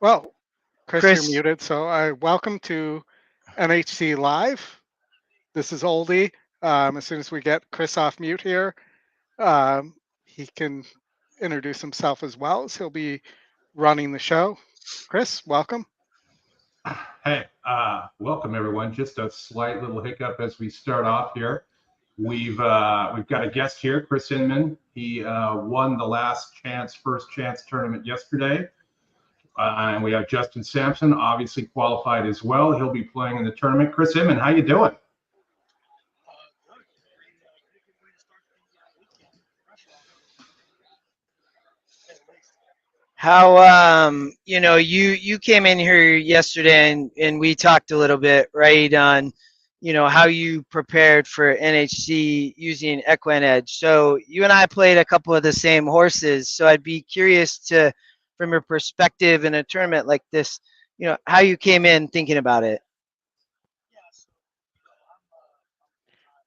Well, Chris, you're Chris. muted. So welcome to NHC Live. This is Oldie. As soon as we get Chris off mute here, he can introduce himself as well. So he'll be running the show. Chris, welcome. Hey, welcome everyone. Just a slight little hiccup as we start off here. We've got a guest here, Chris Inman. He won the first chance tournament yesterday. And we have Justin Sampson, obviously qualified as well. He'll be playing in the tournament. Chris Inman, how you doing? How you came in here yesterday and we talked a little bit, right, on how you prepared for NHC using EquineEdge. So you and I played a couple of the same horses. So I'd be curious to, from your perspective in a tournament like this, how you came in thinking about it.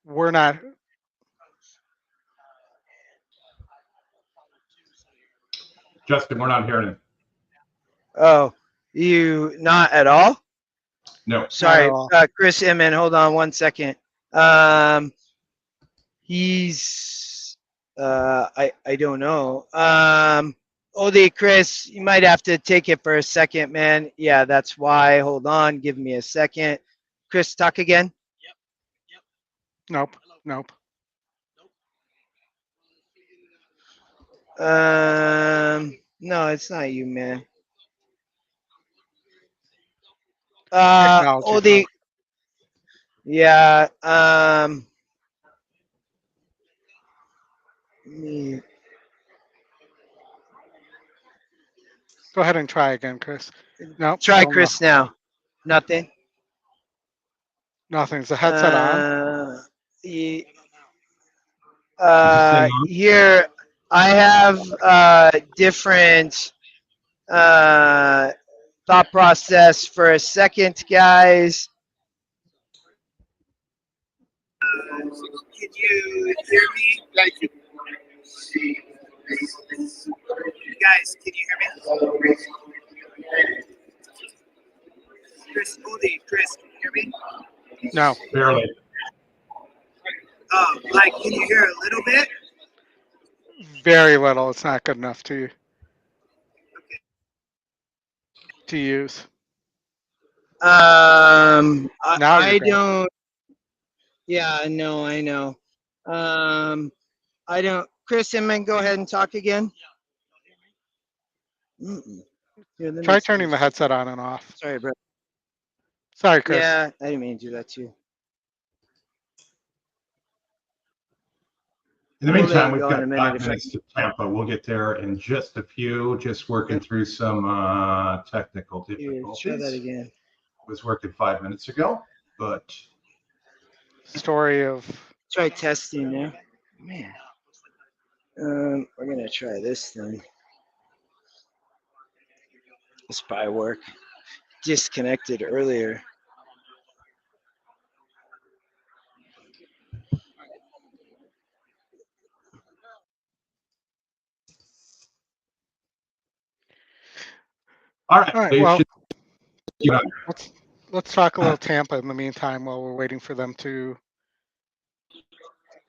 We're not. Justin, we're not hearing him. Oh, you not at all? No. Sorry, Chris Inman, hold on one second. He's I don't know. Oldie, Chris, you might have to take it for a second, man. Yeah, that's why. Hold on, give me a second. Chris, talk again. Nope. No, it's not you, man. Oldie. Yeah. Go ahead and try again, Chris. No. Try Chris now. Nothing. Nothing. Is the headset on? Here I have different thought process for a second, guys. Can you hear me? Thank you. Guys, can you hear me? Chris, Oldie, Chris, can you hear me? No. Barely. Oh, can you hear a little bit? Very little. It's not good enough to use. I don't. Yeah, no, I know. I don't. Chris Inman, go ahead and talk again. Try turning the headset on and off. Sorry, bro. Sorry, Chris. Yeah, I didn't mean to do that too. In the meantime, we've got 5 minutes to Tampa. We'll get there in just a few. Just working through some technical difficulties. Try that again. Was working 5 minutes ago, but story of try testing there. Man, we're gonna try this then. This probably work. Disconnected earlier. All right. Well, let's talk a little Tampa in the meantime while we're waiting for them to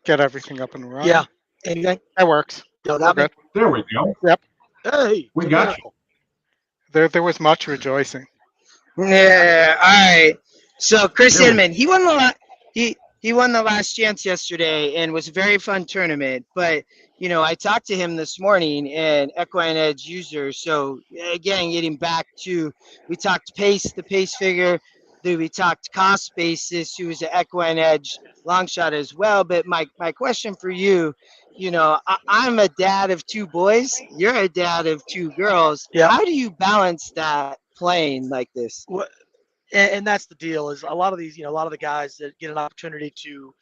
get everything up and running. Yeah. Anything? That works. There we go. Yep. Hey. We got you. There was much rejoicing. Yeah. All right. So Chris Inman, he won the last chance yesterday and was a very fun tournament. But I talked to him this morning and EquineEdge user. So again, getting back to, we talked pace, the pace figure. We talked cost basis, who was an EquineEdge long shot as well. But my question for you, I'm a dad of 2 boys. You're a dad of 2 girls. Yeah. How do you balance that playing like this? Well, and that's the deal, is a lot of these, a lot of the guys that get an opportunity to,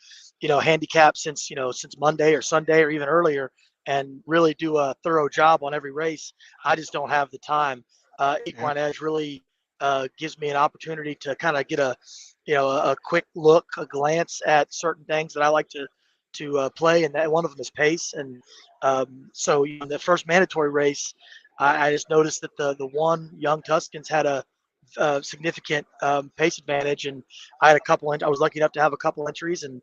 handicap since Monday or Sunday or even earlier and really do a thorough job on every race. I just don't have the time. EquineEdge really gives me an opportunity to kind of get a quick look, a glance at certain things that I like to play, and that one of them is pace. And so in the first mandatory race, I just noticed that the one Young Tuscans had a significant pace advantage, and I had a couple. I was lucky enough to have a couple entries, and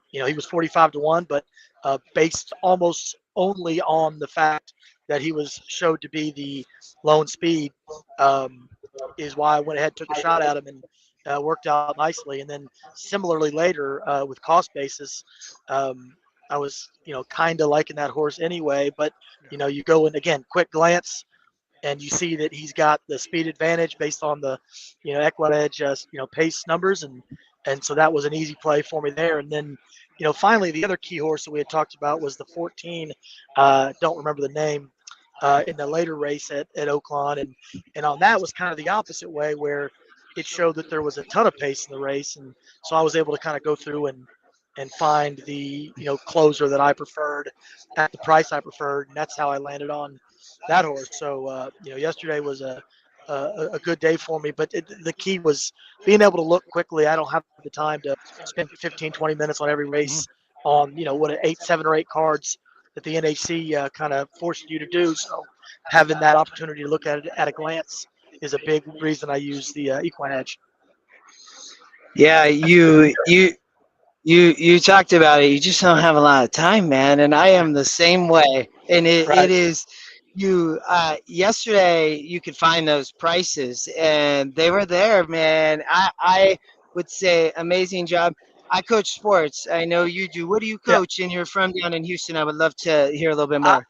he was 45-1, but based almost only on the fact that he was showed to be the lone speed, is why I went ahead and took a shot at him, and worked out nicely. And then similarly later with cost basis, I was kind of liking that horse anyway, but you go in again, quick glance, and you see that he's got the speed advantage based on the, EquineEdge, pace numbers, and so that was an easy play for me there. And then, finally, the other key horse that we had talked about was the 14. Don't remember the name, in the later race at Oaklawn, and on that was kind of the opposite way, where it showed that there was a ton of pace in the race, and so I was able to kind of go through and find the closer that I preferred at the price I preferred, and that's how I landed on that horse. So yesterday was a good day for me, but the key was being able to look quickly. I don't have the time to spend 15-20 minutes on every race on what 7 or 8 cards that the NHC kind of forced you to do. So having that opportunity to look at it at a glance is a big reason I use the EquineEdge. Yeah, you talked about it. You just don't have a lot of time, man, and I am the same way. And it is yesterday you could find those prices, and they were there, man. I would say amazing job. I coach sports. I know you do. What do you coach? And you're from down in Houston. I would love to hear a little bit more.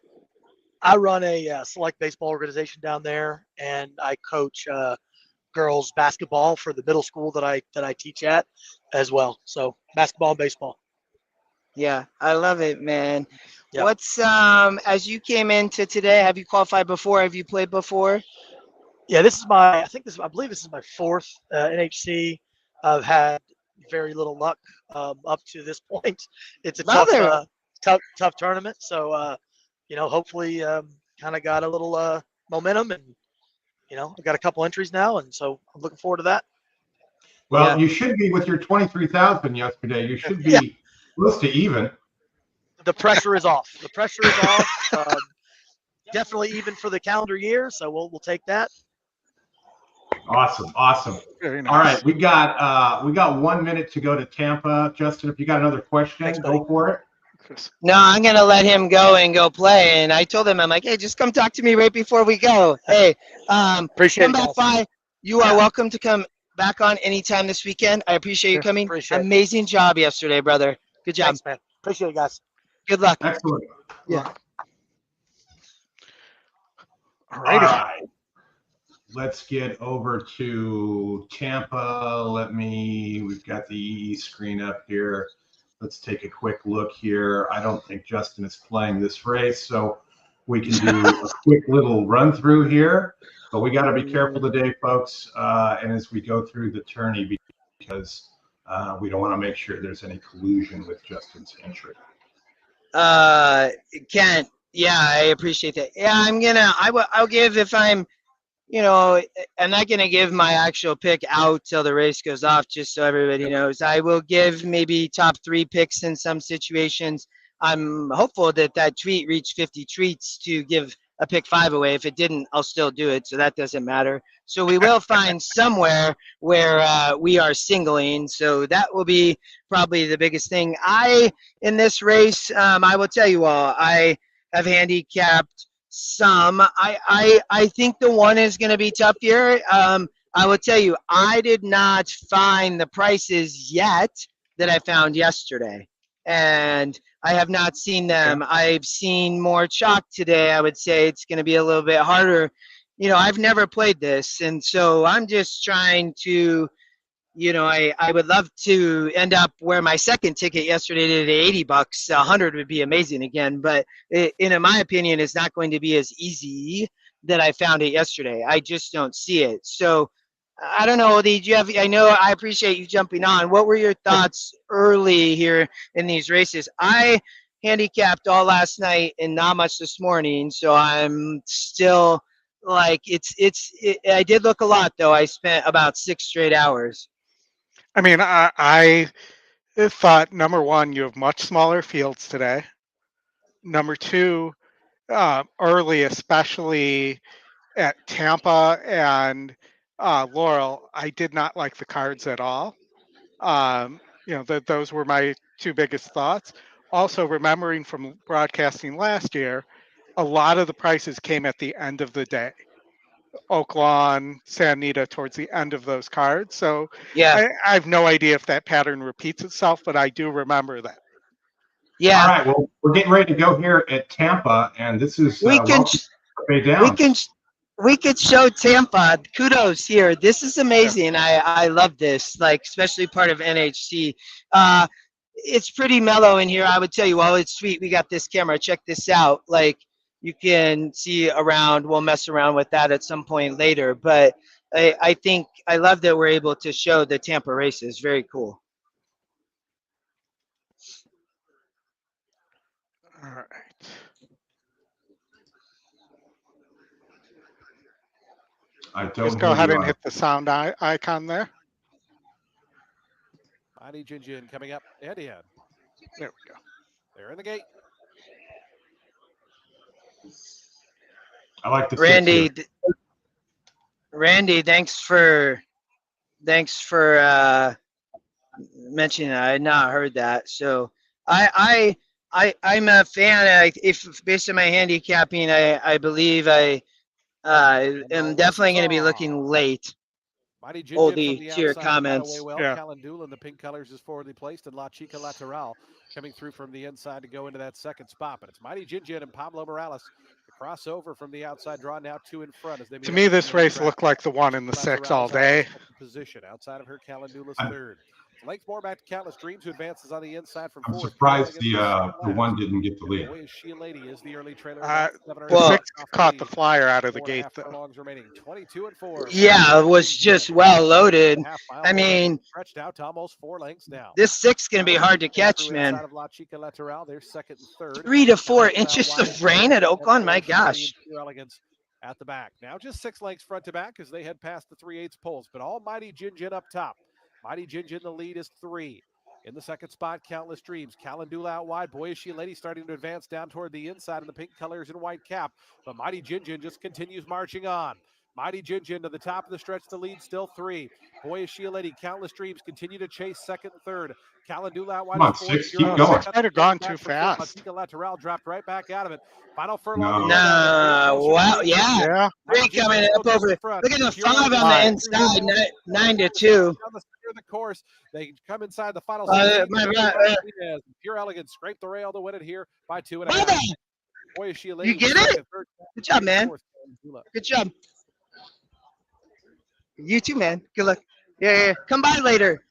I run a select baseball organization down there, and I coach girls basketball for the middle school that I teach at as well. So basketball and baseball. Yeah, I love it, man. Yep. What's as you came into today, have you qualified before? Have you played before? Yeah, I believe this is my 4th NHC. I've had very little luck up to this point. It's a tough tournament. So hopefully kind of got a little momentum, and I've got a couple entries now, and so I'm looking forward to that. Well, you should be with your 23,000 yesterday. You should be close to even. The pressure is off. The pressure is off. Definitely even for the calendar year, so we'll take that. Awesome. Very nice. All right, we got 1 minute to go to Tampa. Justin, if you got another question, go for it. No, I'm gonna let him go and go play. And I told him, I'm like, hey, just come talk to me right before we go. Hey, appreciate come back by. You are welcome to come back on anytime this weekend. I appreciate you coming. Amazing job yesterday, brother. Good job. Thanks, man. Appreciate it, guys. Good luck. Excellent. Yeah. All right. Let's get over to Tampa. We've got the screen up here. Let's take a quick look here. I don't think Justin is playing this race, so we can do a quick little run through here. But we got to be careful today, folks, and as we go through the tourney, because we don't want to make sure there's any collusion with Justin's entry. Kent, yeah, I appreciate that. Yeah, I'll give, if I'm, I'm not going to give my actual pick out till the race goes off, just so everybody knows. I will give maybe top 3 picks in some situations. I'm hopeful that tweet reached 50 tweets to give a pick 5 away. If it didn't, I'll still do it, so that doesn't matter. So we will find somewhere where we are singling, so that will be probably the biggest thing. In this race, I will tell you all, I have handicapped some. I think the one is going to be tough here. I will tell you, I did not find the prices yet that I found yesterday, and I have not seen them. I've seen more chalk today. I would say it's going to be a little bit harder. I've never played this, and so I'm just trying to, I would love to end up where my second ticket yesterday did $80. 100 would be amazing again, but in my opinion, it's not going to be as easy that I found it yesterday. I just don't see it. So I don't know. I know I appreciate you jumping on. What were your thoughts early here in these races? I handicapped all last night and not much this morning, so I'm still like I did look a lot though. I spent about 6 straight hours. I mean, I thought, number one, you have much smaller fields today. Number two, early, especially at Tampa and Laurel, I did not like the cards at all. Those were my two biggest thoughts. Also, remembering from broadcasting last year, a lot of the prices came at the end of the day. Oaklawn, San Anita towards the end of those cards. So Yeah, I have no idea if that pattern repeats itself, but I do remember that. yeah. All right, well, we're getting ready to go here at Tampa, and this is We can welcome to Bay we Downs. can we could show Tampa. Kudos here. This is amazing. I love this. Like especially part of NHC. It's pretty mellow in here. I would tell you. Well, it's sweet. We got this camera. Check this out. Like you can see around. We'll mess around with that at some point later. But I think I love that we're able to show the Tampa races. Very cool. All right. I don't Just go hear ahead you and on. hit the sound icon there. Mighty Jinjin coming up head-to-head. There we go. They're in the gate. I like the Randy, Randy, thanks for mentioning that. I had not heard that. So I'm a fan. If based on my handicapping, I believe I am definitely going to be looking late. Mighty Jinjin Oldie, from the to your outside got comments. away well. Yeah. Calendula in the pink colors is forwardly placed, and La Chica Lateral coming through from the inside to go into that second spot. But it's Mighty Jinjin and Pablo Morales. The crossover from the outside draw now two in front as they To me, this race looked like the one in the six all day. Position outside of her Calendula's third. Length more back to Countless Dreams, who advances on the inside from I'm fourth. surprised the one didn't get the lead. Boy, is she a lady is the early trailer. The six caught the flyer out of the gate, though. Furlongs remaining. 22 and 4. Yeah, it was just well loaded. I mean, stretched out to almost 4 lengths now. this six going to be hard to catch, man. Of La Chica Lateral, they're second and third. 3 to 4 inches of rain at Oaklawn. My gosh. Pure elegance at the back. Now just 6 lengths front to back as they head past the 3/8 poles. But Almighty Jinjin up top. Mighty Jinjin, the lead is 3. In the second spot, Countless Dreams. Calendula out wide. Boy, is she a lady starting to advance down toward the inside in the pink colors and white cap. But Mighty Jinjin just continues marching on. Mighty Jinjin to the top of the stretch, the lead still 3. Boy, is she a lady. Countless Dreams continue to chase second and third. Calendula out wide. Come on, six, keep going. Six might have gone too fast. Chica Lateral dropped right back out of it. Final furlong. No, wow, yeah. Yeah. 3 coming up over. Look at the 5 on the inside, 9 to 2. The course, they come inside the final. Pure elegance, scrape the rail to win it here by 2.5. Boy, is she a lady. You get it? Good job, man. Good job. You too, man. Good luck. Yeah. Come by later.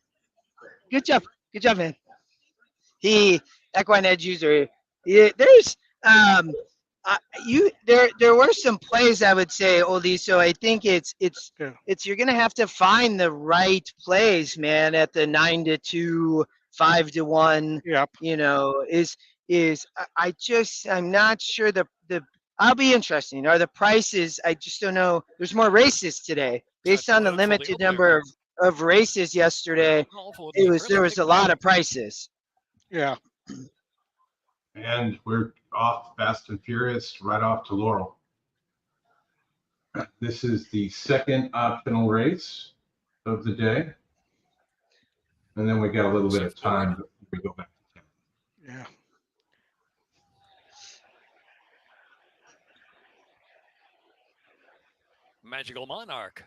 Good job. Good job, man. EquineEdge user. Yeah, there's there were some plays, I would say, Oldie. So I think it's you're gonna have to find the right plays, man. At the 9 to 2, 5 to 1. Yep. You know, I'm not sure the I'll be interesting. Are the prices? I just don't know. There's more races today, based on the limited number of races yesterday. There was a lot of prices. Yeah. And we're off Fast and Furious, right off to Laurel. This is the second optional race of the day. And then we got a little bit of time before we go back to town. Yeah. Magical Monarch.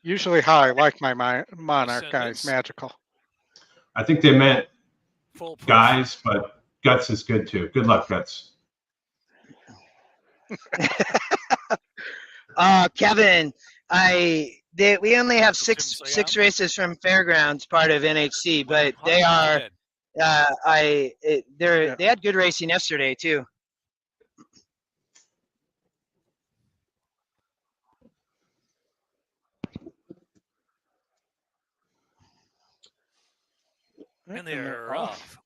Usually how I like my Monarch guys, magical. I think they meant Full guys, but Guts is good too. Good luck, Guts. Kevin, we only have six races from Fairgrounds, part of NHC, but they are they had good racing yesterday too. And they're off.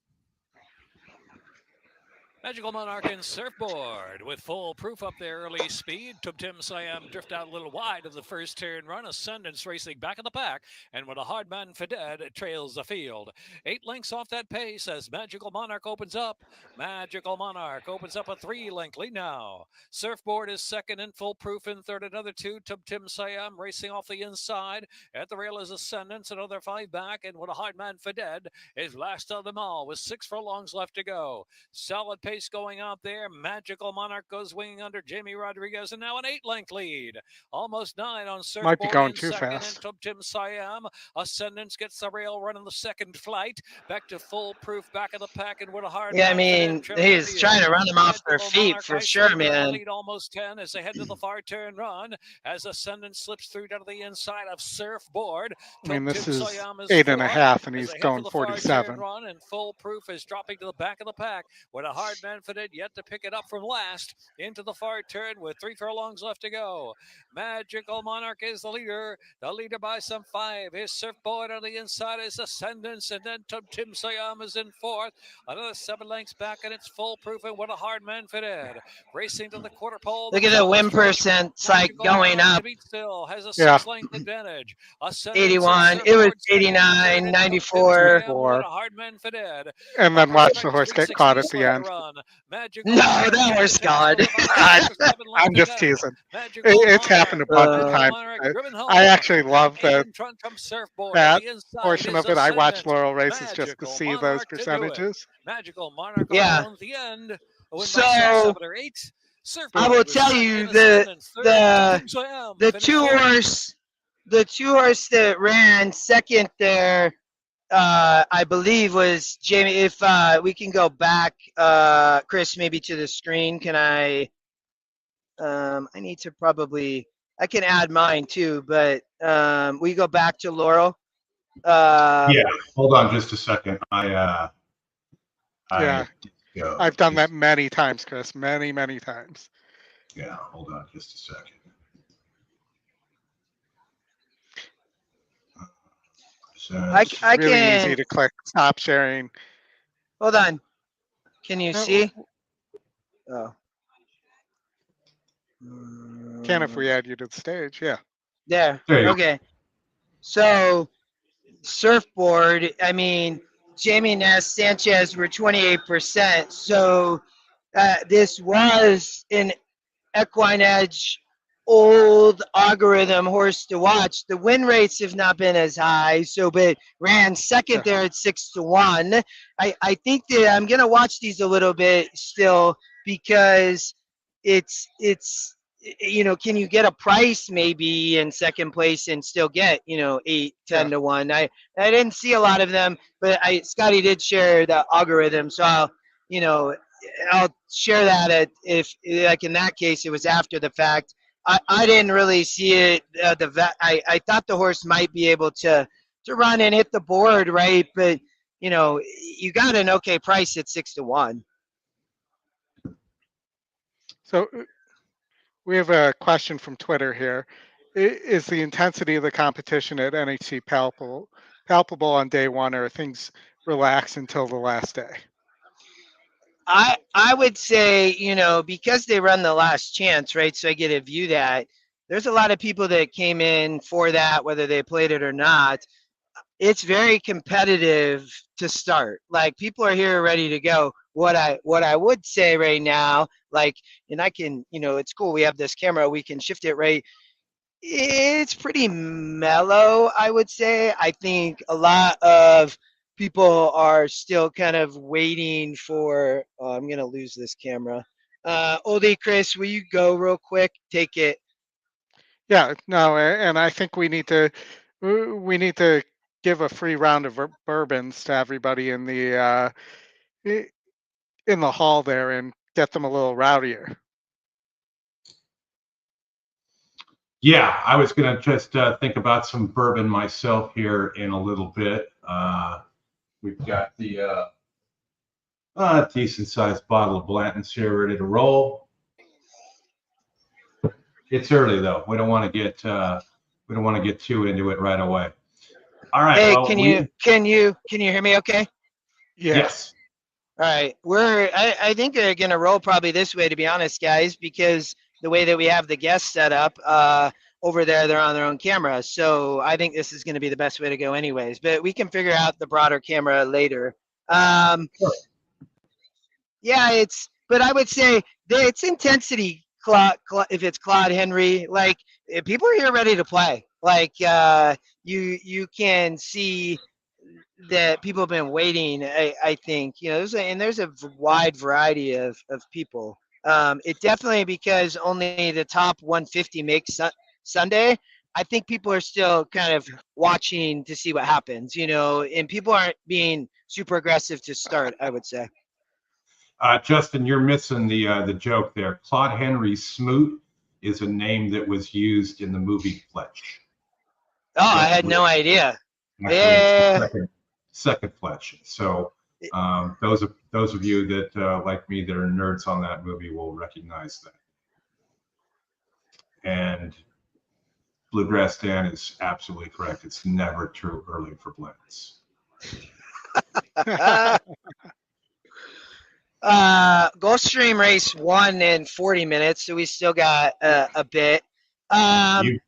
Magical Monarch and Surfboard with full proof up there, early speed. Tim Siam drift out a little wide of the first turn run. Ascendance racing back in the pack, and with a hard man for dead, it trails the field. 8 lengths off that pace as Magical Monarch opens up. Magical Monarch opens up a 3-length lead now. Surfboard is second in full proof in third. Another 2. Tim Siam racing off the inside. At the rail is Ascendance, another 5 back, and with a hard man for dead is last of them all with 6 furlongs left to go. Solid pace going out there. Magical Monarch goes winging under Jamie Rodriguez, and now an 8-length lead. Almost 9 on Surfboard. Might be going in too second, fast. And Tim Siam. Ascendance gets the rail running the second flight. Back to full proof, back of the pack, and with a hard. Yeah, I mean, he's trying to run them off their feet for sure, man. Lead almost 10 as they head to the far turn run. As Ascendance slips through down to the inside of Surfboard. I mean, this Tim is Siam 8.5, and as he's they head going for the far 47. turn run, and full proof is dropping to the back of the pack with a hard man for dead yet to pick it up from last into the far turn with 3 furlongs left to go. Magical Monarch is the leader by some 5. His Surfboard on the inside is Ascendance, and then Tim Siam is in fourth. Another 7 lengths back, and it's full proof, and what a hard man for dead. Racing to the quarter pole. Look at the win percent. It's like going up. Still has a 6-length advantage. 81. It was 89, 94. And then watch the horse get caught at the end. No, that horse gone. I'm just teasing. It's happened a bunch of times. I actually love that portion of it. I watch Laurel races just to see those percentages. Magical Monarch yeah. owns the end. So I will tell you the two horse that ran second there, I believe was Jamie. If we can go back, Chris, maybe to the screen. Can I need to probably. I can add mine too, but we go back to Laurel. Yeah, hold on just a second. I've done that many times, Chris. Many times. Yeah, hold on just a second. So I really can. Easy to click stop sharing. Hold on. Can you see? Oh. Can if we add you to the stage, yeah. There okay. So Surfboard, I mean, Jamie Ness, Sanchez were 28%. So this was an EquineEdge old algorithm horse to watch. The win rates have not been as high, but ran second there at 6-1. I think that I'm gonna watch these a little bit still because it's can you get a price maybe in second place and still get 8, 10 to 1. I didn't see a lot of them, but Scotty did share the algorithm, so I'll share that if like in that case it was after the fact. I didn't really see it. I thought the horse might be able to run and hit the board, right? But you got an okay price at 6-1. So we have a question from Twitter here. Is the intensity of the competition at NHC palpable on day one, or are things relaxed until the last day? I would say, because they run the last chance, right? So I get to view that. There's a lot of people that came in for that, whether they played it or not. It's very competitive to start. Like, people are here ready to go. What I would say right now, and I can, it's cool. We have this camera. We can shift it right. It's pretty mellow, I would say. I think a lot of people are still kind of waiting for. Oh, I'm gonna lose this camera. Oldie, Chris, will you go real quick? Take it. Yeah, no, and I think we need to give a free round of bourbons to everybody in the hall there and get them a little rowdier. Yeah, I was gonna just think about some bourbon myself here in a little bit. We've got the decent-sized bottle of Blanton's here ready to roll. It's early though. We don't want to get too into it right away. All right. Hey, can you hear me? Okay. Yes. All right, I think we're gonna roll probably this way, to be honest, guys, because the way that we have the guests set up over there, they're on their own camera. So I think this is gonna be the best way to go, anyways. But we can figure out the broader camera later. Sure. Yeah, but I would say it's intensity. If it's Claude Henry, like people are here ready to play. Like you can see that people have been waiting. I think there's a wide variety of people. It definitely, because only the top 150 makes Sunday. I think people are still kind of watching to see what happens, and people aren't being super aggressive to start, I would say. Justin, you're missing the joke there. Claude Henry Smoot is a name that was used in the movie Fletch. Oh, I had no idea. Actually, Yeah. Second Fletch. So those of you that like me that are nerds on that movie will recognize that. And Bluegrass Dan is absolutely correct. It's never too early for blends. Gulfstream race 1 in 40 minutes, so we still got a bit. You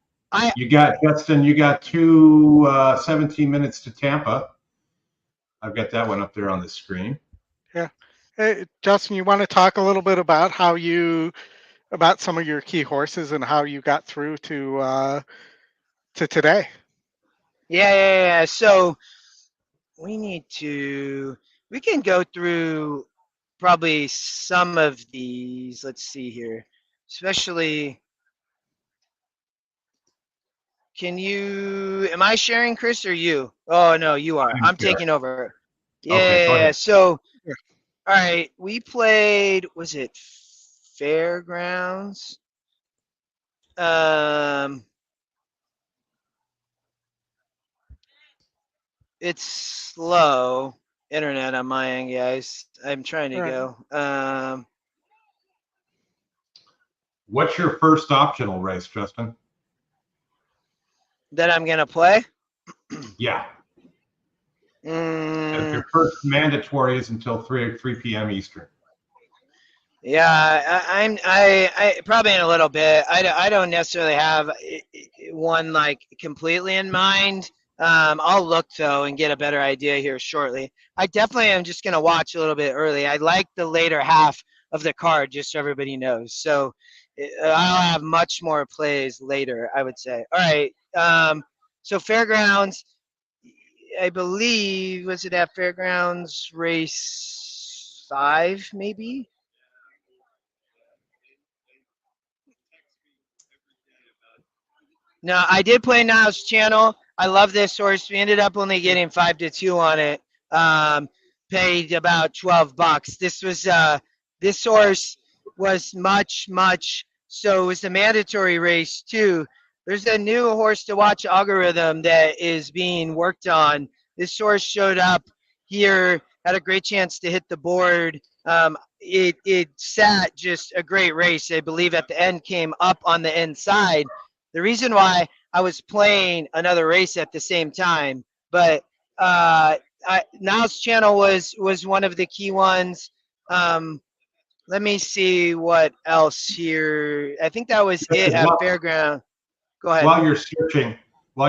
got, Justin, you got 17 minutes to Tampa. I've got that one up there on the screen. Yeah. Hey, Justin, you want to talk a little bit about about some of your key horses and how you got through to today? Yeah. So we can go through probably some of these. Let's see here. Especially, am I sharing, Chris, or you? Oh, no, you are. I'm taking over. Yeah. Okay, So, all right, we played, was it Fairgrounds? It's slow internet on my end, guys. I'm trying to go. What's your first optional race, Justin? That I'm gonna play? Yeah. Your first mandatory is until 3 p.m. Eastern. Yeah, I probably in a little bit. I don't necessarily have one like completely in mind. I'll look though and get a better idea here shortly. I definitely am just gonna watch a little bit early. I like the later half of the card, just so everybody knows. So I'll have much more plays later, I would say. All right. So Fairgrounds, I believe, was it at Fairgrounds race 5 maybe? No, I did play Niles Channel. I love this horse. We ended up only getting 5-2 on it. Paid about $12. This horse was much. So it was a mandatory race too. There's a new horse to watch algorithm that is being worked on. This horse showed up here, had a great chance to hit the board. It sat just a great race. I believe at the end came up on the inside. The reason why I was playing another race at the same time, but Niles Channel was one of the key ones. Let me see what else here. I think that was it at Fairground. Go ahead. While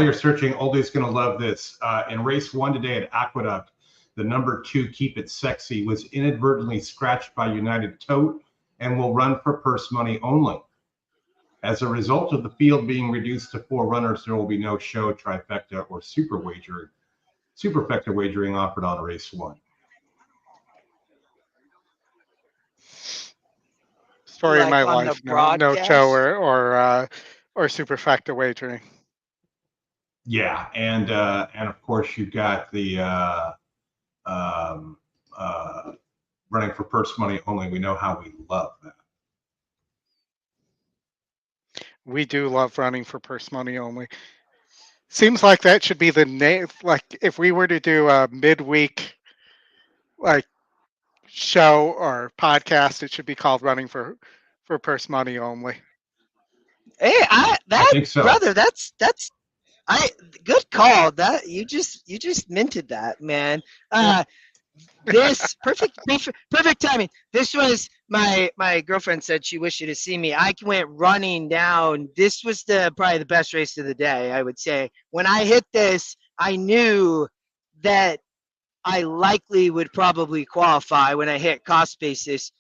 you're searching, Oldie's going to love this. In race 1 today at Aqueduct, the number 2 Keep It Sexy was inadvertently scratched by United Tote and will run for purse money only. As a result of the field being reduced to 4 runners, there will be no show, trifecta, or superfecta wagering offered on race 1. Story of my life. No show or superfecta wagering. Yeah, and of course you've got the running for purse money only. We know how we love that. We do love running for purse money only. Seems like that should be the name. Like if we were to do a midweek like show or podcast, it should be called Running for Purse Money Only. Hey, I think so. Brother, that's good call. That you just minted that, man. This perfect timing. This was my girlfriend said she wished to see me. I went running down. This was probably the best race of the day, I would say. When I hit this, I knew that I likely would probably qualify when I hit cost basis.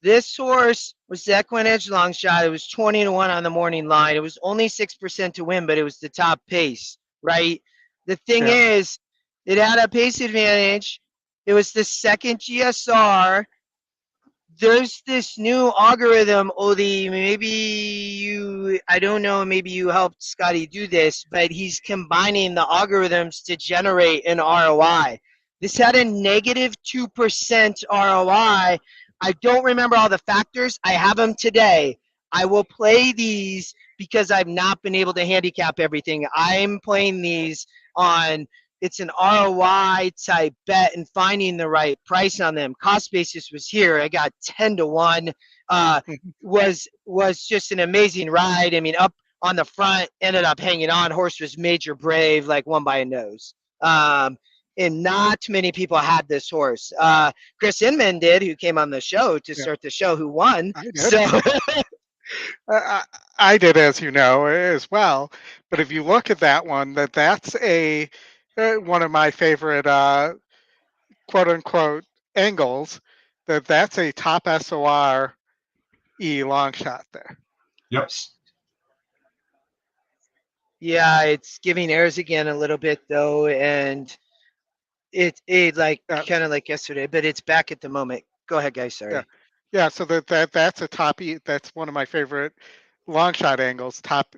This horse was the EquineEdge long shot. It was 20-1 on the morning line. It was only 6% to win, but it was the top pace, right? The thing is, it had a pace advantage. It was the second GSR. There's this new algorithm, Odie. I don't know, maybe you helped Scotty do this, but he's combining the algorithms to generate an ROI. This had a negative 2% ROI. I don't remember all the factors. I have them today. I will play these because I've not been able to handicap everything. I'm playing these on, it's an ROI type bet and finding the right price on them. Cost basis was here. I got 10-1. Was just an amazing ride. I mean, up on the front, ended up hanging on. Horse was Major Brave, like won by a nose. And not many people had this horse. Chris Inman did, who came on the show to start the show, who won. I did. So I did, as you know, as well. But if you look at that one, that's a one of my favorite quote unquote angles. That's a top SOR long shot there. Yep. yeah, it's giving airs again a little bit though, and it like kind of like yesterday, but it's back at the moment. Go ahead, guys. Sorry. Yeah. So that's a top that's one of my favorite long shot angles. Top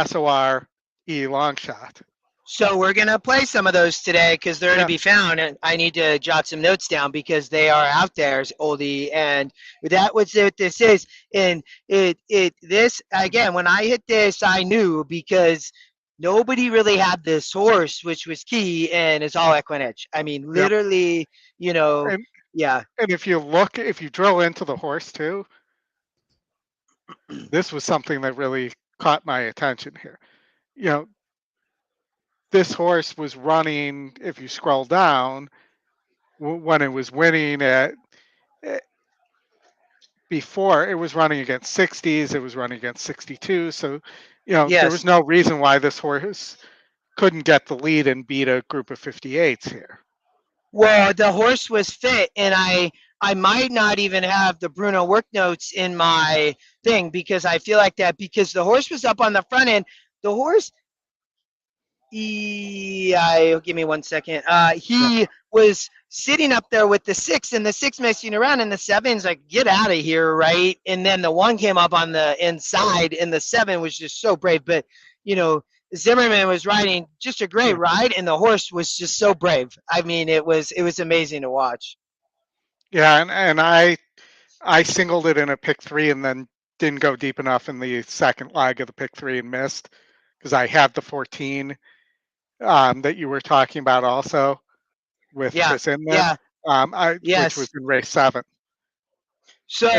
SOR long shot. So we're gonna play some of those today because they're to be found, and I need to jot some notes down because they are out there, Oldie. And that was what this is. And this again, when I hit this, I knew because nobody really had this horse, which was key, and it's all EquineEdge. I mean, literally, And if you drill into the horse too, this was something that really caught my attention here. This horse was running, if you scroll down, when it was winning before, it was running against 60s, it was running against 62. So, there was no reason why this horse couldn't get the lead and beat a group of 58s here. Well, the horse was fit, and I might not even have the Bruno work notes in my thing because I feel like that because the horse was up on the front end. The horse, give me 1 second. He was sitting up there with the 6, and the 6 messing around, and the 7's like, get out of here, right? And then the 1 came up on the inside, and the 7 was just so brave. But, Zimmerman was riding just a great ride, and the horse was just so brave. I mean, it was amazing to watch. Yeah, and I singled it in a pick 3 and then didn't go deep enough in the second leg of the pick 3 and missed because I had the 14 that you were talking about also with Chris Inman, which was in race 7. So,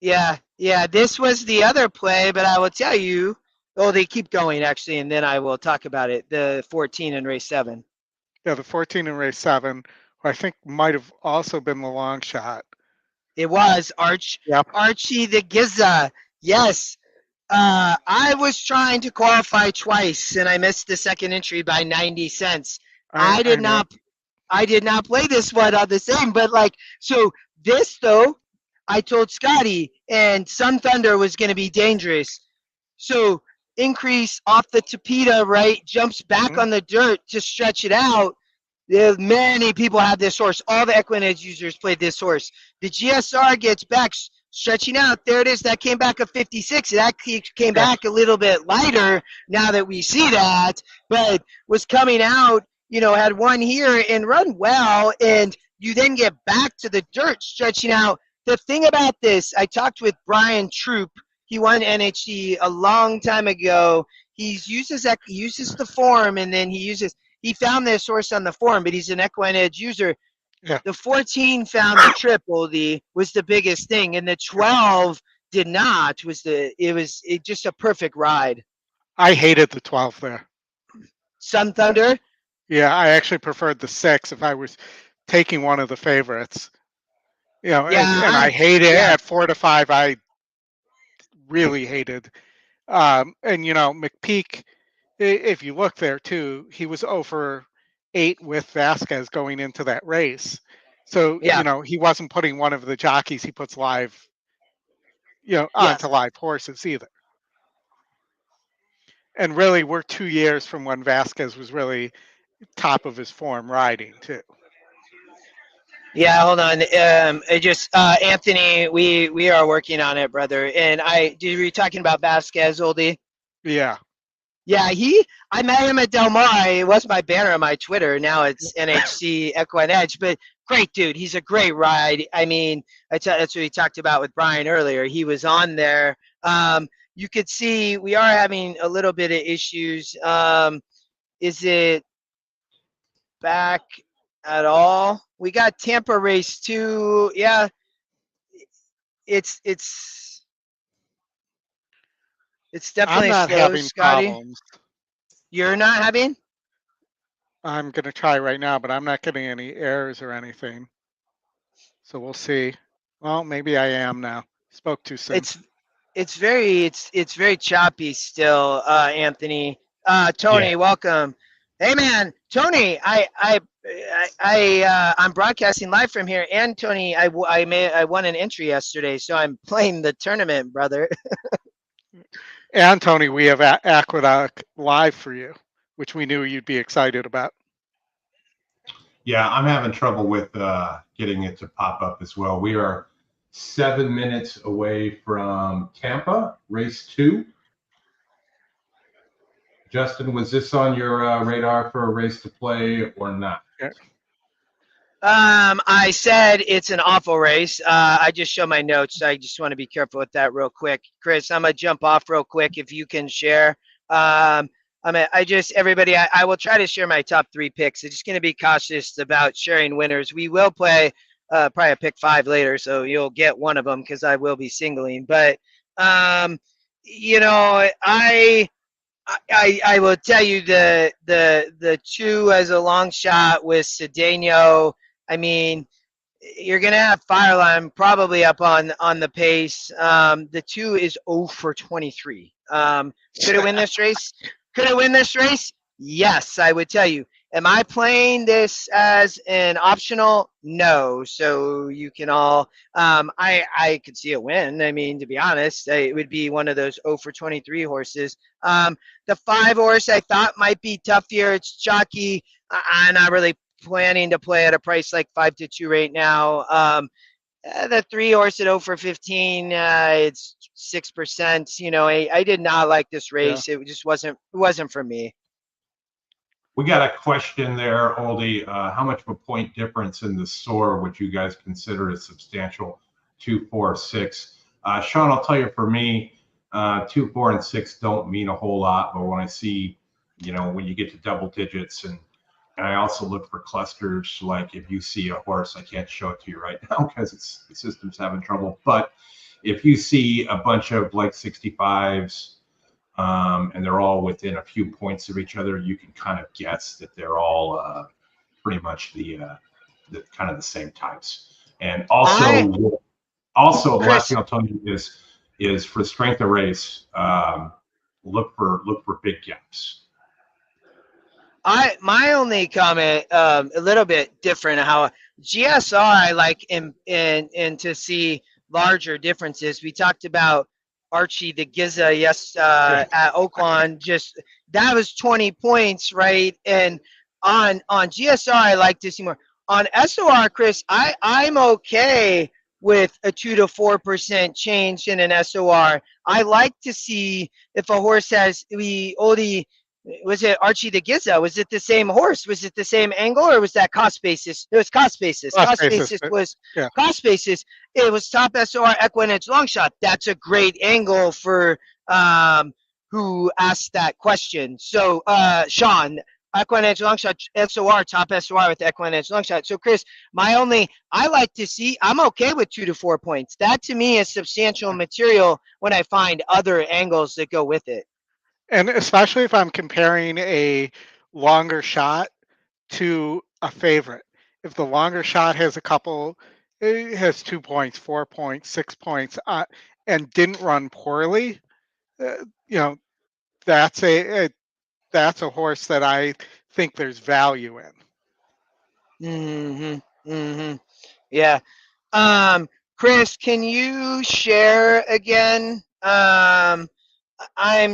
this was the other play, but I will tell you, they keep going actually, and then I will talk about it. The 14 in race 7. Yeah, the 14 in race 7, I think might have also been the long shot. It was Archie the Giza. Yes. I was trying to qualify twice, and I missed the second entry by 90 cents. I did not play this one on the same, but so this though, I told Scotty, and Sun Thunder was going to be dangerous. So increase off the tapeta, right? Jumps back on the dirt to stretch it out. Many people had this horse. All the EquineEdge users played this horse. The GSR gets back, stretching out. There it is. That came back a 56. That came back a little bit lighter now that we see that, but was coming out, had one here and run well, and you then get back to the dirt, stretching out. The thing about this, I talked with Brian Troop. He won NHC a long time ago. He uses the form, and then he found this horse on the form, but he's an EquineEdge user. Yeah. The 14 found the trip, Oldie, was the biggest thing, and the 12 did not. It was just a perfect ride. I hated the 12 there. Sun Thunder? Yeah, I actually preferred the 6 if I was taking one of the favorites. You know, and I hate it yeah. at 4 to 5. I really hated. And you know, McPeak, if you look there too, he was over 8 with Vasquez going into that race. So, Yeah. you know, he wasn't putting one of the jockeys he puts live, you know, Yes. onto live horses either. And really, we're 2 years from when Vasquez was really top of his form riding too. Yeah, hold on. It just Anthony, we are working on it, brother. And were you talking about Vasquez, oldie? Yeah. Yeah, I met him at Del Mar. It was my banner on my Twitter. Now it's NHC EquineEdge, but great dude. He's a great ride. I mean, that's what we talked about with Brian earlier. He was on there. You could see we are having a little bit of issues. Is it back at all? We got Tampa race 2. Yeah, it's I'm definitely not slow, having Scotty. problems. You're not having? I'm going to try right now, but I'm not getting any errors or anything. So we'll see. Well, maybe I am now. Spoke too soon. It's very choppy still, Anthony. Tony, Yeah. welcome. Hey man, Tony, I'm broadcasting live from here, and Tony, I won an entry yesterday, so I'm playing the tournament, brother. And Tony, we have Aqueduct live for you, which we knew you'd be excited about. Yeah, I'm having trouble with getting it to pop up as well. We are 7 minutes away from Tampa, race 2. Justin, was this on your radar for a race to play or not? Yeah. I said it's an awful race. I just show my notes. I just want to be careful with that real quick. Chris, I'm gonna jump off real quick if you can share. Everybody, I will try to share my top 3 picks. I'm just gonna be cautious about sharing winners. We will play probably a pick 5 later, so you'll get one of them because I will be singling. But you know, I will tell you the 2 as a long shot with Cedeno. I mean, you're gonna have Fireline probably up on the pace. The 2 is 0 for 23. Could it win this race? Could it win this race? Yes, I would tell you. Am I playing this as an optional? No. So you can all. I could see a win. I mean, to be honest, it would be one of those 0 for 23 horses. The 5 horse I thought might be tough here. It's jockey. I'm not really planning to play at a price like 5 to 2 right now. The 3 horse at 0 for 15, it's 6%. You know, I did not like this race. Yeah. It just wasn't for me. We got a question there, Oldie. How much of a point difference in the SOAR would you guys consider a substantial 2, 4, 6? Sean, I'll tell you, for me, 2, 4, and 6 don't mean a whole lot. But when I see, you know, when you get to double digits, and I also look for clusters, like if you see a horse, I can't show it to you right now because the system's having trouble. But if you see a bunch of like 65s, and they're all within a few points of each other, you can kind of guess that they're all pretty much the kind of the same types. And also the last thing I'll tell you is for strength of race, look for big gaps. My only comment, a little bit different, how GSR I like and to see larger differences. We talked about Archie the Giza at Oaklawn, just that was 20 points, right? And on GSR I like to see more. On SOR, Chris, I'm okay with a 2 to 4% change in an SOR. I like to see if a horse has was it Archie the Giza? Was it the same horse? Was it the same angle, or was that cost basis? It was cost basis. Cost basis. It was top SOR EquineEdge long shot. That's a great angle for who asked that question. So Sean, EquineEdge long shot, SOR, top SOR with EquineEdge long shot. So Chris, I like to see, I'm okay with 2 to 4 points. That to me is substantial material when I find other angles that go with it. And especially if I'm comparing a longer shot to a favorite. If the longer shot has it has 2 points, 4 points, 6 points, and didn't run poorly, you know, that's that's a horse that I think there's value in. Yeah. Chris, can you share again? I'm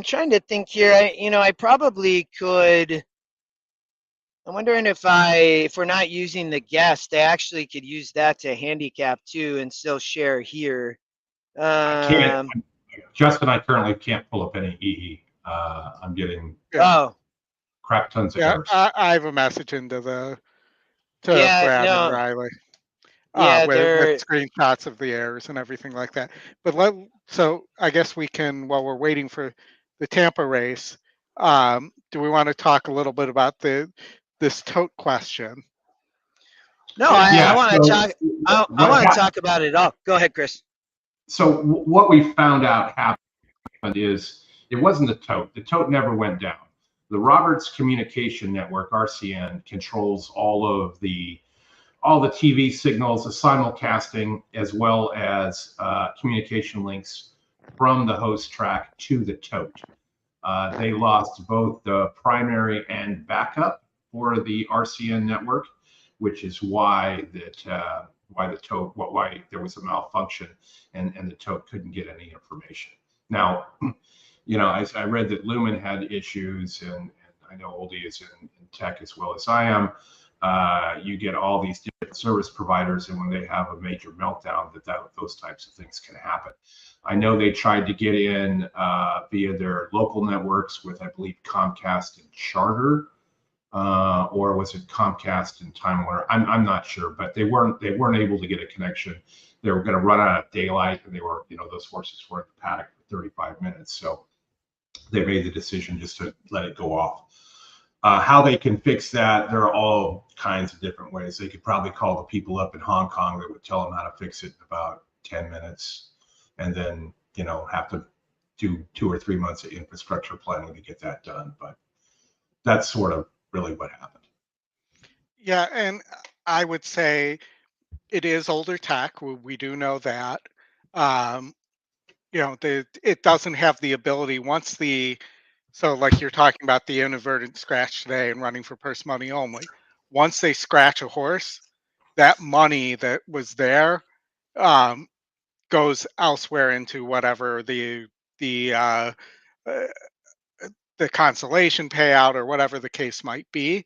trying to think here. I probably could. I'm wondering if we're not using the guest, I actually could use that to handicap too and still share here. I can't. Justin, I currently can't pull up any EE. I'm getting crap tons of errors. I have a message into Yeah, Brad no. and Riley. Yeah, with screenshots of the errors and everything like that. But so I guess we can, while we're waiting for the Tampa race, do we want to talk a little bit about this tote question? No, I want to talk. I want to talk about it all. Go ahead, Chris. So what we found out happened is it wasn't the tote. The tote never went down. The Roberts Communication Network, RCN, controls all the TV signals, the simulcasting, as well as communication links from the host track to the tote. They lost both the primary and backup for the RCN network, which is why why there was a malfunction and the tote couldn't get any information. Now, I read that Lumen had issues, and I know Oldie is in tech as well as I am. You get all these different service providers, and when they have a major meltdown, those types of things can happen. I know they tried to get in via their local networks with, I believe, Comcast and Charter, or was it Comcast and Time Warner? I'm not sure, but they weren't able to get a connection. They were going to run out of daylight, and they were, those horses were in the paddock for 35 minutes, so they made the decision just to let it go off. How they can fix that, there are all kinds of different ways. They could probably call the people up in Hong Kong that would tell them how to fix it in about 10 minutes, and then have to do 2 or 3 months of infrastructure planning to get that done. But that's sort of really what happened. Yeah, and I would say it is older tech. We do know that. It doesn't have the ability so like you're talking about the inadvertent scratch today and running for purse money only. Once they scratch a horse, that money that was there goes elsewhere into whatever the consolation payout or whatever the case might be,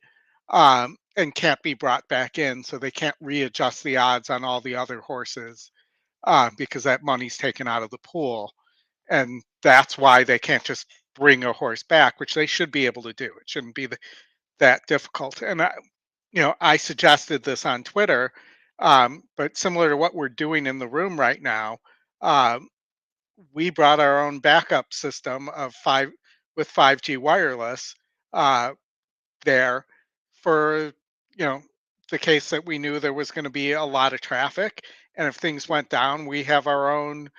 and can't be brought back in. So they can't readjust the odds on all the other horses because that money's taken out of the pool. And that's why they can't just bring a horse back, which they should be able to do. It shouldn't be that difficult. And I suggested this on Twitter, but similar to what we're doing in the room right now, we brought our own backup system with 5G wireless there for the case that we knew there was going to be a lot of traffic, and if things went down, we have our own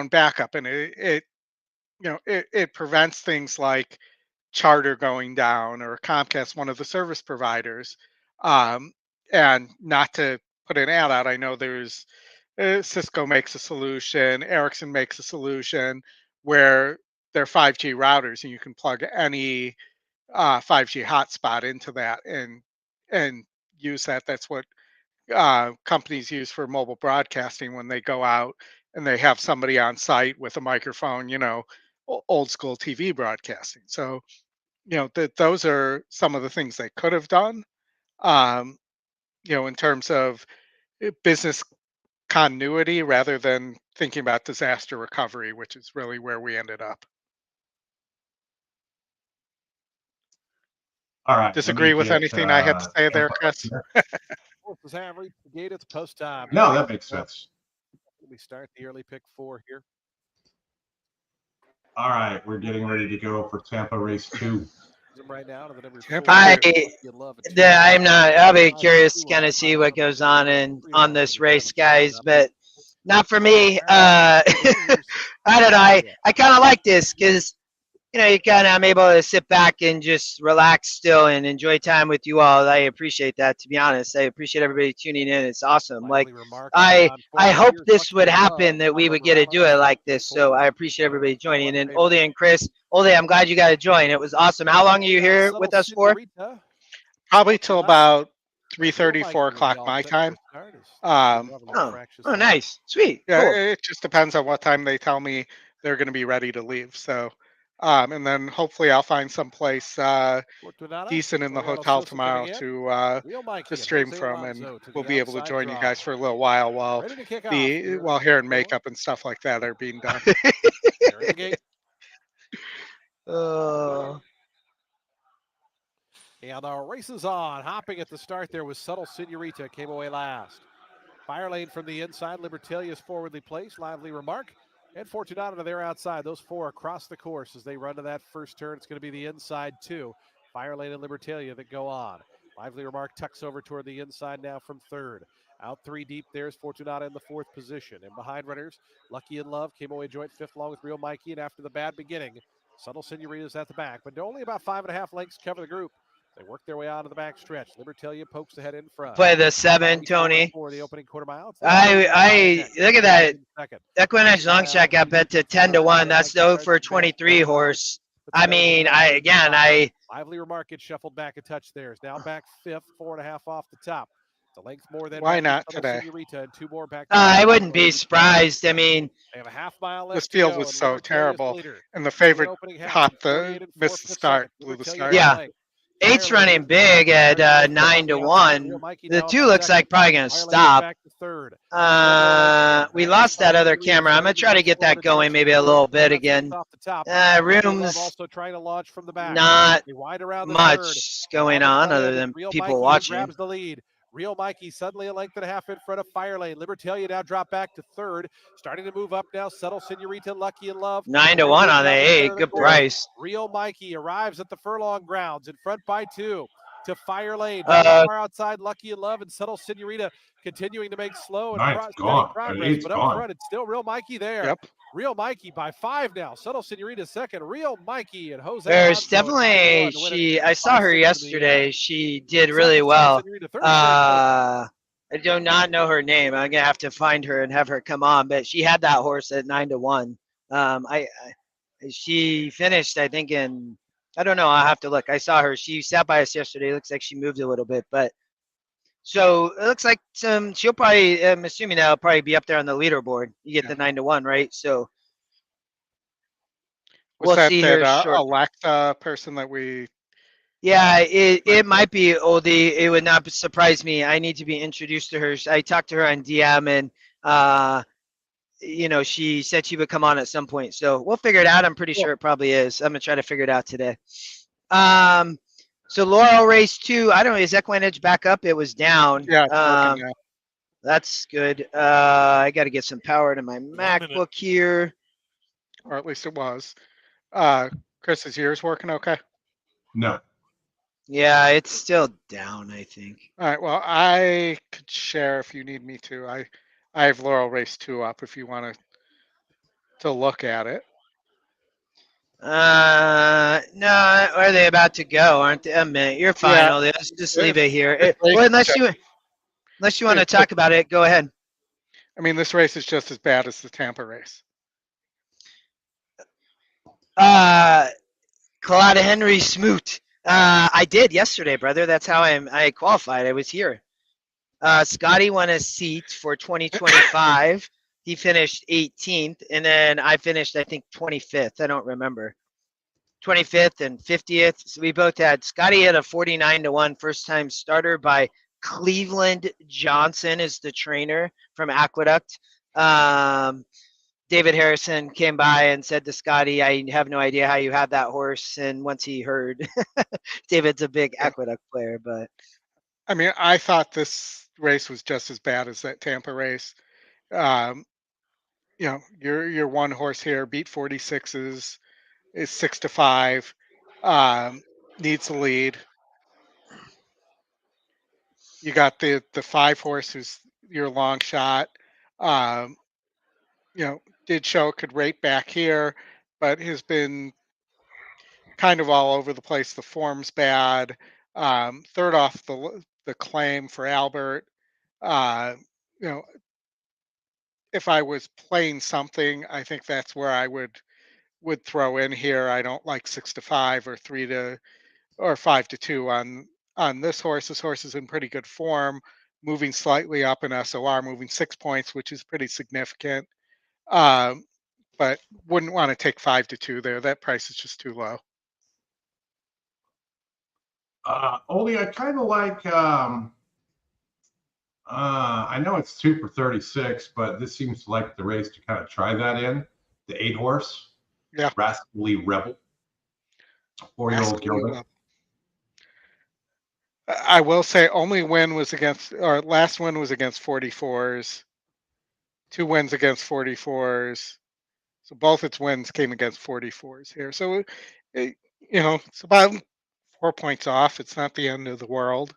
backup, and it prevents things like Charter going down or Comcast, one of the service providers. And not to put an ad out, I know there's Cisco makes a solution, Ericsson makes a solution where they're 5G routers, and you can plug any 5G hotspot into that and use that. That's what companies use for mobile broadcasting when they go out and they have somebody on site with a microphone, old school TV broadcasting. So, those are some of the things they could have done, in terms of business continuity rather than thinking about disaster recovery, which is really where we ended up. All right. Disagree with anything I had to say there, Chris? Horses have reached the gate. It's post time. No, that makes sense. We start the early pick 4 here. All right, we're getting ready to go for Tampa race 2. Right now to the number I'm not. I'll be curious to kind of see what goes on this race, guys, but not for me. I don't know. I kind of like this because I'm able to sit back and just relax still and enjoy time with you all. I appreciate that, to be honest. I appreciate everybody tuning in. It's awesome. Like, I hope this would happen, that we would get to do it like this. So I appreciate everybody joining. And Oldie and Chris, Oldie, I'm glad you got to join. It was awesome. How long are you here with us for? Probably till about 3:30, 4 o'clock my time. Oh, nice. Sweet. Yeah, Cool. it just depends on what time they tell me they're going to be ready to leave. So, and then hopefully I'll find some place decent in the hotel tomorrow to stream from, and we'll be able to join you guys for a little while while hair and makeup and stuff like that are being done. And the race is on. Hopping at the start there was Subtle Senorita, came away last. Fire Lane from the inside. Libertalia is forwardly placed. Lively Remark and Fortunato there outside. Those four across the course as they run to that first turn. It's going to be the inside two. Fire Lane and Libertalia that go on. Lively Remark tucks over toward the inside now from third. Out three deep, there's Fortunato in the fourth position. And behind runners, Lucky and Love came away joint fifth along with Real Mikey. And after the bad beginning, Subtle Senorita's at the back. But only about 5.5 lengths cover the group. They work their way out of the back stretch. Libertalia pokes ahead in front. Play the 7, Tony. For the opening quarter mile. I look at that. EquineEdge long shot got bet to 10-1. That's the 0-for-23 horse. I mean, I Lively Remark gets shuffled back a touch there. Is now back fifth, 4.5 off the top. It's a length more than why not today? And two more back. I wouldn't be surprised. I mean, they have a half mile left. This field was so terrible, and the favorite missed the start, blew the start. Yeah. 8's running big at 9-1. The 2 looks like probably going to stop. We lost that other camera. I'm going to try to get that going maybe a little bit again. Room's not much going on other than people watching. Real Mikey suddenly a length and a half in front of Fire Lane. Libertalia now drop back to third. Starting to move up now. Subtle Senorita, Lucky and Love. 9-1 on the 8. Good price. Real Mikey arrives at the furlong grounds in front by 2 to Fire Lane. Far outside, Lucky and Love and Subtle Senorita continuing to make slow and progress. But up front, it's still Real Mikey there. Yep. Real Mikey by 5 now. Subtle Senorita second. Real Mikey and Jose. There's definitely I saw her yesterday. She did really well. I do not know her name. I'm gonna have to find her and have her come on. But she had that horse at 9-1. She finished, I think, in I don't know. I'll have to look. I saw her. She sat by us yesterday. Looks like she moved a little bit, but. So it looks like she'll probably, I'm assuming that'll probably be up there on the leaderboard. You get the 9-1, right? So we'll see her Alexa person that we. Yeah, it might be Oldie. It would not surprise me. I need to be introduced to her. I talked to her on DM and, she said she would come on at some point. So we'll figure it out. I'm pretty sure it probably is. I'm going to try to figure it out today. So Laurel race 2, I don't know, is EquineEdge back up? It was down. Yeah, that's good. I got to get some power to my MacBook here. Or at least it was. Chris, is yours working okay? No. Yeah, it's still down, I think. All right, well, I could share if you need me to. I have Laurel race 2 up if you want to look at it. No, are they about to go? Aren't they? A minute. You're fine. Yeah. Let's just leave it here. Well, unless you want to talk about it, go ahead. I mean, this race is just as bad as the Tampa race. Colada Henry Smoot. I did yesterday, brother. That's how I qualified. I was here. Scotty won a seat for 2025. He finished 18th, and then I finished, I think, 25th. I don't remember. 25th and 50th. So we both had Scotty had a 49-1 first-time starter by Cleveland Johnson is the trainer from Aqueduct. David Harrison came by and said to Scotty, I have no idea how you had that horse. And once he heard, David's a big Aqueduct player. But I mean, I thought this race was just as bad as that Tampa race. Your one horse here beat 46s, is 6-5, needs the lead. You got the 5 horse who's your long shot. Did show it could rate back here, but has been kind of all over the place. The form's bad. Third off the claim for Albert. You know, if I was playing something, I think that's where I would throw in here. I don't like 6-5 or 5-2 on this horse. This horse is in pretty good form, moving slightly up in SOR, moving 6 points, which is pretty significant. But wouldn't want to take 5-2 there. That price is just too low. Only I kind of like. I know it's 2 for 36, but this seems like the race to kind of try that in. The 8 horse. Yeah. Rascally Rebel. 4-year-old gelding. I will say only win was against, or last win was against 44s. 2 wins against 44s. So both its wins came against 44s here. So, it's about 4 points off. It's not the end of the world.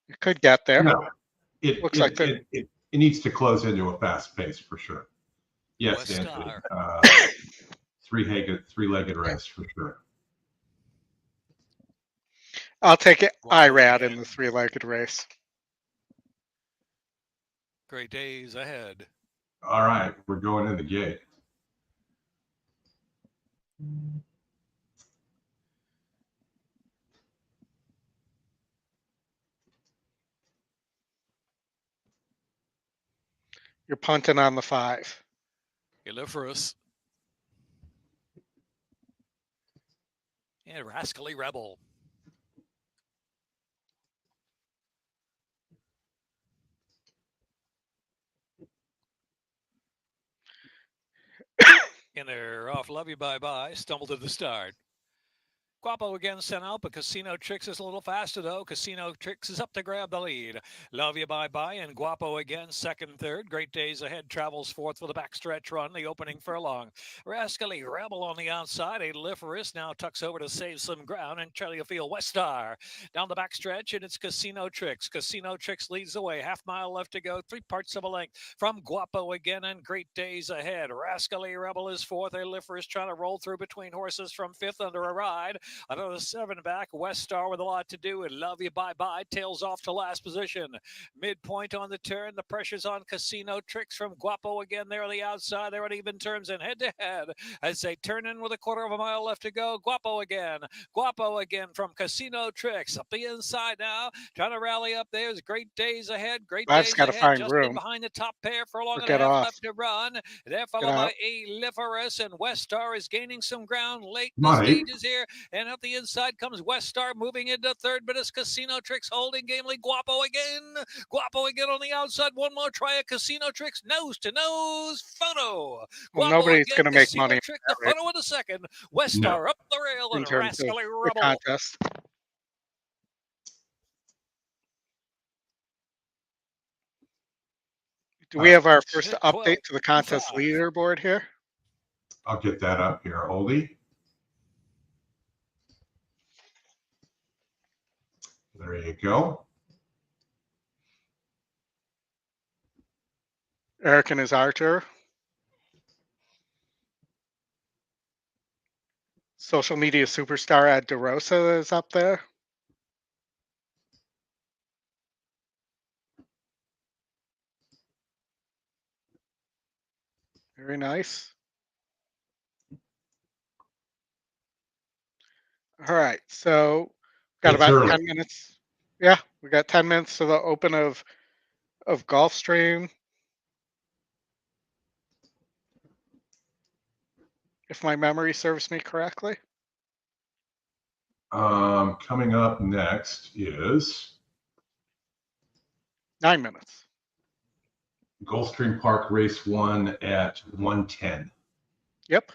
It could get there. No, it needs to close into a fast pace for sure. Yes, West Anthony. Star. Three-legged race for sure. I'll take it. IRAD in the 3-legged race. Great days ahead. All right, we're going in the gate. You're punting on the 5. Eliferous. And Rascally Rebel. And they're off. Love you, bye-bye. Stumbled at the start. Guapo again sent out, but Casino Tricks is a little faster, though. Casino Tricks is up to grab the lead. Love you, bye-bye, and Guapo again, second, third. Great days ahead, travels fourth for the backstretch run, the opening furlong. Rascally Rebel on the outside. Eliferous now tucks over to save some ground, and Charlie Field West Star down the backstretch, and it's Casino Tricks. Casino Tricks leads the way. Half mile left to go, 3 parts of a length from Guapo again, and great days ahead. Rascally Rebel is fourth. Eliferous trying to roll through between horses from fifth under a ride. Another 7 back. West Star with a lot to do. And Love You Bye Bye tails off to last position. Midpoint on the turn. The pressure's on Casino Tricks from Guapo again. There on the outside. They're at even terms and head to head as they turn in with a 1/4 mile left to go. Guapo again. Guapo again from Casino Tricks. Up the inside now. Trying to rally up. There's great days ahead. Great days Got to ahead. find Just room. in behind the top pair for a long and Get a half off. left to run. They're followed by Eliferous, and West Star is gaining some ground late in the stages here. And up the inside comes West Star moving into third, but it's Casino Tricks holding gamely. Guapo again on the outside. One more try at Casino Tricks, nose to nose photo. Well, nobody's going to make money. Trick, the photo in the second. West Star up the rail and Rascally Rebel. Contest. Do we have our first update to the contest leaderboard here? I'll get that up here, Oldie. There you go. Eric and his Archer. Social media superstar Ed DeRosa is up there. Very nice. All right, so got about 10 minutes. Yeah, we got 10 minutes to the open of Gulfstream. If my memory serves me correctly. Coming up next is 9 minutes. Gulfstream Park Race 1 at 1:10. Yep.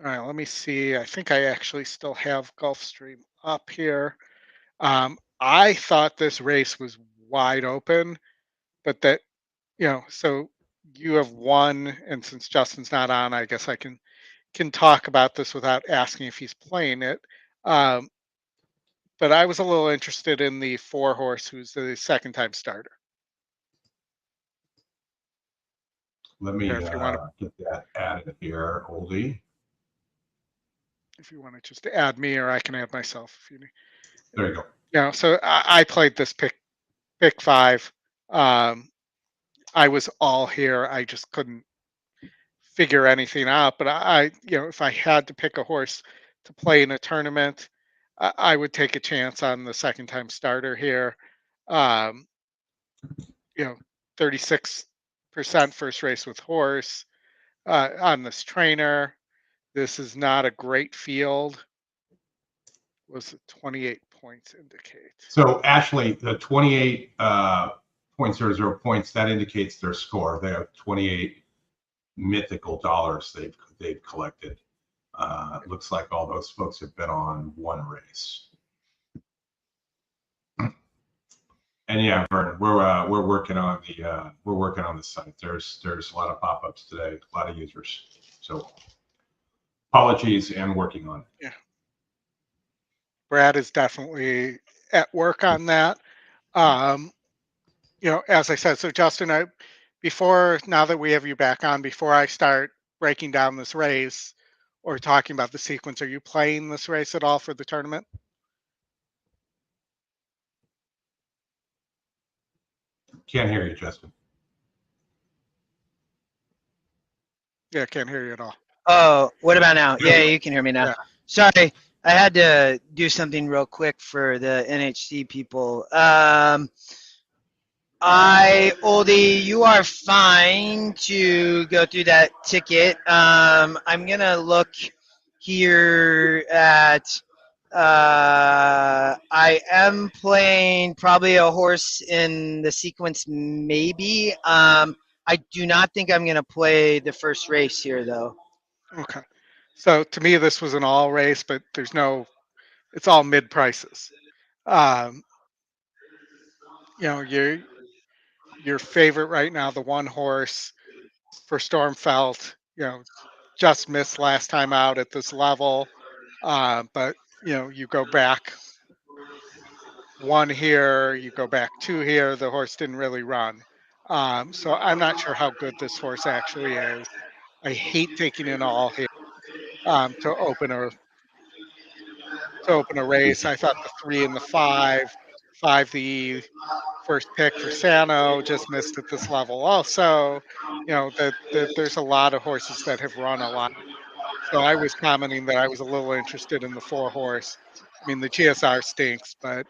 All right, let me see. I think I actually still have Gulfstream up here. I thought this race was wide open, but that, so you have won, and since Justin's not on, I guess I can talk about this without asking if he's playing it. But I was a little interested in the 4 horse, who's the second-time starter. Let me get that added here, Oldie. if you want to just add me, or I can add myself if you need. There you go. So I played this pick 5. I was all here. I just couldn't figure anything out. But if I had to pick a horse to play in a tournament, I would take a chance on the second time starter here. 36% first race with horse on this trainer. This is not a great field. Was it 28 points indicate? So Ashley, the 28.00 points, that indicates their score. They have 28 mythical dollars they've collected. It looks like all those folks have been on one race. And yeah, Vern, we're working on the site. There's a lot of pop-ups today, a lot of users. So apologies, and working on it. Yeah. Brad is definitely at work on that. As I said, so Justin, now that we have you back on, before I start breaking down this race or talking about the sequence, are you playing this race at all for the tournament? Can't hear you, Justin. Yeah, can't hear you at all. Oh, what about now? Yeah, you can hear me now. Yeah. Sorry, I had to do something real quick for the NHC people. Oldie, you are fine to go through that ticket. I'm gonna look here at. I am playing probably a horse in the sequence, maybe. I do not think I'm gonna play the first race here, though. Okay. So to me, this was an all race, but it's all mid prices. Your favorite right now, the one horse for Stormfelt, just missed last time out at this level. But you go back one here, you go back two here, the horse didn't really run. So I'm not sure how good this horse actually is. I hate taking in all here to open a race. I thought the 3 and the 5 the first pick for Sano just missed at this level. Also, there's a lot of horses that have run a lot. So I was commenting that I was a little interested in the 4 horse. I mean, the GSR stinks, but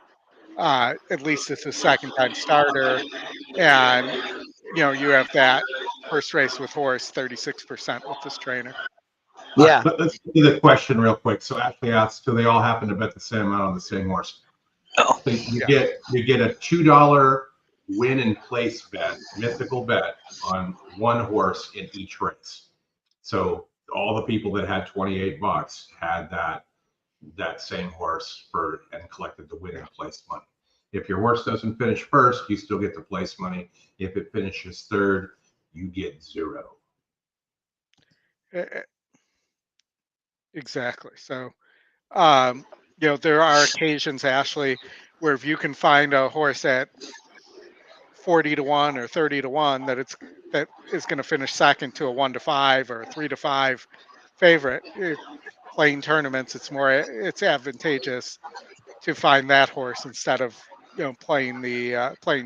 at least it's a second time starter, and you have that first race with horse 36% with this trainer. Yeah. Let's do the question real quick. So Ashley asked, do they all happen to bet the same amount on the same horse? Oh. So you get a $2 win and place bet, mythical bet on one horse in each race. So all the people that had $28 had that same horse and collected the win and place money. If your horse doesn't finish first, you still get the place money. If it finishes third, you get 0. Exactly. So, there are occasions, Ashley, where if you can find a horse at 40-1 or 30-1 that is going to finish second to a 1-5 or a 3-5 favorite, playing tournaments, it's advantageous to find that horse instead of playing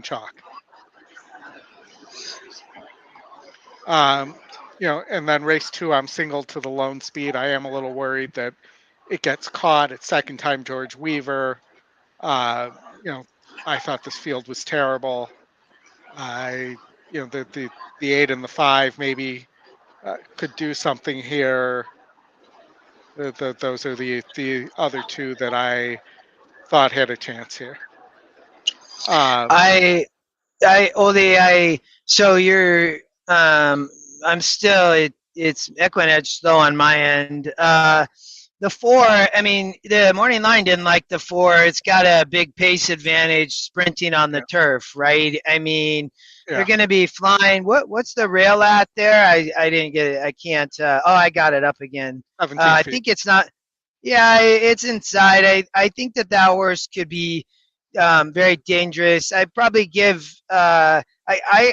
chalk. And then race 2, I'm single to the lone speed. I am a little worried that it gets caught at second time George Weaver. I thought this field was terrible. The 8 and the 5 maybe could do something here. Those are the other 2 that I thought had a chance here. So you're I'm still it's EquineEdge still on my end. The 4, I mean, the morning line didn't like the 4. It's got a big pace advantage sprinting on the turf, right? I mean, they're going to be flying. What's the rail at there? I didn't get it. I can't. I got it up again. 17 I feet. think it's not. Yeah, it's inside. I think that horse could be very dangerous. I'd probably give. I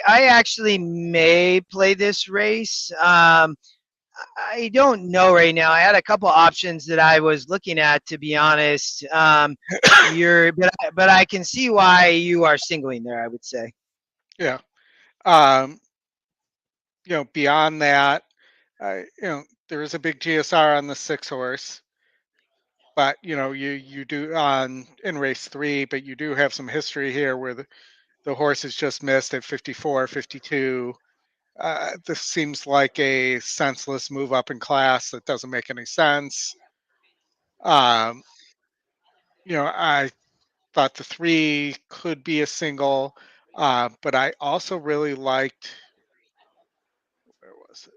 actually may play this race. I don't know right now. I had a couple options that I was looking at, to be honest. But I can see why you are singling there, I would say. Yeah. Beyond that, there is a big GSR on the 6 horse, but you do on in race 3, but you do have some history here where the horse has just missed at 54, 52. This seems like a senseless move up in class that doesn't make any sense. I thought the 3 could be a single, but I also really liked, where was it?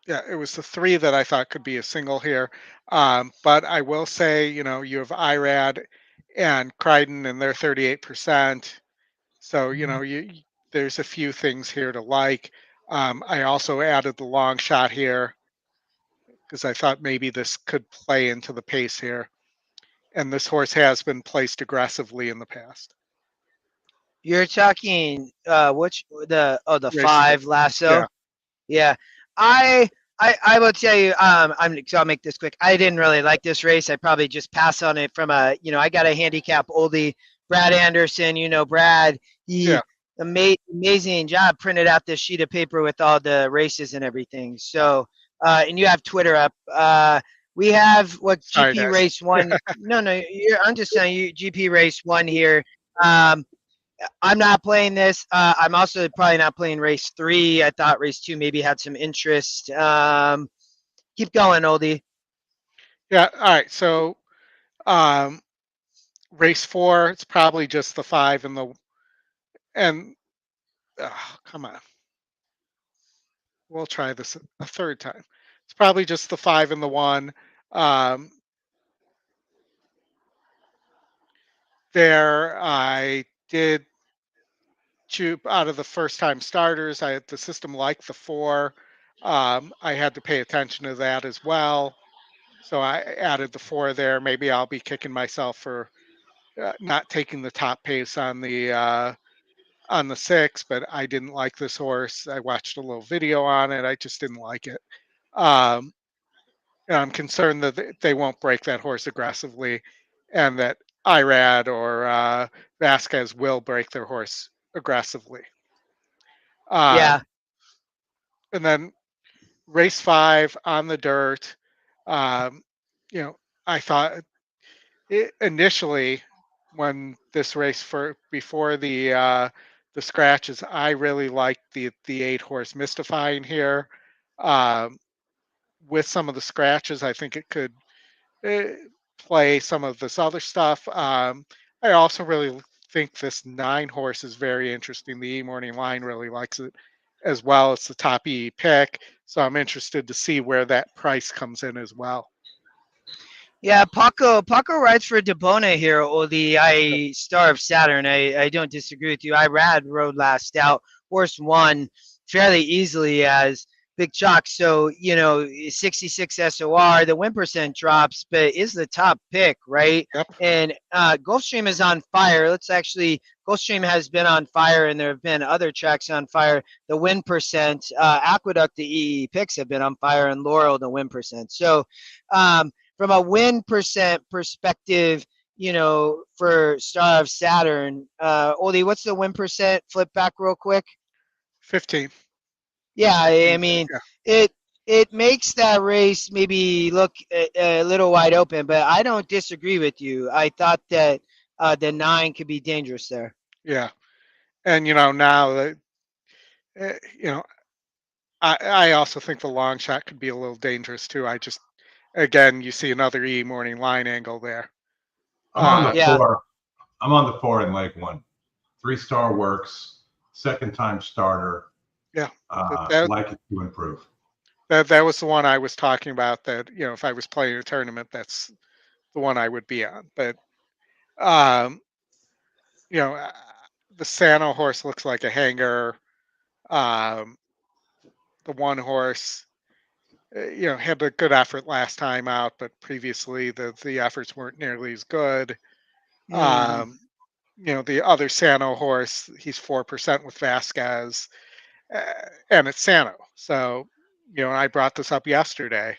Yeah, it was the 3 that I thought could be a single here. But I will say, you have IRAD and Crichton, and they're 38%. So, there's a few things here to like. I also added the long shot here because I thought maybe this could play into the pace here. And this horse has been placed aggressively in the past. You're talking the Race 5 lasso? Yeah. Yeah. I will tell you, so I'll make this quick. I didn't really like this race. I probably just pass on it from I got a handicap oldie, Brad Anderson. Brad, he amazing job, printed out this sheet of paper with all the races and everything. So, and you have Twitter up. We have what Sorry, GP guys. race 1. No, I'm just telling you, GP race 1 here. I'm not playing this. I'm also probably not playing race 3. I thought race 2 maybe had some interest. Keep going, oldie. Yeah. All right. So, race 4, it's probably just the 5 and come on. We'll try this a third time. It's probably just the 5 and the 1. There, I did choose out of the first time starters. I had the system like the 4. I had to pay attention to that as well. So I added the 4 there. Maybe I'll be kicking myself for not taking the top pace on the 6, but I didn't like this horse. I watched a little video on it. I just didn't like it. I'm concerned that they won't break that horse aggressively, and that Irad or Vasquez will break their horse aggressively. Yeah. And then race 5 on the dirt. I thought initially when this race before the scratches, I really liked the 8 horse Mystifying here. With some of the scratches, I think it could play some of this other stuff. I also really think this 9 horse is very interesting. The morning line really likes it as well. It's the top E pick, so I'm interested to see where that price comes in as well. Yeah, Paco rides for Debona here, or the Star of Saturn. I don't disagree with you. Irad rode last out. Horse won fairly easily as Big Chalk. So, 66 SOR, the win percent drops, but is the top pick, right? Yep. And Gulfstream is on fire. Gulfstream has been on fire, and there have been other tracks on fire. The win percent, Aqueduct, the EE picks have been on fire, and Laurel, the win percent. So, from a win percent perspective, for Star of Saturn, Oldie, what's the win percent? Flip back real quick. 15. Yeah, I mean, yeah. it makes that race maybe look a little wide open, but I don't disagree with you. I thought that the 9 could be dangerous there. Yeah, and now that I also think the long shot could be a little dangerous too. Again, you see another E morning line angle there. I'm on the 4. I'm on the 4 in leg 1. 3-star works. Second time starter. Yeah, like it to improve. That was the one I was talking about. That if I was playing a tournament, that's the one I would be on. But the Sano horse looks like a hanger. The 1 horse, had a good effort last time out, but previously the efforts weren't nearly as good. The other Sano horse, he's 4% with Vasquez, and it's Sano. So, I brought this up yesterday,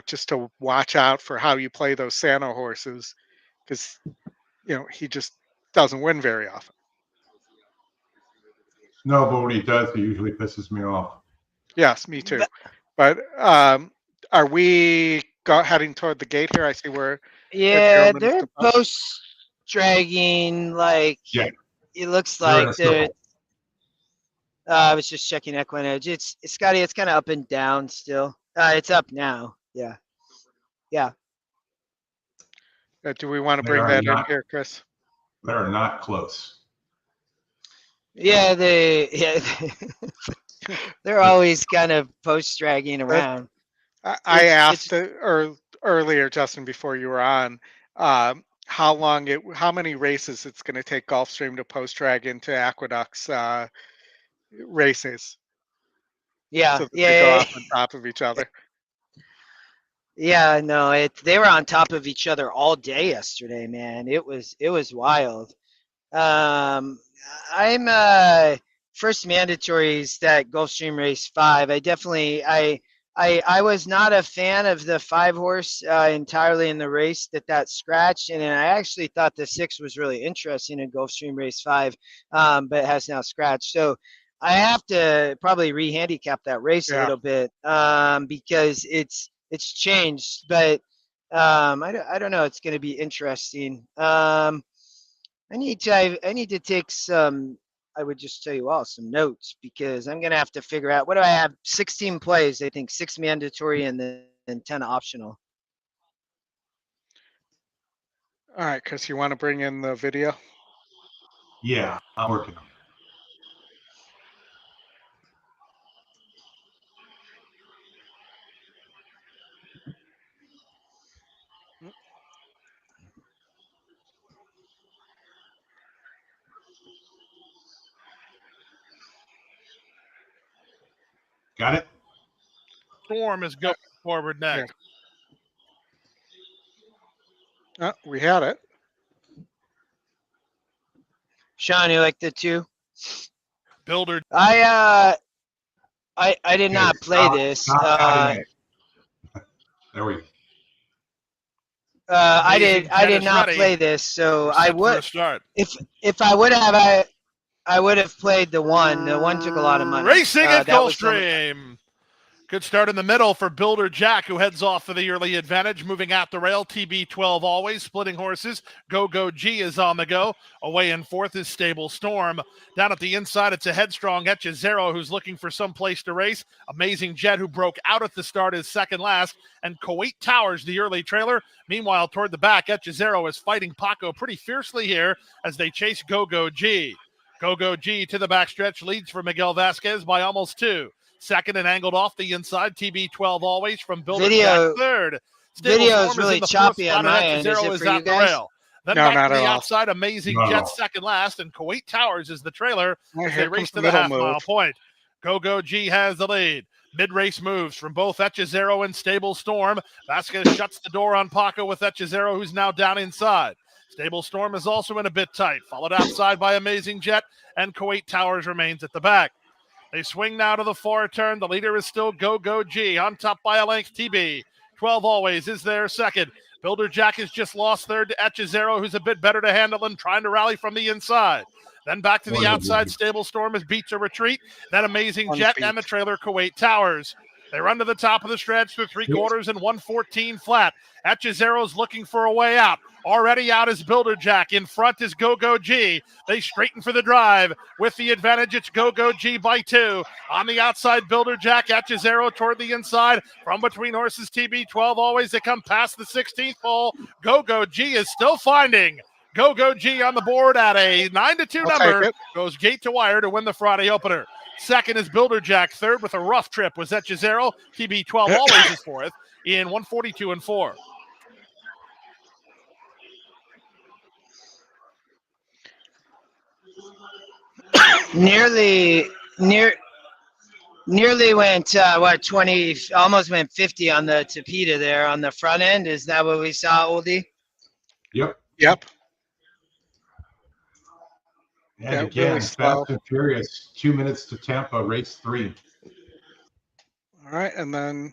just to watch out for how you play those Santa horses, because, he just doesn't win very often. No, but when he does, he usually pisses me off. Yes, me too. But are we heading toward the gate here? I see where. Yeah, they're post dragging. Like, Yeah. it looks They're in like a they're. circle. I was just checking EquineEdge. It's Scotty. It's kind of up and down still. It's up now. Yeah. Do we want to They bring are that in not- here, Chris? They're not close. Yeah, they're always kind of post dragging around. I asked earlier, Justin, before you were on, how many races it's going to take Gulfstream to post drag into Aqueduct's races. Yeah, So that they go off on top of each other. Yeah, no, they were on top of each other all day yesterday, man. It was wild. I'm first mandatories that Gulfstream race 5. I was not a fan of the 5 horse entirely in the race that scratched, and I actually thought the 6 was really interesting in Gulfstream race 5, but has now scratched. So I have to probably re-handicap that race a little bit because it's changed, but I don't know. It's going to be interesting. I need to take some. I would just tell you all some notes because I'm going to have to figure out what do I have. 16 plays. I think 6 mandatory and then 10 optional. All right, Chris, you want to bring in the video? Yeah, I'm working on it. Got it? Storm is going forward next. Oh, we had it. Sean, you like the 2? Builder. I did not play this. There we go. I did not play this, so I would start. If I would have I would have played the 1. The 1 took a lot of money. Racing at Gulfstream. Good start in the middle for Builder Jack, who heads off for the early advantage. Moving out the rail, TB12 always. Splitting horses. Go G is on the go. Away in fourth is Stable Storm. Down at the inside, it's a headstrong Etchezero, who's looking for some place to race. Amazing Jet, who broke out at the start, is second last. And Kuwait Towers, the early trailer. Meanwhile, toward the back, Etchezero is fighting Paco pretty fiercely here as they chase Go G. Go G to the backstretch leads for Miguel Vasquez by almost 2. Second and angled off the inside, TB12 always from Builder Jack third. Video is really choppy on my end. Is it for you guys? Then no, back to the outside, Amazing Jet second last, and Kuwait Towers is the trailer as they race to the half-mile point. Go G has the lead. Mid-race moves from both Etchezero and Stable Storm. Vasquez shuts the door on Paco with Etchezero, who's now down inside. Stable Storm is also in a bit tight, followed outside by Amazing Jet, and Kuwait Towers remains at the back. They swing now to the far turn. The leader is still Go G, on top by a length. TB 12 always is there second. Builder Jack has just lost third to Etchezero, who's a bit better to handle and trying to rally from the inside. Then back to the outside. Stable Storm as beats a retreat. Then Amazing Jet and the trailer Kuwait Towers. They run to the top of the stretch through 3/4 and 114 flat. Etchezero's looking for a way out. Already out is Builder Jack. In front is Go G. They straighten for the drive. With the advantage, it's Go G by 2. On the outside, Builder Jack. Etchezero toward the inside. From between horses, TB12 always. They come past the 16th pole. Go G is still finding. Go G on the board at a 9-2 number. Goes gate to wire to win the Friday opener. Second is Builder Jack. Third with a rough trip was Etchezero. TB12 always is fourth in 142 and 4. Nearly went 20, almost went 50 on the Tapeta there on the front end. Is that what we saw, Oldie? Yep. And Yeah, again, really slow. Fast and Furious, 2 minutes to Tampa, race 3. All right, and then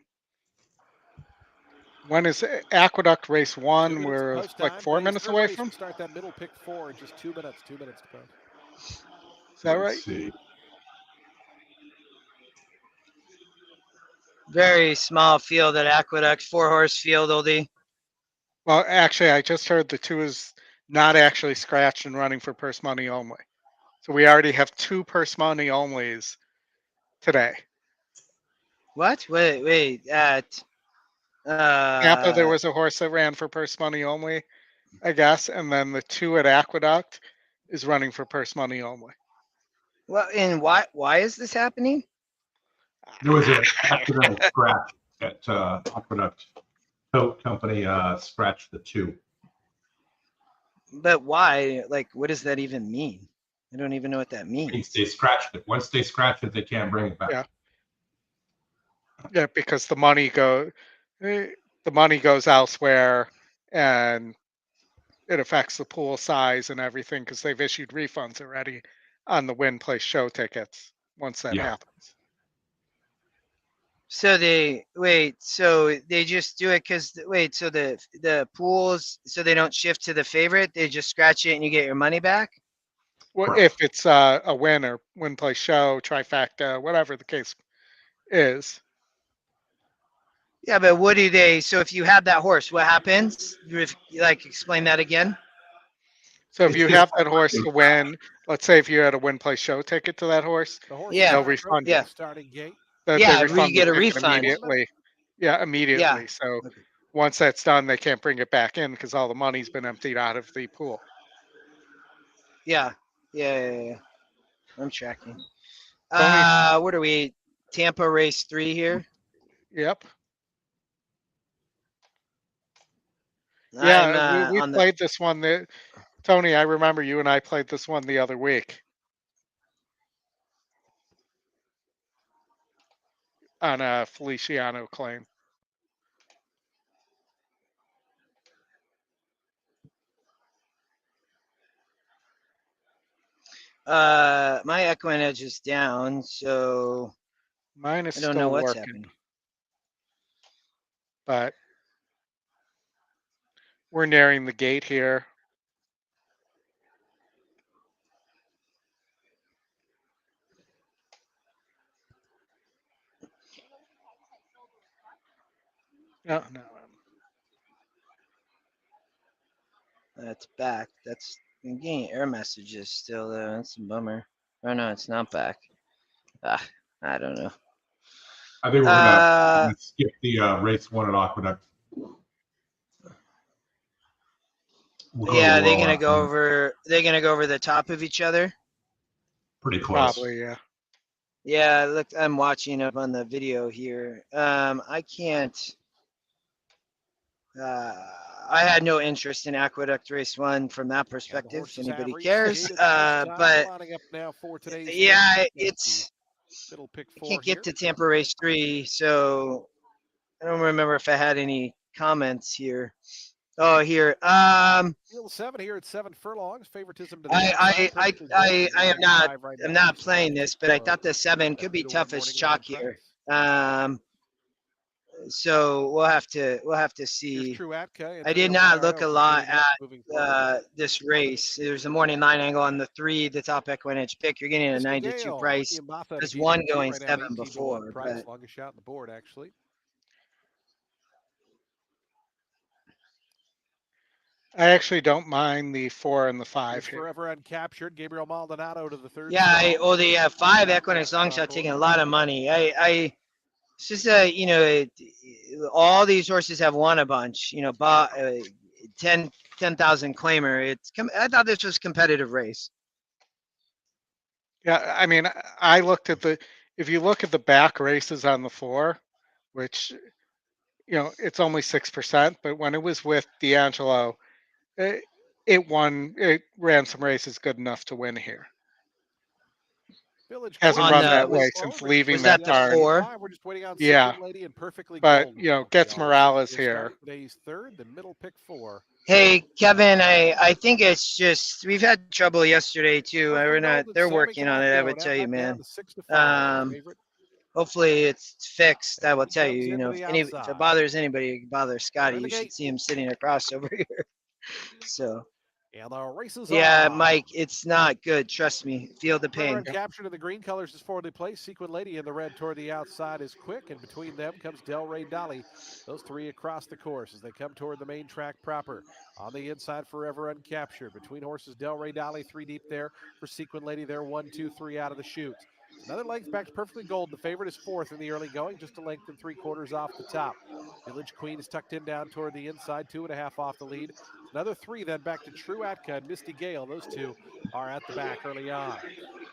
when is Aqueduct race 2 1? minutes We're post like time. 4 Today's minutes third away race. from. We start that middle pick 4 in just 2 minutes. 2 minutes to post. Is that right? Let's see. Very small field at Aqueduct, 4-horse field, Oldie. Well, actually, I just heard the 2 is not actually scratched and running for purse money only. So we already have 2 purse money onlys today. What? Wait. At Tampa, there was a horse that ran for purse money only, I guess, and then the 2 at Aqueduct is running for purse money only. well, and why is this happening? There was an accidental scratch at Aqueduct. Tote company scratched the 2. But why? Like, what does that even mean? I don't even know what that means. They scratched it. Once they scratch it, they can't bring it back. Yeah. Yeah, because the money goes elsewhere, and it affects the pool size and everything because they've issued refunds already on the win place show tickets once that happens. So they just do it because so the pools, so they don't shift to the favorite, they just scratch it and you get your money back. Well, if it's a win or win place show, trifecta, whatever the case is. Yeah, but what do they? So if you have that horse, what happens? Explain that again. So if you have that horse to win, let's say if you had a win place show ticket to that horse, they'll refund you. Starting gate. They refund you get a the ticket refund immediately. Yeah, immediately. Yeah. So once that's done, they can't bring it back in because all the money's been emptied out of the pool. Yeah. I'm tracking. What are we? Tampa race 3 here. Yep. Yeah, we played this one. Tony, I remember you and I played this one the other week on a Feliciano claim. My EquineEdge is down, so mine is I don't still know what's working, happening. but we're nearing the gate here. No. That's back. I'm getting error messages still though. That's a bummer. Oh no, it's not back. I don't know. I think we're gonna skip the race 1 at Aqueduct. They're gonna go over the top of each other. Pretty close. Probably, yeah. Yeah, look, I'm watching up on the video here. I can't. I had no interest in Aqueduct race 1 from that perspective. If anybody cares, but yeah, it's. Middle pick 4 I can't get to Tampa race 3, so I don't remember if I had any comments here. Oh, here. Field 7 here at 7 furlongs. Favoritism to the I'm not playing this, but I thought the 7 could be tough as chalk here. So we'll have to see. I did not look a lot at this race. There's a morning line angle on the 3, the top EquineEdge pick. You're getting a 9-2 price. There's one going 7 before. But longest shot on the board, actually. I actually don't mind the 4 and the 5 here. Forever uncaptured. Gabriel Maldonado to the 3rd. Yeah, the 5 EquineEdge long shot taking a lot of money. It's just all these horses have won a bunch. 10,000 claimer. I thought this was a competitive race. Yeah, I mean, I looked at if you look at the back races on the 4, which, it's only 6%, but when it was with D'Angelo, it ran some races good enough to win here. Hasn't run that way since leaving that barn. We're just waiting on yeah, Lady and Perfectly but Golden. gets Morales here. Today's 3rd, the middle pick 4. Hey, Kevin, I think it's just we've had trouble yesterday too. They're working on it, I would tell you, man. Hopefully it's fixed. I will tell you, if it bothers anybody, it bothers Scotty. You should see him sitting across over here. So and the races yeah, on. Mike, it's not good. Trust me. Feel the pain. Captured in the green colors is forwardly placed. Sequin Lady in the red toward the outside is Quick, and between them comes Delray Dolly. Those three across the course as they come toward the main track proper. On the inside, Forever Uncaptured. Between horses, Delray Dolly, 3 deep there for Sequin Lady. They're 1, 2, 3 out of the chutes. Another length back to Perfectly Gold. The favorite is 4th in the early going, just a length and 3/4 off the top. Village Queen is tucked in down toward the inside, 2.5 off the lead. Another 3 then back to True Atka and Misty Gale. Those two are at the back early on.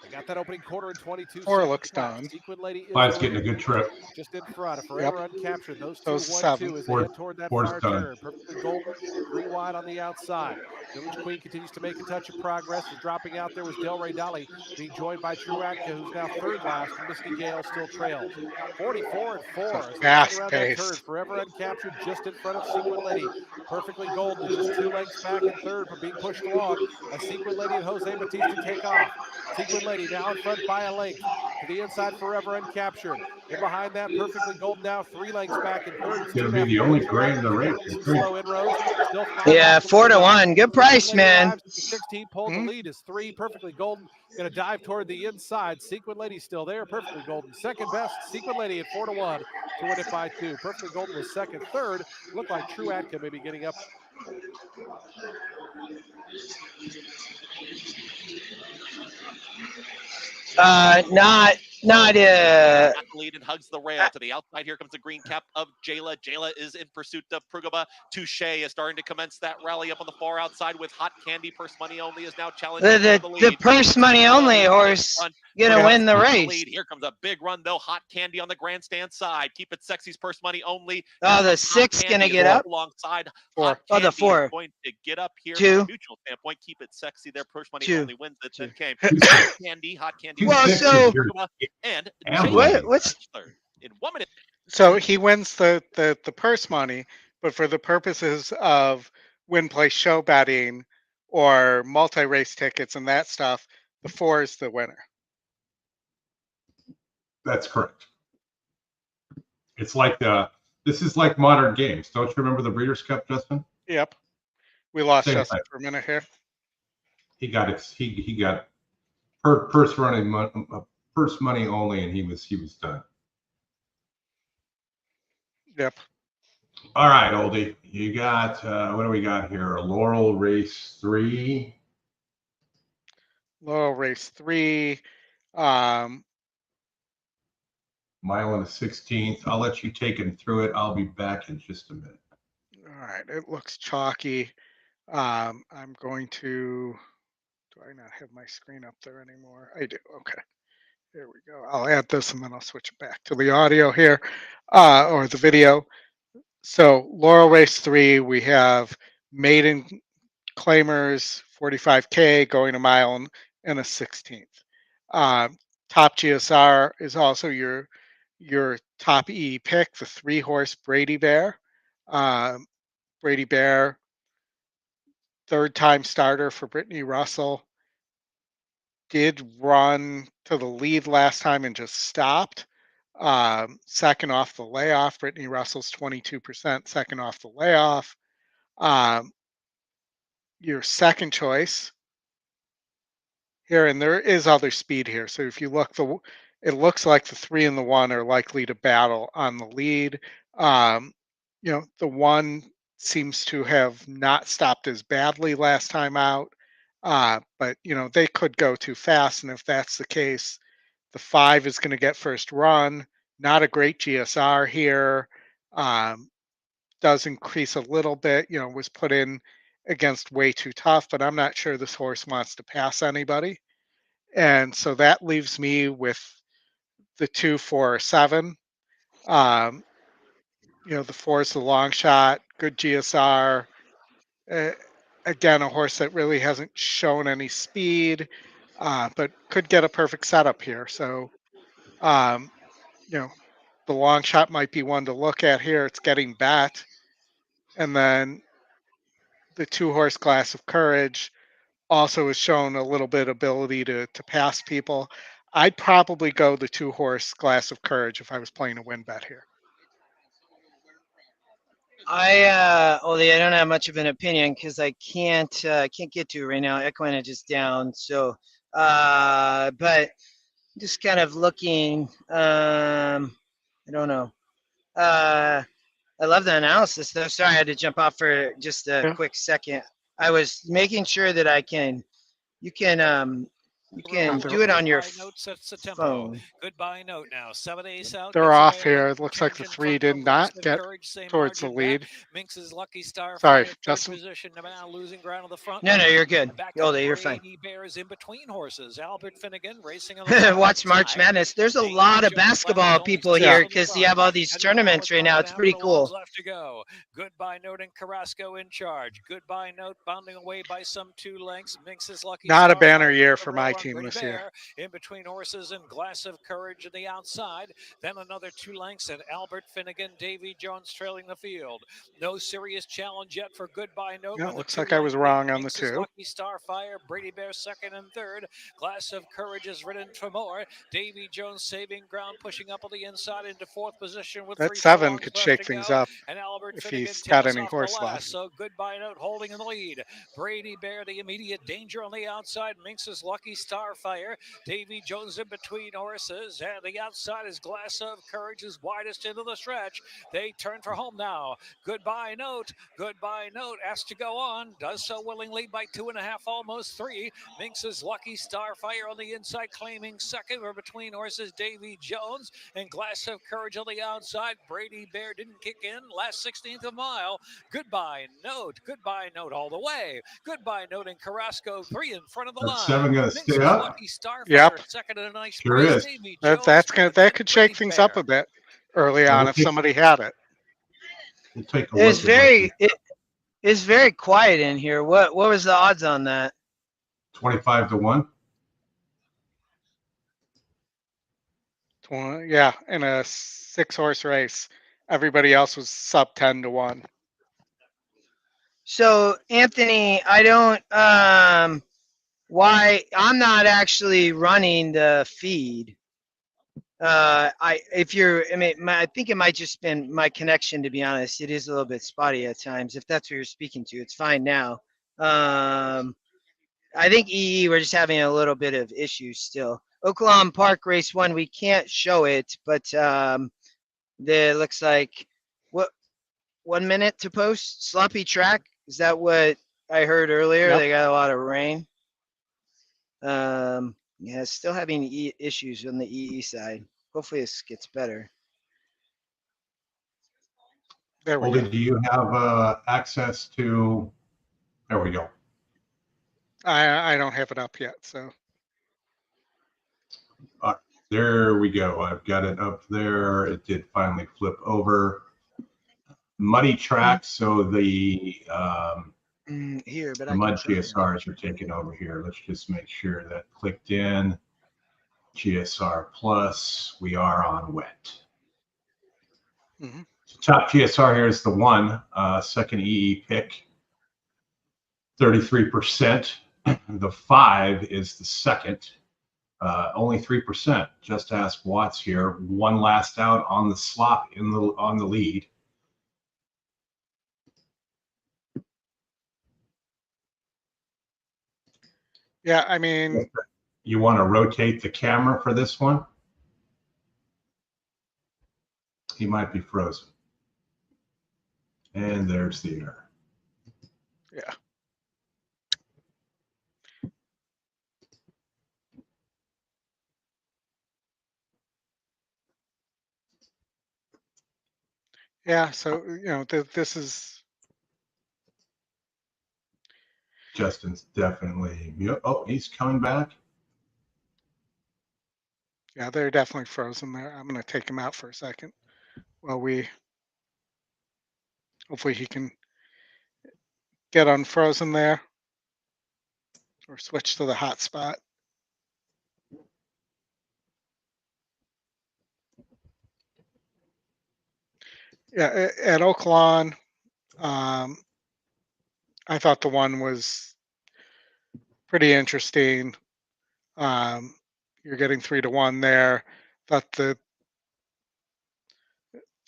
They got that opening quarter in 22 4 seconds. looks done. Sequin Lady is 5's getting a good trip. just in front of Forever Uncaptured. Those two, 1, 7. 2 as they head toward that far done. turn. Perfectly Golden, 3 wide on the outside. Village Queen continues to make a touch of progress. As dropping out there was Delray Dolly, being joined by True Atka, who's now 3rd last, and Misty Gale still trails. 44 and 4 as they wind around that turn. Forever Uncaptured just in front of Sequin Lady. Perfectly Golden, just 2 lengths back in 3rd, but being pushed along as Sequin Lady and Jose Batista take off. Sequin Lady now in front by a length. To the inside, Forever Uncaptured. In behind that, Perfectly Golden now 3 lengths back in 3rd. It's going to be the only gray in the race. Slow inroads. Still 5 yeah, 4 to 1. Good price, man. 16 pole. The lead is 3. Perfectly Golden going to dive toward the inside. Sequin Lady still there. Perfectly Golden second best. Sequin Lady at 4 to 1 to win it by 2. Perfectly Golden was second. Third looked like True Atka may be getting up. Not the lead and hugs the rail to the outside. Here comes the green cap of Jayla. Jayla is in pursuit of Prugaba. Touche is starting to commence that rally up on the far outside with Hot Candy. Purse Money Only is now challenging the Purse Money Only horse gonna win the race. Here comes a big run though. Hot Candy on the grandstand side. Keep it sexy's Purse Money Only. Oh, the 6 gonna get up alongside. 4. Oh, the 4 is going to get up here. 2. From a mutual standpoint, keep it sexy. Their Purse Money 2. Only wins it. Then came Hot Candy. Well, so and what's in 1 minute. So he wins the purse money, but for the purposes of win play show betting or multi-race tickets and that stuff, the 4 is the winner. That's correct. It's like this is like modern games. Don't you remember the Breeders' Cup, Justin? Yep. We lost Same Justin type. for a minute here. He got purse money only, and he was done. Yep. All right, Oldie. You got what do we got here? Laurel race 3. Laurel race 3. Mile and a 16th. I'll let you take him through it. I'll be back in just a minute. All right. It looks chalky. I'm going to. Do I not have my screen up there anymore? I do. Okay. There we go. I'll add this and then I'll switch it back to the audio here, or the video. So Laurel race 3, we have maiden claimers 45K going a mile and a 16th. Top GSR is also your top E pick, the 3-horse Brady Bear. Brady Bear, 3rd-time starter for Brittany Russell. Did run to the lead last time and just stopped. Second off the layoff. Brittany Russell's 22%, second off the layoff. Your second choice here, and there is other speed here. So if you look, it looks like the 3 and the 1 are likely to battle on the lead. The 1 seems to have not stopped as badly last time out. But they could go too fast, and if that's the case, the 5 is going to get first run. Not a great GSR here. Does increase a little bit. Was put in against Way Too Tough, but I'm not sure this horse wants to pass anybody, and so that leaves me with the 2, 4, 7. The 4 is the long shot. Good GSR. Again, a horse that really hasn't shown any speed, but could get a perfect setup here. So, the long shot might be one to look at here. It's getting bet. And then the 2-horse Glass of Courage also has shown a little bit ability to pass people. I'd probably go the 2-horse Glass of Courage if I was playing a win bet here. Only I don't have much of an opinion because I can't get to it right now. EquineEdge is down, so but just kind of looking. I don't know. I love the analysis though. Sorry, I had to jump off for just a quick second. I was making sure that you can do it on your phone. Goodbye note now. 7 ace out. They're off here. It looks like the 3 did not get towards the lead. Minx's Lucky Star. Sorry, Justin. Position now, losing ground on the front. No, you're good. You're fine. Bears in between horses. Albert Finnegan racing on the Watch March Madness. There's a lot of basketball people here because you have all these tournaments right now. It's pretty cool. Left to go. Goodbye note and Carrasco in charge. Goodbye note bounding away by some 2 lengths. Minx's Lucky Not Star a banner year for my team this year. In between horses and Glass of Courage on the outside. Then another 2 lengths and Albert Finnegan, Davy Jones trailing the field. No serious challenge yet for Goodbye Note. Yeah, looks like I was wrong on the 2. Lucky Starfire, Brady Bear second and third. Glass of Courage is ridden for more. Davy Jones saving ground, pushing up on the inside into 4th position with that 7 could shake things up and Albert if Finnegan he's got any horse last. left. So Goodbye Note holding in the lead. Brady Bear, the immediate danger on the outside. Minx's Lucky Starfire. Davy Jones in between horses, and the outside is Glass of Courage is widest into the stretch. They turn for home now. Goodbye Note asked to go on, does so willingly by 2.5, almost 3. Minx's Lucky Starfire on the inside, claiming second. Or between horses, Davy Jones and Glass of Courage on the outside. Brady Bear didn't kick in last 16th of mile. Goodbye Note all the way. Goodbye Note and Carrasco 3 in front of the line. 7 going to stay up. Lucky Starfire, yep. Second in a nice Sure race. is. That could shake things up a bit early on if somebody had it. We'll take a It's very quiet in here. What was the odds on that? 25 to 1. Yeah, in a 6-horse race, everybody else was sub 10 to 1. So Anthony, I don't why I'm not actually running the feed. I think it might just been my connection, to be honest. It is a little bit spotty at times. If that's what you're speaking to, it's fine now. I think we're just having a little bit of issues still. Oaklawn Park race 1, we can't show it, but there looks like 1 minute to post. Sloppy track. Is that what I heard earlier? Yep. They got a lot of rain. Yeah, still having issues on the EE side. Hopefully this gets better. There we go. Do you have access to? There we go. I don't have it up yet, so. There we go. I've got it up there. It did finally flip over. Muddy track, so the mud GSRs are taking over here. Let's just make sure that clicked in. GSR plus, we are on wet. Mm-hmm. So top GSR here is the 1, second EE pick, 33%. The 5 is the second, only 3%. Just ask Watts here. 1 last out on the slop on the lead. Yeah, I mean, you want to rotate the camera for this one? He might be frozen. And there's the error. Yeah. Yeah, so, this is. Justin's definitely. Oh, he's coming back. Yeah, they're definitely frozen there. I'm going to take him out for a second while hopefully he can get unfrozen there or switch to the hot spot. Yeah, at Oaklawn, I thought the one was pretty interesting. You're getting 3-1 there. Thought the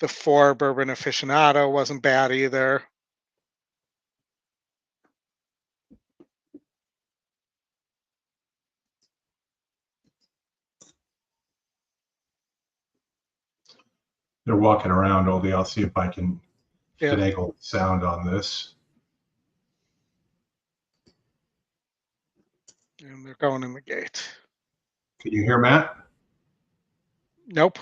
4 Bourbon Aficionado wasn't bad either. They're walking around, Oldie. I'll see if I can finagle sound on this. And they're going in the gate. Can you hear Matt? Nope.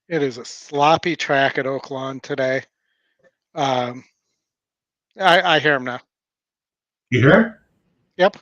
It is a sloppy track at Oaklawn today. I hear him now. You hear? Yep.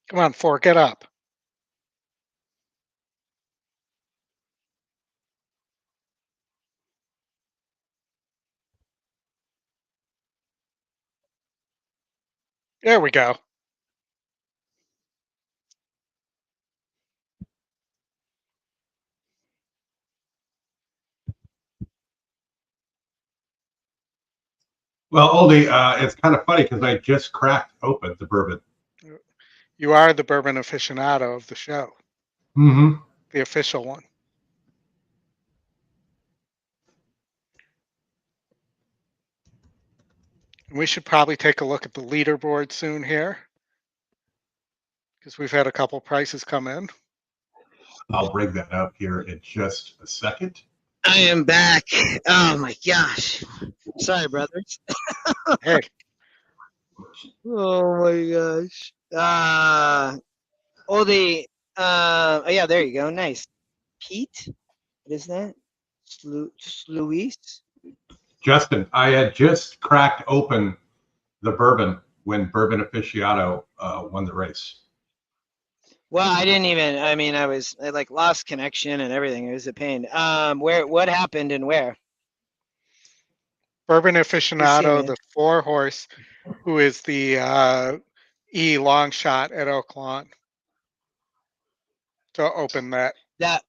Come on, 4, get up. There we go. Well, Oldie, it's kind of funny because I just cracked open the bourbon. You are the Bourbon Aficionado of the show. Mm-hmm. The official one. And we should probably take a look at the leaderboard soon here, because we've had a couple prices come in. I'll bring that up here in just a second. I am back. Oh my gosh. Sorry, brothers. Hey. Oh my gosh. Oh yeah, there you go. Nice. Pete? What is that? Luis? Justin, I had just cracked open the bourbon when Bourbon Aficionado won the race. Well, I didn't even, I mean, I like lost connection and everything. It was a pain. What happened and where? Bourbon Aficionado, the 4 horse, who is the E long shot at Oaklawn to open that. That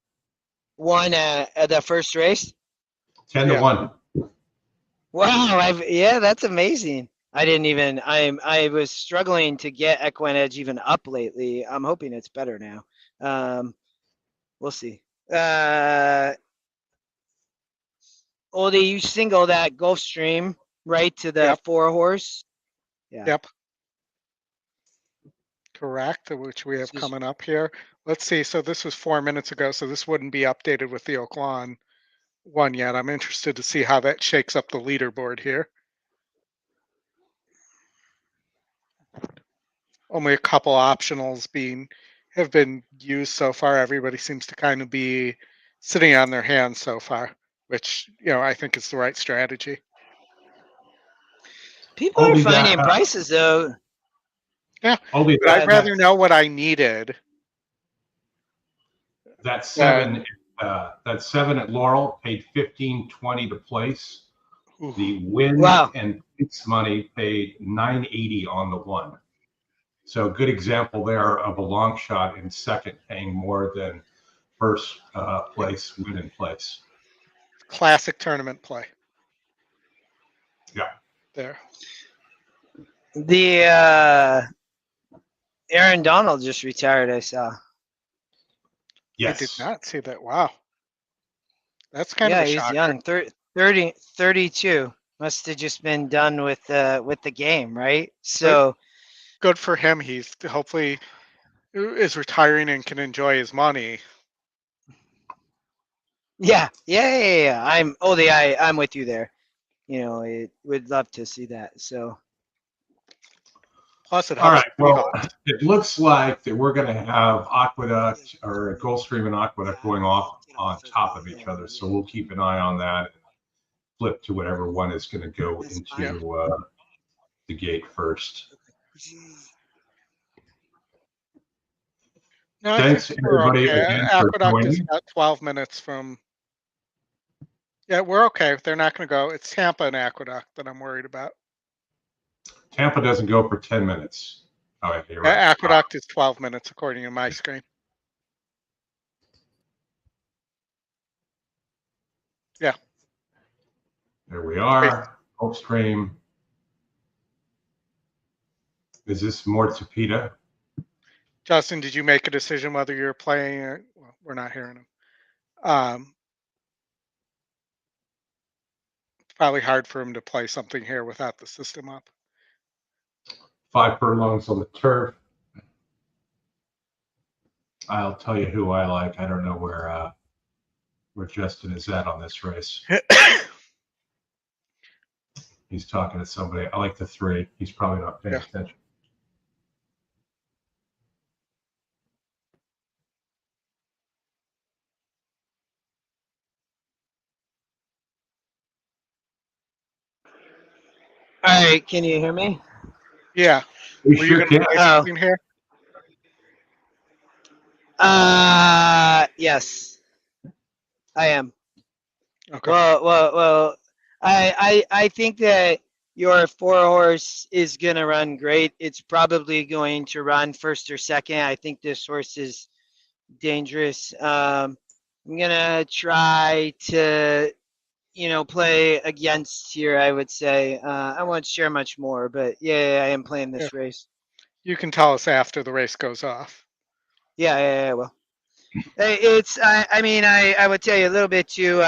won at the first race? 10-1. Wow, yeah, that's amazing. I was struggling to get EquineEdge even up lately. I'm hoping it's better now. We'll see. Oldie, you single that Gulfstream right to the 4 horse? Yeah. Yep. Correct, which we have coming up here. Let's see. So this was 4 minutes ago, so this wouldn't be updated with the Oaklawn one yet. I'm interested to see how that shakes up the leaderboard here. Only a couple optionals have been used so far. Everybody seems to kind of be sitting on their hands so far, which I think is the right strategy. People are finding prices though. Yeah, but I'd rather know what I needed. That 7 at Laurel paid $15.20 to place. Ooh. The win and fix money paid $9.80 on the 1. So good example there of a long shot in second paying more than first place win in place. Classic tournament play. Yeah. There. The Aaron Donald just retired, I saw. Yes. I did not see that. Wow. That's kind of a he's shocker. young, 32. Must have just been done with the game, right? So good for him. He's hopefully is retiring and can enjoy his money. Yeah. I'm with you there. You know, I would love to see that. So. Plus, it All helps. right. Well, it looks like that we're going to have Aqueduct or Gulfstream and Aqueduct going off on top of each other. So we'll keep an eye on that. Flip to whatever one is going to go into the gate first. No, Thanks, everybody, again for Aqueduct is joining. about 12 minutes from. Yeah, we're okay. They're not going to go. It's Tampa and Aqueduct that I'm worried about. Tampa doesn't go for 10 minutes. Oh, yeah, you're right. Aqueduct is 12 minutes according to my screen. Yeah. There we are. Gulfstream. Is this more Tapita? Justin, did you make a decision whether you're playing? Well, we're not hearing him. Probably hard for him to play something here without the system up. 5 furlongs on the turf. I'll tell you who I like. I don't know where Justin is at on this race. He's talking to somebody. I like the 3. He's probably not paying attention. All right, can you hear me? Yeah. We Were sure you going to play something here? Yes, I am. Okay. Well. I think that your 4-horse is going to run great. It's probably going to run first or second. I think this horse is dangerous. I'm going to try to, play against here, I would say. I won't share much more, but yeah, I am playing this race. You can tell us after the race goes off. Yeah, well. I would tell you a little bit too.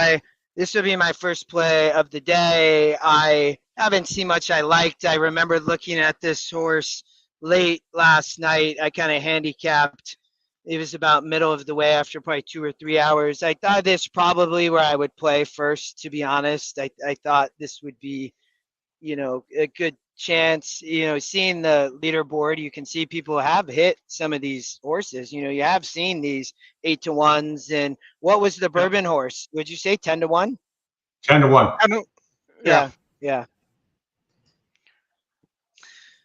This will be my first play of the day. I haven't seen much I liked. I remember looking at this horse late last night. I kind of handicapped. It was about middle of the way after probably 2 or 3 hours. I thought this probably where I would play first, to be honest. I thought this would be, a good chance. Seeing the leaderboard, you can see people have hit some of these horses. You have seen these 8-to-1s. And what was the Bourbon horse? Would you say 10-to-1? 10-to-1. Yeah.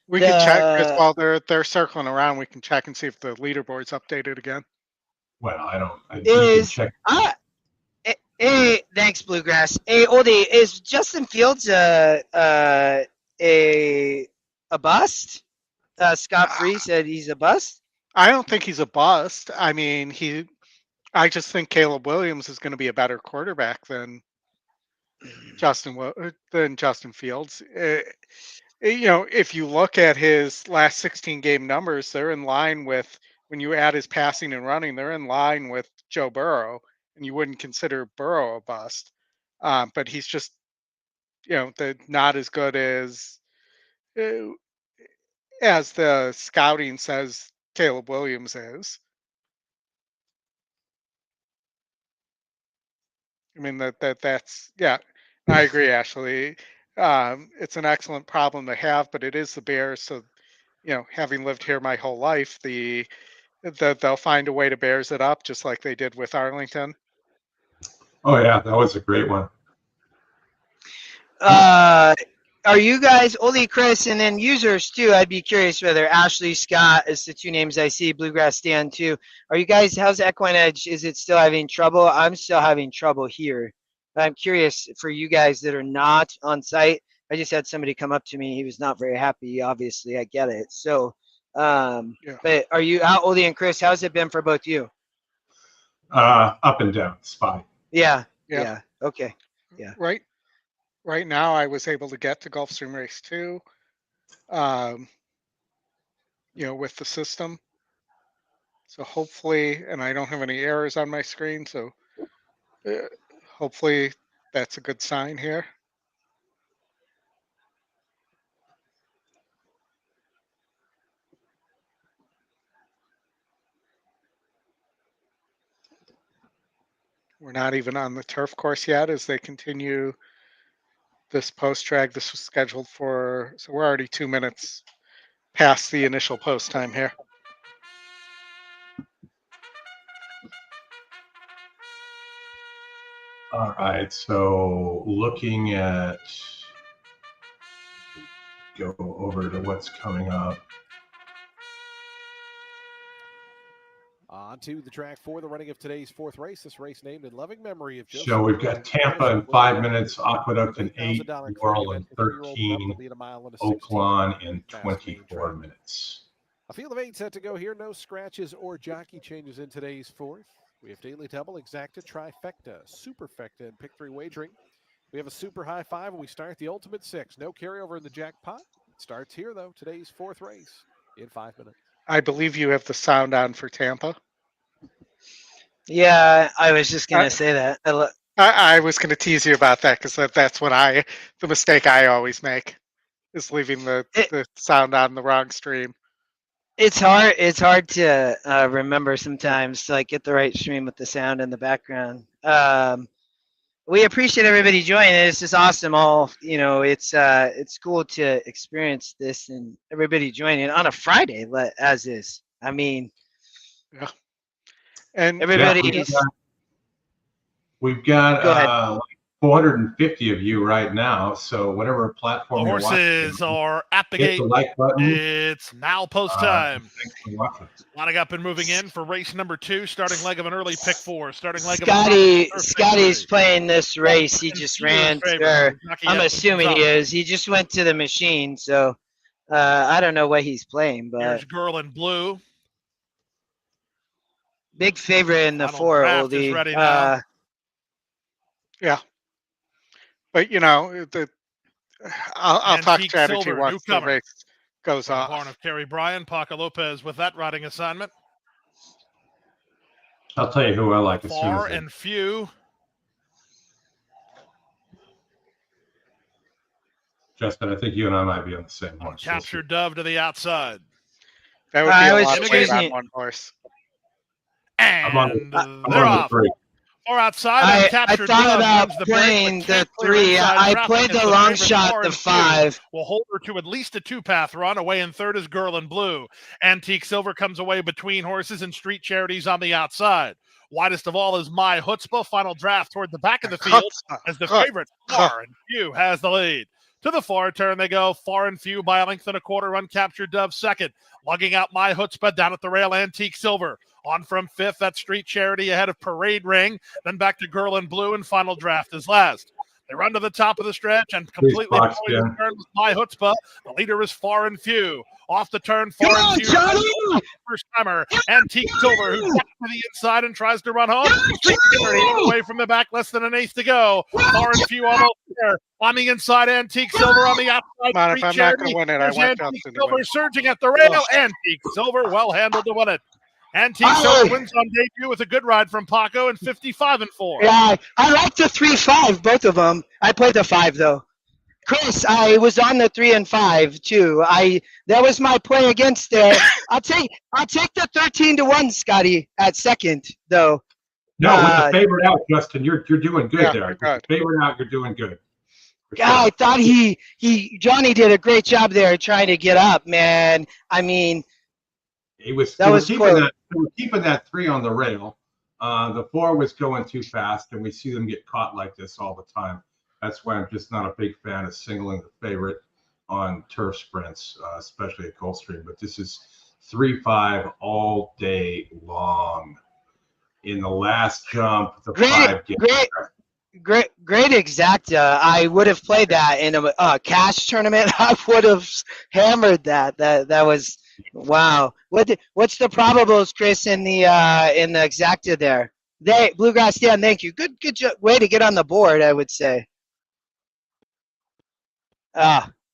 We can check as while they're circling around. We can check and see if the leaderboard's updated again. Well, I can check. Hey, thanks, Bluegrass. Hey, Oldie, is Justin Fields a bust? Scott Free said he's a bust. I don't think he's a bust. I mean, I just think Caleb Williams is going to be a better quarterback than Justin Fields. If you look at his last 16 game numbers, they're in line with, when you add his passing and running, they're in line with Joe Burrow, and you wouldn't consider Burrow a bust. But he's just, not as good as the scouting says Caleb Williams is. I mean, that's I agree, Ashley. It's an excellent problem to have, but it is the Bears. So, having lived here my whole life, they'll find a way to Bears it up, just like they did with Arlington. Oh yeah, that was a great one. Are you guys, Oldie, Chris, and then users too? I'd be curious whether Ashley, Scott is the 2 names I see. Bluegrass Dan too. Are you guys? How's EquineEdge? Is it still having trouble? I'm still having trouble here. I'm curious for you guys that are not on site. I just had somebody come up to me. He was not very happy. Obviously, I get it. So, but are you out, Oldie and Chris? How's it been for both you? Up and down, spotty. Yeah. Okay. Yeah. Right now, I was able to get to Gulfstream Race 2. with the system. So hopefully, and I don't have any errors on my screen, so hopefully that's a good sign here. We're not even on the turf course yet as they continue this post drag. This was scheduled for, so we're already 2 minutes past the initial post time here. All right, so looking at, go over to what's coming up. On to the track for the running of today's fourth race. This race named in loving memory of Joseph. So we've got Tampa in 5 minutes, Aqueduct in 8, Laurel in 13, Oaklawn in 24 minutes. A field of 8 set to go here. No scratches or jockey changes in today's fourth. We have Daily Double, Exacta, Trifecta, Superfecta, and Pick 3 wagering. We have a super high 5, and we start the ultimate 6. No carryover in the jackpot. It starts here, though, today's fourth race in 5 minutes. I believe you have the sound on for Tampa. Yeah, I was just going to say that. I was going to tease you about that because that's what the mistake I always make is leaving the sound on the wrong stream. It's hard to remember sometimes to get the right stream with the sound in the background. We appreciate everybody joining. It's just awesome. It's cool to experience this and everybody joining on a Friday as is. I mean, yeah. And everybody's. We've got 450 of you right now. So whatever platform the horses are at the gate. The like button. It's now post time. Thanks for watching. Lining up and moving in for race number 2, starting leg of an early pick 4. Starting leg Scotty's playing this race. He just ran. I'm assuming he is. He just went to the machine, so I don't know what he's playing. But here's Girl in Blue. Big favorite in the 4, Oldie. Ready now. Yeah. But, I'll talk strategy Silver, once the race goes off. Barn of Kerry Bryan, Paco Lopez with that riding assignment. I'll tell you who I like. Far and Few. Justin, I think you and I might be on the same one. Captured Dove to the outside. That would be a lot of weight on one horse. And they're off. Or outside, I thought about playing the 3. I played the long shot, the 5. Will hold her to at least a 2-path run. Away in third is Girl in Blue. Antique Silver comes away between horses and Street Charities on the outside. Widest of all is My Chutzpah. Final draft toward the back of the field as the favorite, Far and Few, has the lead. To the far turn they go. Far and Few by a length and a quarter. Uncaptured Dove second. Lugging out My Chutzpah down at the rail. Antique Silver. On from 5th, that's Street Charity ahead of Parade Ring. Then back to Girl in Blue, and final draft is last. They run to the top of the stretch and completely avoid the turn with My Chutzpah. The leader is Far and Few. Off the turn, Far and Few. First timer, Antique Silver, who gets to the inside and tries to run home. Street Charity away from the back, less than an eighth to go. Far and Few almost there. On the inside, Antique Silver on the outside. Come on, if I'm not going to win it, I want Antique Silver surging at the rail. Antique Silver well handled to win it. Antique Silver wins on debut with a good ride from Paco and 55-4. Yeah, I like the 3-5, both of them. I played the 5 though. Chris, I was on the 3 and 5 too. That was my play against it. I'll take the 13-1, Scotty, at second though. No, with the favorite out, Justin, you're doing good there. With the favorite out, you're doing good. I thought Johnny did a great job there trying to get up, man. I mean, They were keeping that 3 on the rail. The 4 was going too fast, and we see them get caught like this all the time. That's why I'm just not a big fan of singling the favorite on turf sprints, especially at Gulfstream. But this is 3-5 all day long. In the last jump, the 5 gets Great Exacta. I would have played that in a cash tournament. I would have hammered that. That was. Wow. What's the probables, Chris, in the Exacta there? Bluegrass Dan, thank you. Good way to get on the board, I would say.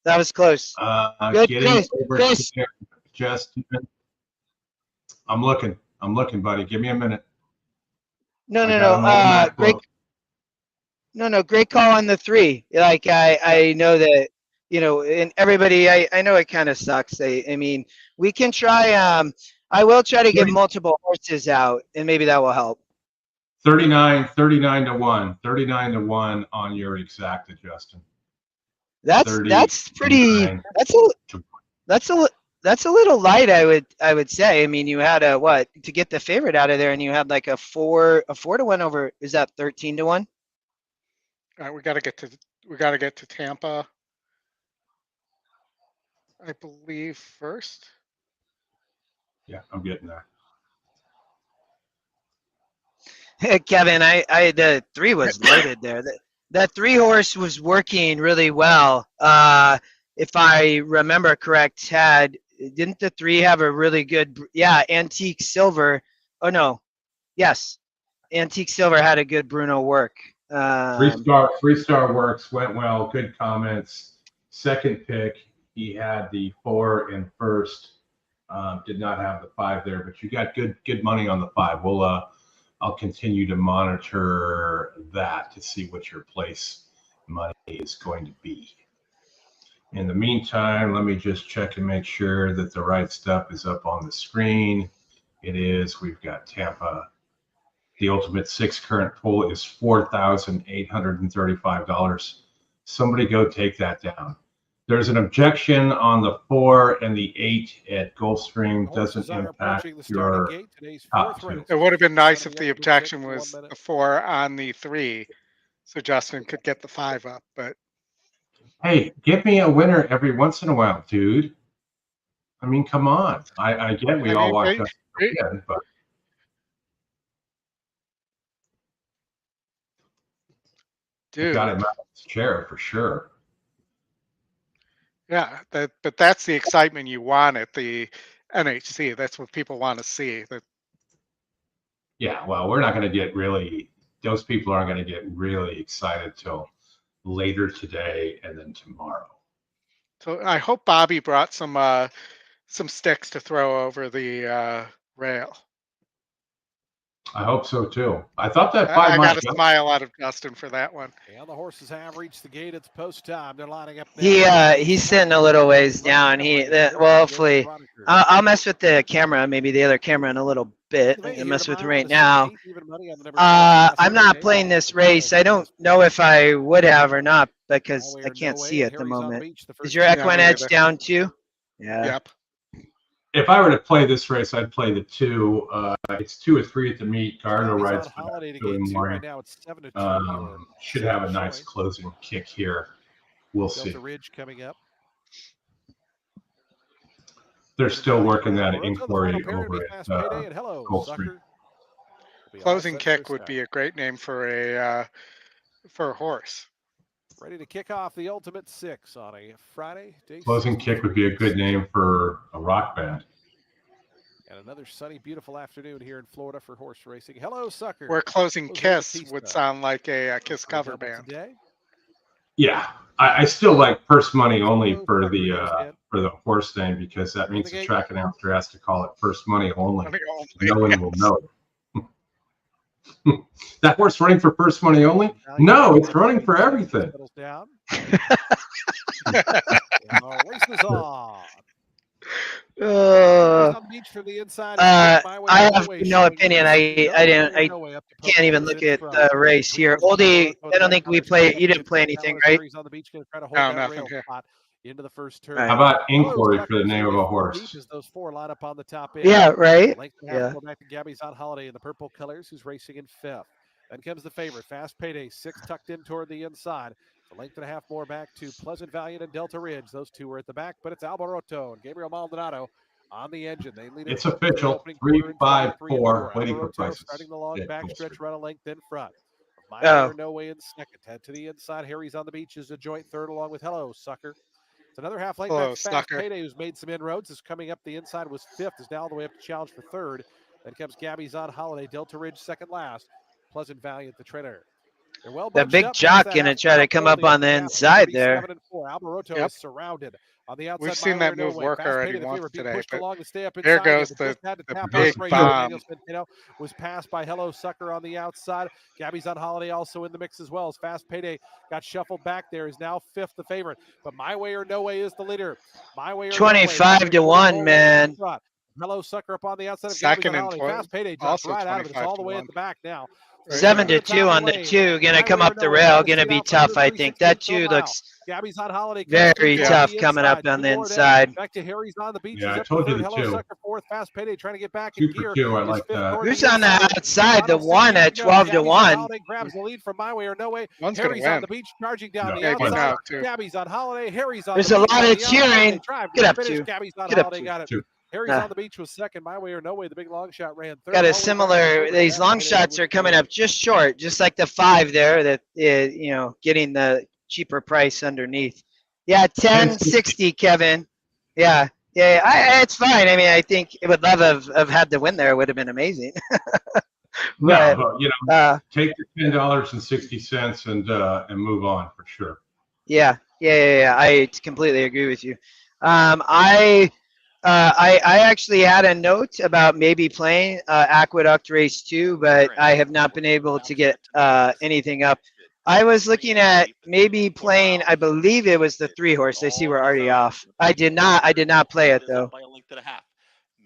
That was close. Good, Getting Chris. over Chris. to Justin. I'm looking, buddy. Give me a minute. No. Great. Great call on the 3. Like I know that, and everybody, I know it kind of sucks. I mean, we can try. I will try to give multiple horses out, and maybe that will help. 39 to 1. 39 to 1 on your exacta, Justin. That's pretty. That's a little light, I would say. I mean, you had to get the favorite out of there, and you had like a 4 to 1 over. Is that 13 to 1? All right, we got to get to Tampa, I believe, first. Yeah, I'm getting there. Kevin, I the 3 was loaded there. That 3 horse was working really well. If I remember correct, didn't the 3 have a really good? Yeah, Antique Silver. Oh no, yes, Antique Silver had a good Bruno work. 3-star works, went well. Good comments. Second pick, he had the 4 in first. Did not have the 5 there, but you got good money on the 5. I'll continue to monitor that to see what your place money is going to be. In the meantime, let me just check and make sure that the right stuff is up on the screen. It is. We've got Tampa. The Ultimate 6 current pull is $4,835. Somebody go take that down. There's an objection on the 4 and the 8 at Gulfstream. Doesn't impact your top 2. It would have been nice if the objection was the 4 on the 3, so Justin could get the 5 up. But hey, give me a winner every once in a while, dude. I mean, come on. I get we all watch Justin win, but dude, got him out of his chair for sure. Yeah, but that's the excitement you want at the NHC. That's what people want to see. Yeah, well, we're not going to get really. Those people aren't going to get really excited till later today and then tomorrow. So I hope Bobby brought some sticks to throw over the rail. I hope so too. I thought that 5 I got a smile out of Justin for that one. And the horses have reached the gate. It's post time. They're lining up now. He's sitting a little ways down. Hopefully, I'll mess with the camera, maybe the other camera in a little bit. I mess with right now. I'm not playing this race. I don't know if I would have or not because I can't see at the moment. Is your EquineEdge down too? Yeah. Yep. If I were to play this race, I'd play the 2. It's 2 or 3 at the meet. Gardo rides for that. Should have a nice closing kick here. We'll see. Ridge coming up. They're still working that inquiry over at Gulfstream. Closing kick would be a great name for a horse. Ready to kick off the Ultimate 6 on a Friday. Closing kick would be a good name for a rock band. And another sunny, beautiful afternoon here in Florida for horse racing. Hello, Sucker. Where Closing Kiss would sound like a Kiss cover band. Yeah, I still like purse money only for the horse name because that means the track announcer has to call it purse money only. No one will know it. That horse running for purse money only? No, it's running for everything. Race is on. I have no opinion. I can't even look at the race here. Oldie, I don't think we play. You didn't play anything, right? No, nothing here. Into the first turn. How about inquiry for the name of a horse? Those 4 line up on the top end. Yeah, right. Yeah. Back to Gabby's on holiday in the purple colors, who's racing in 5th. Then comes the favorite, Fast Payday, 6 tucked in toward the inside. A length and a half more back to Pleasant Valiant and Delta Ridge. Those 2 are at the back, but it's Alboroto and Gabriel Maldonado on the engine. They lead. It's official. 3-5-4. Waiting for prices. Starting the long backstretch, run a length in front. No way in second. Head to the inside. Harry's on the beach is a joint third, along with Hello Sucker. It's another half length back. Fast Payday, who's made some inroads, is coming up the inside, was 5th, is now all the way up to challenge for 3rd. Then comes Gabby's on holiday. Delta Ridge second last. Pleasant Valiant, the trainer. They're well The bunched big up past jock that gonna half try to mile come pole. up on the gap inside is there. 37 and 4. Alvaroto Yep. is surrounded on the outside. We've seen My Way that or No move Way. work Fast already Payday, the once favorite, being today, pushed but along to stay up here inside. goes But the just had to tap big out right bomb. here. Daniel Centeno was passed by Hello Sucker on the outside. Gabby's on Holiday also in the mix as well. As Fast Payday got shuffled back there, is now fifth, the favorite. But My Way or No Way is the leader. My Way or 25 to 1, man. Hello Sucker up on the outside of Second Gabby's on and Holiday. Fast Payday drops also right out of it. It's 25 all the to way 1. at the back now. Right 7 now. to 2 on the 2. Gonna come up the rail. Gonna be tough, I think. That 2 looks Gabby's on Holiday. very tough coming up on the inside. Back to Harry's on the beach. Yeah, I Up told to you third. the Hello 2. Sucker fourth. Fast Payday trying to get back in Super gear. Q, I Is like fifth that. toward Who's the on the inside. outside? The Final 1 16 at to go. 12 to Gabby's on 1. Holiday grabs the lead from My Way or No Way. One's gonna Harry's on win. the beach, charging down the Yeah, he's outside. out too. Gabby's on Holiday. Harry's on There's the a beach. lot on of the outside. cheering. They drive. Get up Finish. to. Gabby's on Get up Holiday. to. Got it. Two. Harry's on the beach was second. My Way or No Way. The big long shot ran third. Got a Holiday similar. These long shots are coming up just short, just like the 5 there. That getting the cheaper price underneath. Yeah, 1060, Kevin. Yeah. It's fine. I mean, I think it would love have had the win there. It would have been amazing. No, but but, take your $10.60 and move on for sure. Yeah. I completely agree with you. I actually had a note about maybe playing Aqueduct Race 2, but I have not been able to get anything up. I was looking at maybe playing, I believe it was the 3 horse. I see we're already off. I did not play it though. By a length and a half.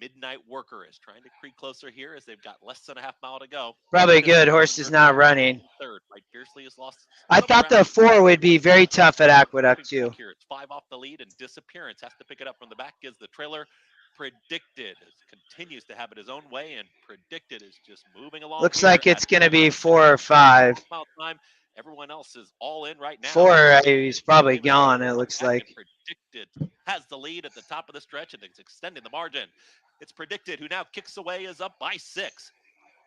Midnight Worker is trying to creep closer here as they've got less than a half mile to go. Probably good. Horse is not running. Third, Mike Beersley has lost. I thought the 4 would be very tough at Aqueduct too. Here it's 5 off the lead, and Disappearance has to pick it up from the back. Gives the trailer. Predicted continues to have it his own way, and Predicted is just moving along. Looks like it's going to be 4 or 5. Time. Everyone else is all in right now. 4, he's probably gone. It looks like. Predicted has the lead at the top of the stretch, and it's extending the margin. It's Predicted, who now kicks away, is up by 6.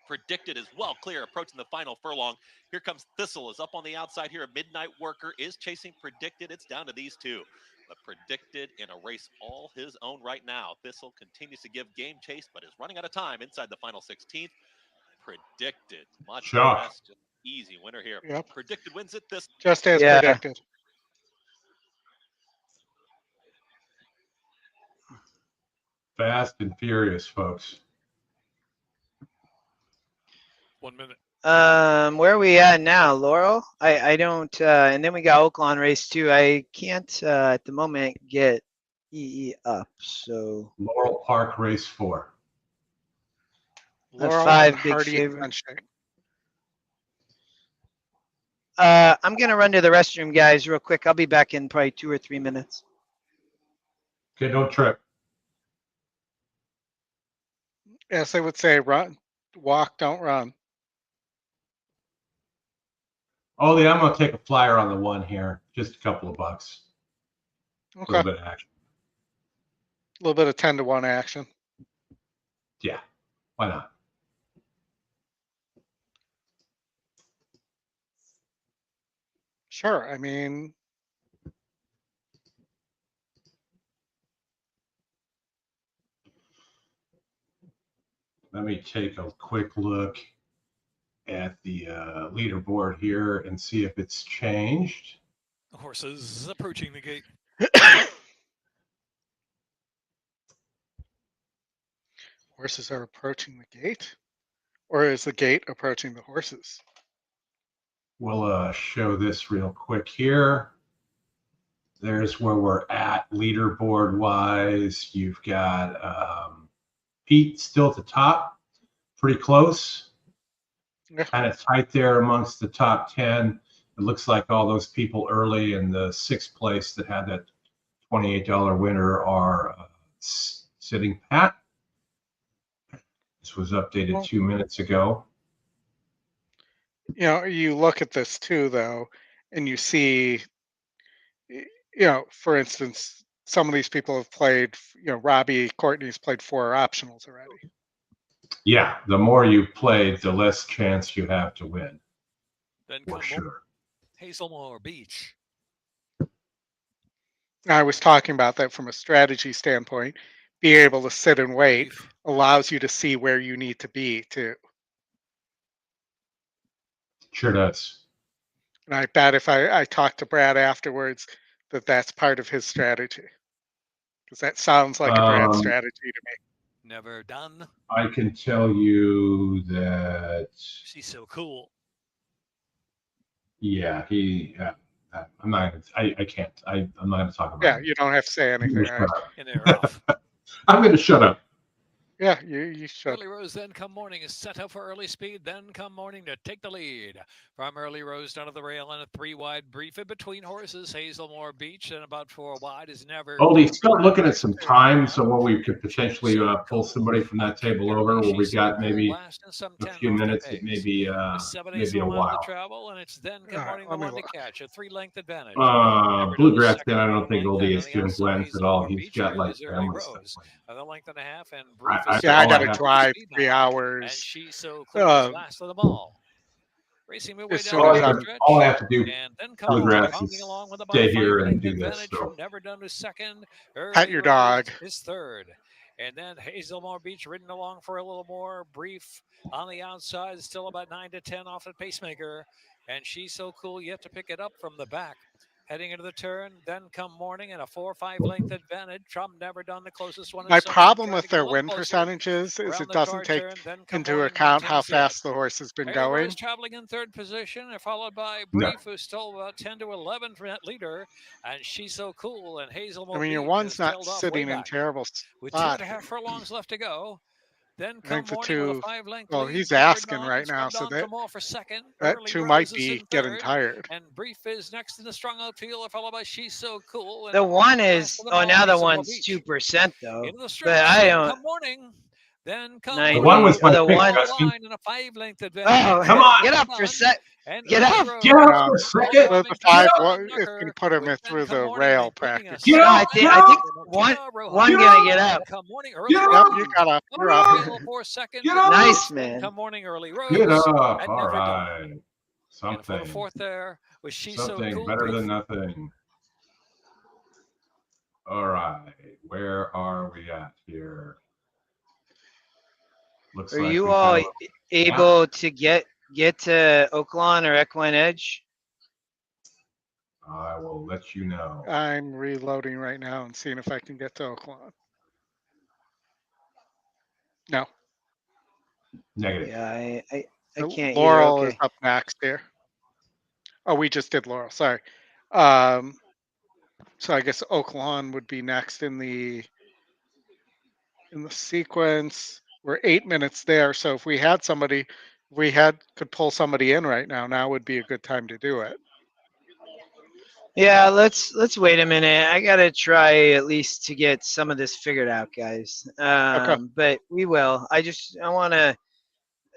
Predicted is well clear, approaching the final furlong. Here comes Thistle, is up on the outside here. Midnight Worker is chasing Predicted. It's down to these 2. But Predicted in a race all his own right now. Thistle continues to give game chase, but is running out of time inside the final 16th. Predicted, much less, just easy winner here. Yep. Predicted wins it this. Just as predicted. Fast and furious, folks. 1 minute. Where are we at now, Laurel? I don't, and then we got Oaklawn race 2. I can't at the moment get EE up, so. Laurel Park race 4. Laurel 5 big favorite. I'm gonna run to the restroom, guys, real quick. I'll be back in probably 2 or 3 minutes. Okay, don't trip. Yes, I would say run, walk, don't run. Oh, yeah, I'm going to take a flyer on the 1 here. Just a couple of bucks. Okay. A little bit of action. A little bit of 10 to 1 action. Yeah, why not? Sure. I mean, let me take a quick look at the leaderboard here and see if it's changed. The horses approaching the gate. Horses are approaching the gate, or is the gate approaching the horses? We'll show this real quick here. There's where we're at leaderboard wise. You've got Pete still at the top, pretty close. Yeah. Kind of tight there amongst the top 10. It looks like all those people early in the 6th place that had that $28 winner are sitting pat. This was updated 2 minutes ago. You know, you look at this too, though, and you see, for instance, some of these people have played, Robbie Courtney's played 4 optionals already. Yeah, the more you play, the less chance you have to win. Then for sure. Hazelmore Beach. I was talking about that from a strategy standpoint. Being able to sit and wait allows you to see where you need to be too. Sure does. And I bet if I talk to Brad afterwards, that's part of his strategy. Because that sounds like a Brad strategy to me. Never done. I can tell you that She's so cool. Yeah, I'm not. I can't. I'm not going to talk about Yeah, it. you don't have to say anything. Right? And they're off. I'm going to shut up. Yeah, you should. Early Rose then come morning is set up for early speed, then come morning to take the lead. From Early Rose down to the rail and a 3 wide brief in between horses. Hazelmore Beach and about 4 wide is never. Oldie, start looking at some time so what we could potentially pull somebody from that table over where we got maybe a few minutes, maybe a while. Travel, and it's then come morning the one to catch a 3-length advantage. Bluegrass, then I don't think Oldie is doing Glens at all. He's got like family stuff. A length and a half, and I got to drive 3 hours. And she's so close, last of them all. Racing midway down the stretch, all I have to do, and then Bluegrass, is stay here and do this. So. From never done to second. Pet your dog. Is third. And then Hazelmore Beach ridden along for a little more brief on the outside, still about 9 to 10 off the pacemaker. And she's so cool yet to pick it up from the back. Heading into the turn, then come morning and a 4 or 5 length advantage. Trump never done the closest one. My problem with their win percentages is it doesn't take into account how fast the horse has been going. Traveling in third position, followed by Brief, who's still about 10 to 11 from that leader, and she's so cool. And Hazelmore. I mean, your one's not sitting in terrible spot. With 2.5 furlongs left to go. Then come morning with a 5-length well, he's asking right now, so that 2 might be getting tired. And Brief is next in the strung out field, followed by She's So Cool. The one is now the one's 2% though. But I don't. Come morning. Then come the one was my pick, line and a 5-length advantage. Oh, come on! Get up for a sec. Get up! Get up for a second. So the 5 is going to put him through the rail practice. Get up! I think one gonna get up. Get up! You got up. You're up. Get up! Nice, man. Come morning, Early Rose. Get up! All right. Something. And fourth there was She's Something So Cool. Better than nothing. All right. Where are we at here? Looks Are like you all able to get to Oaklawn or EquineEdge? I will let you know. I'm reloading right now and seeing if I can get to Oaklawn. No. Negative. Yeah, I can't. Laurel is up next here. Oh, we just did Laurel. Sorry. So I guess Oaklawn would be next in the sequence. We're 8 minutes there, so if we had somebody, could pull somebody in right now would be a good time to do it. Yeah, let's wait a minute. I gotta try at least to get some of this figured out, guys. Okay. But we will. I want to.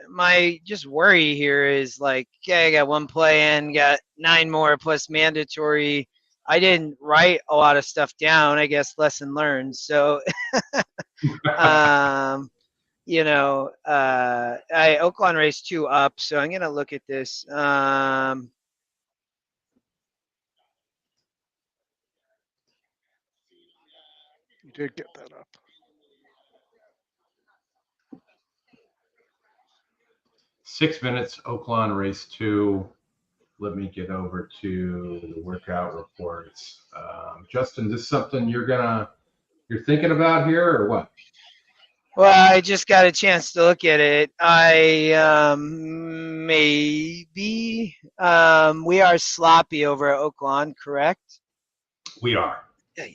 My worry here is like, okay, I got 1 play in, got 9 more plus mandatory. I didn't write a lot of stuff down. I guess lesson learned. So. Oaklawn race 2 up, so I'm gonna look at this. You did get that up. Six minutes, Oaklawn race 2. Let me get over to the workout reports. Justin, is this something you're thinking about here or what? Well, I just got a chance to look at it. Maybe we are sloppy over at Oaklawn, correct? We are. Yeah.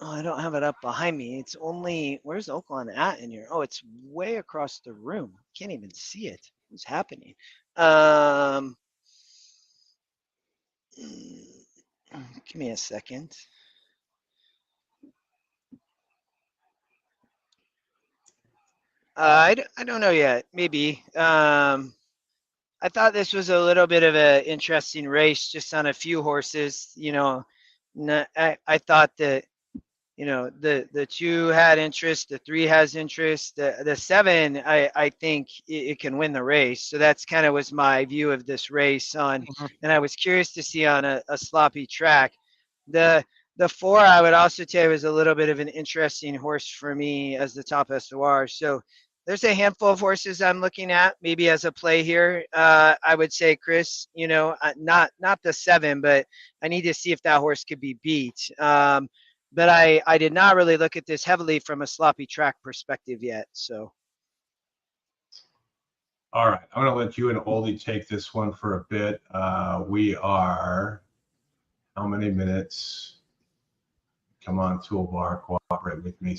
Oh, I don't have it up behind me. It's only, where's Oaklawn at in here? Oh, it's way across the room. Can't even see it. What's happening? Give me a second. I don't know yet. Maybe. I thought this was a little bit of an interesting race just on a few horses. I thought that, the 2 had interest, the 3 has interest, the 7, I think it can win the race. So that's kind of was my view of this race and I was curious to see on a sloppy track. The 4, I would also tell you, was a little bit of an interesting horse for me as the top SOR. So there's a handful of horses I'm looking at maybe as a play here. I would say, Chris, not the 7, but I need to see if that horse could be beat. But I did not really look at this heavily from a sloppy track perspective yet. So. All right, I'm going to let you and Oldie take this one for a bit. We are, how many minutes? Come on, toolbar, cooperate with me.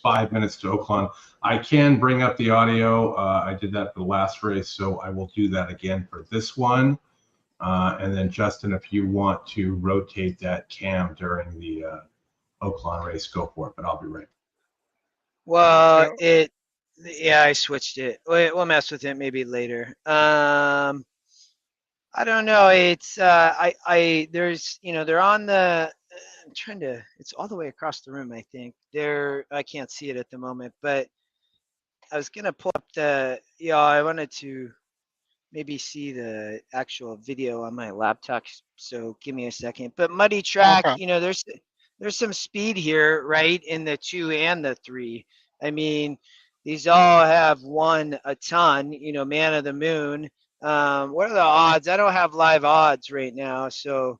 5 minutes to Oaklawn. I can bring up the audio. I did that for the last race, so I will do that again for this one. And then, Justin, if you want to rotate that cam during the Oaklawn race, go for it, but I'll be right. Well, I switched it. We'll mess with it maybe later. I don't know. It's there's they're on the. I'm trying to. It's all the way across the room. I think I can't see it at the moment, but I was gonna pull up the. I wanted to maybe see the actual video on my laptop. So give me a second. But muddy track. Okay. There's some speed here, right, in the 2 and the 3. I mean, these all have won a ton. Man of the Moon. What are the odds? I don't have live odds right now, so.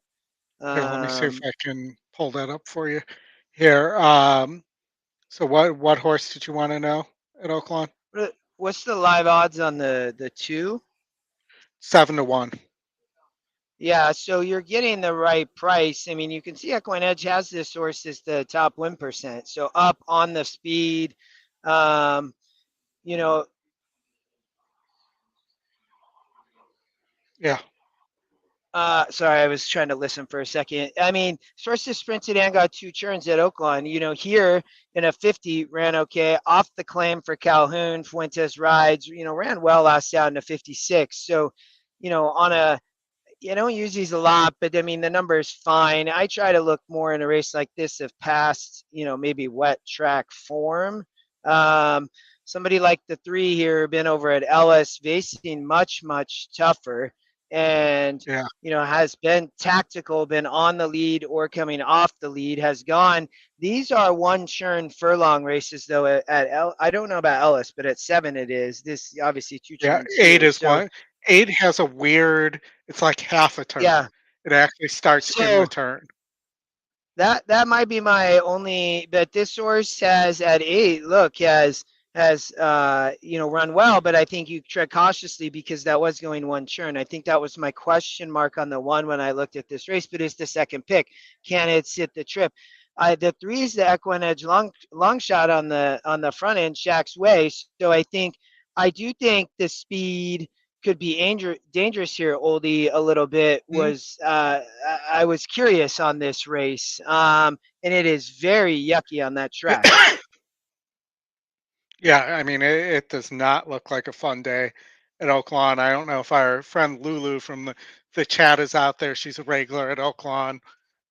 Let me see if I can pull that up for you here. So what horse did you want to know at Oaklawn? What's the live odds on the 2? 7-1. Yeah, so you're getting the right price. I mean, you can see EquineEdge has this horse as the top win percent. So up on the speed, Yeah. Sorry, I was trying to listen for a second. I mean, Sources sprinted and got 2 turns at Oaklawn. Here in a 50 ran okay. Off the claim for Calhoun, Fuentes rides, ran well last out in a 56. So, on a, I don't use these a lot, but I mean, the number is fine. I try to look more in a race like this of past, maybe wet track form. Somebody like the 3 here, been over at Ellis, facing much, much tougher. And has been tactical, been on the lead or coming off the lead, has gone. These are 1 turn furlong races though at I don't know about Ellis, but at 7 it is. This obviously 2 turns. 8 is one. 8 has a weird. It's like half a turn. Yeah, it actually starts in the turn. That might be my only. But this horse has at 8. Look, has run well, but I think you tread cautiously because that was going 1 turn. I think that was my question mark on the 1 when I looked at this race, but it's the second pick. Can it sit the trip? The 3 is the EquineEdge long shot on the front end, Shaq's Way. So I do think the speed could be dangerous here, Oldie, a little bit. I was curious on this race, and it is very yucky on that track. Yeah, I mean, it does not look like a fun day at Oaklawn. I don't know if our friend Lulu from the chat is out there. She's a regular at Oaklawn.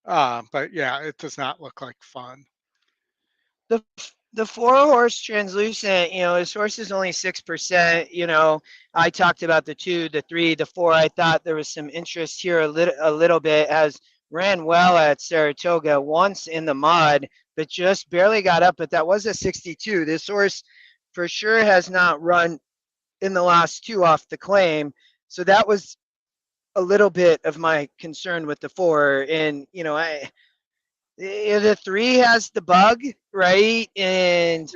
But yeah, it does not look like fun. The 4-horse translucent, his horse is only 6%. I talked about the 2, the 3, the 4. I thought there was some interest here a little bit. Has ran well at Saratoga once in the mud, but just barely got up. But that was a 62. This horse for sure has not run in the last 2 off the claim. So that was a little bit of my concern with the 4. And, the 3 has the bug, right? And,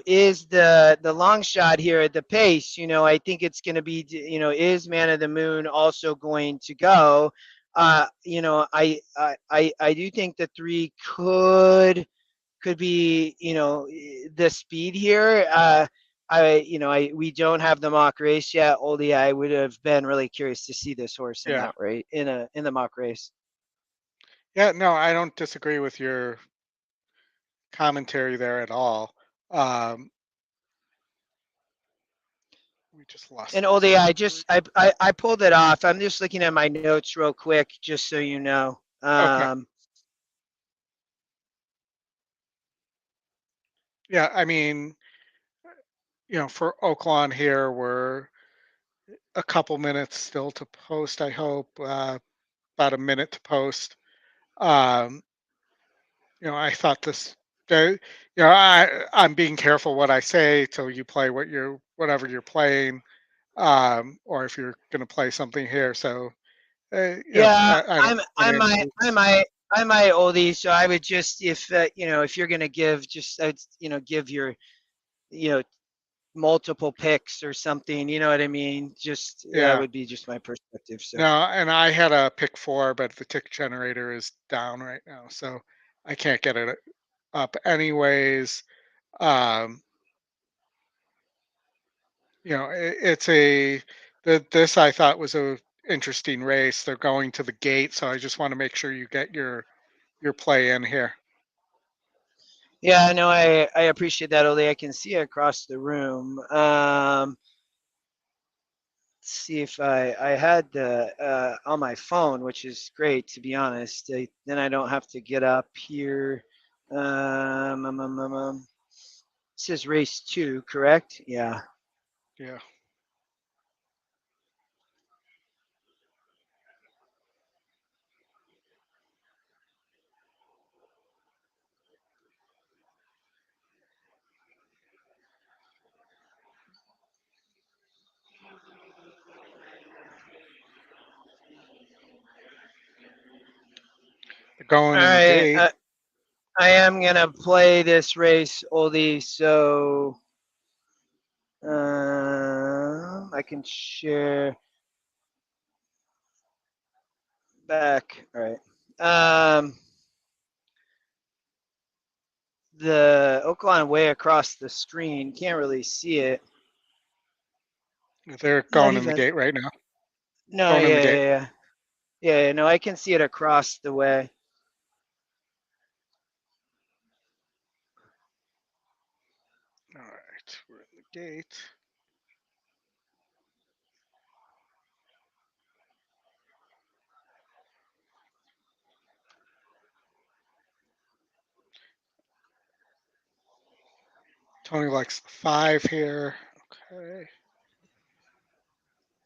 is the long shot here at the pace, I think it's going to be, is Man of the Moon also going to go? I do think the 3 could be, the speed here. We don't have the mock race yet, Oldie. I would have been really curious to see this horse in that race, in the mock race. Yeah, no, I don't disagree with your commentary there at all. We just lost. And Oldie, I pulled it off. I'm just looking at my notes real quick, just so you know. Okay. Yeah, I mean, for Oaklawn here, we're a couple minutes still to post. I hope about a minute to post. I thought this I'm being careful what I say till you play whatever you're playing, or if you're going to play something here. So Yeah, I don't I might oldie. So I would just, if if you're gonna give, just give your, multiple picks or something. You know what I mean? Just that would be just my perspective. So no, and I had a pick 4, but the tick generator is down right now, so I can't get it up anyways. This I thought was a interesting race. They're going to the gate, so I just want to make sure you get your play in here. yeah, no, I appreciate that, Ole. I can see it across the room. Let's see if I had the on my phone, which is great, to be honest. Then I don't have to get up here. This is race 2, correct? Yeah. Yeah. Going All in the right. gate. I am gonna play this race, Oldie, so I can share back. All right. The Oaklawn way across the screen. Can't really see it. They're going in the gate right now. No, Going in the gate. yeah. No, I can see it across the way. All right, we're in the gate. Tony likes 5 here. Okay.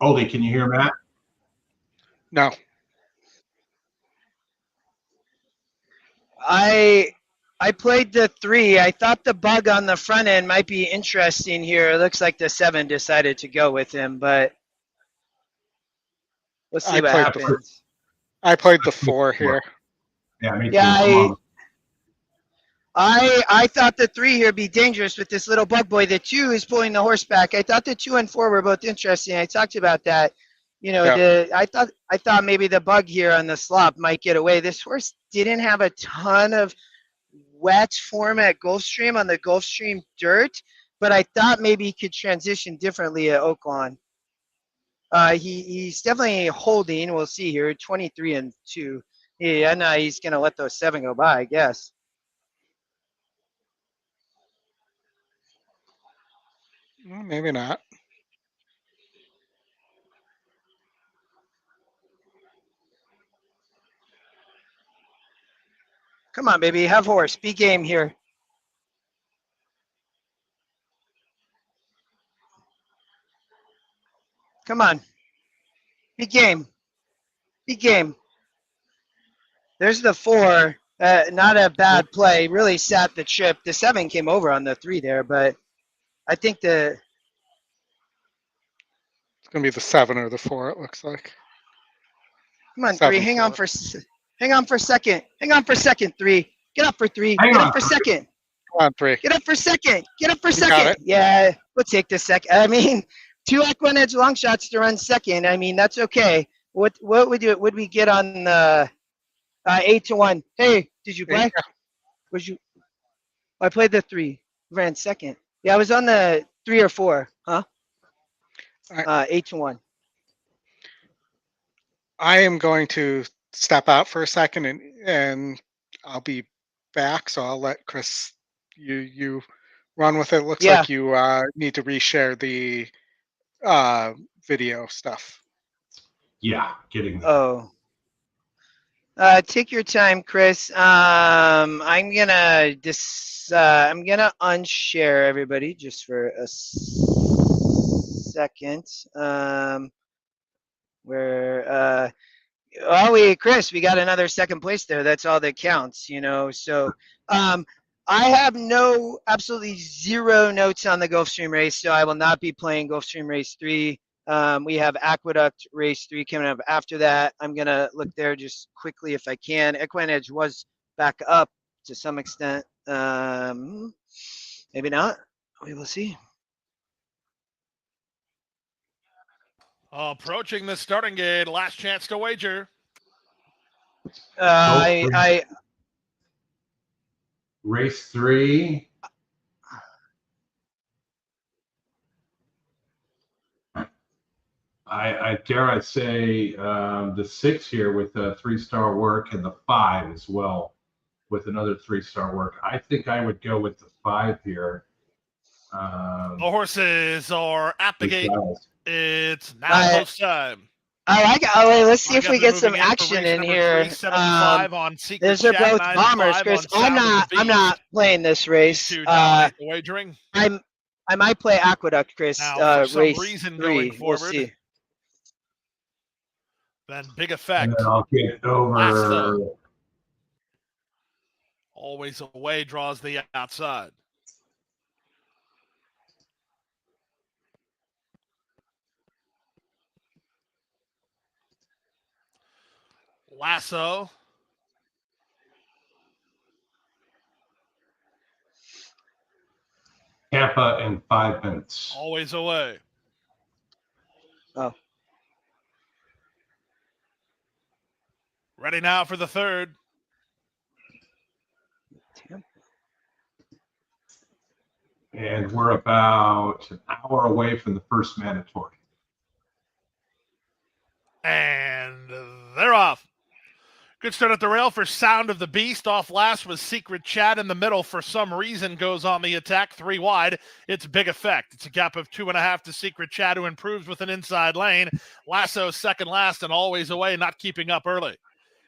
Oldie, can you hear Matt? No. I played the 3. I thought the bug on the front end might be interesting here. It looks like the 7 decided to go with him, but we'll see what happens. I played the 4 here. Yeah, me too. Yeah, I thought the 3 here would be dangerous with this little bug boy. The 2 is pulling the horse back. I thought the 2 and 4 were both interesting. I talked about that. I thought maybe the bug here on the slop might get away. This horse didn't have a ton of wet form at Gulfstream on the Gulfstream dirt, but I thought maybe he could transition differently at Oaklawn. He's definitely holding. We'll see here, 23 and 2. Yeah, no, he's gonna let those 7 go by, I guess. Maybe not. Come on, baby, have horse. Be game here. Come on. Be game. Be game. There's the 4. Not a bad play. Really sat the chip. The 7 came over on the 3 there, but I think it's going to be the 7 or the 4, it looks like. Come on, 3. Hang on for a second. Hang on for a second, 3. Get up for 3. Get up for second. Come on, 3. Get up for second. Get up for second. Yeah, we'll take the second. I mean, 2 EquineEdge long shots to run second. I mean, that's okay. What would we get on the 8-1? Hey, did you play? I played the 3. Ran second. Yeah, I was on the 3 or 4. Huh? 8-1. I am going to step out for a second and I'll be back. So I'll let Chris you run with it. Looks like you need to reshare the video stuff. Yeah, getting there. Oh. Take your time, Chris. I'm gonna unshare everybody just for a second. Chris, we got another second place there. That's all that counts, So I have absolutely zero notes on the Gulfstream race, so I will not be playing Gulfstream race 3. We have Aqueduct race 3 coming up after that. I'm going to look there just quickly if I can. EquineEdge was back up to some extent. Maybe not. We will see. Approaching the starting gate. Last chance to wager. Race 3. I dare I say the 6 here with a 3-star work and the 5 as well with another 3-star work. I think I would go with the 5 here. The horses are at the gate. It's now post time. Let's see if we get some action in here. These are both bombers, Chris. I'm not playing this race. Wagering. I might play Aqueduct, Chris. Now, for race some reason 3. going forward. We'll see. Then Big Effect. And then I'll get over. Always Away draws the outside. Lasso. Tampa in 5 minutes. Always Away. Oh. Ready now for the third. And we're about an hour away from the first mandatory. And they're off. Good start at the rail for Sound of the Beast. Off last was Secret Chat in the middle. For some reason goes on the attack 3 wide. It's Big Effect. It's a gap of 2.5 to Secret Chat, who improves with an inside lane. Lasso second last and Always Away, not keeping up early.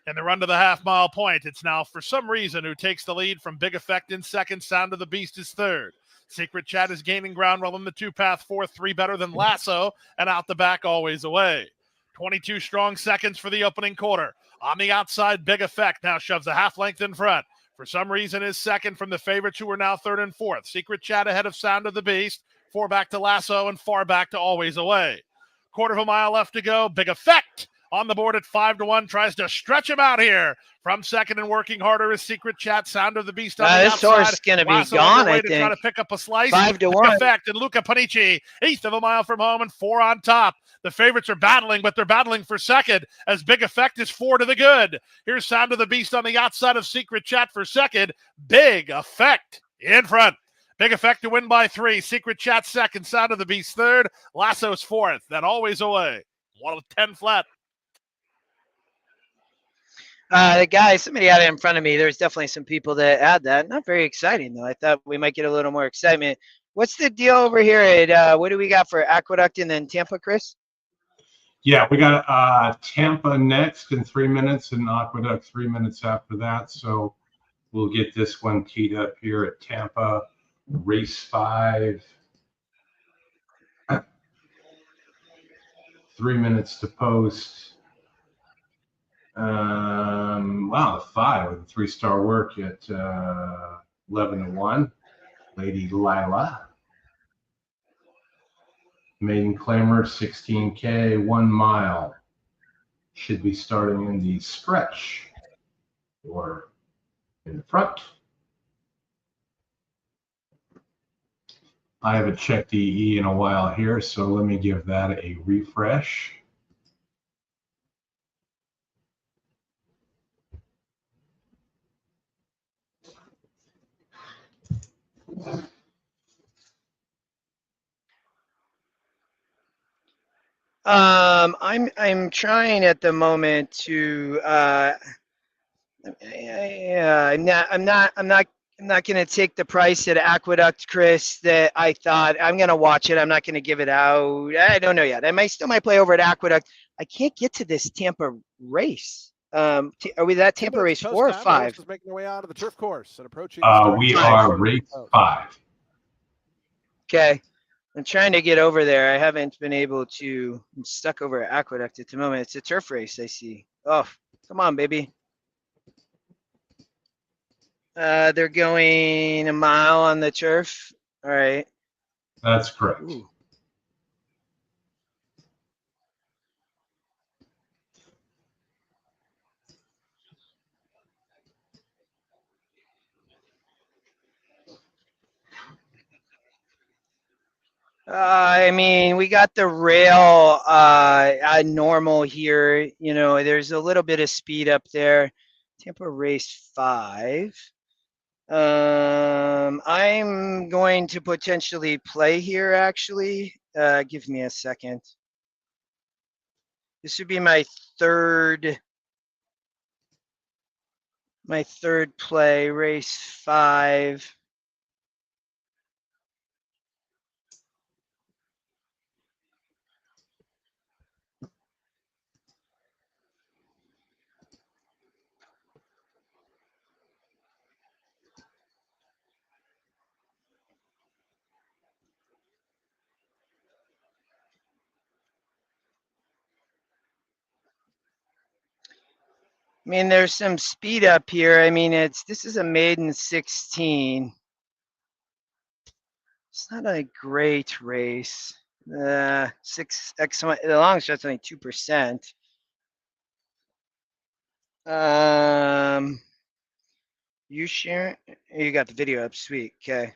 In the run to the half-mile point, it's now For Some Reason who takes the lead from Big Effect in second. Sound of the Beast is third. Secret Chat is gaining ground while in the 2-path fourth, 3 better than Lasso, and out the back Always Away. 22 strong seconds for the opening quarter. On the outside, Big Effect now shoves a half length in front. For Some Reason is second from the favorites, who are now third and fourth. Secret Chat ahead of Sound of the Beast. 4 back to Lasso and 4 back to Always Away. Quarter of a mile left to go. Big Effect on the board at 5-1, tries to stretch him out here. From second and working harder is Secret Chat. Sound of the Beast on the outside. This horse is going to be gone, I think. To try to pick up a slice. 5-1. Effect and Luca Panici, 1/8 of a mile from home and 4 on top. The favorites are battling, but they're battling for second as Big Effect is 4 to the good. Here's Sound of the Beast on the outside of Secret Chat for second. Big Effect in front. Big Effect to win by 3. Secret Chat second. Sound of the Beast third. Lasso's fourth. Then Always Away. 1:10 flat. The guy, somebody had it in front of me. There's definitely some people that add that. Not very exciting, though. I thought we might get a little more excitement. What's the deal over here at what do we got for Aqueduct and then Tampa, Chris? Yeah, we got Tampa next in 3 minutes and Aqueduct 3 minutes after that. So we'll get this one teed up here at Tampa, race 5. 3 minutes to post. Wow, the 5 with a 3-star work at 11-1. Lady Lila. Maiden Clamor, 16K, 1 mile. Should be starting in the stretch or in the front. I haven't checked EE in a while here, so let me give that a refresh. I'm trying at the moment to I'm not going to take the price at Aqueduct, Chris, that I thought. I'm going to watch it. I'm not going to give it out. I don't know yet. I still might play over at Aqueduct. I can't get to this Tampa race. Are we that Tampa race 4 or 5? Is making their way out of the turf course and approaching. We are race 5. Okay. I'm trying to get over there. I haven't been able to. I'm stuck over at Aqueduct at the moment. It's a turf race, I see. Oh, come on, baby. They're going a mile on the turf. All right. That's correct. Ooh. I mean, we got the rail normal here. You know, there's a little bit of speed up there. Tampa race 5. I'm going to potentially play here, actually. Give me a second. This would be my third play, race 5. I mean, there's some speed up here. I mean, this is a maiden 16. It's not a great race. 6x1, the long shot's only 2%. You share? You got the video up, sweet. Okay.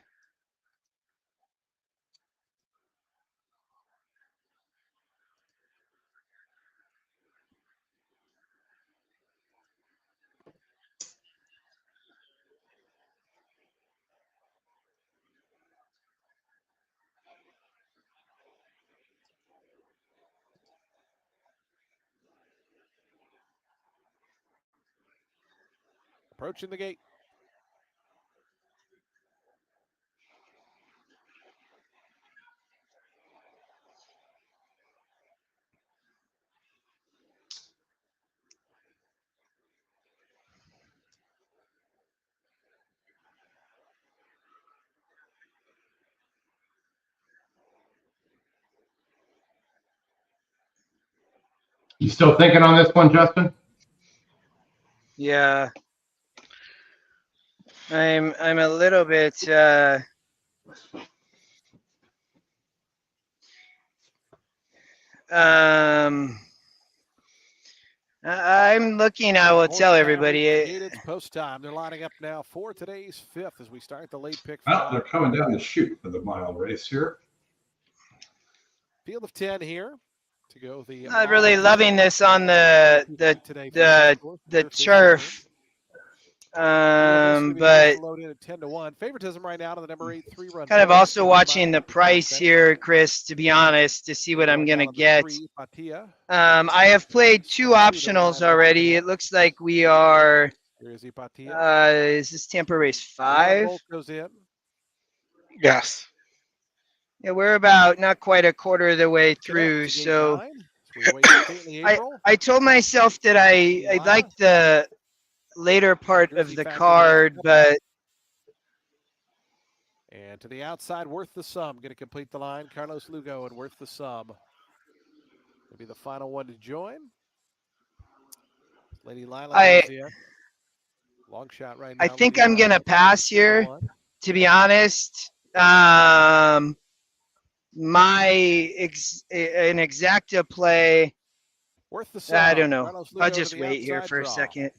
Approaching the gate. You still thinking on this one, Justin? Yeah. I'm a little bit I'm looking, I will tell everybody. It's post time. They're lining up now for today's 5th as we start the late pick. Well, they're coming down the chute for the mile race here. Field of 10 here to go the. Not really loving this on the turf. But loaded at 10-1. Favoritism right now to the number 8 3-run. Kind of also watching the price here, Chris, to be honest, to see what I'm going to get. I have played 2 optionals already. It looks like we are, is this Tampa race 5? Yes. Yeah, we're about not quite a quarter of the way through. So I told myself that I like the later part of the card, but and to the outside, worth the sum. Going to complete the line. Carlos Lugo and worth the sum will be the final one to join. Lady Lila. Long shot right now. I think I'm going to pass here, to be honest. An exacta play. Worth the sum. I don't know. I'll just wait here for a second.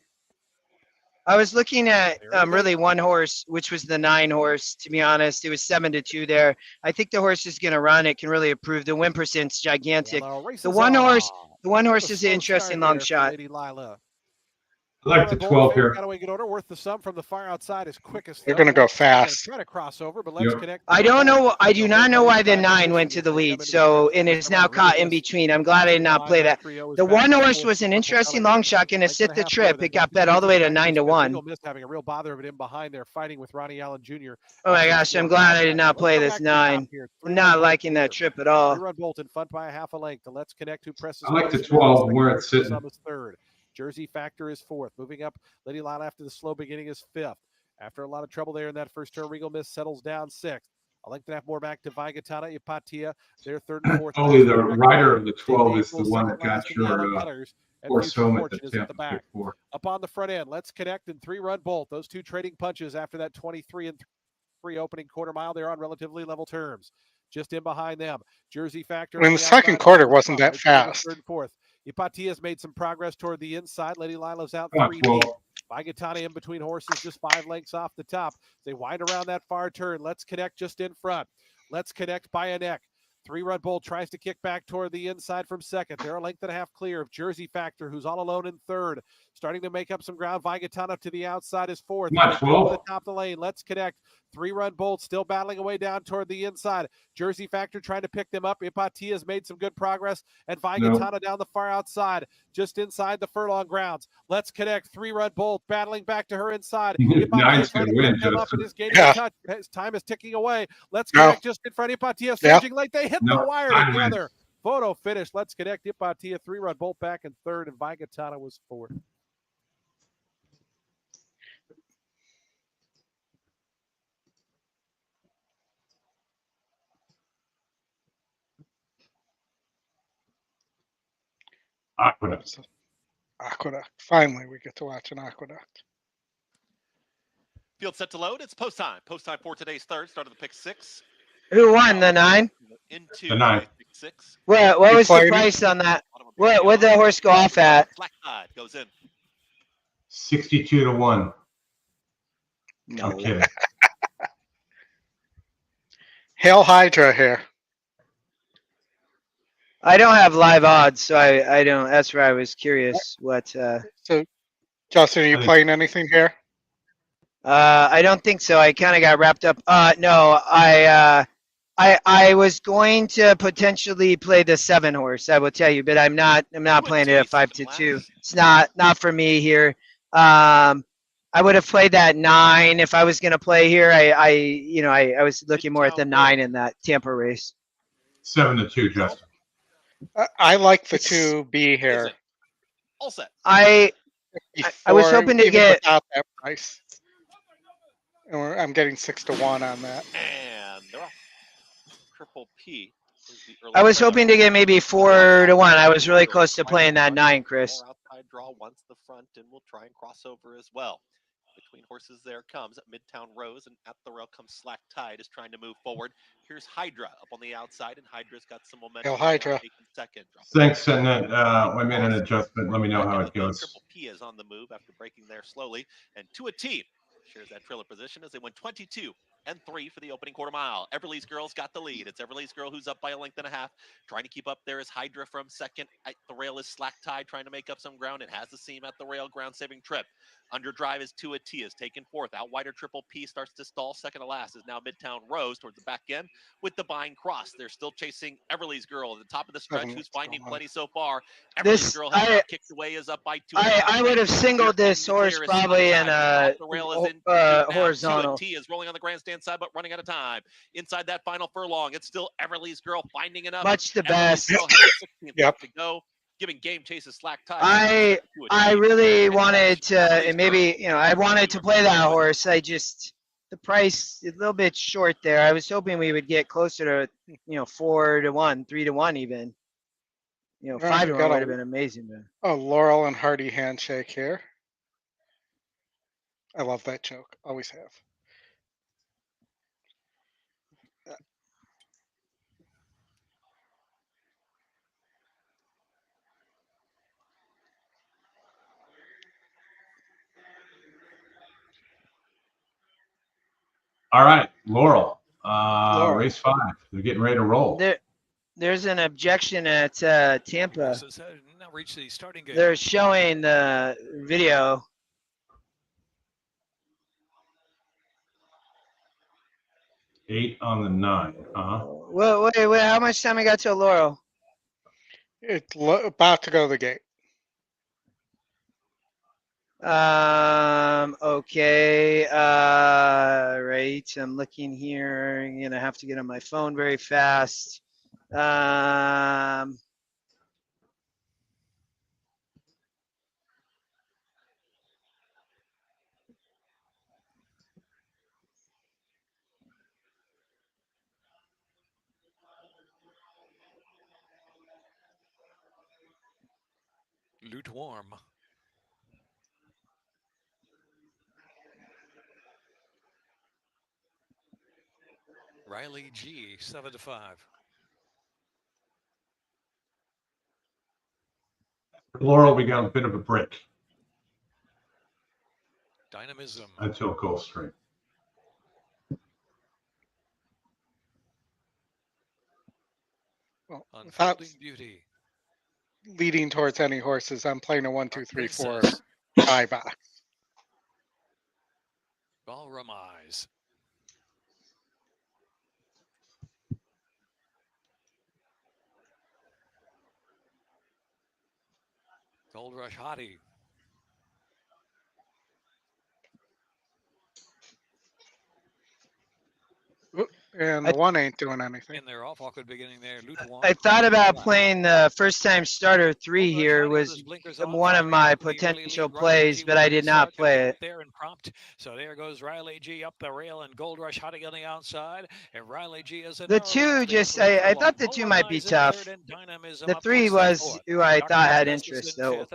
I was looking at really one horse, which was the 9 horse, to be honest. It was 7-2 there. I think the horse is going to run. It can really improve. The win percent's gigantic. The one horse is an interesting long shot. I like the 12 here. Worth the sum from the far outside is quickest. They're going to go fast. Try to cross over, but let's connect. I don't know. I do not know why the 9 went to the lead. So, and it's now caught in between. I'm glad I did not play that. The one horse was an interesting long shot. Going to sit the trip. It got bet all the way to 9-1. Having a real bother of it in behind there, fighting with Ronnie Allen Jr. Oh my gosh! I'm glad I did not play this 9. I'm not liking that trip at all. Run Bolton, fun by a half a length. The Let's Connect who presses. I like the 12 where it's sitting. Third. Jersey Factor is 4th. Moving up, Lady Lila after the slow beginning is 5th. After a lot of trouble there in that first turn, Regal Miss settles down 6th. I like to have more back to Vigatana, Ipatia. They're 3rd and 4th. Only the rider of the 12 is the one that got your and Future Fortune is at the back. Up on the front end, Let's Connect and 3-Run Bolt. Those two trading punches after that 23-3 opening quarter mile. They're on relatively level terms. Just in behind them, Jersey Factor. In the second quarter wasn't that fast. Third and fourth. Ipatia's made some progress toward the inside. Lady Lila's out 3 deep. Vaigatana in between horses, just 5 lengths off the top. They wind around that far turn. Let's Connect just in front. Let's Connect by a neck. 3-Run Bolt tries to kick back toward the inside from second. They're a length and a half clear of Jersey Factor, who's all alone in third. Starting to make up some ground. Vaigatana to the outside is fourth. To the top of the lane. Let's Connect. 3-Run Bolt still battling away down toward the inside. Jersey Factor trying to pick them up. Ipatia's made some good progress. And Vaigatana down the far outside, just inside the furlong grounds. Let's Connect. 3-Run Bolt battling back to her inside. Nine's going to win, Justin. Up and is gaining a touch. His time is ticking away. Let's Connect just in front. Ipatia surging late. They hit the wire together. Photo finish. Let's Connect. Ipatia. 3-Run Bolt back in third, and Vaigatana was fourth. Aqueduct. Finally, we get to watch an Aqueduct. Field set to load. It's post time. Post time for today's third. Start of the pick 6. Who won the 9? Into the 9. Pick 6. What was the price on that? What did the horse go off at? Black Tide goes in. 62-1. No. I'm kidding. Hail Hydra here. I don't have live odds, so I don't. That's where I was curious. What? So, Justin, are you playing anything here? I don't think so. I kind of got wrapped up. No, I was going to potentially play the 7 horse. I will tell you, but I'm not playing it at 5-2. It's not for me here. I would have played that 9 if I was going to play here. I was looking more at the 9 in that Tampa race. 7-2, Justin. I like the 2B here. All set. I was hoping to get without that price. And I'm getting 6-1 on that. And they're off. Triple P. I was hoping to get maybe 4-1. I was really close to playing that 9, Chris. Outside draw once the front, and we'll try and cross over as well. Between horses there comes Midtown Rose, and at the rail comes Slack Tide is trying to move forward. Here's Hydra up on the outside, and Hydra's got some momentum. Hail Hydra. Second. Thanks, and I made an adjustment. Let me know how it goes. Triple P is on the move after breaking there slowly, and to a T shares that trailer position as they win 22-3 for the opening quarter mile. Everly's Girl's got the lead. It's Everly's Girl who's up by a length and a half. Trying to keep up there is Hydra from second. At the rail is Slack Tide trying to make up some ground. It has the seam at the rail, ground-saving trip. Underdrive is 2 T is taken fourth. Out wider Triple P starts to stall. Second to last is now Midtown Rose towards the back end with the bind cross. They're still chasing Everly's Girl at the top of the stretch, who's finding plenty so far. Everly's Girl has not kicked away, is up by 2. I would have singled this horse probably in horizontal. T is rolling on the grandstand side, but running out of time. Inside that final furlong, it's still Everly's Girl finding enough. Much the best. To go. Giving game chases Slack Tide. I really wanted to, and maybe I wanted to play that horse. The price is a little bit short there. I was hoping we would get closer to 4-1, 3-1 even. 5-1 would have been amazing. Man. Oh, Laurel and Hardy handshake here. I love that joke. Always have. All right, Laurel. Race 5. They're getting ready to roll. There's an objection at Tampa. Now reach the starting gate. They're showing the video. Eight on the 9. Wait, how much time I got till Laurel? It's about to go to the gate. Okay. Right. I'm looking here. I'm gonna have to get on my phone very fast. Lukewarm. Riley G, 7-5. Laurel, we got a bit of a break Dynamism. until Gulfstream. Well, without Unfolding beauty. leading towards any horses, I'm playing a 1, 2, 3, 4 Princess. buyback. Ballroom Eyes. Gold Rush Hottie. And the 1 ain't doing anything. In their off awkward beginning there. Lukewarm. I thought about playing the first time starter 3 here. Was one of my potential plays, but I did not play it. There and prompt. So there goes Riley G up the rail and Gold Rush Hottie on the outside. And Riley G is the 2 just I thought the 2 might be tough. The 3 was who I thought had interest though.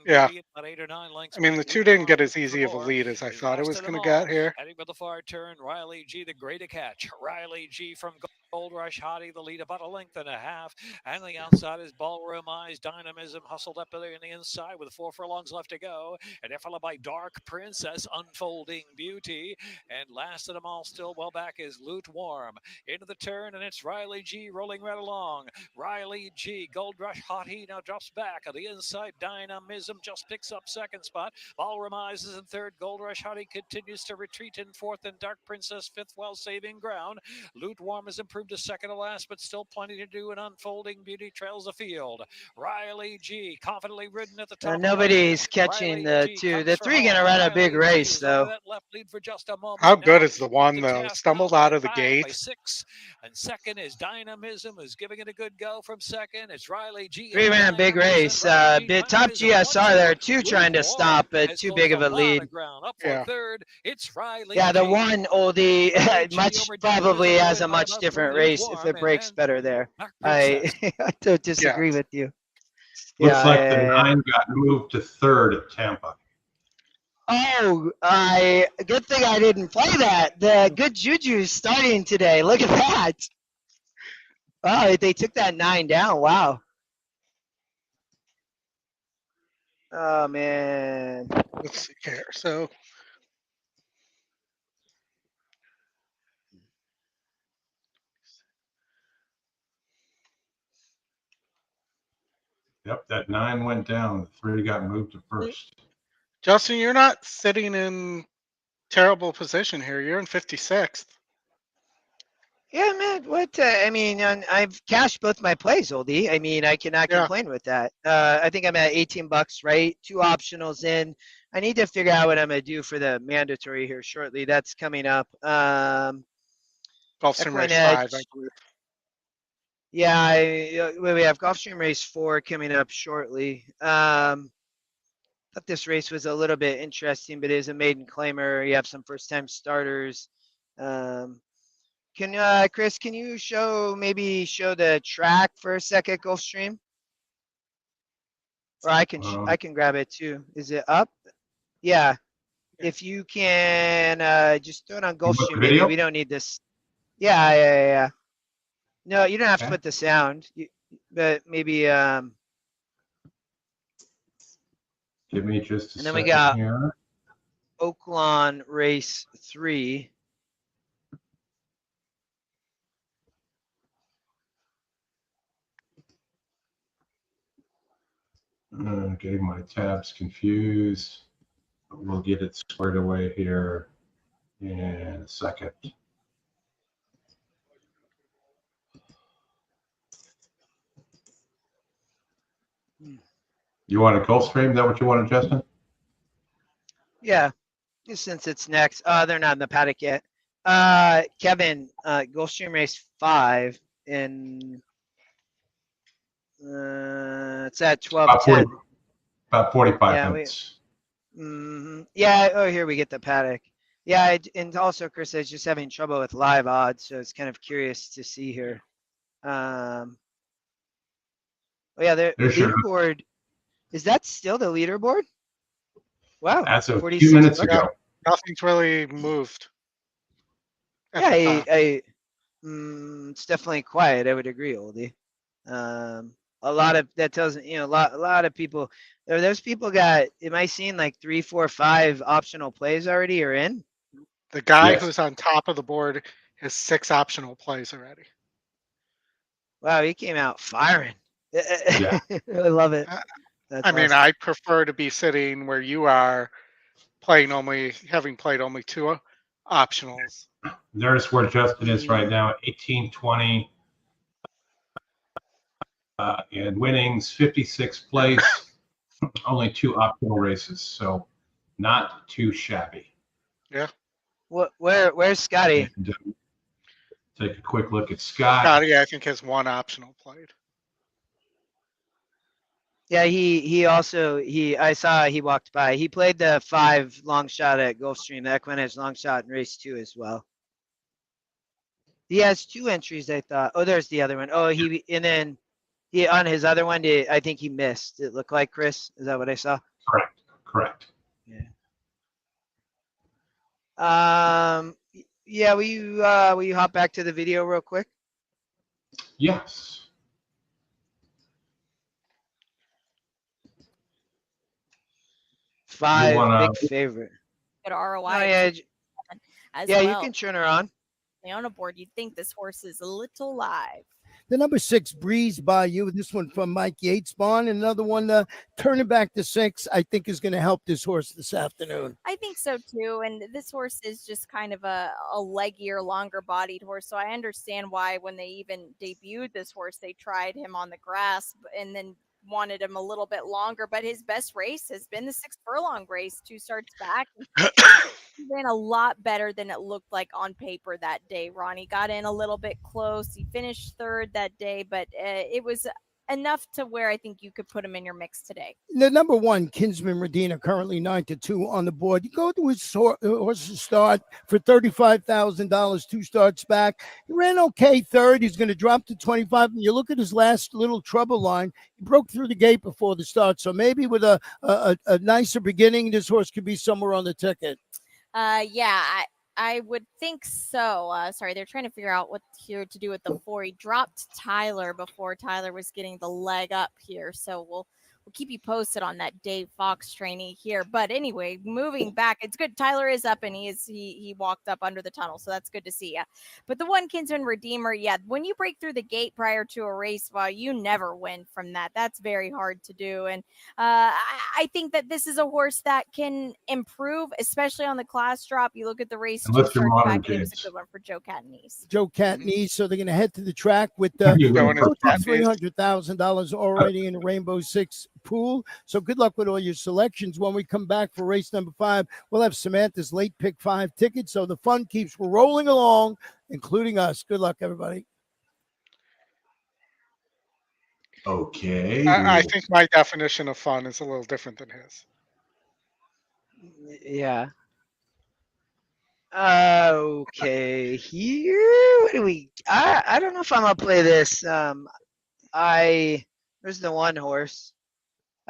Yeah. I mean, the 2 didn't get as easy of a lead as I thought it was going to get here. Heading with the far turn, Riley G, the great catch. Riley G from Gold Rush Hottie, the lead about a length and a half. And the outside is Ballroom Eyes. Dynamism hustled up there in the inside with 4 furlongs left to go. And they're followed by Dark Princess, Unfolding Beauty. And last of them all, still well back, is Lukewarm. Into the turn, and it's Riley G rolling right along. Riley G, Gold Rush Hottie now drops back. On the inside, Dynamism just picks up second spot. Ballroom Eyes is in third. Gold Rush Hottie continues to retreat in fourth, and Dark Princess fifth while saving ground. Lukewarm has improved to second to last, but still plenty to do, and Unfolding Beauty trails the field. Riley G, confidently ridden at the top. Nobody's catching the 2. The 3 gonna run a big race though. That left lead for just a moment. How good is the 1 though? Stumbled out of the gate. 6, and second is Dynamism, who's giving it a good go from second. It's Riley G. 3 ran a big race. Top GSR there, 2 trying to stop, but too big of a lead. Yeah. Third, it's Riley Yeah, the G. 1 oldie much probably has a much different race if it breaks better there. I don't disagree with you. Looks like the 9 got moved to third at Tampa. Oh, good thing I didn't play that. The good juju is starting today. Look at that. Oh, they took that 9 down. Wow. Oh man. Let's see here. So Yep, that 9 went down. The 3 got moved to first. Justin, you're not sitting in terrible position here. You're in 56th. Yeah, man. What? I mean, I've cashed both my plays, oldie. I mean, I cannot complain with that. I think I'm at $18, right? 2 optionals in. I need to figure out what I'm gonna do for the mandatory here shortly. That's coming up. Gulfstream Race 5, I believe. Yeah, we have Gulfstream Race 4 coming up shortly. Thought this race was a little bit interesting, but it is a maiden claimer. You have some first-time starters. Chris, can you show the track for a second, Gulfstream? Or I can grab it too. Is it up? Yeah. If you can just throw it on Gulfstream, maybe we don't need this. Yeah. No, you don't have to put the sound, but maybe. Give me just a second. And then we got here. Oaklawn Race 3. Getting my tabs confused. We'll get it squared away here in a second. You want a Gulfstream? Is that what you wanted, Justin? Yeah, just since it's next. They're not in the paddock yet. Kevin, Gulfstream Race 5 in it's at 12:10. About 45 minutes. Yeah. Oh, here we get the paddock. Yeah, and also Chris is just having trouble with live odds, so it's kind of curious to see here. Oh yeah, the leaderboard. Is that still the leaderboard? Wow. As of 46 2 minutes bucks. ago. Nothing's really moved. at Yeah, the top. it's definitely quiet. I would agree, Oldie. A lot of that tells a lot of people. Those people got. Am I seeing like 3, 4, 5 optional plays already are in? The guy Yes. who's on top of the board has 6 optional plays already. Wow, he came out firing. Yeah. I love it. I That's mean, awesome. I prefer to be sitting where you are, having played only 2 optionals. There's where Justin is right now, 18-20. And winnings, 56th place, only 2 optional races, so not too shabby. Yeah. Where's Scotty? And, take a quick look at Scott. Scotty, I think, has 1 optional played. Yeah, he also I saw he walked by. He played the 5 long shot at Gulfstream, the EquineEdge long shot in race 2 as well. He has 2 entries, I thought. Oh, there's the other one. Oh, and then he on his other one, I think he missed. It looked like Chris. Is that what I saw? Correct. Yeah. Yeah. Will you hop back to the video real quick? Yes. Five, big favorite. Good ROI. Oh, yeah. As Yeah, well. you can turn her on. On a board, you'd think this horse is a little live. The number 6 Breeze by you. This one from Mike Yates Bond. Another one turning back to 6. I think is going to help this horse this afternoon. I think so too. And this horse is just kind of a leggier, longer bodied horse. So I understand why when they even debuted this horse, they tried him on the grass and then wanted him a little bit longer. But his best race has been the 6 furlong race, 2 starts back. He ran a lot better than it looked like on paper that day. Ronnie got in a little bit close. He finished 3rd that day, but it was enough to where I think you could put him in your mix today. The number 1, Kinsman Medina, currently 9-2 on the board. You go to his horse's start for $35,000, 2 starts back. He ran okay 3rd. He's going to drop to 25. And you look at his last little trouble line. He broke through the gate before the start. So maybe with a nicer beginning, this horse could be somewhere on the ticket. Yeah, I would think so. Sorry, they're trying to figure out what here to do with the 4. He dropped Tyler before Tyler was getting the leg up here. So we'll keep you posted on that Dave Fox trainee here. But anyway, moving back, it's good. Tyler is up and he walked up under the tunnel. So that's good to see. But the 1 Kinsman Redeemer, yeah, when you break through the gate prior to a race, well, you never win from that. That's very hard to do. And I think that this is a horse that can improve, especially on the class drop. You look at the race. It was a good one for Joe Catanese. Joe Catanese. So they're going to head to the track with $300,000 already in the Rainbow 6 pool. So good luck with all your selections. When we come back for race number 5, we'll have Samantha's late pick 5 tickets. So the fun keeps rolling along, including us. Good luck, everybody. Okay. I think my definition of fun is a little different than his. Yeah. Okay. Here, what do we? I don't know if I'm gonna play this. There's the 1 horse.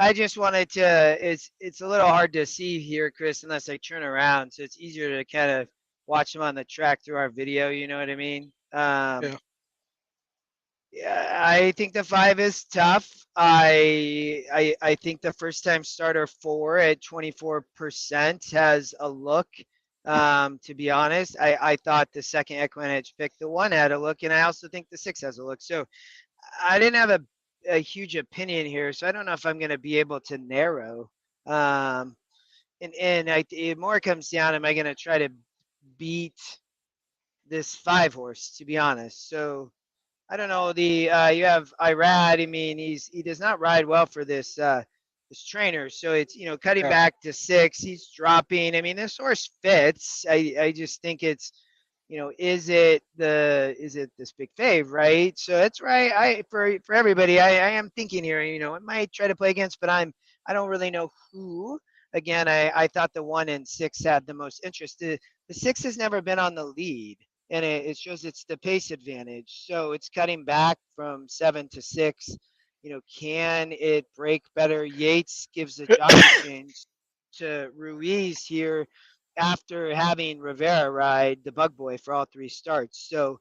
I just wanted to. It's a little hard to see here, Chris, unless I turn around. So it's easier to kind of watch them on the track through our video. You know what I mean? Yeah, I think the 5 is tough. I think the first time starter 4 at 24% has a look. To be honest, I thought the second EquineEdge pick, the 1 had a look, and I also think the 6 has a look. So I didn't have a huge opinion here, so I don't know if I'm going to be able to narrow. It more comes down, am I going to try to beat this 5 horse, to be honest? So I don't know. You have Irad. I mean, he does not ride well for this trainer. So it's cutting back to 6. He's dropping. I mean, this horse fits. I just think it's is it this big fave, right? So that's right. For everybody, I am thinking here. I might try to play against, but I don't really know who. Again, I thought the 1 and 6 had the most interest. The 6 has never been on the lead, and it shows it's the pace advantage. So it's cutting back from 7 to 6. can it break better? Yates gives a jockey change to Ruiz here after having Rivera ride the Bug Boy for all 3 starts. So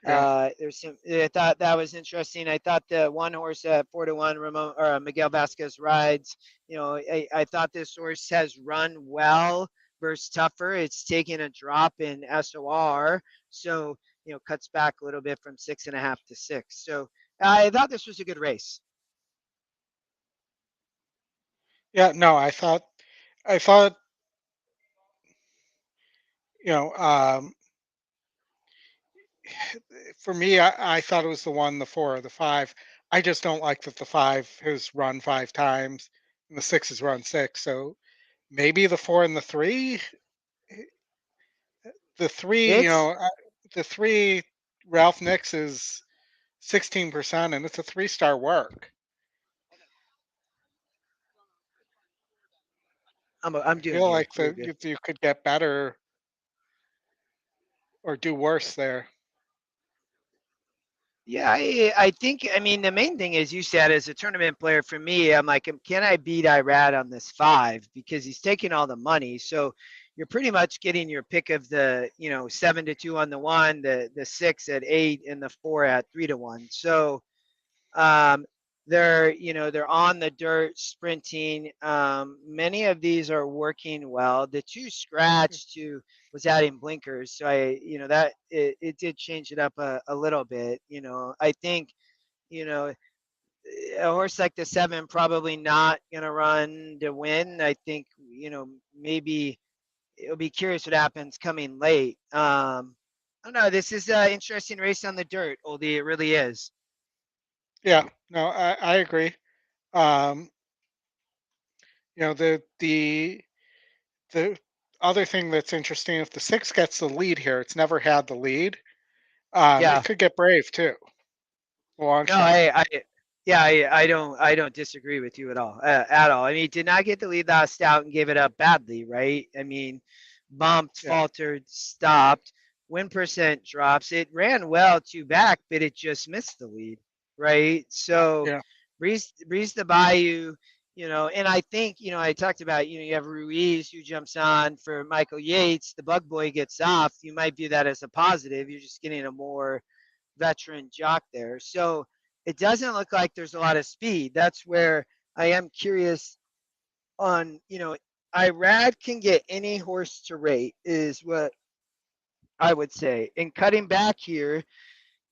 there's some. I thought that was interesting. I thought the one horse at 4-1, Ramon or Miguel Vasquez rides. I thought this horse has run well versus tougher. It's taken a drop in SOR, so cuts back a little bit from 6.5 to 6. So I thought this was a good race. Yeah, no, I thought, for me, I thought it was the 1, the 4, or the 5. I just don't like that the 5 has run 5 times and the 6 has run 6. So maybe the 4 and the 3. The 3, It's the 3 Ralph Nix is 16%, and it's a 3-star work. I'm I doing feel good. like You're good. you could get better or do worse there. Yeah, I think, the main thing is you said as a tournament player for me, I'm like, can I beat Irad on this 5? Because he's taking all the money. So you're pretty much getting your pick of the, 7-2 on the 1, the 6 at 8, and the 4 at 3-1. So they're on the dirt sprinting. Many of these are working well. The 2 scratch to was adding blinkers, so that it did change it up a little bit. I think a horse like the 7 probably not gonna run to win. I think maybe it'll be curious what happens coming late. I don't know. This is an interesting race on the dirt, Oldie. It really is. Yeah, no, I agree. Um, the other thing that's interesting, if the 6 gets the lead here, it's never had the lead. Yeah. It could get brave too. Long No, shot. I don't disagree with you at all. At all. Did not get the lead last out and gave it up badly, right? Bumped, Yeah. faltered, stopped. Win percent drops. It ran well 2 back, but it just missed the lead, right? So Yeah. Breeze the Bayou, and I think, I talked about, you have Ruiz who jumps on for Michael Yates. The Bug Boy gets off. You might view that as a positive. You're just getting a more veteran jock there. So it doesn't look like there's a lot of speed. That's where I am curious on, Irad can get any horse to rate is what I would say. And cutting back here,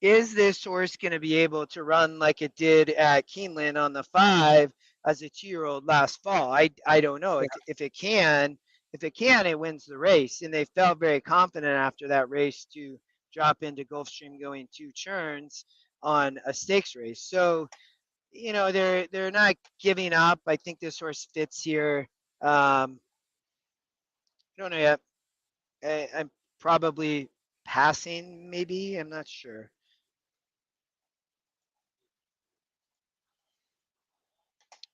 is this horse going to be able to run like it did at Keeneland on the 5 as a 2-year-old last fall? I don't know. Yeah. If it can, it wins the race. And they felt very confident after that race to drop into Gulfstream going 2 turns on a stakes race. So, they're not giving up. I think this horse fits here. I don't know yet. I'm probably passing, maybe. I'm not sure.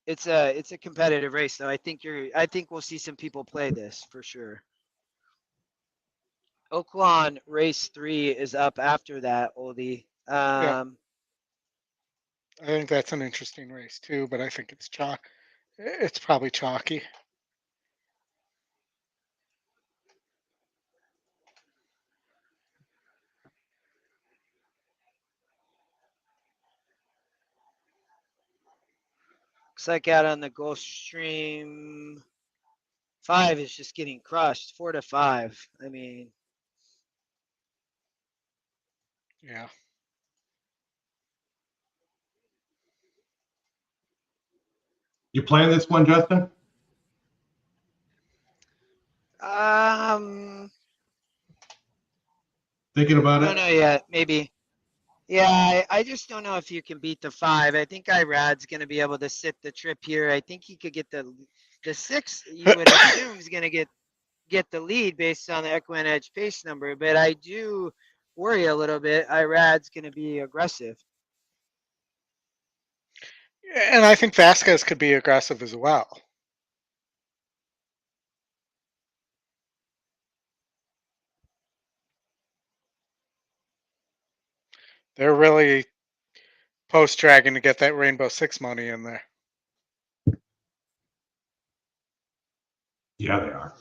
It's a competitive race, though. I think we'll see some people play this for sure. Oaklawn race 3 is up after that, Oldie. Yeah. I think that's an interesting race too, but I think it's probably chalky. Looks like out on the Gulfstream 5 is just getting crushed. 4-5. Yeah. You playing this one, Justin? Thinking about I it? don't know yet. Maybe. Yeah, I just don't know if you can beat the 5. I think Irad's going to be able to sit the trip here. I think he could get the 6. You would assume he's going to get the lead based on the EquineEdge pace number, but I do worry a little bit. Irad's going to be aggressive. And I think Vasquez could be aggressive as well. They're really post dragon to get that Rainbow Six money in there. Yeah, they are.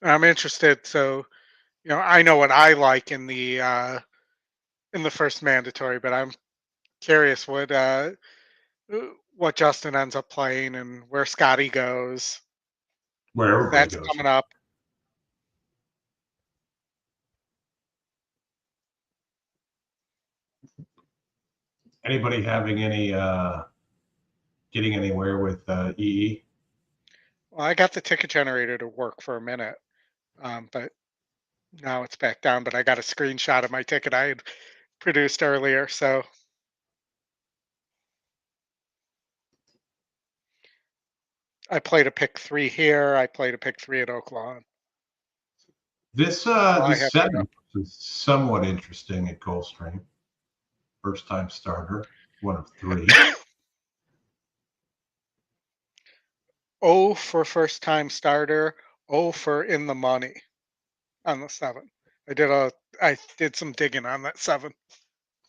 I'm interested. So, I know what I like in the first mandatory, but I'm curious what Justin ends up playing and where Scotty goes. Where everybody That's goes. coming up. Anybody having any getting anywhere with EE? Well, I got the ticket generator to work for a minute, but now it's back down. But I got a screenshot of my ticket I had produced earlier, so I played a pick 3 here. I played a pick 3 at Oaklawn. This I this have seven is somewhat interesting at Gulfstream. First time starter, one of 3. O for first time starter, O for in the money on the 7. I did some digging on that 7.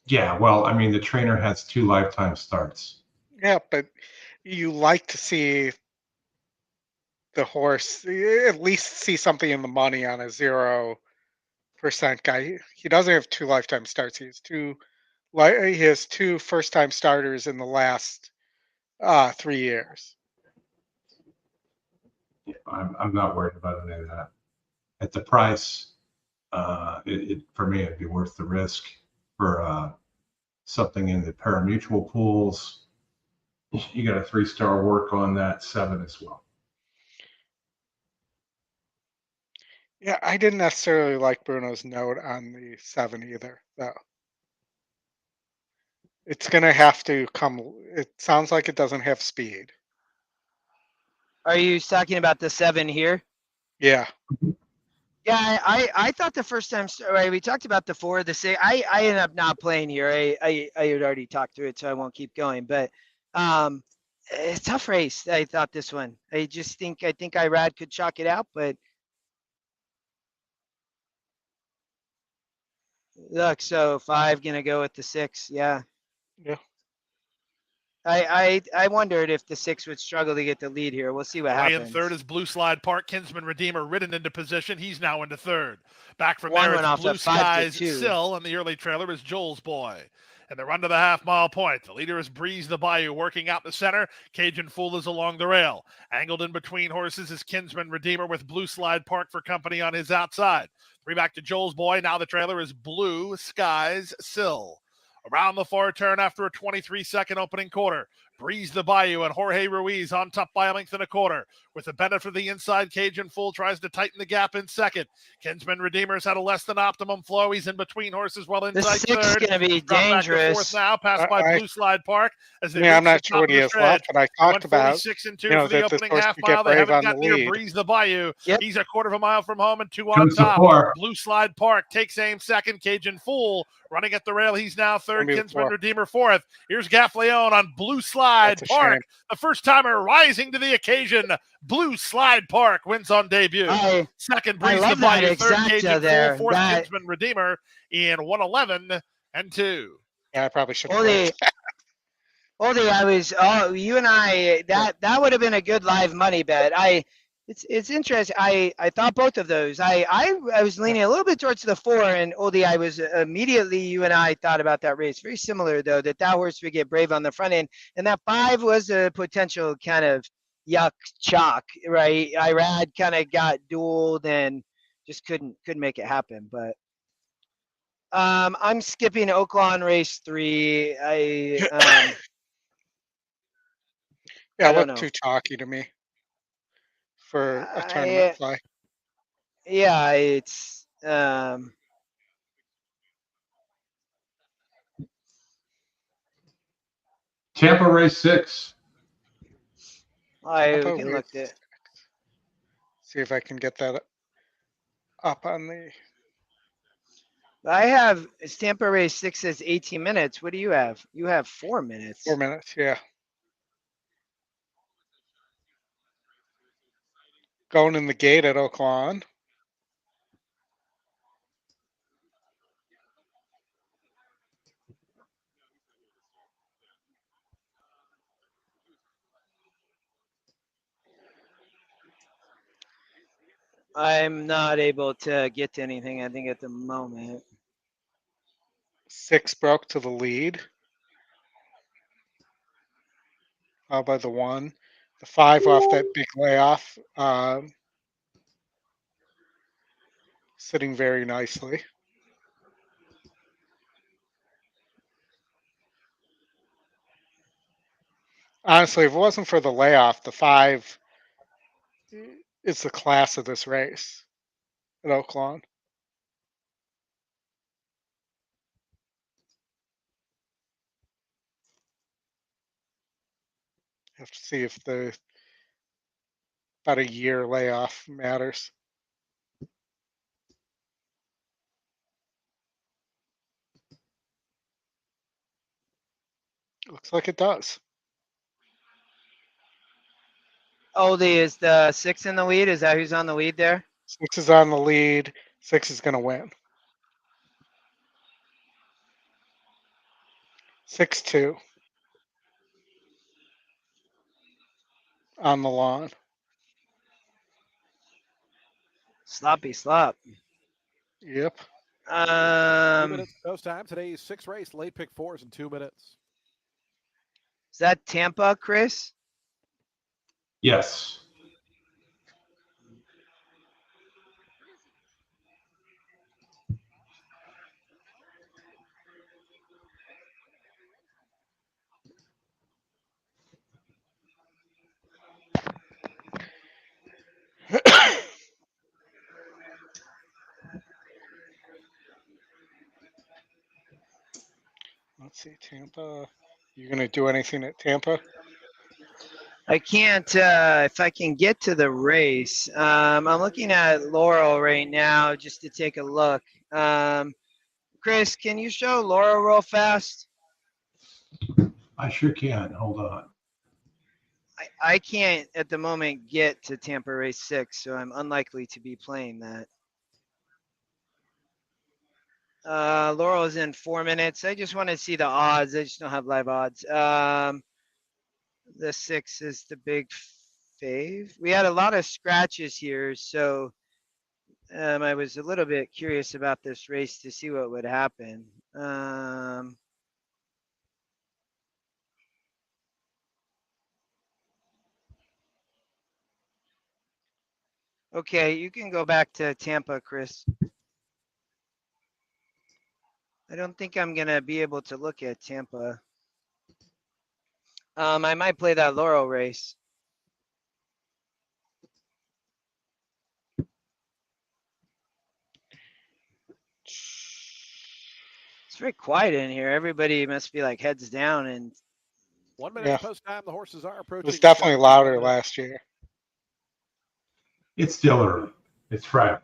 Yeah, well, I mean, the trainer has 2 lifetime starts. Yeah, but you like to see the horse at least see something in the money on a 0% guy. He doesn't have 2 lifetime starts. He has 2 first time starters in the last 3 years. Yeah, I'm not worried about any of that. At the price, for me, it'd be worth the risk for something in the pari-mutuel pools. You got a 3-star work on that 7 as well. Yeah, I didn't necessarily like Bruno's note on the 7 either, though. It's going to have to come. It sounds like it doesn't have speed. Are you talking about the 7 here? Yeah. Yeah, I thought the first time, right, we talked about the 4, the 6. I ended up not playing here. I had already talked through it, so I won't keep going. But it's a tough race. I thought this one. I think Irad could chalk it out, but look, so 5 gonna go with the 6. Yeah. Yeah. I wondered if the 6 would struggle to get the lead here. We'll see what Away happens. in third is Blue Slide Park. Kinsman Redeemer ridden into position. He's now into third. Back from One there, went it's off Blue at 5 to Skies 2. Sill, and the early trailer is Joel's Boy. And the run to the half-mile point. The leader is Breeze the Bayou working out the center. Cajun Fool is along the rail. Angled in between horses is Kinsman Redeemer with Blue Slide Park for company on his outside. 3 back to Joel's Boy. Now the trailer is Blue Skies Sill. Around the far turn after a 23-second opening quarter. Breeze the Bayou and Jorge Ruiz on top by a length and a quarter. With the benefit of the inside, Cajun Fool tries to tighten the gap in second. Kinsman Redeemer's had a less than optimum flow. He's in between horses well inside the 6 third. is going to be Drop back to dangerous. fourth now, passed by Blue Slide Park. As they I'm reach not the sure top what of he the has stretch. left, but I They talked went about 46 and 2 for the that this opening horse half could get mile. They brave haven't on the got near lead. Breeze the Bayou. Yep. He's a quarter of a mile from home and 2 on Comes the top. 4. Blue Slide Park takes aim second. Cajun Fool running at the rail. He's now third. Maybe Kinsman 4. Redeemer fourth. Here's Gaffleon on Blue Slide That's a Park. shame. The first timer rising to the occasion. Blue Slide Park wins on debut. Second, Breeze the love that Bayou. Third, exacta Cajun there. Fool. Fourth, That- Kinsman Redeemer in 1:11 and 2. Yeah, I probably should have played. Oldie, you and I, that would have been a good live money bet. It's interesting. I thought both of those. I was leaning a little bit towards the 4, and Oldie, I was immediately, you and I thought about that race. Very similar though, that horse would get brave on the front end, and that 5 was a potential kind of yuck chalk, right? Irad kind of got dueled and just couldn't make it happen. But I'm skipping Oaklawn race 3. Yeah, I it don't looked know. too chalky to me for a tournament play. Yeah, it's Tampa race 6. I can look at. See if I can get that up on the. I have Tampa race 6 says 18 minutes. What do you have? You have 4 minutes. 4 minutes, yeah. going in the gate at Oaklawn. I'm not able to get to anything, I think, at the moment. 6 broke to the lead. By the 1. The 5 off that big layoff. Sitting very nicely. Honestly, if it wasn't for the layoff, the 5 is the class of this race at Oaklawn. Have to see if the about a year layoff matters. Looks like it does. Oldie, is the 6 in the lead? Is that who's on the lead there? 6 is on the lead. 6 is going to win. 6-2 on the lawn. Sloppy slop. Yep. 2 minutes post time. Today's 6th race. Late pick 4s in 2 minutes. Is that Tampa, Chris? Yes. Let's see, Tampa. You going to do anything at Tampa? I can't, if I can get to the race. I'm looking at Laurel right now just to take a look. Chris, can you show Laurel real fast? I sure can. Hold on. I can't at the moment get to Tampa race 6, so I'm unlikely to be playing that. Laurel is in 4 minutes. I just want to see the odds. I just don't have live odds. The 6 is the big fave. We had a lot of scratches here, so I was a little bit curious about this race to see what would happen. Okay, you can go back to Tampa, Chris. I don't think I'm gonna be able to look at Tampa. I might play that Laurel race. It's very quiet in here. Everybody must be like heads down and 1 minute post time. The horses are It approaching. was definitely louder last year. It's still early. It's Friday.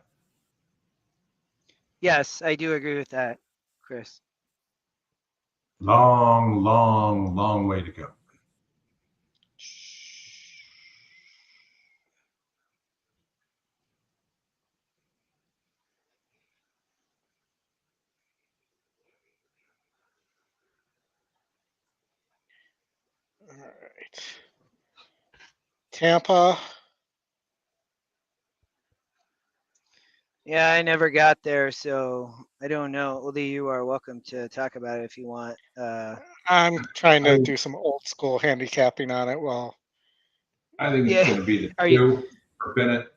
yes, I do agree with that, Chris. Long, long, long way to go. All right. Tampa. Yeah, I never got there, so I don't know. Oldie, you are welcome to talk about it if you want. I'm trying to do some old school handicapping on it. Well, I think Yeah. it's going to be the Are you- 2 for Bennett.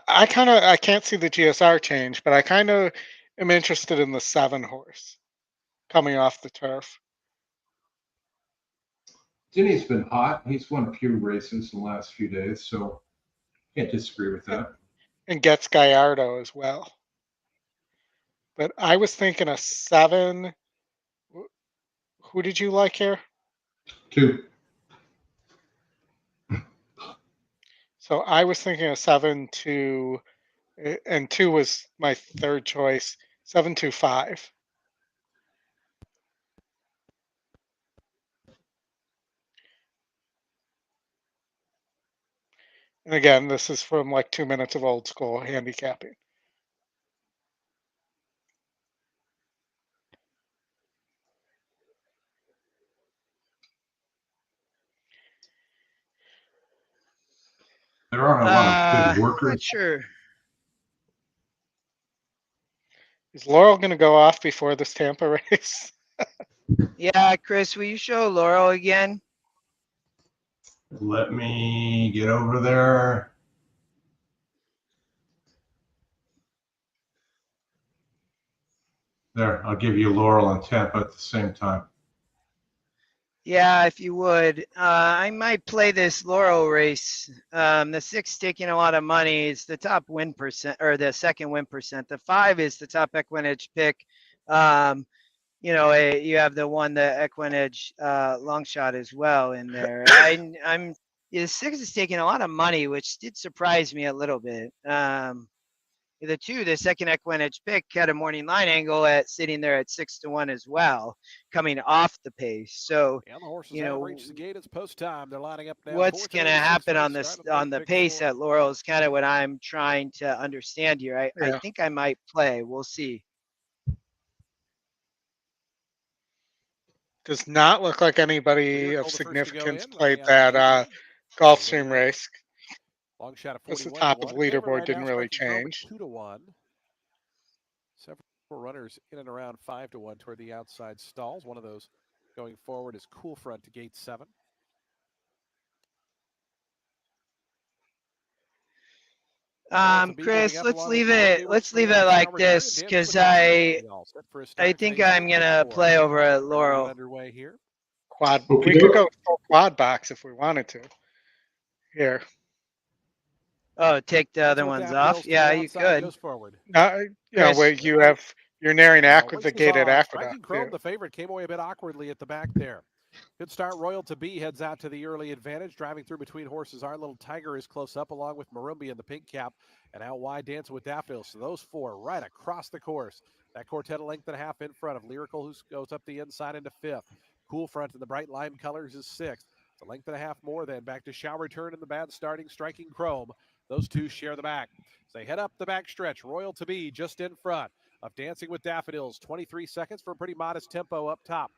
I can't see the GSR change, but I kind of am interested in the 7 horse coming off the turf. Denny's been hot. He's won a few races in the last few days, so can't disagree with that. And gets Gallardo as well. But I was thinking a 7. Who did you like here? 2. So I was thinking a 7-2, and 2 was my third choice. 7-2-5. And again, this is from like 2 minutes of old school handicapping. There aren't a lot of good I'm workers. not sure. Is Laurel going to go off before this Tampa race? Yeah, Chris, will you show Laurel again? Let me get over there. There, I'll give you Laurel and Tampa at the same time. Yeah, if you would. I might play this Laurel race. The 6 taking a lot of money. It's the top win percent, or the second win percent. The 5 is the top EquineEdge pick. You know, you have the EquineEdge long shot as well in there. The 6 is taking a lot of money, which did surprise me a little bit. The 2, the second EquineEdge pick, had a morning line angle at sitting there at 6-1 as well, coming off the pace. So, And the horses you have know, reached the gate. It's post time. They're lining up now. what's going to happen on this on the pace at Laurel is kind of what I'm trying to understand here. I think I might play. We'll see. Does not look like anybody of significance played that Gulfstream race. Long shot of Because the 41 top to of 1. leaderboard Right didn't now, really striking Chrome at change. 2 to 1. Several runners in and around 5 to 1 toward the outside stalls. One of those going forward is Cool Front to gate 7. Chris, let's leave it like this, because I think I'm gonna play over at Laurel. Underway here. Quad. We could go full quad box if we wanted to. Here. Oh, take the other ones off. Yeah, you could. Goes forward. Yeah, where you're nearing the gated Aqueduct. Striking Chrome, the favorite, came away a bit awkwardly at the back there. Good start. Royal to Be heads out to the early advantage. Driving through between horses. Our Little Tiger is close up, along with Marumbi in the pink cap, and out wide Dancing with Daffodils. So those 4 right across the course. That quartet a length and a half in front of Lyrical, who goes up the inside into 5th. Cool Front in the bright lime colors is 6th. It's a length and a half more then. Back to Shower Return in the bad starting Striking Chrome. Those 2 share the back. As they head up the back stretch, Royal to Be just in front of Dancing with Daffodils. 23 seconds for a pretty modest tempo up top.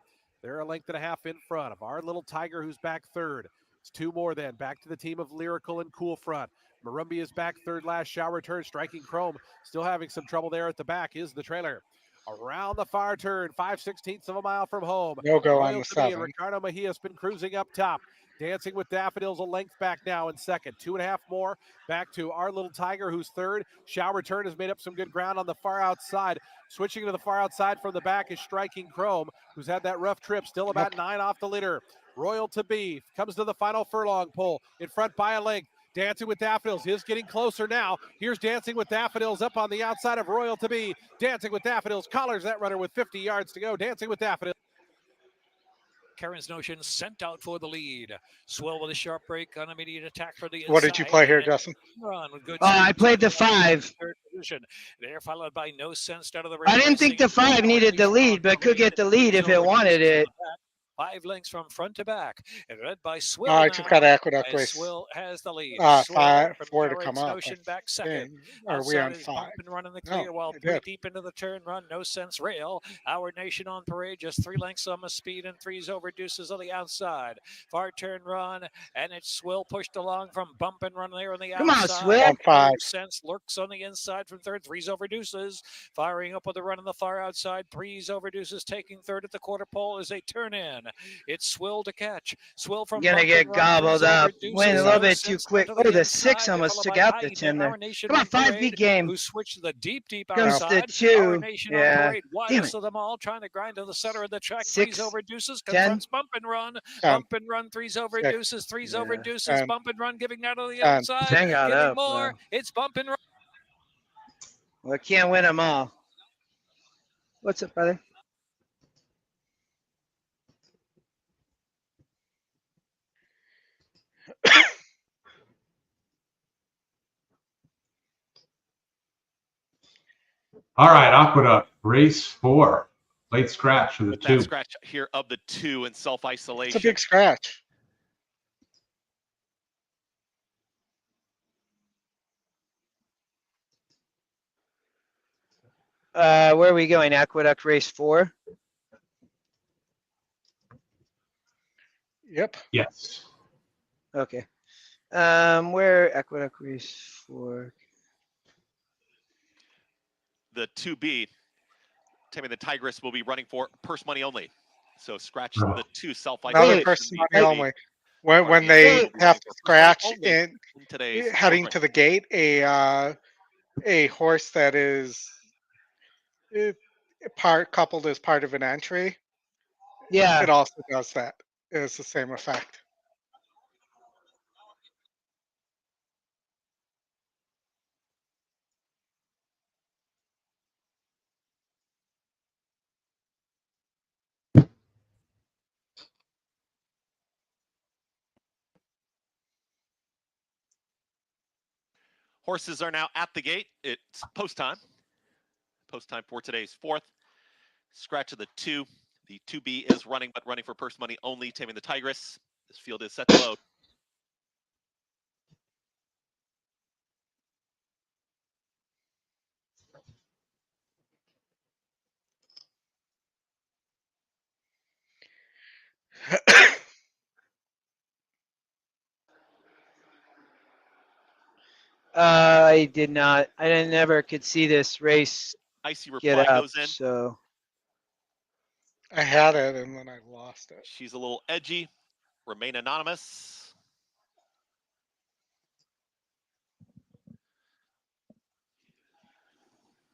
They're a length and a half in front of Our Little Tiger, who's back 3rd. It's 2 more then. Back to the team of Lyrical and Cool Front. Marumbi is back 3rd last. Shower Return, Striking Chrome. Still having some trouble there at the back is the trailer. Around the far turn, 5/16 of a mile from home. No go Royal on the to Be and 7. Ricardo Mejia has been cruising up top. Dancing with Daffodils a length back now in 2nd. 2.5 more back to Our Little Tiger, who's 3rd. Shower Return has made up some good ground on the far outside. Switching to the far outside from the back is Striking Chrome, who's had that rough trip, still about 9 off the leader. Royal to Be comes to the final furlong pole, in front by a length. Dancing with Daffodils is getting closer now. Here's Dancing with Daffodils up on the outside of Royal to Be. Dancing with Daffodils collars that runner with 50 yards to go. Dancing with Daffodils. Karen's Notion sent out for the lead. Swell with a sharp break on immediate attack for the inside. What did you play here, Justin? Run with good I played the 5. Third position. They're followed by No Sense out of the I didn't think the 5 needed the lead, but could get the lead if it wanted it. 5 lengths from front to back, and led by Swill. I just got Aqueduct race. Swill has the lead. 4 to come up. Notion back 2nd. Are we on 5? Bump and run in the clear while deep into the turn run. No Sense rail. Our Nation on parade. Just 3 lengths on the speed and 3's over Deuces on the outside. Far turn run, and it's Swill pushed along from Bump and run there on the outside. Come on, Swill. 5. No Sense lurks on the inside from 3rd. 3's over Deuces. Firing up with the run on the far outside. 3's over Deuces taking 3rd at the quarter pole as they turn in. It's Swill to catch. Swill from gonna get gobbled up. Went a little bit too quick. Oh, the 6 almost took out the 10 there. Come on, 5 big game. Who switched to the deep Comes outside. the 2. Our Nation on Yeah. parade. Widest of them all, trying to grind to the center of the track. 6, 3's over Deuces. 10. Confronts Bump and run. 10. Bump and run. 3's over 6. Deuces. 3's Yeah. over Deuces. 10. Bump and run, giving out on the 10. outside. Ten got Getting up, more. though. It's Bump and run. Well, I can't win them all. What's up, brother? All right, Aqueduct, race 4. Late scratch of the 2. Scratch here of the 2 in self-isolation. It's a big scratch. Where are we going? Aqueduct race 4? Yep. Yes. Okay. Where Aqueduct race 4? The 2B, Tammy the Tigress, will be running for purse money only. So scratch the 2 Another self-isolation. person only. When they have to scratch in heading to the gate, a horse that is coupled as part of an entry, Yeah. it also does that. It's the same effect. Horses are now at the gate. It's post time. Post time for today's 4th. Scratch of the 2. The 2B is running, but running for purse money only. Taming the Tigress. This field is set to load. I did not. I never could see this race Icy get reply up, goes in. so I had it and then I lost it. She's a little edgy. Remain anonymous.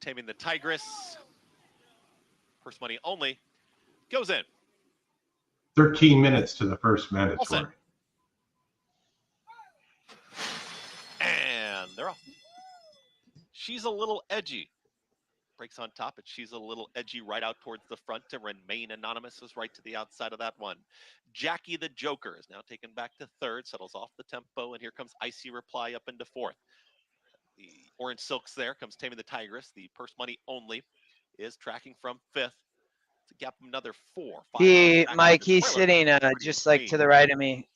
Taming the Tigress. Purse money only. Goes in. 13 minutes to the first mandatory. And they're off. She's a little edgy. Breaks on top, but she's a little edgy right out towards the front to remain anonymous is right to the outside of that one. Jackie the Joker is now taken back to 3rd, settles off the tempo, and here comes Icy Reply up into 4th. The Orange Silks there comes Taming the Tigress. The purse money only is tracking from 5th. To gap another 4. Mike, he's sitting just like to the right of me.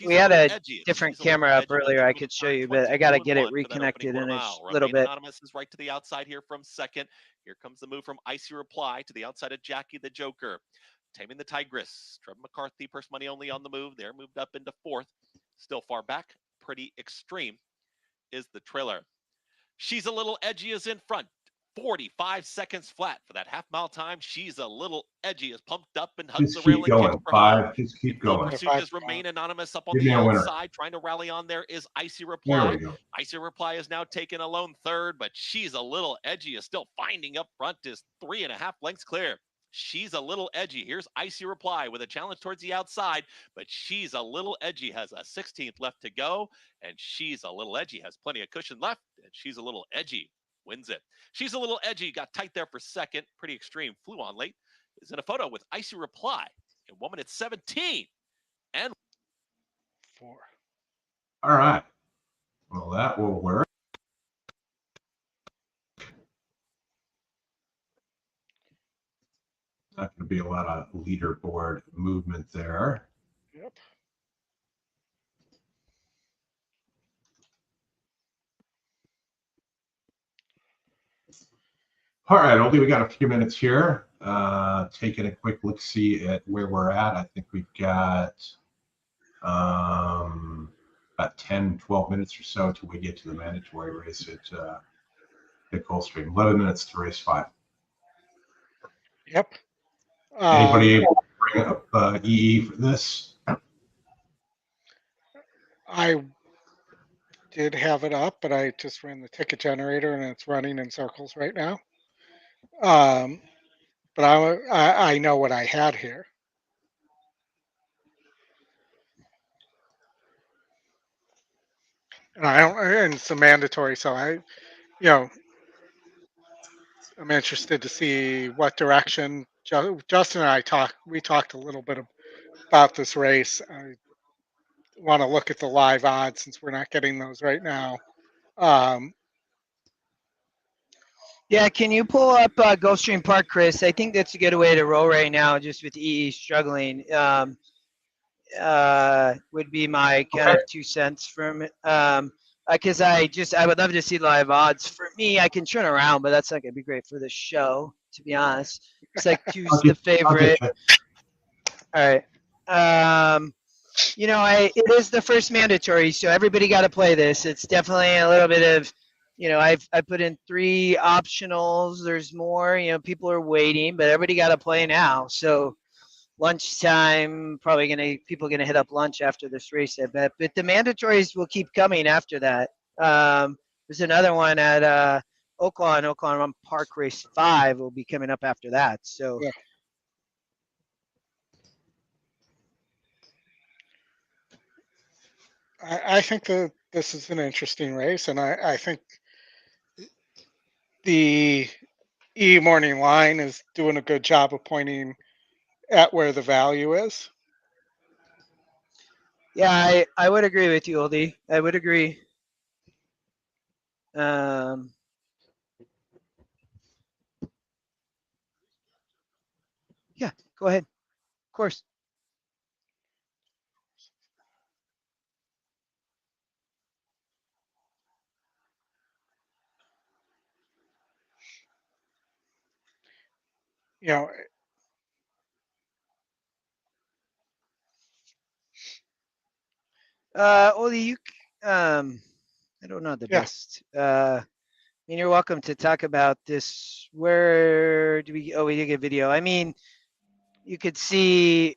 We had a different camera up earlier. I could show you, but I got to get it reconnected in a little bit. Anonymous is right to the outside here from 2nd. Here comes the move from Icy Reply to the outside of Jackie the Joker. Taming the Tigress. Trevor McCarthy, purse money only on the move. They're moved up into 4th. Still far back. Pretty Extreme is the trailer. She's a little edgy is in front. 45 seconds flat for that half-mile time. She's a little edgy, is pumped up and hugs the railing. Just keep going. Just remain anonymous up on the outside. Trying to rally on there is Icy Reply. There we go. Icy Reply is now taken alone 3rd, but she's a little edgy, is still finding up front, is 3.5 lengths clear. She's a little edgy. Here's Icy Reply with a challenge towards the outside, but she's a little edgy, has a 16th left to go, and she's a little edgy, has plenty of cushion left, and she's a little edgy. Wins it. She's a little edgy, got tight there for 2nd. Pretty Extreme flew on late. Is in a photo with Icy Reply in 1 minute 17 and 4. All right. Well, that will work. Not going to be a lot of leaderboard movement there. Yep. All right, Oldie, we got a few minutes here. Taking a quick look-see at where we're at. I think we've got about 10, 12 minutes or so till we get to the mandatory race at Gulfstream. 11 minutes to race 5. Yep. Anybody able to bring up EE for this? I did have it up, but I just ran the ticket generator and it's running in circles right now. But I know what I had here. And and it's a mandatory, so I'm interested to see what direction Justin and we talked a little bit about this race. I want to look at the live odds since we're not getting those right now. Yeah, can you pull up Gulfstream Park, Chris? I think that's a good way to roll right now, just with EE struggling. Would be my kind of 2 cents from it. because I would love to see live odds. For me, I can turn around, but that's not gonna be great for the show, to be honest. It's like two's the favorite. All right. You know, it is the first mandatory, so everybody got to play this. It's definitely a little bit of, you know, I put in 3 optionals. There's more. You know, people are waiting, but everybody got to play now. So lunchtime, people gonna hit up lunch after this race, I bet. But the mandatories will keep coming after that. There's another one at Oaklawn on Park Race 5 will be coming up after that. So. Yeah. I think that this is an interesting race, and I think the morning line is doing a good job of pointing at where the value is. Yeah, I would agree with you, Oldie. I would agree. Yeah, go ahead. Of course. You know, Oldie, I don't know the Yeah. best. I mean, you're welcome to talk about this. Where do we? Oh, we did get video. I mean, you could see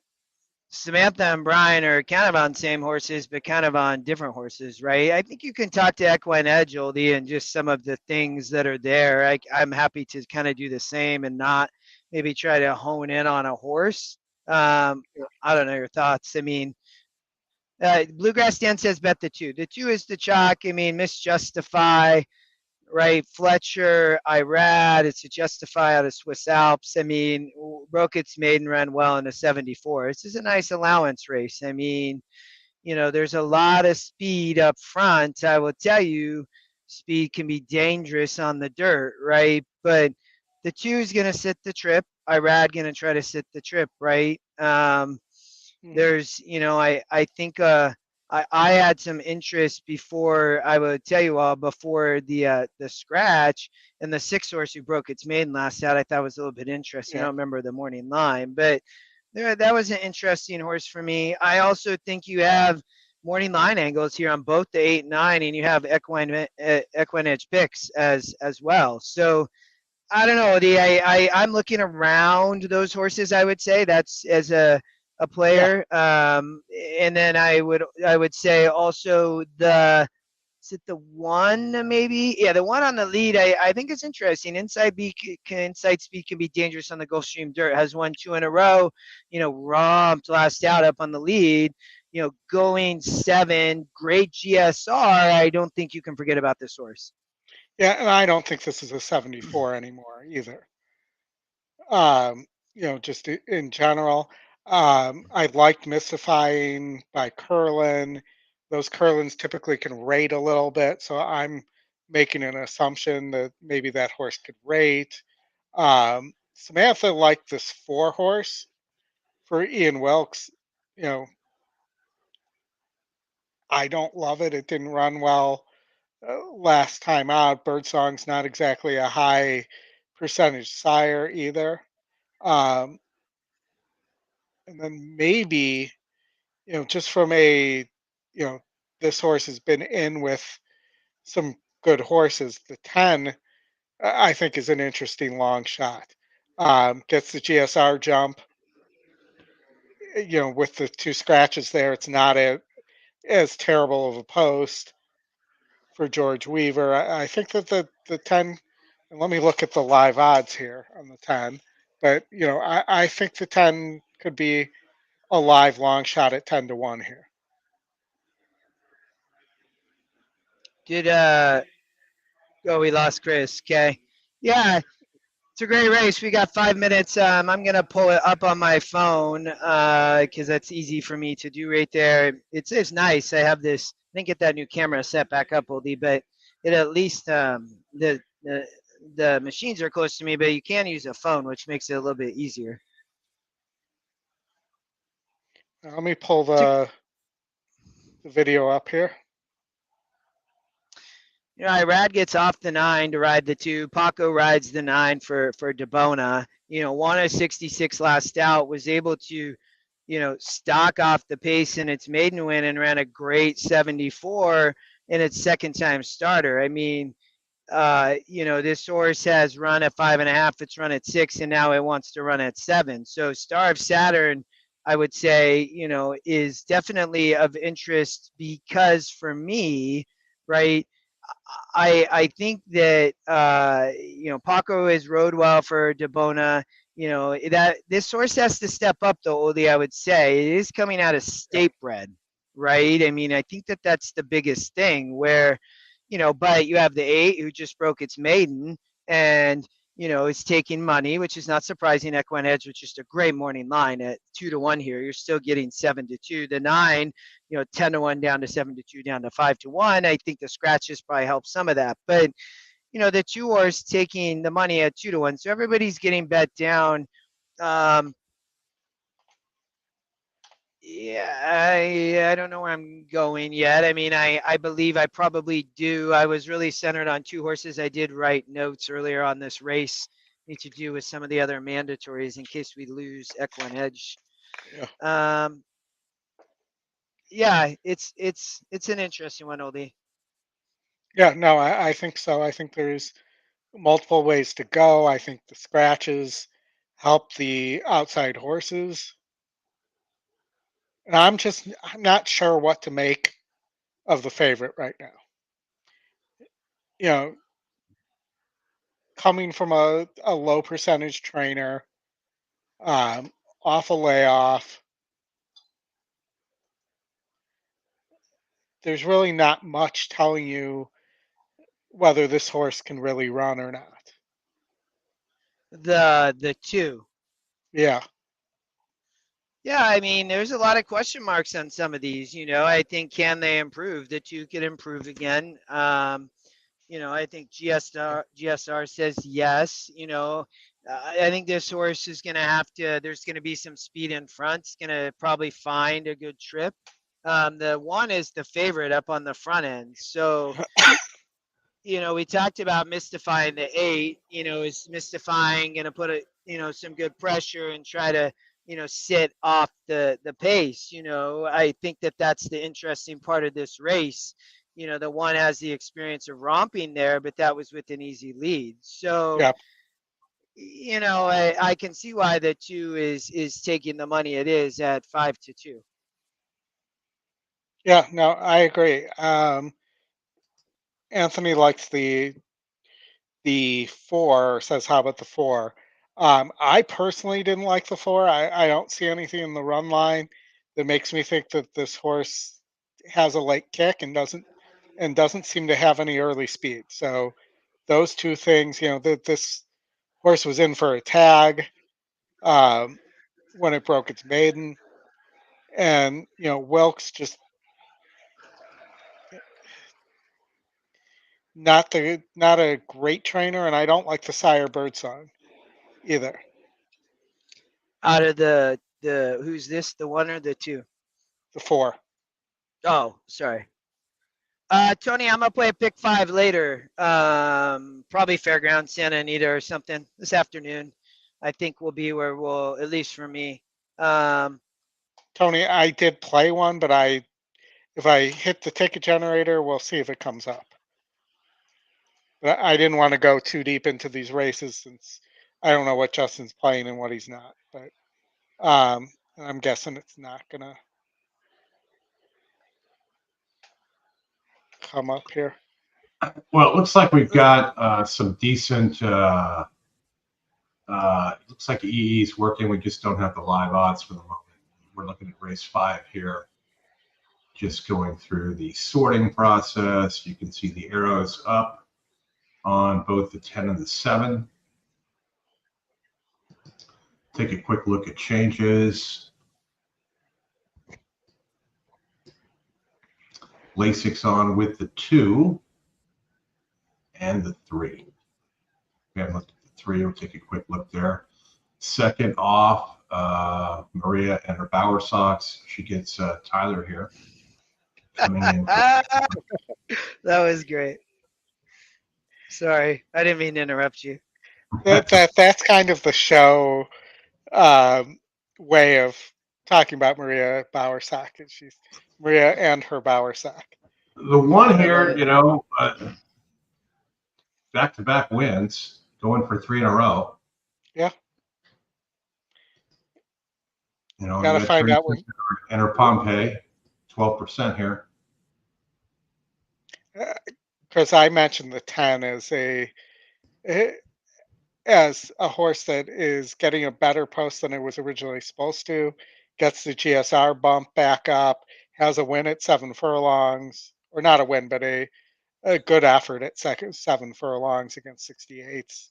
Samantha and Brian are kind of on same horses, but kind of on different horses, right? I think you can talk to EquineEdge, Oldie, and just some of the things that are there. I'm happy to kind of do the same and not maybe try to hone in on a horse. I don't know your thoughts. I mean, Bluegrass Dan says bet the 2. The 2 is the chalk. I mean, Miss Justify, right? Fletcher, Irad, it's a Justify out of Swiss Alps. I mean, broke its maiden run well in a 74. This is a nice allowance race. I mean, you know, there's a lot of speed up front. I will tell you, speed can be dangerous on the dirt, right? But the 2 is going to sit the trip. Irad going to try to sit the trip, right? There's, you know, I think I had some interest before. I would tell you all before the scratch and the 6 horse who broke its maiden last out. I thought was a little bit interesting. Yeah. I don't remember the morning line, but that was an interesting horse for me. I also think you have morning line angles here on both the 8 and 9, and you have EquineEdge picks as well. So I don't know. I'm looking around those horses. I would say that's as a player. And then I would say also is it the 1 maybe? Yeah, the 1 on the lead. I think it's interesting. Inside speed can be dangerous on the Gulfstream dirt. Has won 2 in a row. You know, romped last out up on the lead. You know, going 7. Great GSR. I don't think you can forget about this horse. Yeah, and I don't think this is a 74 anymore either. You know, just in general. I liked Mystifying by Curlin. Those Curlins typically can rate a little bit, so I'm making an assumption that maybe that horse could rate. Samantha liked this 4 horse for Ian Wilkes. You know, I don't love it. It didn't run well last time out. Birdsong's not exactly a high percentage sire either. Um, and then maybe, you know, just from you know, this horse has been in with some good horses. The 10, I think, is an interesting long shot. Gets the GSR jump. You know, with the 2 scratches there, it's not as terrible of a post for George Weaver. I think that the 10, and let me look at the live odds here on the 10, but, you know, I think the 10 could be a live long shot at 10 to 1 here. We lost Chris. Okay. Yeah, it's a great race. We got 5 minutes. I'm going to pull it up on my phone because that's easy for me to do right there. It's nice. I have this, I didn't get that new camera set back up, Oldie, but it at least the machines are close to me, but you can use a phone, which makes it a little bit easier. Let me pull the video up here. Irad gets off the 9 to ride the 2. Paco rides the 9 for Debona. Won a 66 last out, was able to, stock off the pace in its maiden win and ran a great 74 in its second time starter. I mean, this horse has run at 5.5, it's run at 6, and now it wants to run at 7. So Star of Saturn, I would say, is definitely of interest because for me, right, I think that Paco is rode well for Debona. That this horse has to step up though, Oldie, I would say. It is coming out of state bred, right? I mean, I think that that's the biggest thing where, but you have the 8 who just broke its maiden and it's taking money, which is not surprising. EquineEdge was just a great morning line at 2-1 here. You're still getting 7-2. The 9, 10-1 down to 7-2 down to 5-1. I think the scratches probably help some of that. But the 2 horse taking the money at 2-1. So everybody's getting bet down. Yeah, I don't know where I'm going yet. I mean, I believe I probably do. I was really centered on 2 horses. I did write notes earlier on this race. Need to do with some of the other mandatories in case we lose EquineEdge. Yeah, it's an interesting one, Oldie. Yeah, no, I think so. I think there's multiple ways to go. I think the scratches help the outside horses. And I'm not sure what to make of the favorite right now. Coming from a low percentage trainer, off a layoff, there's really not much telling you whether this horse can really run or not. The 2. Yeah. Yeah, I mean, there's a lot of question marks on some of these. I think can they improve? The 2 could improve again. I think GSR says yes. I think this horse is going to have to. There's going to be some speed in front. It's going to probably find a good trip. The 1 is the favorite up on the front end. So, we talked about mystifying the 8. Is mystifying going to put some good pressure and try to sit off the pace. I think that that's the interesting part of this race. The 1 has the experience of romping there, but that was with an easy lead. So, I can see why the 2 is taking the money it is at 5-2. Yeah, no, I agree. Anthony likes the 4, says, how about the 4? I personally didn't like the 4. I don't see anything in the run line that makes me think that this horse has a late kick and doesn't seem to have any early speed. So those 2 things, that this horse was in for a tag when it broke its maiden, and Wilkes just not a great trainer, and I don't like the Sire Birdsong either. Out of the who's this? The 1 or the 2? The 4. Oh, sorry. Tony, I'm gonna play a pick 5 later. Probably Fairground, Santa Anita or something this afternoon. I think will be where we'll, at least for me. Tony, I did play one, but if I hit the ticket generator, we'll see if it comes up. But I didn't want to go too deep into these races since I don't know what Justin's playing and what he's not. But I'm guessing it's not gonna come up here. Well, it looks like we've got some decent. It looks like EE is working. We just don't have the live odds for the moment. We're looking at race 5 here. Just going through the sorting process. You can see the arrows up on both the 10 and the 7. Take a quick look at changes. Lasix on with the 2 and the 3. We haven't looked at the 3. We'll take a quick look there. Second off, Maria and her Bauer socks. She gets Tyler here coming in. That was great. Sorry, I didn't mean to interrupt you. That's kind of the show way of talking about Maria Bowersock. She's Maria and her Bowersock. The one here, back-to-back wins, going for 3 in a row. Yeah. Gotta find out when. Enter Pompeii, 12% here. Chris, I mentioned the 10 as a horse that is getting a better post than it was originally supposed to, gets the GSR bump back up, has a win at 7 furlongs, or not a win, but a good effort at 7 furlongs against 68s.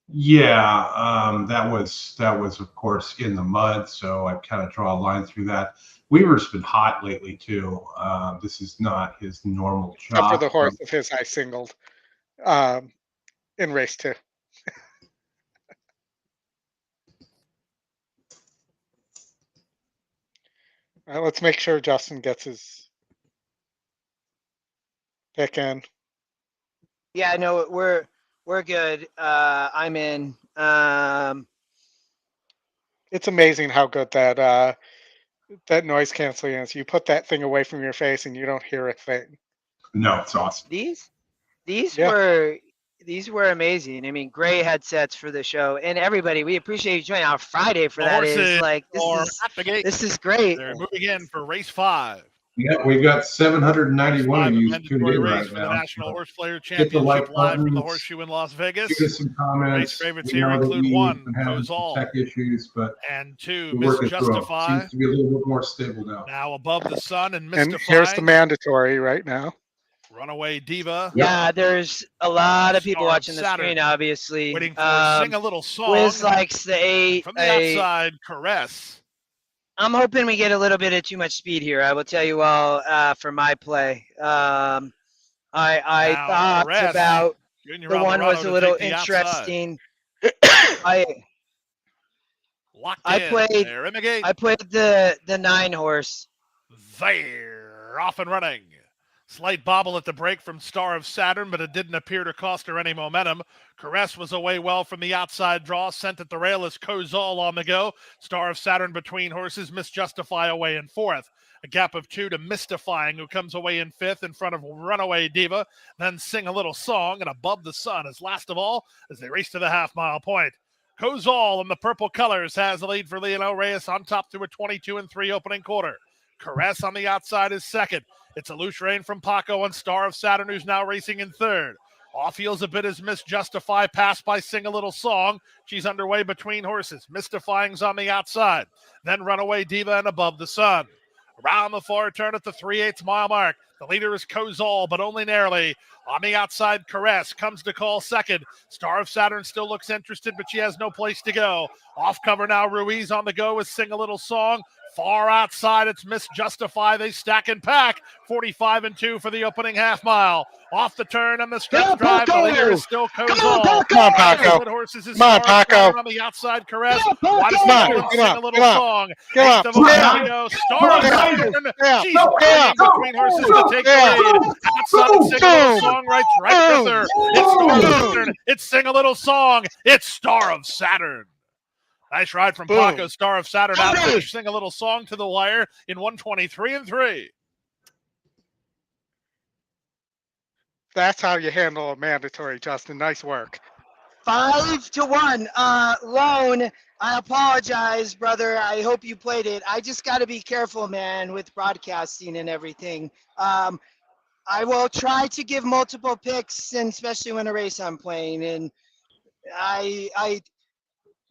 Yeah, that was of course in the mud, so I kind of draw a line through that. Weaver's been hot lately too. This is not his normal job. For the horse of his I singled in race 2. All right, let's make sure Justin gets his pick in. Yeah, no, we're good. I'm in. It's amazing how good that noise canceling is. You put that thing away from your face and you don't hear a thing. No, it's awesome. These were amazing. I mean, great headsets for the show, and everybody, we appreciate you joining our Friday for that. Is like this is great. They're moving in for race 5. Yeah, we've got 791 of you tuned in right for now. The National Horseplayers Championship live from the Horseshoe in Las Vegas. Give us some comments. Race favorites here include 1, Kozol, tech issues, but and 2, Miss Justify. Seems to be a little bit more stable now. Now Above the Sun and Mystifying. And here's the mandatory right now. Runaway Diva. Yeah, there's a lot of people watching the screen, obviously. Waiting for Sing a Little Song. Wiz likes the 8. From the outside, Caress. I'm hoping we get a little bit of too much speed here. I will tell you all for my play. I thought about the one was a little interesting. I played the 9 horse. They're off and running. Slight bobble at the break from Star of Saturn, but it didn't appear to cost her any momentum. Caress was away well from the outside draw, sent at the rail as Kozol on the go. Star of Saturn between horses, Miss Justify away in 4th. A gap of 2 to Mystifying, who comes away in 5th in front of Runaway Diva. Then Sing a Little Song, and Above the Sun is last of all as they race to the half-mile point. Kozol in the purple colors has the lead for Leonel Reyes on top through a 22-3 opening quarter. Caress on the outside is 2nd. It's a loose rein from Paco and Star of Saturn, who's now racing in 3rd. Off heels a bit as Miss Justify, passed by Sing a Little Song. She's underway between horses. Mystifying's on the outside. Then Runaway Diva and Above the Sun. Around the far turn at the 3/8 mile mark. The leader is Kozol, but only narrowly. On the outside, Caress comes to call 2nd. Star of Saturn still looks interested, but she has no place to go. Off cover now, Ruiz on the go with Sing a Little Song. Far outside, it's Miss Justify. They stack and pack. 45-2 for the opening half mile. Off the turn and the stretch drive. The leader is still Kozol. Come on, Paco. Come on, Paco. On the outside, Caress. Come on. Sing a Little Song. Star of Saturn. She's running between horses to take the lead. Outside, Sing a Little Song right with her. It's Star of Saturn. It's Sing a Little Song. It's Star of Saturn. Nice ride from Paco. Star of Saturn out there. Sing a Little Song to the wire in 123-3. That's how you handle a mandatory, Justin. Nice work. 5-1. Lone, I apologize, brother. I hope you played it. I just got to be careful, man, with broadcasting and everything. I will try to give multiple picks, and especially when a race I'm playing. And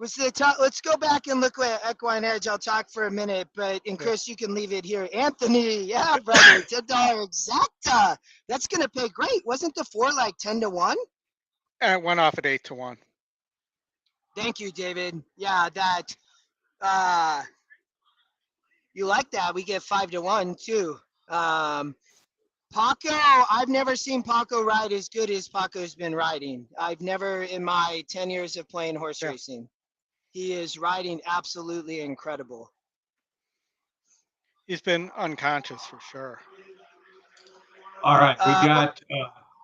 let's go back and look at EquineEdge. I'll talk for a minute, and Chris, you can leave it here. Anthony, yeah, brother, $10 exacta. That's gonna pay great. Wasn't the 4 like 10-1? And it went off at 8-1. Thank you, David. Yeah, that. You like that? We get 5-1 too. Paco, I've never seen Paco ride as good as Paco's been riding. I've never, in my 10 years of playing horse racing. He is riding absolutely incredible. He's been unconscious for sure. All right, we got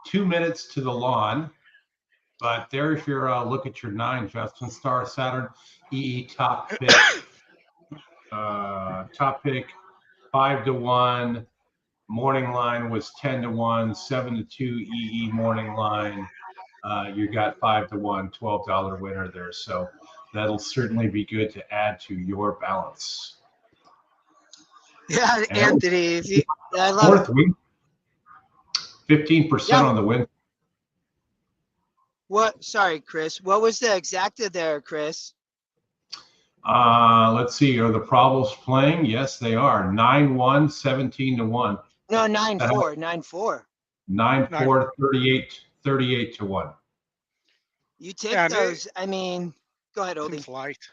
2 minutes to the lawn. But there's your look at your 9, Justin. Star Saturn EE top pick. Top pick 5-1. Morning line was 10-1. 7-2 EE morning line. You got 5-1, $12 winner there. So that'll certainly be good to add to your balance. Yeah, And Anthony, I love fourth win, 15% on the win. What? Sorry, Chris. What was the exacta there, Chris? Let's see. Are the Provols playing? Yes, they are. 9-1, 17-1. No, 9-4, 9-4. 9-4, 38-1. You take those. I mean, go ahead, Oldie. Seems light.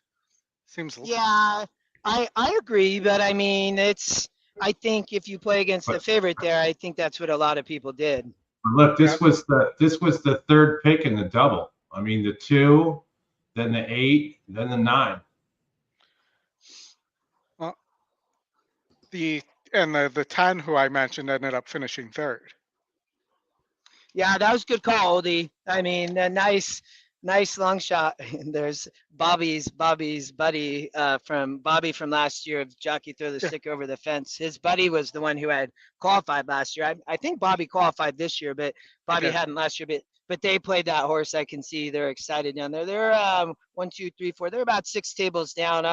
Seems. Yeah, I agree, but I mean, I think if you play against the favorite there, I think that's what a lot of people did. Look, this was the third pick in the double. I mean, the 2, then the 8, then the 9. Well, the 10 who I mentioned ended up finishing third. Yeah, that was a good call, Oldie. I mean, a nice long shot. And there's Bobby's buddy from last year of Jockey Throw the Stick Over the Fence. His buddy was the one who had qualified last year. I think Bobby qualified this year, but Bobby hadn't last year. But they played that horse. I can see they're excited down there. They're 1, 2, 3, 4. They're about 6 tables down.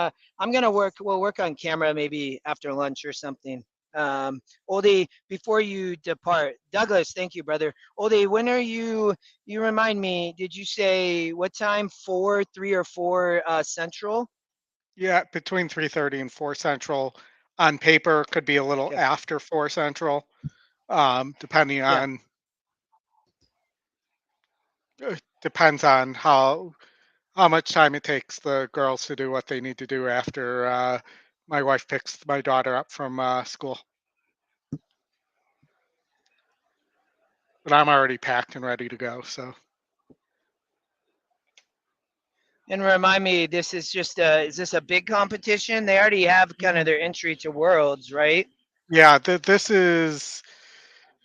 We'll work on camera maybe after lunch or something. Oldie, before you depart, Douglas, thank you, brother. Oldie, when are you remind me, did you say what time? 4, 3 or 4 Central? Yeah, between 3:30 and 4 Central. On paper, could be a little after 4 Central, depending on depends on how much time it takes the girls to do what they need to do after my wife picks my daughter up from school. But I'm already packed and ready to go. So. And remind me, this is just is this a big competition? They already have kind of their entry to Worlds, right? Yeah, this is,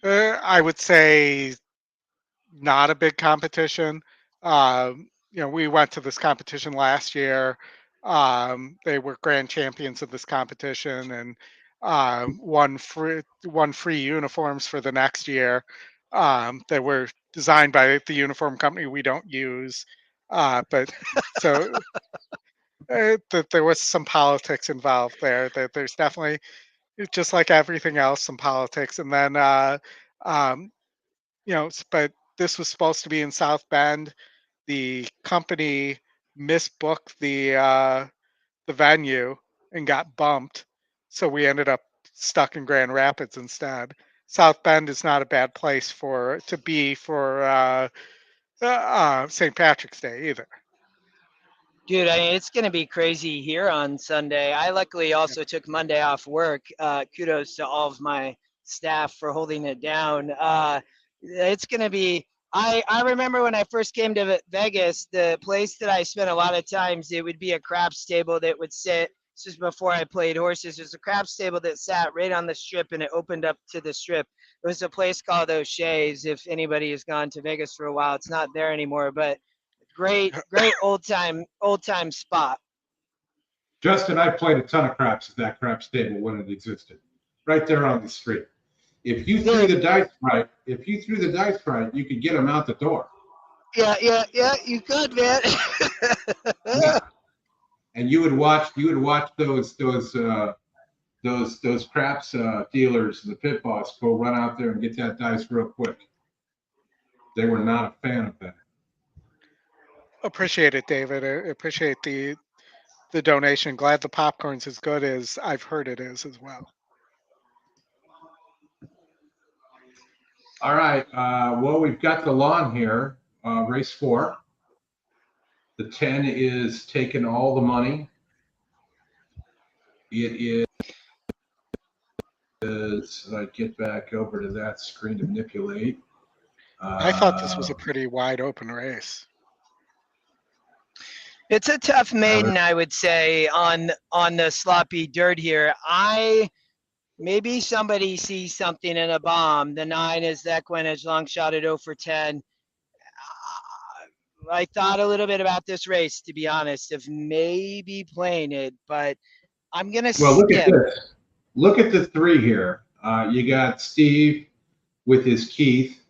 I would say, not a big competition. We went to this competition last year. They were grand champions of this competition and won free uniforms for the next year. They were designed by the uniform company we don't use, but so there was some politics involved there. There's definitely, just like everything else, some politics, and then but this was supposed to be in South Bend. The company misbooked the venue and got bumped, so we ended up stuck in Grand Rapids instead. South Bend is not a bad place to be for St. Patrick's Day either. Dude, I mean, it's going to be crazy here on Sunday. I luckily also took Monday off work. Kudos to all of my staff for holding it down. It's going to be, I remember when I first came to Vegas, the place that I spent a lot of times, it would be a craps table that would sit, just before I played horses. There's a craps table that sat right on the strip and it opened up to the strip. It was a place called O'Shea's. If anybody has gone to Vegas for a while, it's not there anymore, but great old time spot. Justin, I played a ton of craps at that craps table when it existed, right there on the street. If you threw the dice right, you could get them out the door. Yeah, you could, man. Yeah. And you would watch those craps dealers, the pit boss, go run out there and get that dice real quick. They were not a fan of that. Appreciate it, David. I appreciate the donation. Glad the popcorn's as good as I've heard it is as well. All right. Well, we've got the lawn here. Race 4. The 10 is taking all the money. It is. I get back over to that screen to manipulate. I thought this was a pretty wide open race. It's a tough maiden, I would say, on the sloppy dirt here. maybe somebody sees something in a bomb. The 9 is the EquineEdge long shot at 0 for 10. I thought a little bit about this race, to be honest, of maybe playing it, but I'm going to Well, look at skip. this. Look at the 3 here. You got Steve with his Keith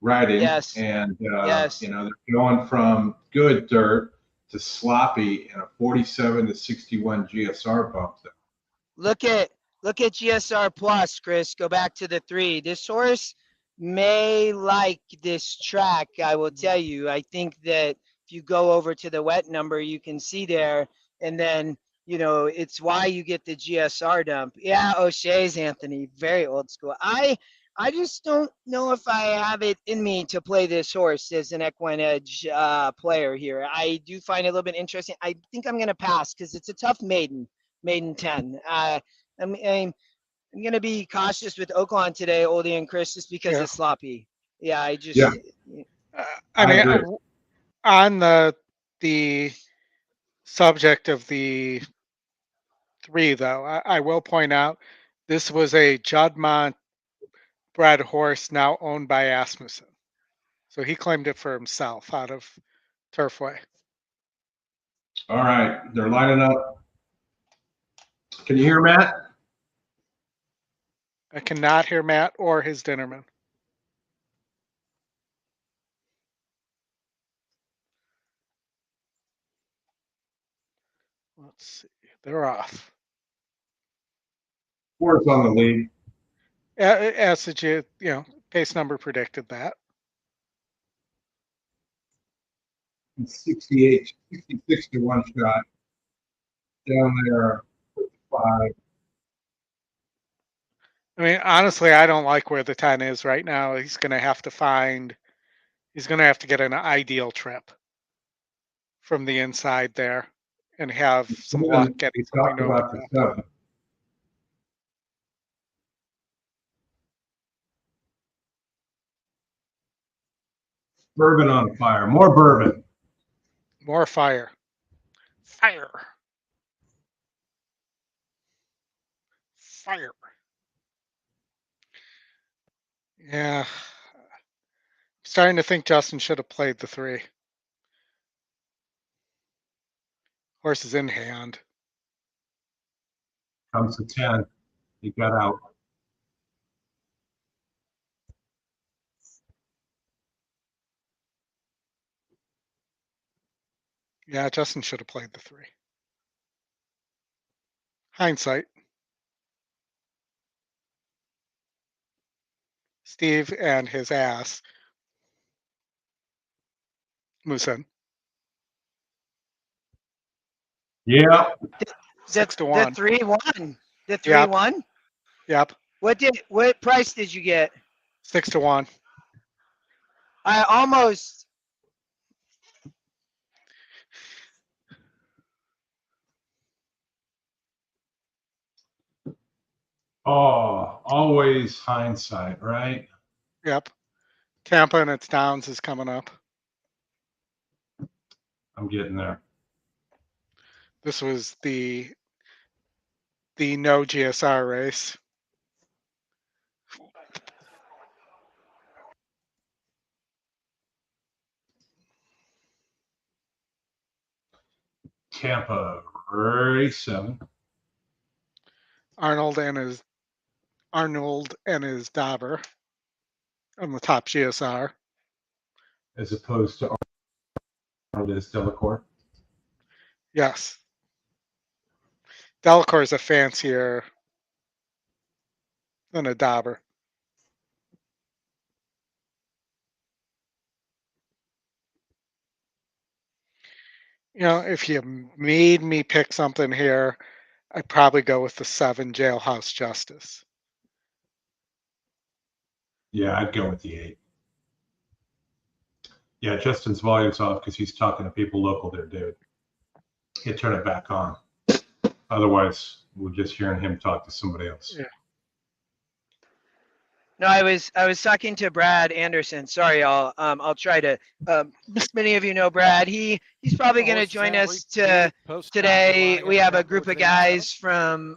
riding, Yes. and Yes. you know, they're going from good dirt to sloppy and a 47 to 61 GSR bump there. Look at GSR plus, Chris. Go back to the 3. This horse may like this track. I will tell you. I think that if you go over to the wet number, you can see there, and then you know it's why you get the GSR dump. Yeah, O'Shea's, Anthony, very old school. I just don't know if I have it in me to play this horse as an EquineEdge player here. I do find it a little bit interesting. I think I'm going to pass because it's a tough maiden 10. I'm going to be cautious with Oaklawn today, Oldie and Chris, just because it's sloppy. Yeah, I just. Yeah. I mean, on the subject of the 3, though, I will point out this was a Juddmonte bred horse now owned by Asmussen. So he claimed it for himself out of Turfway. All right, they're lining up. Can you hear Matt? I cannot hear Matt or his dinnerman. Let's see. They're off. Ford's on the lead. As you know, pace number predicted that. 68, 66 to 1 shot. Down there, 5. I mean, honestly, I don't like where the 10 is right now. He's going to have to get an ideal trip from the inside there and have some luck getting something over that. Bourbon on fire. More bourbon. More fire. Fire. Fire. Yeah. Starting to think Justin should have played the 3. Horse is in hand. Comes to 10. He got out. Yeah, Justin should have played the 3. Hindsight. Steve and his ass. Musen. Yeah. 6 to 1. The 3-1. The 3-1. Yep. Yep. What price did you get? 6 to 1. I almost. Oh, always hindsight, right? Yep. Tampa and its Downs is coming up. I'm getting there. This was the no GSR race. Tampa, race 7. Arnold and his Dauber on the top GSR. As opposed to Arnold is Delacour. Yes. Delacour is a fancier than a Dauber. You know, if you made me pick something here, I'd probably go with the 7 Jailhouse Justice. Yeah, I'd go with the 8. Yeah, Justin's volume's off because he's talking to people local there, dude. You turn it back on. Otherwise, we're just hearing him talk to somebody else. Yeah. No, I was talking to Brad Anderson. Sorry, y'all. I'll try to. Many of you know Brad. He's probably going to join us today. We have a group of guys from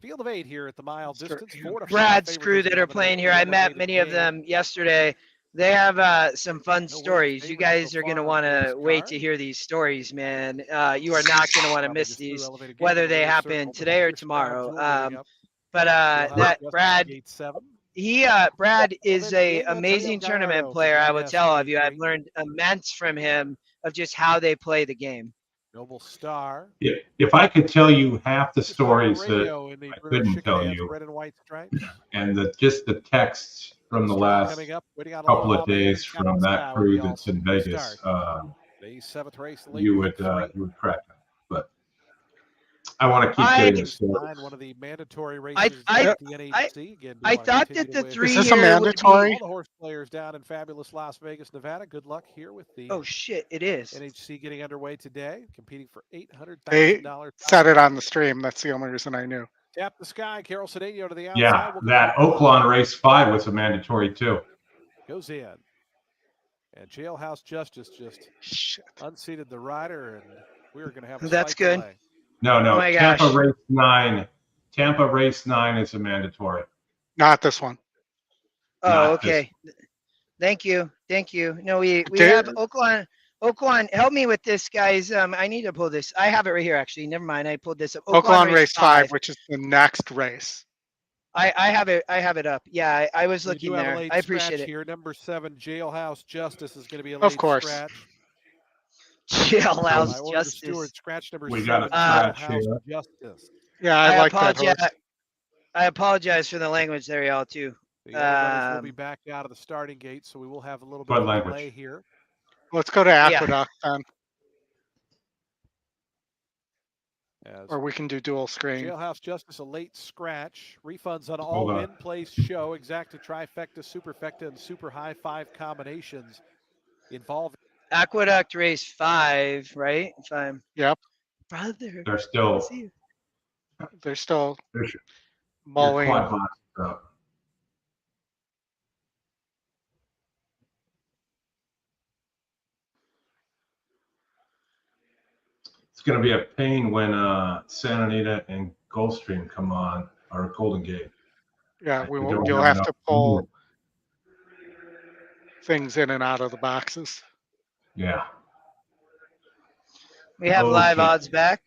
Field of 8 here at the mile distance. 4 to 5 Brad's favorites crew that are playing here, I met many of them yesterday. They have some fun stories. You guys are going to want to wait to hear these stories, man. You are not going to want to miss these, whether they happen today or tomorrow. That Brad, Brad is a amazing tournament player. I will tell all of you, I've learned immense from him of just how they play the game. Noble Star. If I could tell you half the stories that I couldn't tell you, and just the texts from the last couple of days from that crew that's in Vegas, you would crack up. But I want to keep getting the story. One of the mandatory races I at the NHC. Again, I thought that the three is this a mandatory? All the horse players down in fabulous Las Vegas, Nevada. Good luck here with the it is NHC getting underway today, competing for $800,000. They said it on the stream. That's the only reason I knew. Tap the Sky, Carol Cedeno to the outside. Yeah, that Oaklawn race 5 was a mandatory too. Goes in. And Jailhouse Justice just unseated the rider, and we're going to have a That's good. delay. No, Oh my Tampa gosh. race 9. Tampa race 9 is a mandatory. Not this one. Oh, okay. Thank you. No, we have Oaklawn, help me with this, guys. I need to pull this. I have it right here, actually. Never mind. I pulled this up. Oaklawn race 5, which is the next race. I have it up. Yeah, I was looking there. I appreciate it. Here, number 7, Jailhouse Justice is going to be a late scratch. Jailhouse Justice. Stewart, scratch number We 7. got a scratch Jailhouse here. Justice. Yeah, I like that horse. I apologize for the language there, y'all, too. The others will be back out of the starting gate, so we will have a little bit of a delay here. Let's go to Aqueduct then. Or we can do dual screen. Jailhouse Justice, a late scratch. Refunds on all win-place show. Exacta, trifecta, superfecta, and super high 5 combinations involving. Aqueduct race 5, right? If I'm. Yep. Brother. They're still mulling. It's going to be a pain when Santa Anita and Gulfstream come on, or Golden Gate. Yeah, you'll have to pull things in and out of the boxes. Yeah. We have live odds back.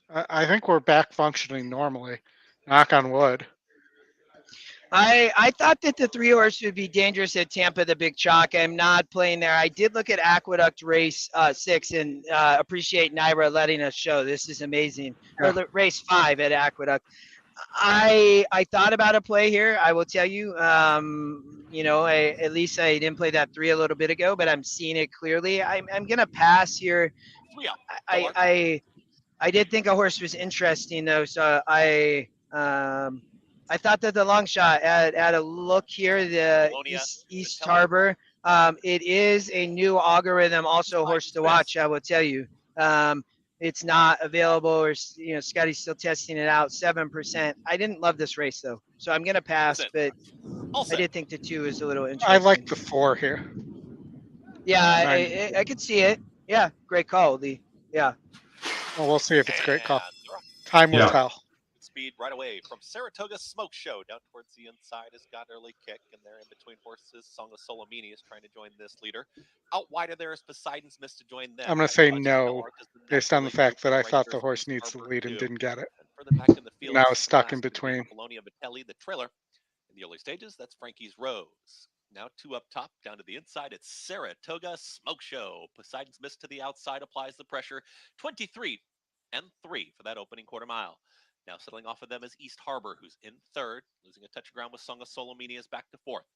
I think we're back functioning normally. Knock on wood. I thought that the 3-horse would be dangerous at Tampa, the Big Chalk. I'm not playing there. I did look at Aqueduct race 6 and appreciate Naira letting us show. This is amazing. Yeah. Or race 5 at Aqueduct. I thought about a play here. I will tell you, at least I didn't play that 3 a little bit ago, but I'm seeing it clearly. I'm going to pass here. I did think a horse was interesting, though, so I thought that the long shot at a look here, the East Harbor. It is a new algorithm, also horse to watch, I will tell you. It's not available, or Scotty's still testing it out. 7%. I didn't love this race though, so I'm gonna pass. But I did think the 2 is a little interesting. I like the 4 here. Yeah, I could see it. Yeah, great call, Lee. Yeah. Well, we'll see if it's a great call. Time will tell. Speed right away from Saratoga Smoke Show down towards the inside has got early kick, and they're in between horses. Song of Solomini is trying to join this leader. Out wider there is Poseidon's Mist to join them. I'm going to say no, based on the fact that I thought the horse needs the lead and didn't get it. Now it's stuck in between. Apollonia Vitelli, the trailer. In the early stages, that's Frankie's Rose. Now 2 up top, down to the inside. It's Saratoga Smoke Show. Poseidon's Mist to the outside applies the pressure. 23 and 3 for that opening quarter mile. Now settling off of them is East Harbor, who's in 3rd. Losing a touch of ground with Song of Solomini is back to 4th.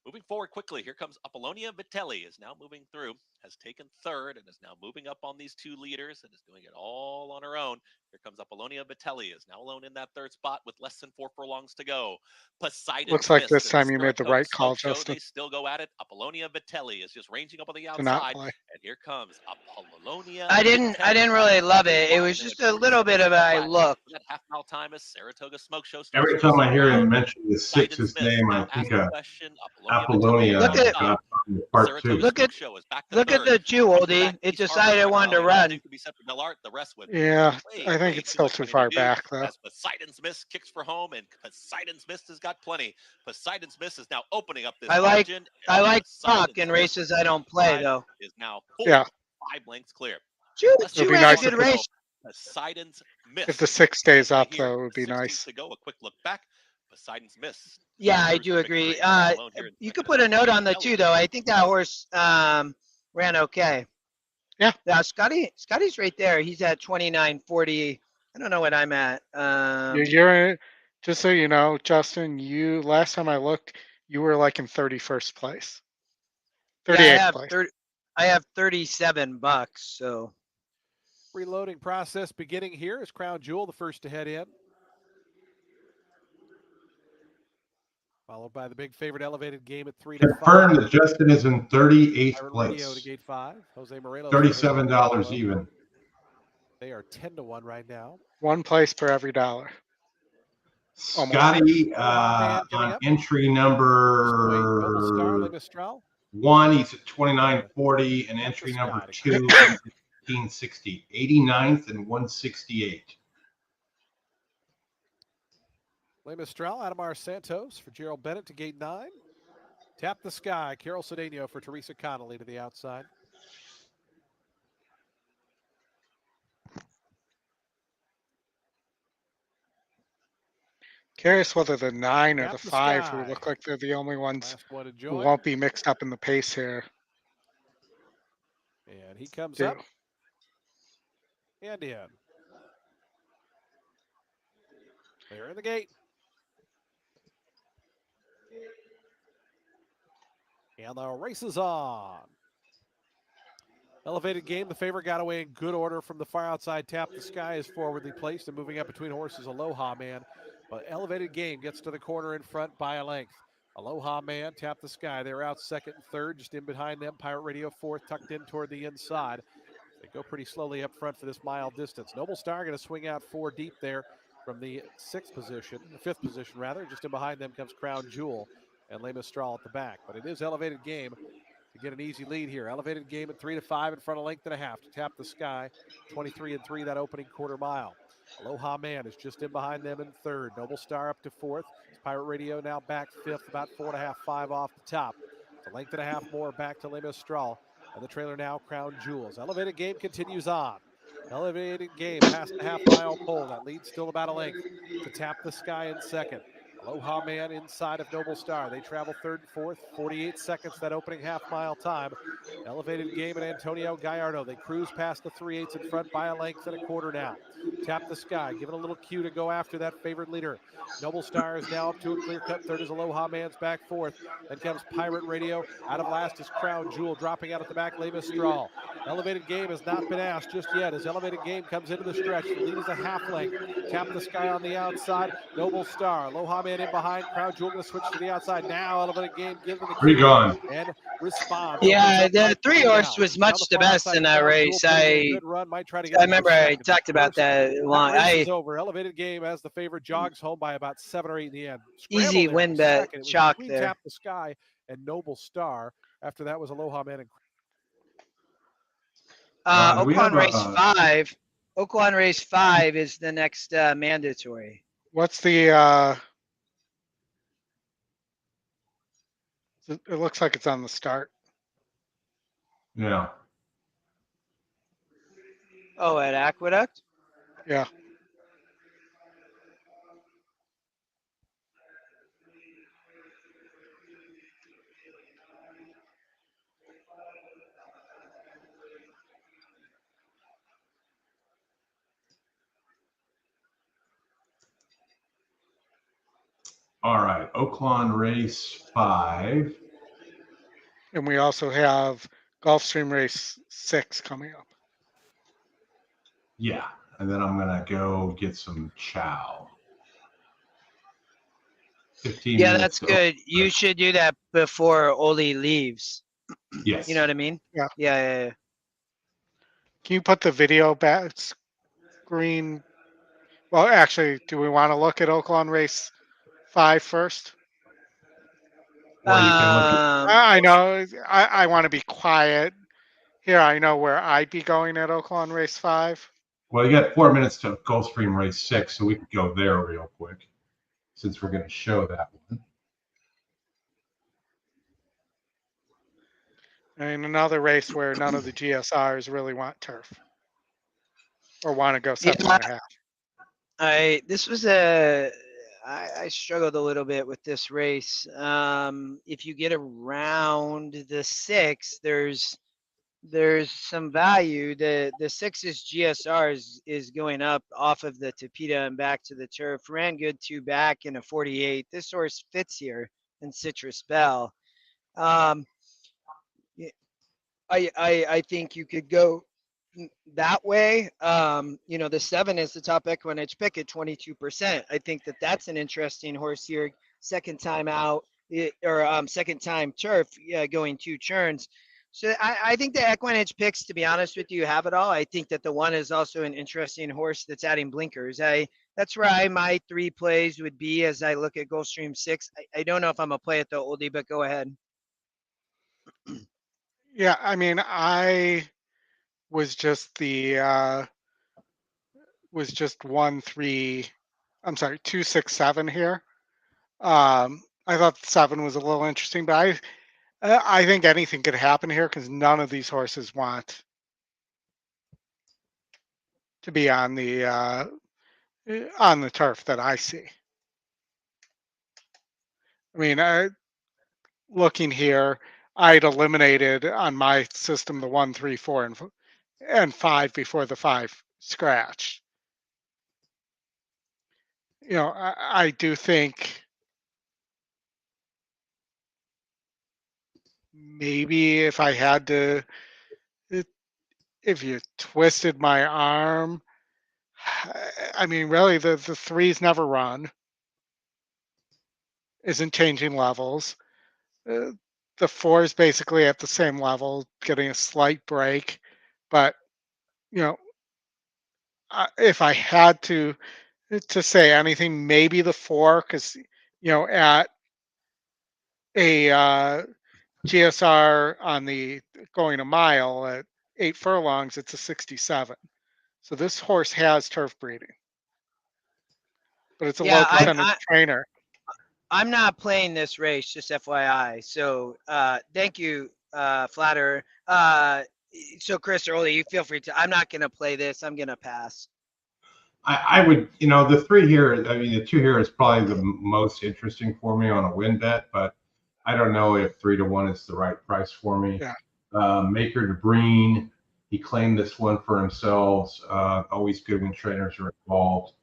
Moving forward quickly, here comes Apollonia Vitelli, is now moving through, has taken 3rd, and is now moving up on these 2 leaders, and is doing it all on her own. Here comes Apollonia Vitelli, is now alone in that 3rd spot with less than 4 furlongs to go. Poseidon. Looks like this time you made the right call, Justin. They still go at it. Apollonia Vitelli is just ranging up on the outside, and here comes Apollonia. I didn't really love it. It was just a little bit of a look. That half-mile time is Saratoga Smoke Show. Every time I hear him mention the 6's name, I think of Apollonia. Part two. Look at show is back to look at third. the two, After Oldie. that, It East decided it Harbor wanted to Rally, run. nothing could be said for Millard. The rest went Yeah, way, I think way it's still too much far money to do, back though. as Poseidon's Miss kicks for home, and Poseidon's Miss has got plenty. Poseidon's Miss is now opening up this margin. I like Poseidon's talk in Miss races I don't play though. is now Yeah. 5 lengths clear. Two be ran nice a good if the- race. Poseidon's Miss. If the 6 stays Right up, here, though, it would be 16th nice. to go. A quick look back. Poseidon's Miss. Yeah, I Cruising do for agree. victory. Alone here in You second could is put a note on the Kelly. two though. I think that horse ran okay. Yeah. Yeah, Scotty's right there. He's at 29.40. I don't know what I'm at. You're just so you know, Justin. You last time I looked, you were like in 31st place. 38th place. I have $37. So Reloading process beginning here is Crown Jewel, the first to head in. Followed by the big favorite Elevated Game at 3 to 5. Confirmed that Justin is in 38th Pirate place. Radio to gate 5. Jose Morelos. $37 even. They are 10 to 1 right now. 1 place per every dollar. Scotty on entry number 1, he's at 29.40, and entry number 2 is at 1560. 89th and 168. Le Mistral, Adamar Santos for Gerald Bennett to gate 9. Tap the Sky, Carol Cedeno for Teresa Connolly to the outside. Curious whether the 9 or Tap the the 5 Sky. who look like they're the only ones One who won't be mixed up in the pace here. And he comes up and in. They're in the gate. And the race is on. Elevated Game, the favorite got away in good order from the far outside. Tap the Sky is forwardly placed and moving up between horses. Aloha Man. But Elevated Game gets to the corner in front by a length. Aloha Man, Tap the Sky. They're out second and third, just in behind them. Pirate Radio fourth, tucked in toward the inside. They go pretty slowly up front for this mile distance. Noble Star going to swing out 4 deep there from the fifth position rather. Just in behind them comes Crown Jewel and Le Mistral at the back. But it is Elevated Game to get an easy lead here. Elevated Game at 3 to 5 in front of length and a half to Tap the Sky. 23 and 3 that opening quarter mile. Aloha Man is just in behind them in third. Noble Star up to fourth. Pirate Radio now back fifth, about 4.5, 5 off the top. It's a length and a half more back to Le Mistral. And the trailer now, Crown Jewels. Elevated Game continues on. Elevated Game past the half-mile pole. That lead still about a length to Tap the Sky in second. Aloha Man inside of Noble Star. They travel third and fourth. 48 seconds that opening half-mile time. Elevated Game and Antonio Gallardo. They cruise past the 3/8 in front by a length and a quarter now. Tap the Sky, giving a little cue to go after that favored leader. Noble Star is now up to a clear-cut third as Aloha Man's back fourth. Then comes Pirate Radio. Out of last is Crown Jewel, dropping out at the back, Le Mistral. Elevated Game has not been asked just yet as Elevated Game comes into the stretch. The lead is a half length. Tap the Sky on the outside. Noble Star. Aloha Man in behind. Crown Jewel going to switch to the outside. Now Elevated Game gives them the Pretty gone. and responds. yeah, the 3 horse was much the best in that race. I remember I talked about that long. Over. Elevated Game as the favorite jogs home by about 7 or 8 in the end. Easy win the chalk there. Tap the Sky and Noble Star. After that was Aloha Man and Oaklawn race 5. Oaklawn race 5 is the next mandatory. What's the it looks like it's on the start. Yeah. Oh, at Aqueduct? Yeah. All right, Oaklawn race 5. And we also have Gulfstream race 6 coming up. Yeah, and then I'm gonna go get some chow. 15 Yeah, minutes. that's good. You should do that before Oli leaves. Yes. You know what I mean? Yeah. Yeah. Can you put the video back screen? Well, actually, do we want to look at Oaklawn race 5 first? Or you can look at, I know. I want to be quiet here. I know where I'd be going at Oaklawn Race 5. well, you got 4 minutes to Gulfstream Race 6, so we can go there real quick since we're going to show that one. And another race where none of the GSRs really want turf or want to go 7.5. This was I struggled a little bit with this race. If you get around the 6, there's some value. The 6's GSR is going up off of the Tapeta and back to the turf. Ran good 2 back in a 48. This horse fits here in Citrus Bell. I think you could go that way. The 7 is the top EquineEdge pick at 22%. I think that's an interesting horse here. Second time out, second time turf, going 2 churns. So I think the EquineEdge picks, to be honest with you, have it all. I think that the 1 is also an interesting horse that's adding blinkers. That's where my 3 plays would be as I look at Gulfstream 6. I don't know if I'm a play at the oldie, but go ahead. Yeah, I mean, I was just 2, 6, 7 here. I thought 7 was a little interesting, but I think anything could happen here because none of these horses want to be on the turf that I see. I mean, looking here, I'd eliminated on my system the 1, 3, 4, and 5 before the 5 scratched. I do think maybe if I had to, if you twisted my arm, I mean, really, the 3's never run, isn't changing levels. The 4 is basically at the same level, getting a slight break. But, if I had to say anything, maybe the 4, because, at a GSR on the going a mile at 8 furlongs, it's a 67. So this horse has turf breeding, but it's a low percentage trainer. I'm not playing this race, just FYI. So thank you, Flatter. So Chris or Oli, you feel free to. I'm not going to play this. I'm going to pass. I would, the 3 here, the 2 here is probably the most interesting for me on a win bet, but I don't know if 3 to 1 is the right price for me. Yeah. Maker to Breen, he claimed this one for himself. Always good when trainers are involved.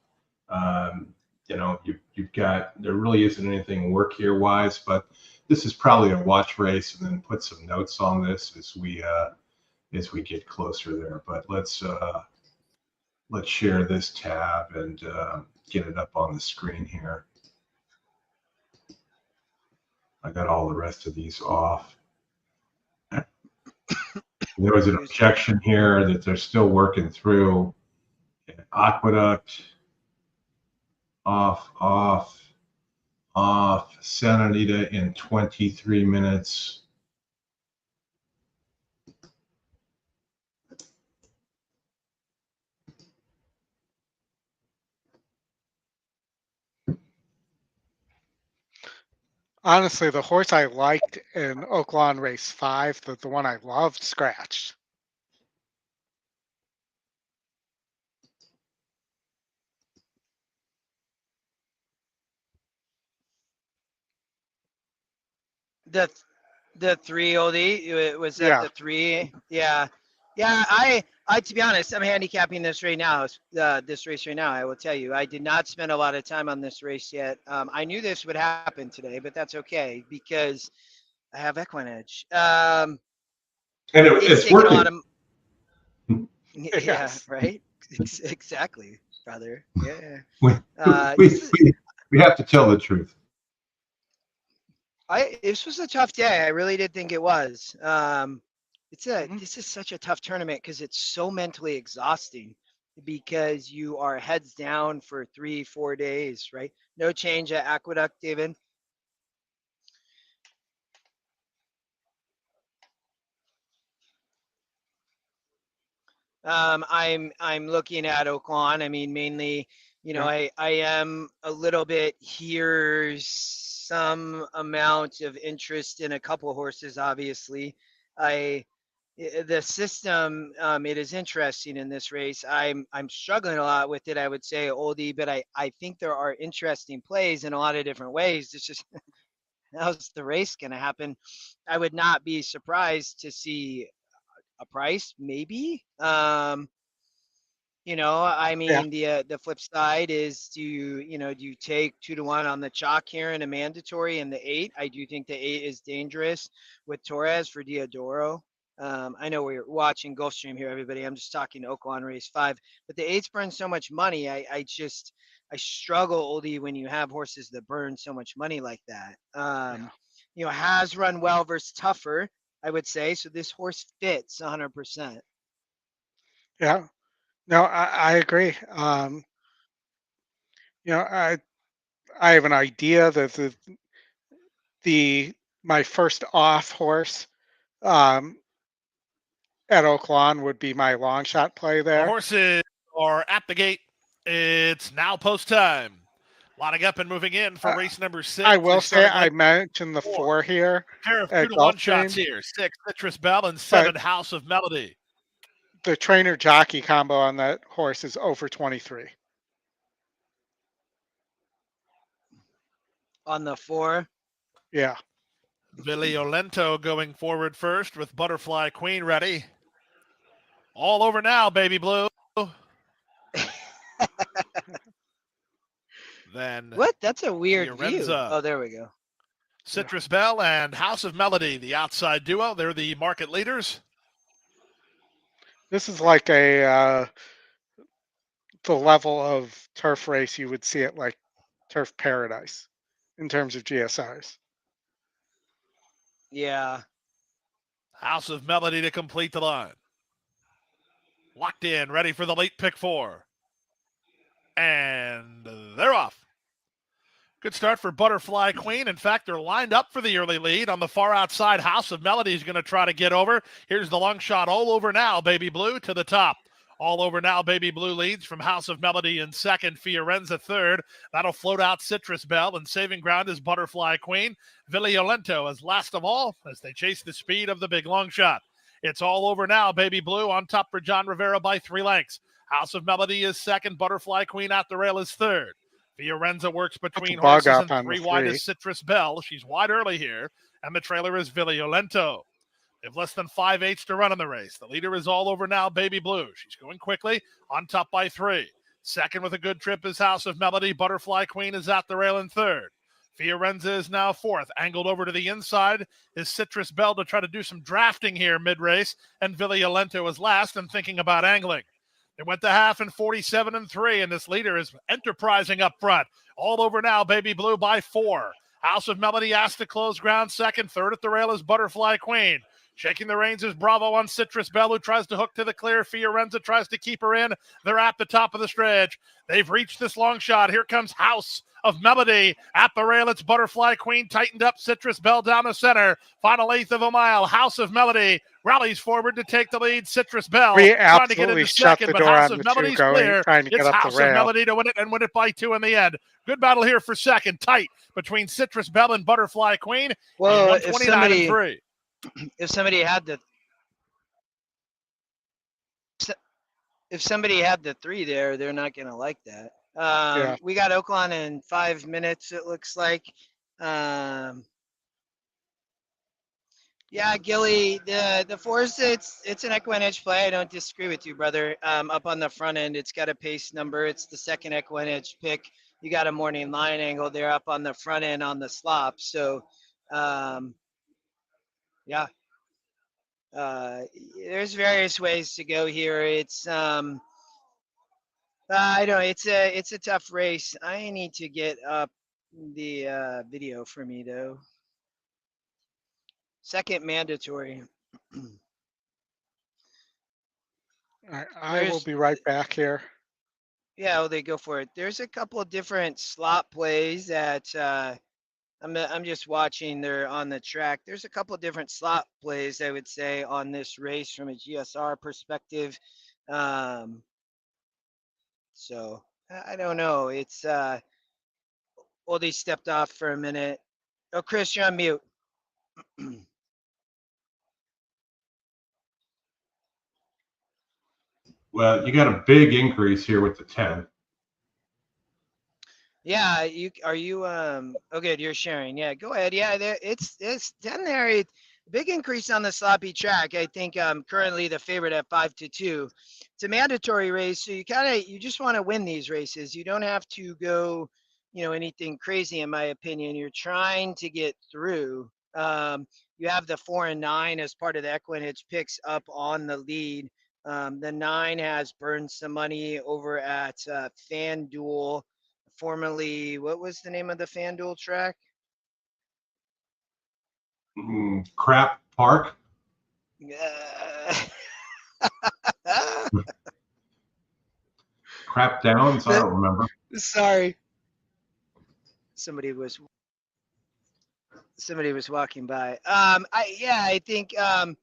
You've got, there really isn't anything work here wise, but this is probably a watch race, and then put some notes on this as we get closer there. But let's share this tab and get it up on the screen here. I got all the rest of these off. There was an objection here that they're still working through. Aqueduct, off. Santa Anita in 23 minutes. Honestly, the horse I liked in Oaklawn Race 5, the one I loved, scratched. The 3 OD was that the 3? Yeah. I to be honest, I'm handicapping this right now. This race right now, I will tell you, I did not spend a lot of time on this race yet. I knew this would happen today, but that's okay because I have EquineEdge. And it's working. A lot of, yeah, right. Exactly, brother. Yeah. We have to tell the truth. This was a tough day. I really did think it was. This is such a tough tournament because it's so mentally exhausting because you are heads down for 3-4 days, right? No change at Aqueduct, David. I'm looking at Oaklawn. I mean, mainly, you know, I am a little bit here, some amount of interest in a couple horses. Obviously, the system, it is interesting in this race. I'm struggling a lot with it, I would say, Oldie, but I think there are interesting plays in a lot of different ways. It's just how's the race going to happen? I would not be surprised to see a price, maybe. You know, I mean, the flip side is do you take 2-1 on the chalk here in a mandatory in the 8? I do think the 8 is dangerous with Torres for Diodoro. I know we're watching Gulfstream here, everybody. I'm just talking Oaklawn race 5, but the 8s burn so much money. I struggle, Oldie, when you have horses that burn so much money like that. You know, has run well versus tougher, I would say. So this horse fits 100%. Yeah. No, I agree. You know, I have an idea that my first off horse at Oaklawn would be my long shot play The there. horses are at the gate. It's now post time. Lining up and moving in for race number 6. I will say I mentioned the 4 here. Pair of at 2-1 shots Gulfstream, here. 6 Citrus Bell and 7 House of Melody. The trainer jockey combo on that horse is over 23. On the 4? Yeah. Violento going forward first with Butterfly Queen ready. All over now, baby blue. Then what? That's a weird view. Fiorenza, Oh, there we go. Citrus Bell and House of Melody, the outside duo. They're the market leaders. This is like the level of turf race you would see at like Turf Paradise in terms of GSRs. Yeah. House of Melody to complete the line. Locked in, ready for the late pick 4. And they're off. Good start for Butterfly Queen. In fact, they're lined up for the early lead. On the far outside, House of Melody is going to try to get over. Here's the long shot. All over now, Baby Blue to the top. All over now, Baby Blue leads from House of Melody in second. Fiorenza third. That'll float out Citrus Bell. And saving ground is Butterfly Queen. Violento as last of all as they chase the speed of the big long shot. It's all over now, Baby Blue on top for John Rivera by 3 lengths. House of Melody is second. Butterfly Queen at the rail is third. Fiorenza works between horses and 3 wide is Citrus Bell. She's wide early here. And the trailer is Violento. They have less than 5/8 to run in the race. The leader is all over now, Baby Blue. She's going quickly, on top by 3. Second with a good trip is House of Melody. Butterfly Queen is at the rail in third. Fiorenza is now fourth. Angled over to the inside is Citrus Bell to try to do some drafting here mid-race. And Violento is last and thinking about angling. They went to half in 47-3, and this leader is enterprising up front. All over now, Baby Blue by 4. House of Melody asked to close ground second. Third at the rail is Butterfly Queen. Shaking the reins is Bravo on Citrus Bell, who tries to hook to the clear. Fiorenza tries to keep her in. They're at the top of the stretch. They've reached this long shot. Here comes House of Melody. At the rail, it's Butterfly Queen tightened up. Citrus Bell down the center. Final 1/8 of a mile. House of Melody rallies forward to take the lead. Citrus Bell trying to get into second, but House of Melody's clear. It's House of Melody to win it and win it by 2 in the end. Good battle here for second. Tight between Citrus Bell and Butterfly Queen. Well, if somebody had the 3 there, they're not going to like that. We got Oaklawn in 5 minutes, it looks like. Yeah, Gilly, the force, it's an EquineEdge play. I don't disagree with you, brother. Up on the front end, it's got a pace number. It's the second EquineEdge pick. You got a morning line angle there up on the front end on the slop. So, yeah. There's various ways to go here. It's I know it's a tough race. I need to get up the video for me though. Second mandatory. All right, I will be right back here. Yeah, well, they go for it. There's a couple of different slot plays that I'm just watching. They're on the track. There's a couple of different slot plays, I would say, on this race from a GSR perspective. So I don't know. It's Oldie stepped off for a minute. Oh, Chris, you're on mute. Well, you got a big increase here with the 10. Yeah, okay, you're sharing. Yeah, go ahead. Yeah, it's 10 there. Big increase on the sloppy track. I think currently the favorite at 5-2. It's a mandatory race, so you just want to win these races. You don't have to go, anything crazy in my opinion. You're trying to get through. You have the 4 and 9 as part of the EquineEdge picks up on the lead. The 9 has burned some money over at FanDuel. Formerly, what was the name of the FanDuel track? Crap Park. Crap Downs. I don't remember. Sorry, somebody was walking by. I think the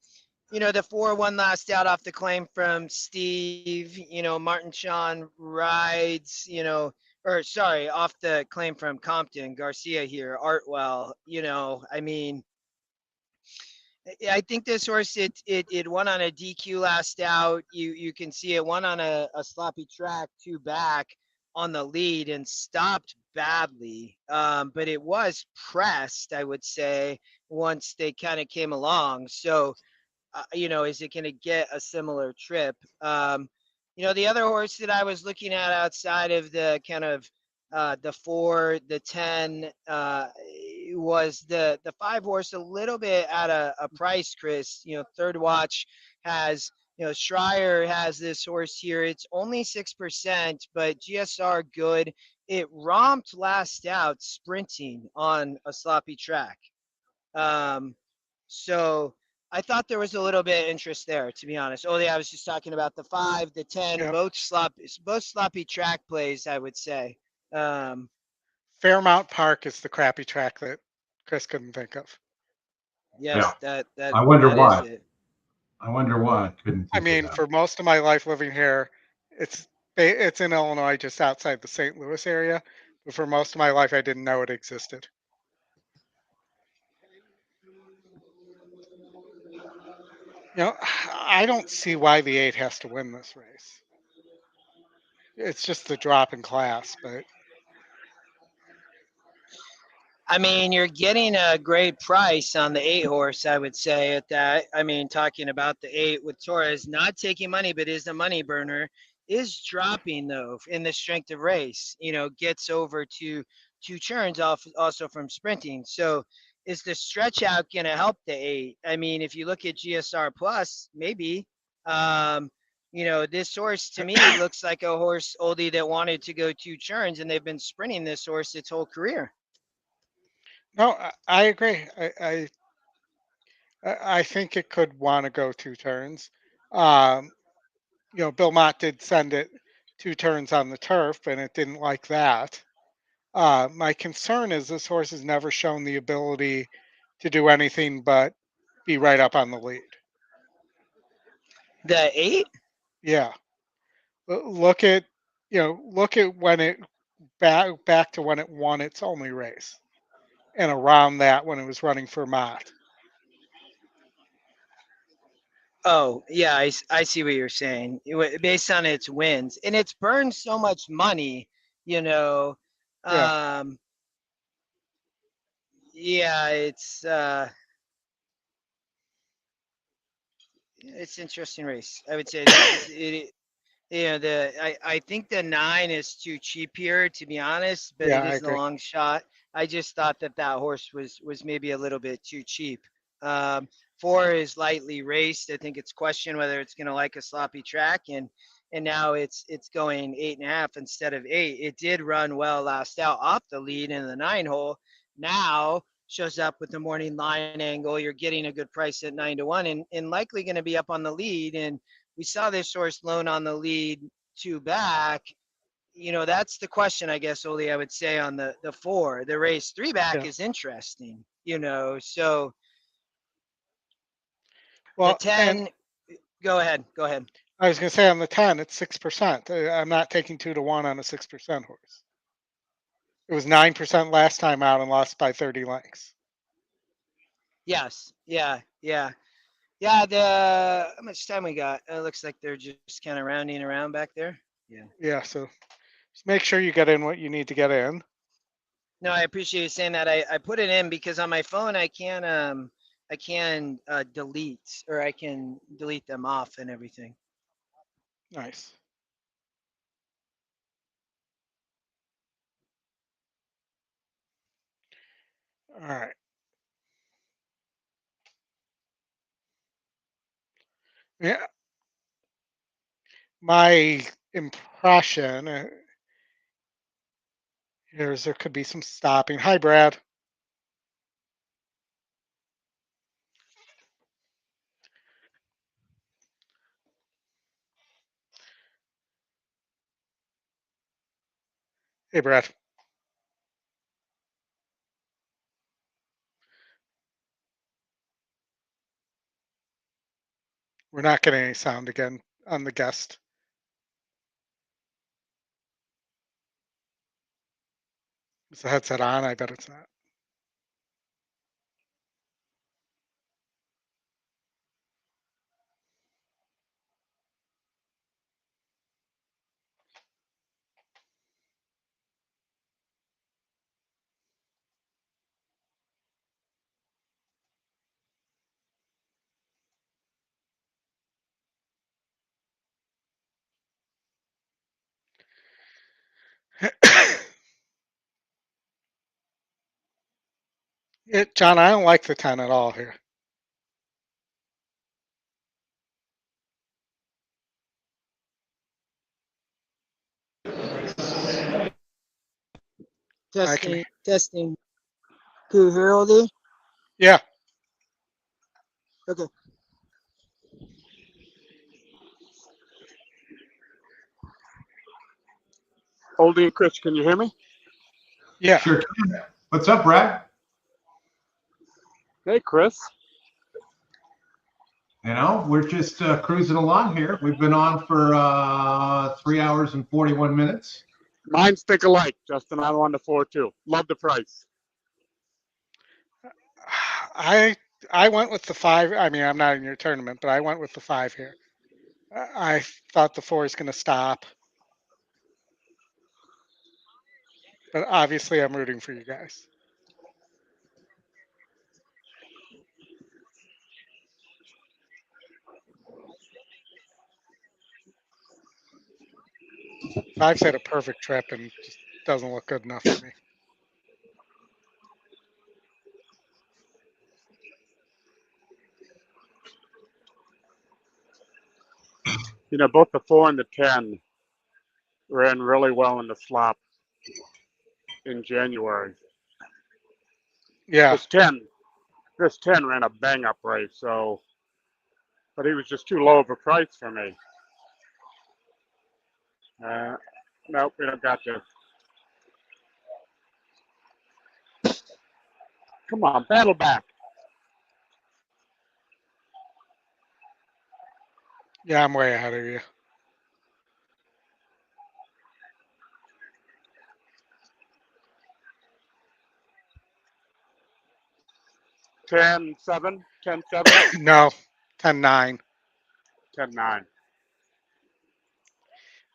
4-1 last out off the claim from Steve. Martin Sean rides. Off the claim from Compton Garcia here. Artwell. I think this horse it won on a DQ last out. You can see it won on a sloppy track 2 back on the lead and stopped badly. But it was pressed, I would say, once they kind of came along. So, is it going to get a similar trip? The other horse that I was looking at outside of the kind of the 4, the 10, was the 5 horse a little bit at a price, Chris. Third Watch has, Schreier has this horse here. It's only 6%, but GSR good. It romped last out sprinting on a sloppy track. So I thought there was a little bit of interest there, to be honest. I was just talking about the 5, the 10, Yep. both sloppy track plays, I would say. Fairmount Park is the crappy track that Chris couldn't think of. Yes, Yeah. that I wonder that why. is it. I wonder why I couldn't I think mean, of that. for most of my life living here, it's in Illinois, just outside the St. Louis area. But for most of my life, I didn't know it existed. I don't see why the 8 has to win this race. It's just the drop in class, but I mean, you're getting a great price on the 8 horse, I would say, at that. I mean, talking about the 8 with Torres, not taking money, but is a money burner, is dropping, though, in the strength of race, gets over to 2 turns off also from sprinting. So is the stretch out going to help the 8? I mean, if you look at GSR Plus, maybe. This horse to me looks like a horse, Oldie, that wanted to go 2 turns, and they've been sprinting this horse its whole career. no, I agree. I think it could want to go 2 turns. Bill Mott did send it 2 turns on the turf, and it didn't like that. My concern is this horse has never shown the ability to do anything but be right up on the lead. The 8? Yeah. Look at when it back to when it won its only race, and around that when it was running for Mott. Oh, yeah, I see what you're saying. Based on its wins, and it's burned so much money, Yeah. Yeah, it's interesting race. I would say I think the 9 is too cheap here, to be honest, but Yeah, it I is a agree. long shot. I just thought that horse was maybe a little bit too cheap. 4 is lightly raced. I think it's questioned whether it's going to like a sloppy track, and now it's going 8.5 instead of 8. It did run well last out off the lead in the 9 hole. Now shows up with the morning line angle. You're getting a good price at 9-1, and likely going to be up on the lead. And we saw this horse lone on the lead 2 back. That's the question, I guess, Oli, I would say on the 4. The race 3 back is interesting, so Well, the 10, go ahead. I was going to say on the 10, it's 6%. I'm not taking 2-1 on a 6% horse. It was 9% last time out and lost by 30 lengths. Yes. Yeah. Yeah. Yeah. How much time we got? It looks like they're just kind of rounding around back there. Yeah. Yeah. So just make sure you get in what you need to get in. No, I appreciate you saying that. I put it in because on my phone I can delete, or I can delete them off and everything. Nice. All right. Yeah. My impression is there could be some stopping. Hi, Brad. Hey, Brad. We're not getting any sound again on the guest. Is the headset on? I bet it's not. John, I don't like the 10 at all here. Testing. Can you hear all this? Yeah. Okay. Oldie and Chris, can you hear me? Yeah. Sure can. What's up, Brad? Hey, Chris. You know, we're just cruising along here. We've been on for 3 hours and 41 minutes. Mine's think alike, Justin. I'm on the 4-2. Love the price. I went with the 5. I mean, I'm not in your tournament, but I went with the 5 here. I thought the 4 is going to stop. But obviously, I'm rooting for you guys. Five's had a perfect trip and just doesn't look good enough for me. You know, both the 4 and the 10 ran really well in the slop in January. Yeah. This 10 ran a bang-up race, so, but he was just too low of a price for me. Nope, we don't got this. Come on, battle back. Yeah, I'm way ahead of you. $10-7, 10-7. No, 10-9. 10-9.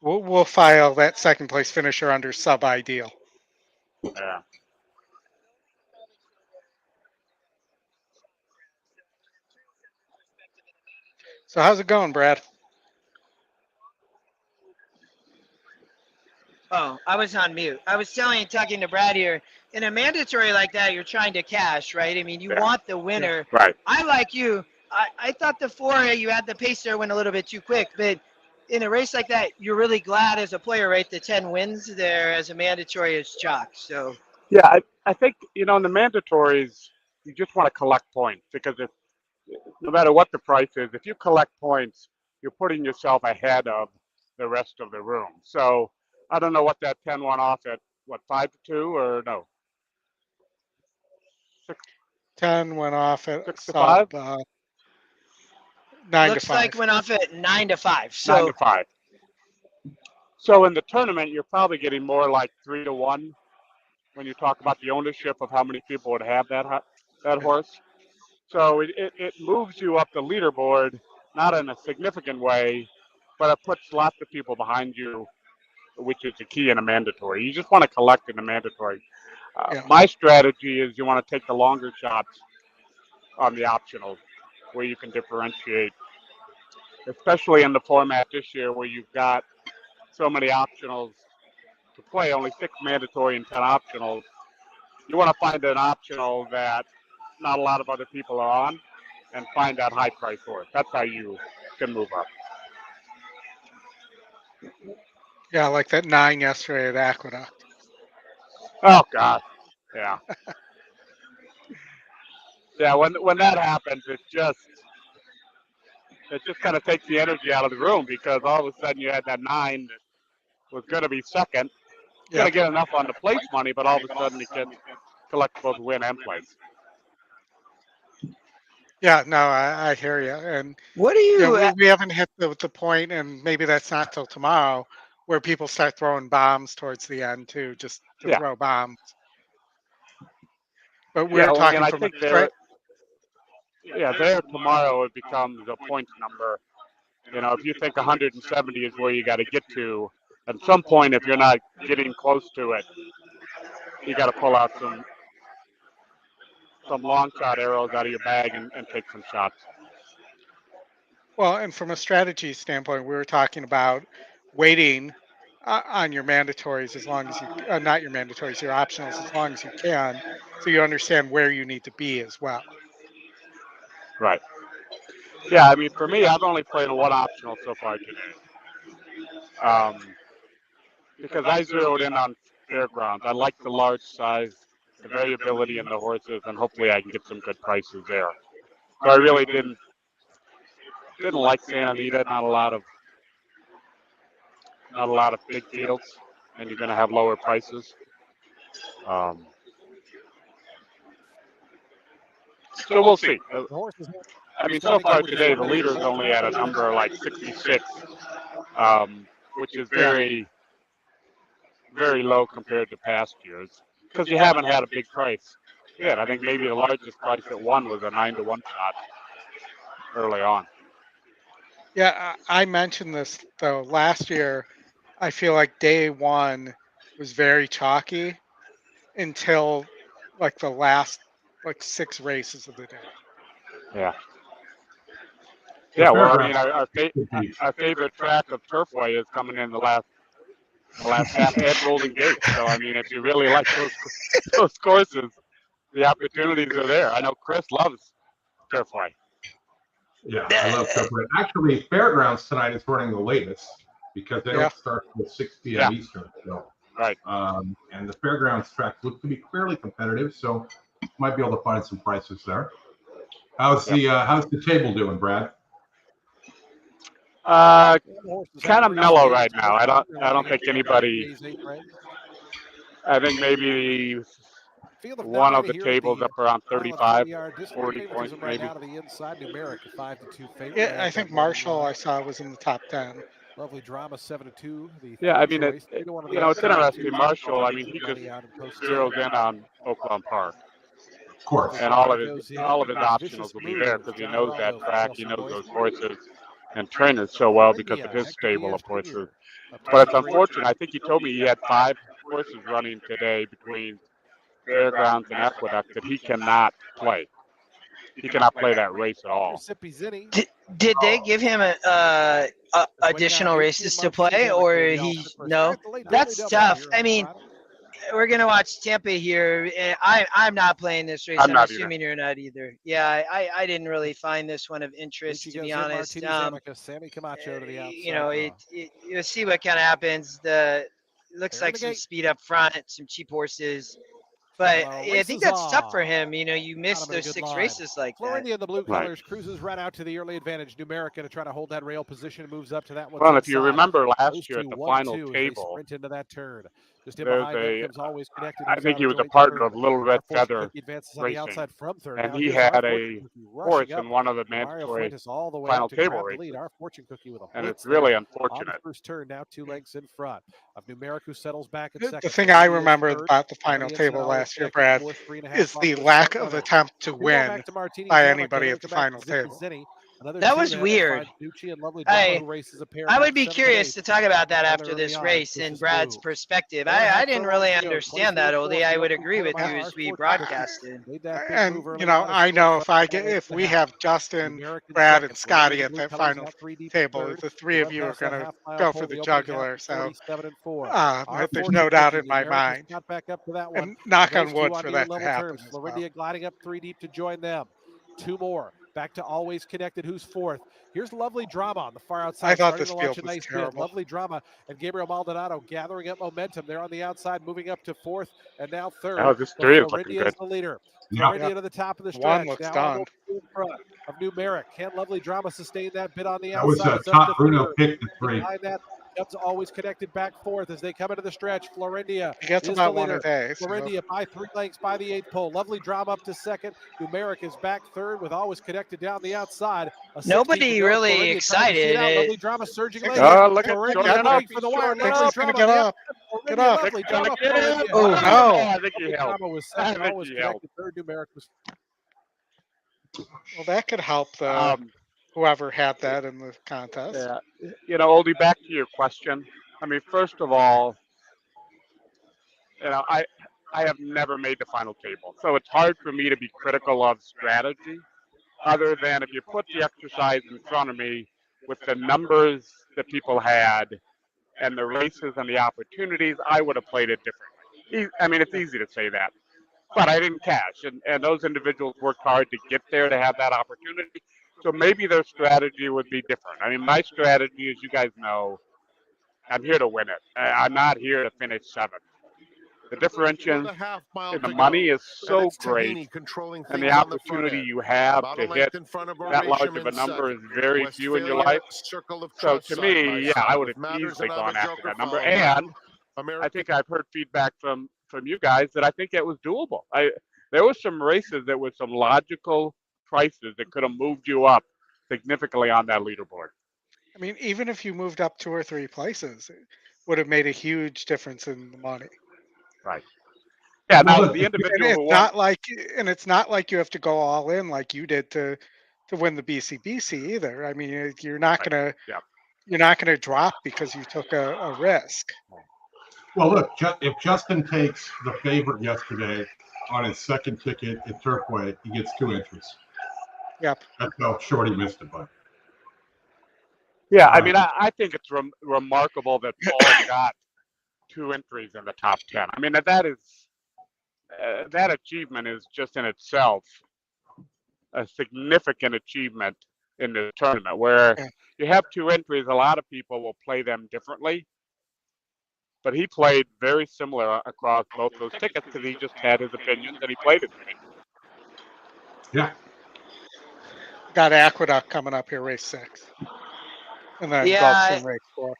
We'll file that second place finisher under sub ideal. Yeah. So how's it going, Brad? Oh, I was on mute. I was talking to Brad here. In a mandatory like that, you're trying to cash, right? I mean, you want the winner. Yeah, right. I like you. I thought the 4, you had the pace there, went a little bit too quick, but in a race like that, you're really glad as a player, right? The 10 wins there as a mandatory is chalk. So yeah, I think, you know, in the mandatories, you just want to collect points because if no matter what the price is, if you collect points, you're putting yourself ahead of the rest of the room. So I don't know what that 10 went off at, what, 5-2 or no? 10 went off at 6-5? sub. 9 Looks to 5. like went off at 9 to 5. So 9 to 5. So in the tournament, you're probably getting more like 3 to 1 when you talk about the ownership of how many people would have that horse. So it moves you up the leaderboard, not in a significant way, but it puts lots of people behind you, which is the key in a mandatory. You just want to collect in a mandatory. My strategy is you want to take the longer shots on the optionals where you can differentiate, especially in the format this year where you've got so many optionals to play, only 6 mandatory and 10 optionals. You want to find an optional that not a lot of other people are on and find that high price horse. That's how you can move up. Yeah, like that 9 yesterday at Aqueduct. Oh God, yeah, yeah. When that happens, it just kind of takes the energy out of the room because all of a sudden you had that 9 that was going to be second, going to get enough on the place money, but all of a sudden it gets collect both win and place. Yeah, no, I hear you. And what do you? We haven't hit the point, and maybe that's not till tomorrow, where people start throwing bombs towards the end too, just to throw bombs. But we're talking and I from think there tomorrow it becomes a points number. You know, if you think 170 is where you got to get to, at some point, if you're not getting close to it, you got to pull out some long shot arrows out of your bag and take some shots. Well, and from a strategy standpoint, we were talking about waiting on your mandatories as long as you, not your mandatories, your optionals as long as you can, so you understand where you need to be as well. Right. Yeah, I mean, for me, I've only played one optional so far today. Because I zeroed in on fairgrounds. I like the large size, the variability in the horses, and hopefully I can get some good prices there. So I really didn't like Santa Anita. Not a lot of big fields, and you're going to have lower prices. So we'll see. I mean, so far today, the leader's only at a number like 66, which is very, very low compared to past years because you haven't had a big price. Yeah, I think maybe the largest price that won was a 9 to 1 shot early on. Yeah, I mentioned this though last year. I feel like day 1 was very chalky until like the last 6 races of the day. Yeah. Yeah, well, I mean, our favorite track of Turfway is coming in the last half at Golden Gate. So, I mean, if you really like those courses, the opportunities are there. I know Chris loves Turfway. Yeah, I love Turfway. Actually, Fairgrounds tonight is running the latest because they don't start until 6 p.m. Eastern. So, right. And the Fairgrounds tracks look to be fairly competitive, so might be able to find some prices there. How's the table doing, Brad? Kind of mellow right now. I don't think anybody. I think maybe one of the tables up around 35, 40 points maybe. Yeah, I think Marshall I saw was in the top 10. Lovely drama, 7-2. Yeah, I mean, it's interesting. Marshall, I mean, he just zeroes in on Oaklawn Park. Of course. And all of his optionals will be there because he knows that track, he knows those horses and trainers so well because of his stable of horses. But it's unfortunate. I think he told me he had 5 horses running today between Fairgrounds and Aqueduct that he cannot play. He cannot play that race at all. Did they give him additional races to play, or no? That's tough. I mean, we're gonna watch Tampa here. And I'm not playing this race. I'm assuming you're not either. Yeah, I didn't really find this one of interest, to be honest. You'll see what kind of happens. It looks like some speed up front, some cheap horses. But I think that's tough for him. You miss those 6 races like that. Florian in the blue colors cruises right out to the early advantage. Numerica to try to hold that rail position, moves up to that one. Well, if you remember last year at the final table, into that turn. Just in there's behind them a, comes Always Connected. I who's think out he of was a joint partner third. of Little Red Our Fortune Feather Cookie advances on the Racing, outside from third. and Now he here's our had Fortune a Cookie horse rushing up. in one of the Mario mandatory Fuentes all the way final up to table grab the races, lead. Our Fortune Cookie with a and it's blitz really there on the unfortunate. first turn. Now 2 lengths in front of Numeric, who settles back at second. The thing I Floridia is remember third. about the On final the inside, table Always last year, Connected, Brad, fourth, 3.5 is off the the lack set of runner. attempt to We go win back to Martini by Zama. anybody Can at the come back final to Zippy table. Zinni. Another That two was to weird. find Ducci and Lovely Drama, who races a pair I back would be 7th and curious 8th. to talk about that Rather after early this on, race this in is Brad's Boo. perspective. 4.5 I didn't furlongs really to go. understand 23 that, and Oldie. 4th. I The would open agree quarter with you mile. as Our we Fortune Cookie broadcasted. made that big And move early you know, on. I Straight know front if I by get 1.5 if we lengths. have Justin, Numeric in Brad, second. and Floridia Scotty the at blue that colors final now 3 deep in table, third. the We three of run you are past going that to half-mile go for pole. the The opening half jugular. is So 47 and 4. Our there's Fortune no doubt Cookie, in my Numeric has mind, got back up to that one. and knock Those on two wood on for near that to level happen terms. as well. Floridia gliding up 3 deep to join them. 2 more. Back to Always Connected, who's fourth. Here's Lovely Drama on the far I outside, thought starting this to launch field a was nice bid. terrible. Lovely Drama and Gabriel Maldonado gathering up momentum. They're on the outside, moving up to fourth and now third. Oh, this But three is looking Florindia good. is the leader. Yeah. Florindia to the top of the One stretch. looks Now done. almost in front of Numeric. Can Lovely Drama sustain that bid on the That was outside? a It's up to top Bruno third. pick, the 3. Behind that comes Always Connected back fourth as they come into the stretch. Florindia He gets is the about one a leader. day. So Florindia by 3 lengths by the 8th pole. Lovely Drama up to second. Numeric is back third with Always Connected down the outside. A 6 deep to Nobody go. really Florindia trying to see it out. excited. Lovely Drama surging late Six- here. Look at Florindia shorting it looking up. for the He's wire. shorting it Six Lovely is up. going to Drama. get The up. Get Florindia, up. Lovely Six gonna Drama. get Florindia. him. Oh, no. I think he Lovely helped. Drama was I second. think Always he Connected helped. third. Numeric was Well, that could help the whoever had that in the contest. Yeah. You know, Oldie, back to your question. I mean, first of all, you know, I have never made the final table, so it's hard for me to be critical of strategy. Other than if you put the exercise in front of me with the numbers that people had and the races and the opportunities, I would have played it differently. I mean, it's easy to say that, but I didn't cash, and those individuals worked hard to get there to have that opportunity. So maybe their strategy would be different. I mean, my strategy, as you guys know, I'm here to win it. I'm not here to finish seventh. The differential in the money is so great, and the opportunity you have to hit that large of a number is very few in your life. So to me, yeah, I would have easily gone after that number. And I think I've heard feedback from you guys that I think it was doable. There was some races that were some logical prices that could have moved you up significantly on that leaderboard. I mean, even if you moved up 2 or 3 places, it would have made a huge difference in the money. Right. Yeah. Now Well, the And individual it's who won. not like, it's not like you have to go all in like you did to win the BCBC either. I mean, you're not gonna Yeah. you're not gonna drop because you took a risk. Well, look, if Justin takes the favorite yesterday on his second ticket at Turfway, he gets 2 entries. Yep. That's how short he missed it by. Yeah, I mean, I think it's remarkable that Paul got 2 entries in the top 10. I mean, that is that achievement is just in itself a significant achievement in the tournament. Where you have 2 entries, a lot of people will play them differently, but he played very similar across both those tickets because he just had his opinions and he played his opinions. Yeah. Got Aqueduct coming up here, race 6, and then Gulfstream race 4.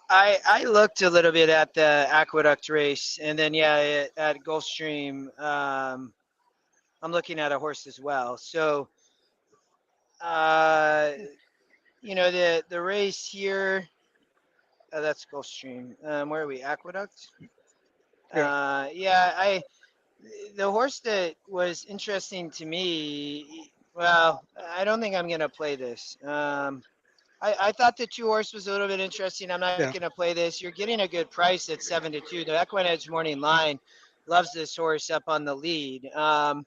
I looked a little bit at the Aqueduct race, and then at Gulfstream, I'm looking at a horse as well. So, you know, the race here, that's Gulfstream. Where are we? Aqueduct. The horse that was interesting to me. Well, I don't think I'm gonna play this. I thought the 2 horse was a little bit interesting. I'm not going to play this. You're getting a good price at 7-2. The EquineEdge Morning Line loves this horse up on the lead. I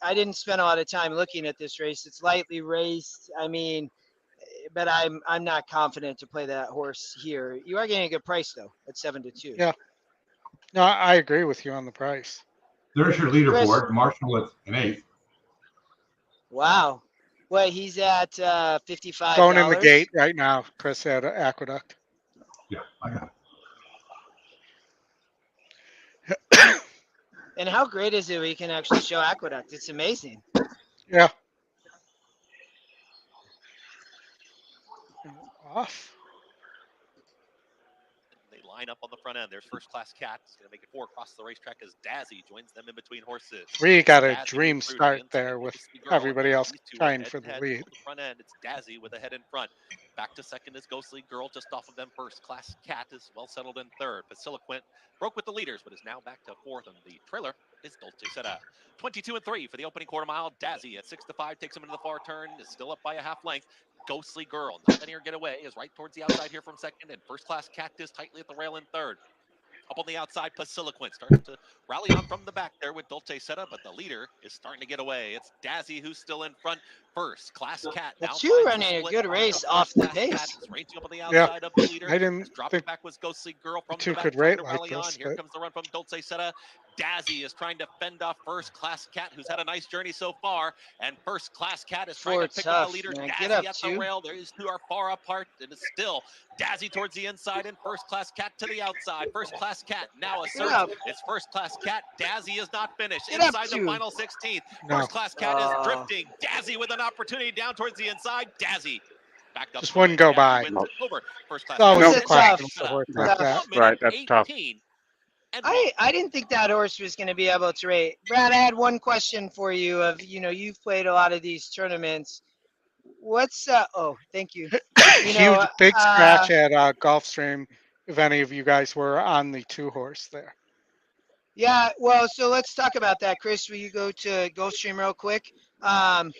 didn't spend a lot of time looking at this race. It's lightly raced. I mean, but I'm not confident to play that horse here. You are getting a good price though at 7-2. Yeah. No, I agree with you on the price. There's your leaderboard. Marshall at an 8th. Wow. Well, he's at $55. Going in the gate right now, Chris at Aqueduct. Yeah, I got it. And how great is it we can actually show Aqueduct? It's amazing. Yeah. Off. line up on the front end. There's First Class Cat. It's going to make it 4 across the racetrack as Dazzy joins them in between horses. We got a Dazzy dream through to the start inside, there with Ghostly Girl, and everybody then else these two are trying head for to the head lead. on the front end. It's Dazzy with a head in front. Back to second is Ghostly Girl, just off of them. First Class Cat is well settled in third. Basiliquent broke with the leaders, but is now back to fourth, and the trailer is Dolce Seta. 22-3 for the opening quarter mile. Dazzy at 6-5 takes him into the far turn, is still up by a half length. Ghostly Girl, not letting her get away, is right towards the outside here from second, and First Class Cat is tightly at the rail in third. Up on the outside, Basiliquent starts to rally on from the back there with Dolce Seta, but the leader is starting to get away. It's Dazzy who's still in front. First Class Cat now But you running a good race off the pace. Ranging up on the Yeah, outside of the leader. I didn't Dropping think back was Ghostly Girl from the two back, could trying rate to like rally on. this, Here but comes the run from Dolce Seta. Dazzy is trying to fend off First Class Cat, who's had a nice journey so far, and First Class Cat is trying to pick up the leader. Man. Dazzy Get up, at the rail. These two are far apart. It is still Dazzy towards the inside and First Class Cat to the outside. First Class Cat now asserts it's First Class Cat. Dazzy is not finished. Inside the final 16th. No. First Class Cat is drifting. Dazzy with an opportunity down towards the inside. Dazzy backed up. just wouldn't go by. Wins it over First Class It's always It's a a question tough- with a horse tough- like that. Right, that's tough. I didn't think that horse was going to be able to rate. Brad, I had one question for you. You've played a lot of these tournaments. What's oh, thank you. Huge big scratch at Gulfstream. If any of you guys were on the 2-horse there. Yeah, well, so let's talk about that, Chris. Will you go to Gulfstream real quick? The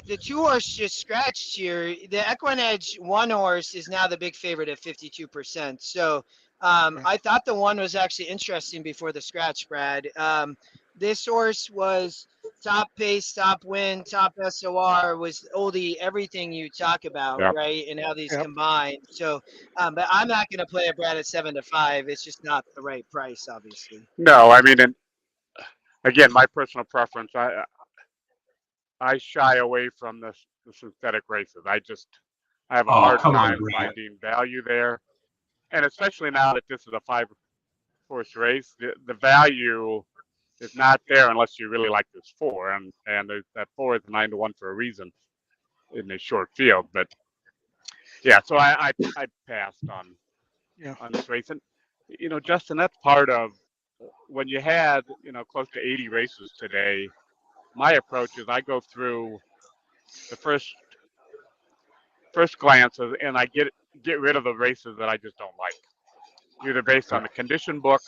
2-horse just scratched here. The EquineEdge 1-horse is now the big favorite at 52%. So I thought the 1 was actually interesting before the scratch, Brad. This horse was top pace, top win, top SOR, was oldie, everything you talk about, right? And how these combine. So, but I'm not going to play a Brad at 7-5. It's just not the right price, obviously. No, I mean, again, my personal preference, I shy away from the synthetic races. I have a hard time finding value there. And especially now that this is a 5-horse race, the value is not there unless you really like this 4. And that 4 is 9-1 for a reason in a short field. But yeah, so I passed on this race. And, Justin, that's part of when you had, close to 80 races today. My approach is I go through the first glances and I get rid of the races that I just don't like, either based on the condition book,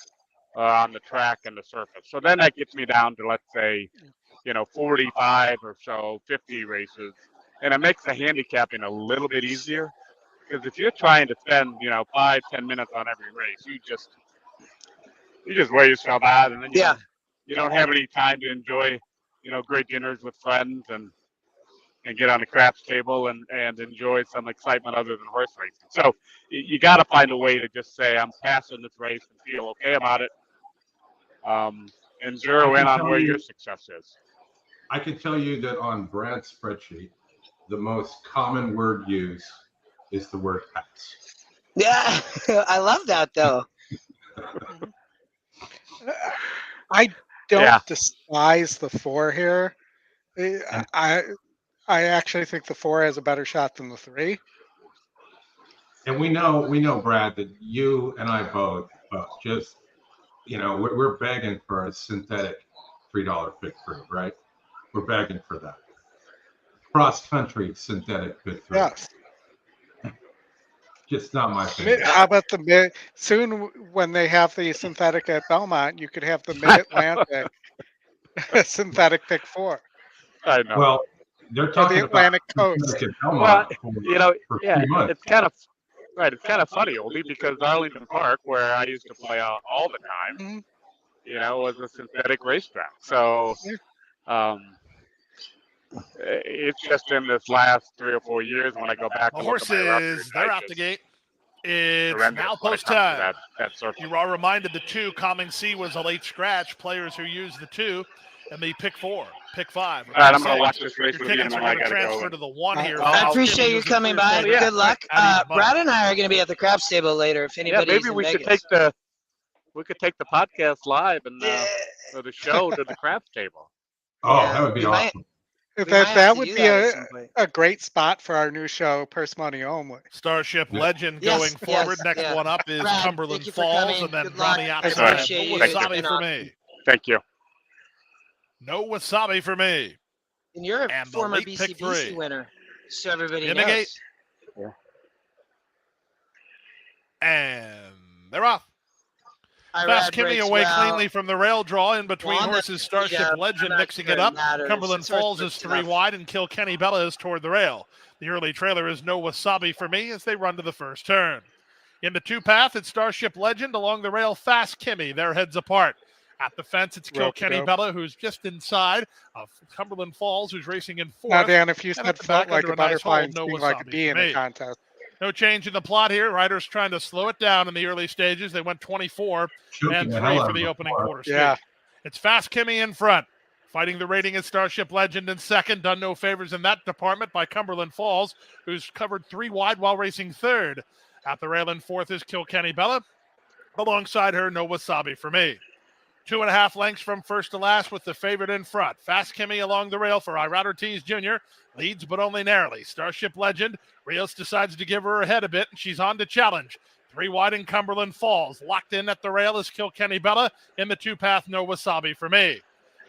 on the track and the surface. So then that gets me down to, let's say, 45 or so, 50 races, and it makes the handicapping a little bit easier. Because if you're trying to spend 5-10 minutes on every race, you just wear yourself out, and then you don't have any time to enjoy great dinners with friends and get on the craps table and enjoy some excitement other than horse racing. So you got to find a way to just say, I'm passing this race and feel okay about it, and zero in on where your success is. I can tell you that on Brad's spreadsheet, the most common word used is the word pass. Yeah, I love that, though. I don't despise the 4 here. I actually think the 4 has a better shot than the 3. And we know, Brad, that you and I both just, we're begging for a synthetic $3 pick 3, right? We're begging for that. Cross-country synthetic pick 3. Yes. Just not my favorite. How about the soon when they have the synthetic at Belmont, you could have the Mid-Atlantic synthetic pick 4. I know. Well, they're talking the Atlantic about coast. Well, for 3 months. it's kind of right. It's kind of funny, Oldie, because Arlington Park, where I used to play all the time, was a synthetic racetrack. So, it's just in this last 3 or 4 years when I go back. The horses, they're out the gate. It's now post time. You are reminded the 2 Coming C was a late scratch. Players who use the 2 and the pick 4, pick 5. All right, I'm going to watch this race with you, Tickets and are I going to got to transfer go. to the 1 here. I appreciate you coming by. Good luck. Brad and I are going to be at the craps table later. If anybody's maybe we should take the podcast live and or the show to the craps table. Oh, that would be awesome. That would be a great spot for our new show, Purse Money Only. Starship Legend going forward. Next one up is Brad, Cumberland thank you for Falls, coming. and then Good luck. rounding out I the night, appreciate no you. wasabi for me. Thank you. No wasabi for me. And you're a And the former late pick BCBC three. winner, so everybody In the gate. knows. And they're off. Fast Irad Kimmy breaks away well. cleanly from the rail draw. In between Well, on the horses, Starship Tapeta, Legend I'm not mixing sure it it up. matters. Cumberland It's hard Falls to is put 3 enough. wide, and Kilkenny Bella is toward the rail. The early trailer is no wasabi for me as they run to the first turn. In the 2-path, it's Starship Legend. Along the rail, Fast Kimmy. Their heads apart. At the fence, it's Kilkenny Bella, who's just inside of Cumberland Falls, who's racing in 4th. Now, Dan, if you And said at the back float like under a nice butterfly hold, and sting like a wasabi bee for in a me. contest. No change in the plot here. Riders trying to slow it down in the early stages. They went 24 and 3 for the opening quarter speed. Yeah. It's Fast Kimmy in front. Fighting the rating is Starship Legend in second. Done no favors in that department by Cumberland Falls, who's covered 3 wide while racing third. At the rail in 4th is Kilkenny Bella. Alongside her, no wasabi for me. 2.5 lengths from first to last with the favorite in front. Fast Kimmy along the rail for Irad Ortiz Jr. Leads, but only narrowly. Starship Legend. Rios decides to give her a head a bit, and she's on to challenge. 3 wide in Cumberland Falls. Locked in at the rail is Kilkenny Bella. In the 2-path, no wasabi for me.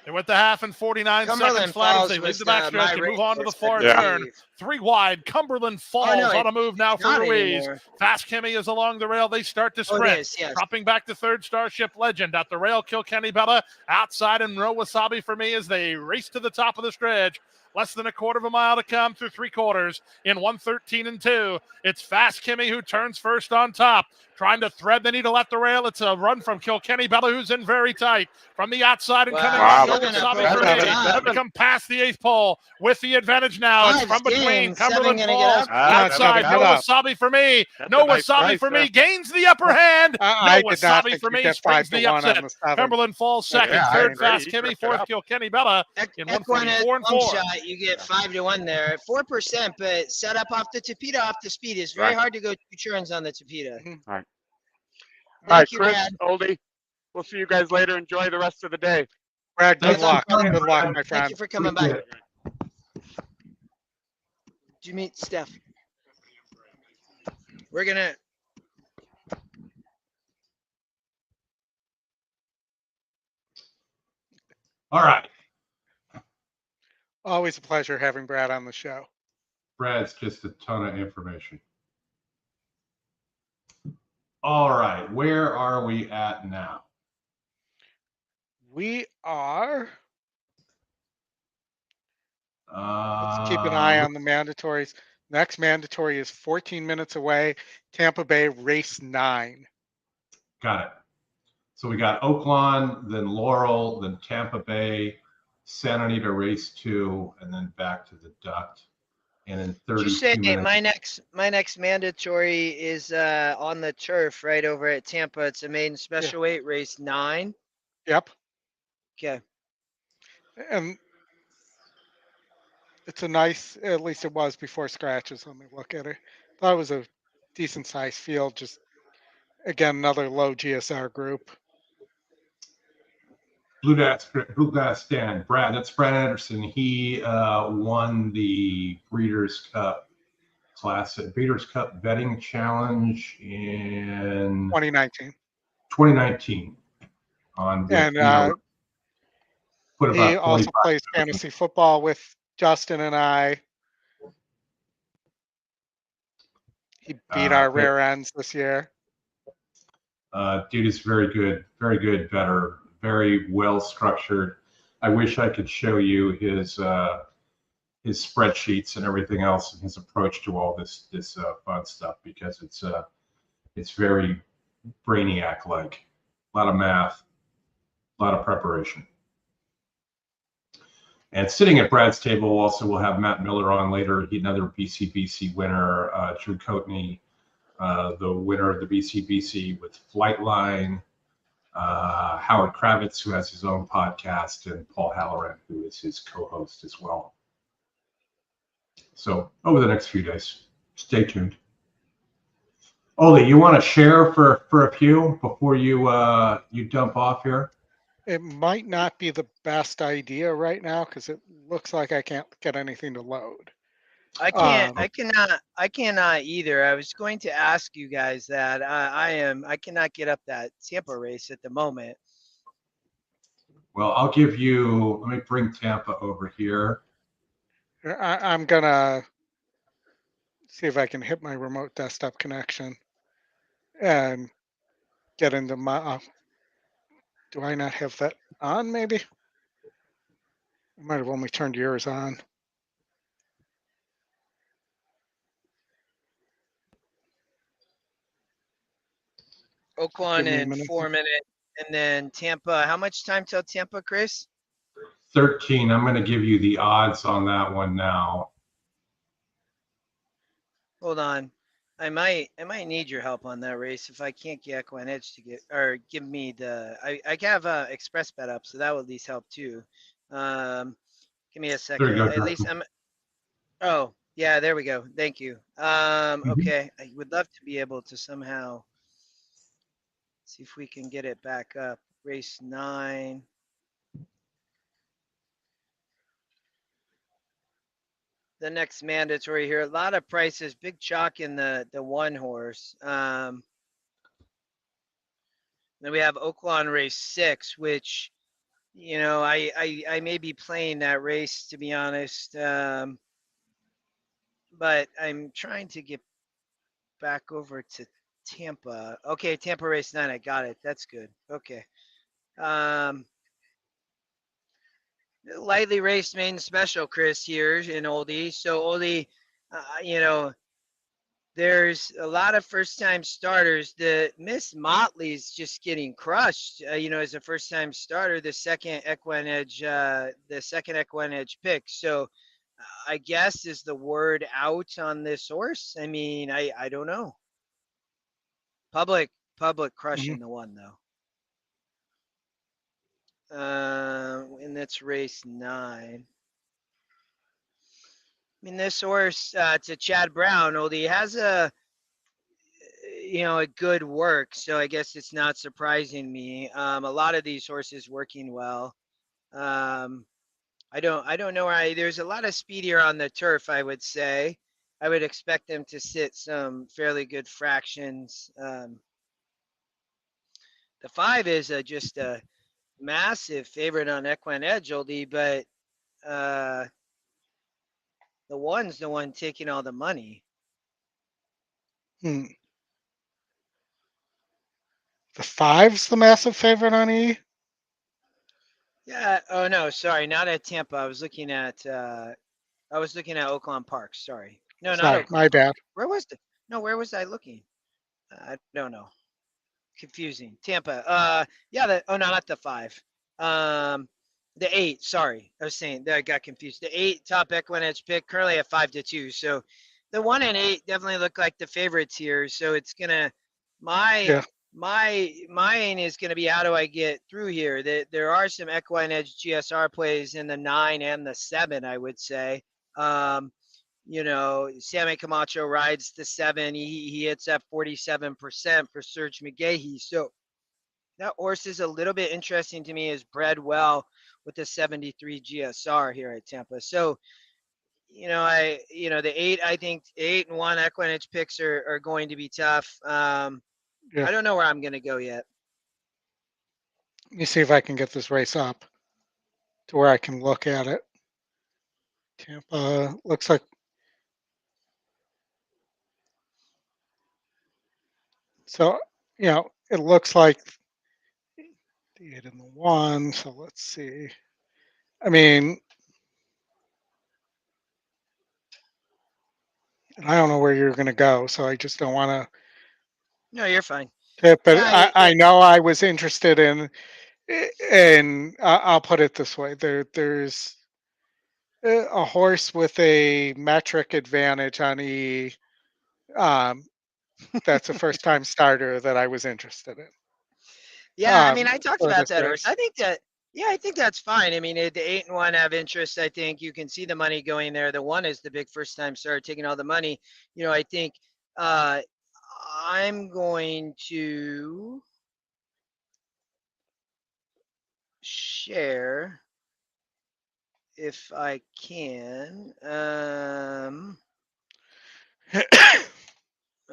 They went the half in 49 seconds flat as they leave the backstretch and move on to the far turn. 3 wide. Cumberland Falls on a move now for Ruiz. Anymore. Fast Kimmy is along the rail. They start to sprint. Dropping back to third, Starship Legend. At the rail, Kilkenny Bella. Outside and no wasabi for me as they race to the top of the stretch. Less than a quarter of a mile to come through 3 quarters in 1:13 and 2. It's Fast Kimmy who turns first on top. Trying to thread the needle at the rail. It's a run from Kilkenny Bella, who's in very tight. From the outside and coming up, no wasabi for me. To come past the 8th pole with the advantage now. It's from between Cumberland Falls. Outside, no wasabi for me. No wasabi for me. Gains the upper hand. No wasabi for me. Springs the upset. Cumberland Falls second. Third, Fast Kimmy. Fourth, Kilkenny Bella. In 144 and 4. Shot, you get 5-1 there at 4%, but set up off the Tapeta off the speed is very hard to go 2 turns on the Tapeta. All right. Thank you, Chris, Brad. Oldie, we'll see you guys later. Enjoy the rest of the day. Brad, good luck. Good luck, my friend. Thank you for coming by. Did you meet Steph? We're gonna. All right. Always a pleasure having Brad on the show. Brad's just a ton of information. All right, where are we at now? We are. Let's keep an eye on the mandatories. Next mandatory is 14 minutes away. Tampa Bay, race 9. Got it. So we got Oaklawn, then Laurel, then Tampa Bay, Santa Anita race 2, and then back to the Duct. And in 32 Did you say minutes. my next mandatory is on the turf right over at Tampa. It's a maiden special weight race 9. Yep. Okay. And it's a nice, at least it was before scratches. Let me look at it. Thought it was a decent sized field. Just again, another low GSR group. Blue Gas Stand. Brad, that's Brad Anderson. He won the Breeders' Cup Classic, Breeders' Cup Betting Challenge in 2019. And put he about also plays fantasy football with Justin and I. He beat our rear ends this year. Dude is very good bettor, very well structured. I wish I could show you his spreadsheets and everything else and his approach to all this fun stuff, because it's very Brainiac-like. A lot of math, a lot of preparation. And sitting at Brad's table also we'll have Matt Miller on later. Another BCBC winner, Drew Coatney, the winner of the BCBC with Flightline, Howard Kravitz, who has his own podcast, and Paul Halloran, who is his co-host as well. So over the next few days, stay tuned. Oli, you want to share for a few before you dump off here? It might not be the best idea right now because it looks like I can't get anything to load. I can't. I cannot either. I was going to ask you guys that. I cannot get up that Tampa race at the moment. Well, I'll give you. Let me bring Tampa over here. I'm gonna see if I can hit my remote desktop connection and get into my. Do I not have that on? Maybe I might have only turned yours on. Oaklawn in 4 minutes, and then Tampa. How much time till Tampa, Chris? 13. I'm going to give you the odds on that one now. Hold on. I might need your help on that race if I can't get EquineEdge to get or give me the. I have Express Bet up, so that will at least help too. Give me a second. There you go, At least I'm. Oh yeah, there we go. Thank you. Okay, I would love to be able to somehow see if we can get it back up. Race 9. The next mandatory here. A lot of prices, big chalk in the one horse. Then we have Oaklawn race 6, which, you know, I may be playing that race, to be honest. But I'm trying to get back over to Tampa. Okay, Tampa race 9, I got it. That's good. Okay. Lightly raced main special, Chris, here in Oldie. So Oldie, you know, there's a lot of first-time starters. The Miss Motley's just getting crushed. You know, as a first-time starter, the second EquinEdge pick. So, I guess is the word out on this horse. I mean, I don't know. Public crushing the one though. And that's race 9. I mean, this horse to Chad Brown, Oldie has a good work, so I guess it's not surprising me. A lot of these horses working well. I don't know why. There's a lot of speed here on the turf, I would say. I would expect them to sit some fairly good fractions. The 5 is just a massive favorite on EquineEdge, Oldie, but the 1's the one taking all the money. The 5's the massive favorite on E? Yeah. Oh no, sorry, not at Tampa. I was looking at Oaklawn Park. Sorry. No, Sorry, not Oaklawn. my bad. Where was I looking? I don't know. Confusing. Tampa. Yeah. No, not the 5. The 8. Sorry, I was saying that I got confused. The 8 top EquineEdge pick currently at 5-2. So the 1 and 8 definitely look like the favorites here. So it's gonna my aim is going to be how do I get through here. There are some EquineEdge GSR plays in the 9 and the 7, I would say. You know, Sammy Camacho rides the 7. He hits at 47% for Serge McGahee. So that horse is a little bit interesting to me. Is bred well with the 73 GSR here at Tampa. So, you know, the 8, I think 8 and 1 EquineEdge picks are going to be tough. I don't know where I'm going to go yet. Let me see if I can get this race up to where I can look at it. Tampa looks like. So, you know, it looks like the 8 and the 1. So let's see. I mean, I don't know where you're going to go, so I just don't want to. No, you're fine. But I know I was interested in, and I'll put it this way: there's a horse with a metric advantage on E. That's a first-time starter that I was interested in. Yeah, I mean, I talked about that horse. I think that's fine. I mean, the 8 and 1 have interest. I think you can see the money going there. The 1 is the big first-time starter taking all the money. You know, I think I'm going to share if I can. Well,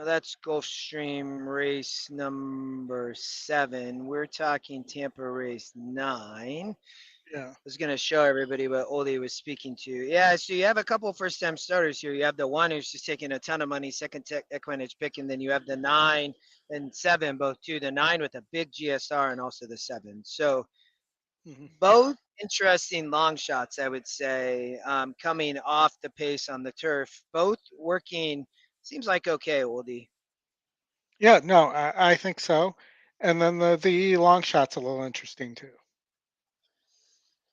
that's Gulfstream race number 7. We're talking Tampa race 9. Yeah. I was going to show everybody what Oldie was speaking to. Yeah, so you have a couple first-time starters here. You have the one who's just taking a ton of money, second EquineEdge pick, and then you have the 9 and 7, both two. The 9 with a big GSR and also the 7. So both interesting long shots, I would say, coming off the pace on the turf. Both working, seems like okay, Oldie. Yeah, no, I think so. And then the long shot's a little interesting too.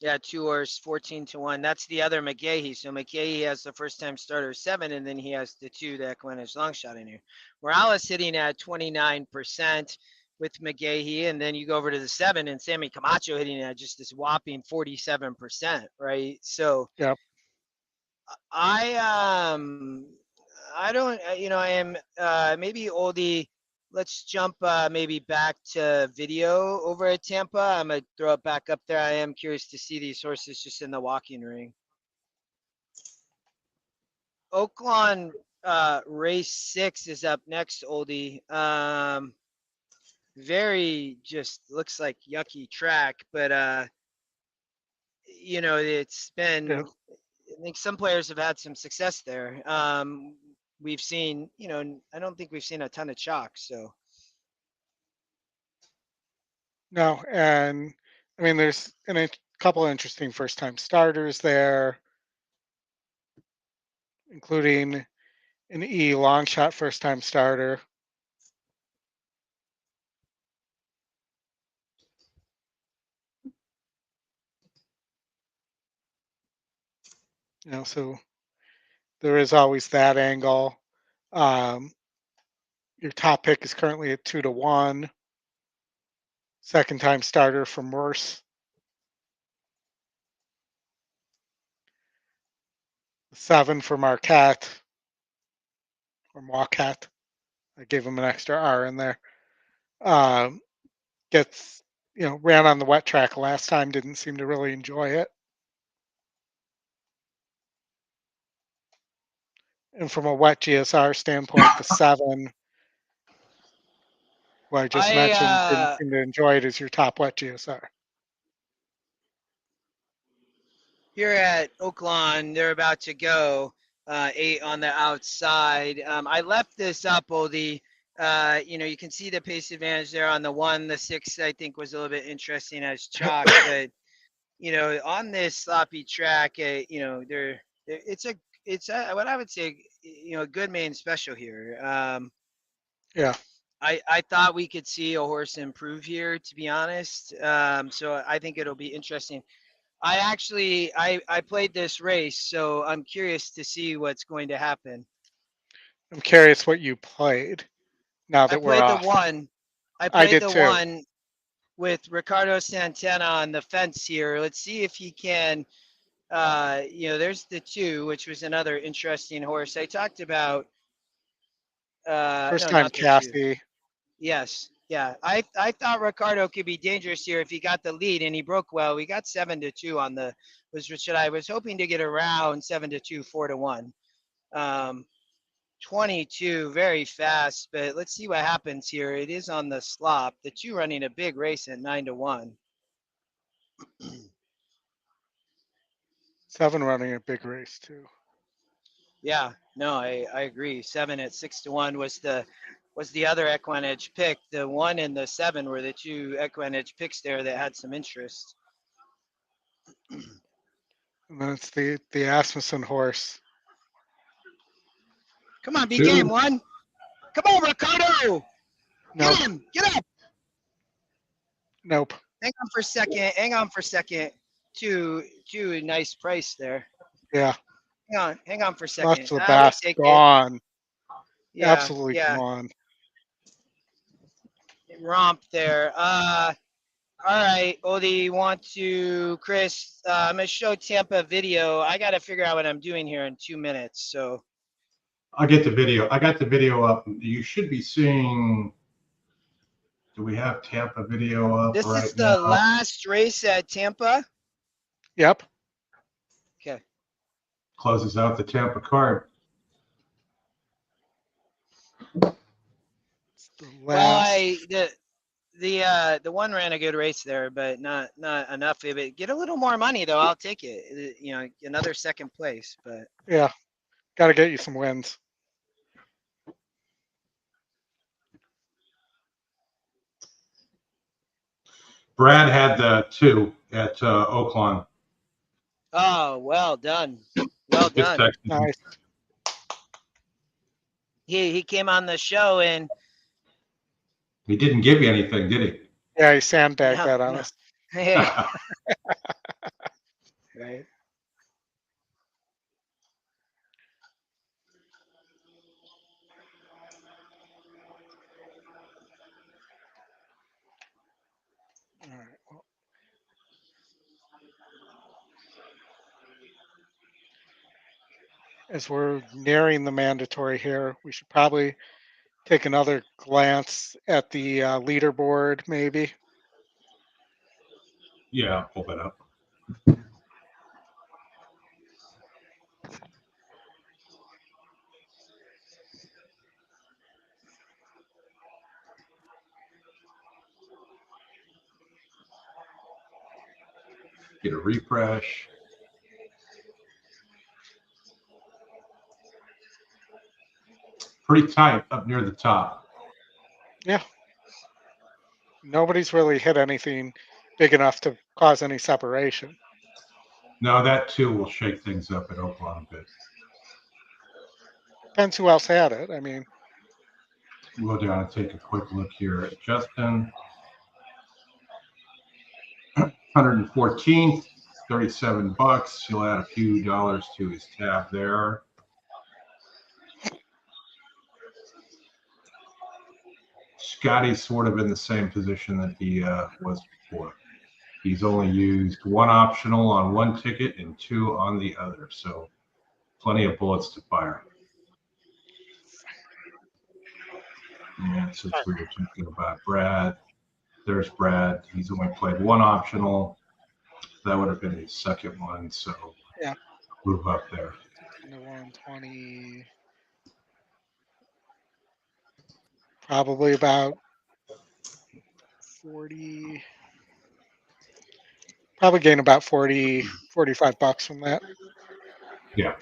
Yeah, 2 horse, 14-1. That's the other McGahee. So McGahee has the first time starter 7, and then he has the 2 that EquineEdge long shot in here. Morales hitting at 29% with McGahee, and then you go over to the 7 and Sammy Camacho hitting at just this whopping 47%, right? So yeah, I don't, I am maybe Oldie. Let's jump maybe back to video over at Tampa. I'm going to throw it back up there. I am curious to see these horses just in the walking ring. Oaklawn race 6 is up next, Oldie. Very just looks like yucky track, but it's been, yeah. I think some players have had some success there. We've seen, I don't think we've seen a ton of chalk, so. No, and I mean, there's a couple of interesting first-time starters there, including an E long shot first-time starter. So there is always that angle. Your top pick is currently at 2-1. Second time starter from Worse. 7 for Marquette or Marquette. I gave him an extra R in there. Gets, ran on the wet track last time, didn't seem to really enjoy it. And from a wet GSR standpoint, the 7, who I just mentioned, didn't seem to enjoy it as your top wet GSR. Here at Oaklawn, they're about to go 8 on the outside. I left this up, Oldie. You can see the pace advantage there on the 1. The 6, I think, was a little bit interesting as chalk, but on this sloppy track, it's what I would say, a good main special here. Yeah. I thought we could see a horse improve here, to be honest. So I think it'll be interesting. I played this race, so I'm curious to see what's going to happen. I'm curious what you played now that we're off. I played the too. 1 with Ricardo Santana on the fence here. Let's see if he can, there's the 2, which was another interesting horse. I talked about. First time Cassie. Yes. Yeah. I thought Ricardo could be dangerous here if he got the lead, and he broke well. We got 7-2 on the, which I was hoping to get around 7-2, 4-1. 22, very fast, but let's see what happens here. It is on the slop. The 2 running a big race at 9-1. 7 running a big race too. Yeah, no, I agree. 7 at 6-1 was the other EquineEdge pick. The 1 and the 7 were the 2 EquineEdge picks there that had some interest. And then it's the Asmussen horse. Come on, be game 1. Come on, Ricardo. Nope. Get him. Get up. Nope. Hang on for a second. 2, nice price there. Yeah. Hang on for a second. Left to the best. Gone. Yeah, absolutely gone. Romp there. All right, Oldie, want to, Chris, I'm going to show Tampa video. I got to figure out what I'm doing here in 2 minutes, so. I'll get the video. I got the video up. You should be seeing Do we have Tampa video up This right is the now? last race at Tampa. Yep. Okay. Closes out the Tampa card. Well, the one ran a good race there, but not enough of it. Get a little more money though, I'll take it. You know, another second place, but yeah, got to get you some wins. Brad had the 2 at Oaklawn. oh, well done, well done. Nice. He came on the show and He didn't give you anything, did he? Yeah, he sandbagged No, that on no. us. Hey, Right. All right. Well, as we're nearing the mandatory here, we should probably take another glance at the leaderboard, maybe. Yeah, I'll pull that up. Get a refresh. Pretty tight up near the top. Yeah. Nobody's really hit anything big enough to cause any separation. No, that too will shake things up at Oaklawn a bit. Depends who else had it. I mean, We'll go down and take a quick look here at Justin. 114th, 37 bucks. He'll add a few dollars to his tab there. Scotty's sort of in the same position that he was before. He's only used 1 optional on 1 ticket and 2 on the other, so plenty of bullets to fire. And since we were talking about Brad, there's Brad. He's only played 1 optional. That would have been his second one, so yeah. Move up there. 120. Probably about 40. Probably gain about 40, 45 bucks from that. Yeah.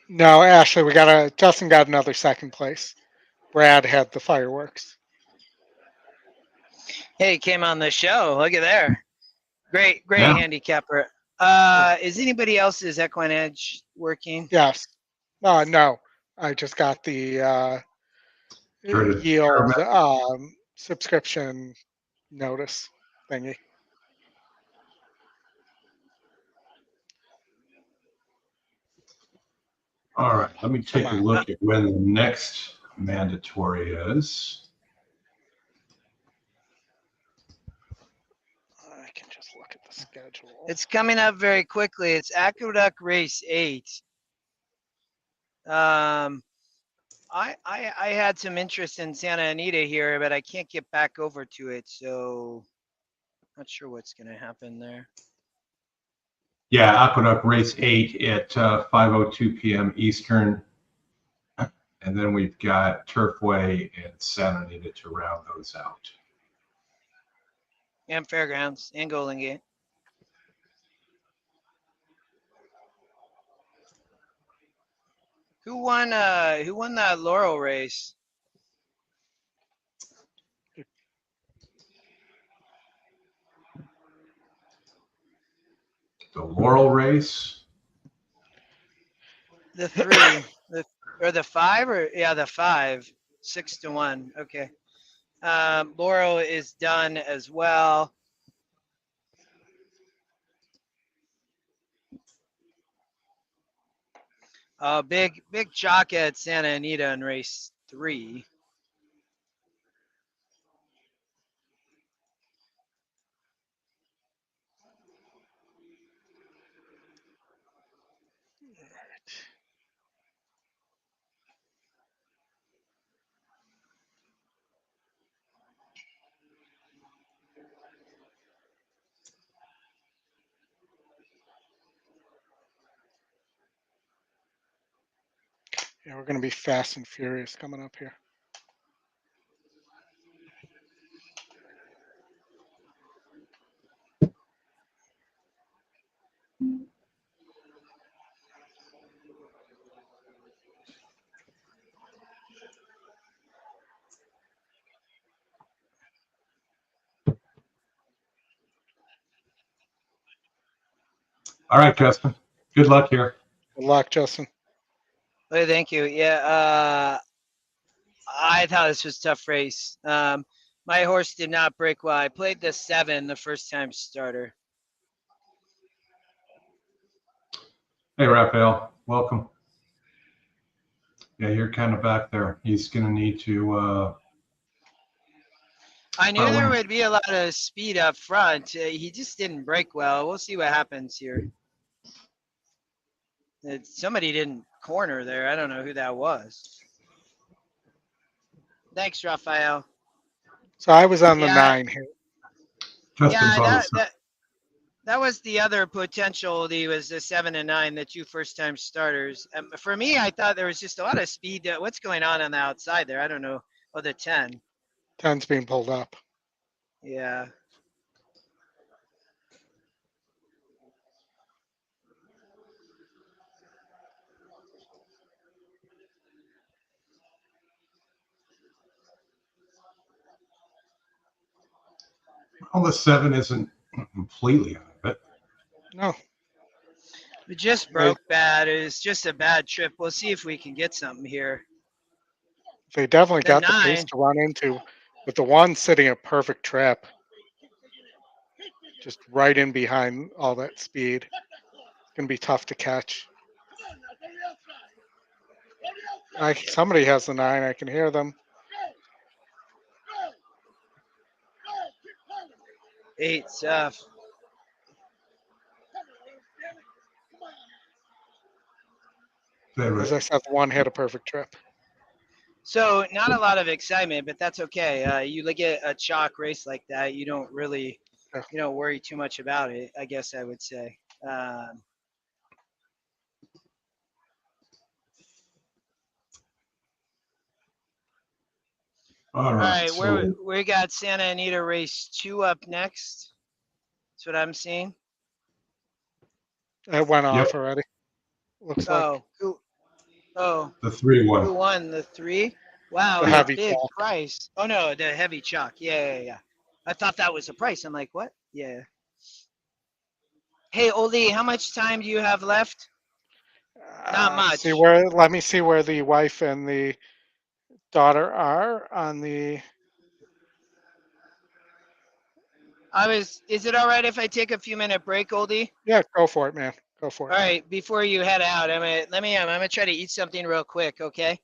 No, actually, Justin got another second place. Brad had the fireworks. hey, he came on the show. Look at there. Great Yeah. handicapper. Is anybody else's EquineEdge working? Yes. No, I just got the yield subscription notice thingy. All right, let me take a look at when the next mandatory is. I can just look at the schedule. It's coming up very quickly. It's Aqueduct Race 8. I had some interest in Santa Anita here, but I can't get back over to it, so not sure what's going to happen there. Yeah, Aqueduct Race 8 at 5:02 p.m. Eastern. And then we've got Turfway and Santa Anita to round those out. And Fairgrounds and Golden Gate. Who won that Laurel race? The Laurel race. The 3, or the 5, or yeah, the 5, 6-1. Okay. Laurel is done as well. Big chalk at Santa Anita in race 3. Yeah, we're going to be fast and furious coming up here. All right, Justin. Good luck here. Good luck, Justin. Hey, thank you. Yeah, I thought this was a tough race. My horse did not break well. I played the 7 the first time starter. Hey, Raphael. Welcome. Yeah, you're kind of back there. He's going to need to. I knew there would be a lot of speed up front. He just didn't break well. We'll see what happens here. Somebody didn't corner there. I don't know who that was. Thanks, Raphael. So I was on the 9 here. Yeah, that was the other potential. He was the 7 and 9, the 2 first-time starters. For me, I thought there was just a lot of speed. What's going on the outside there? I don't know. Oh, the 10. 10's being pulled up. Yeah. Well, the 7 isn't completely out of it. No. It just broke bad. It was just a bad trip. We'll see if we can get something here. They definitely The got 9. the pace to run into, with the 1 sitting a perfect trap. Just right in behind all that speed. It's going to be tough to catch. Somebody has the 9. I can hear them. 8 tough. As I said, the 1 had a perfect trip. So not a lot of excitement, but that's okay. You look at a chalk race like that, you don't really, worry too much about it, I guess I would say. All right. We got Santa Anita race 2 up next. That's what I'm seeing. It went off already. Looks like. The 3-1. Who won the 3? Wow, The a heavy big chalk. price. Oh no, the heavy chalk. Yeah. I thought that was the price. I'm like, what? Yeah. Hey, Oldie, how much time do you have left? Not much. Let me see where the wife and the daughter are on the. Is it all right if I take a few minute break, Oldie? Yeah, go for it, man. Go for it. All right, before you head out, I'm gonna try to eat something real quick, okay?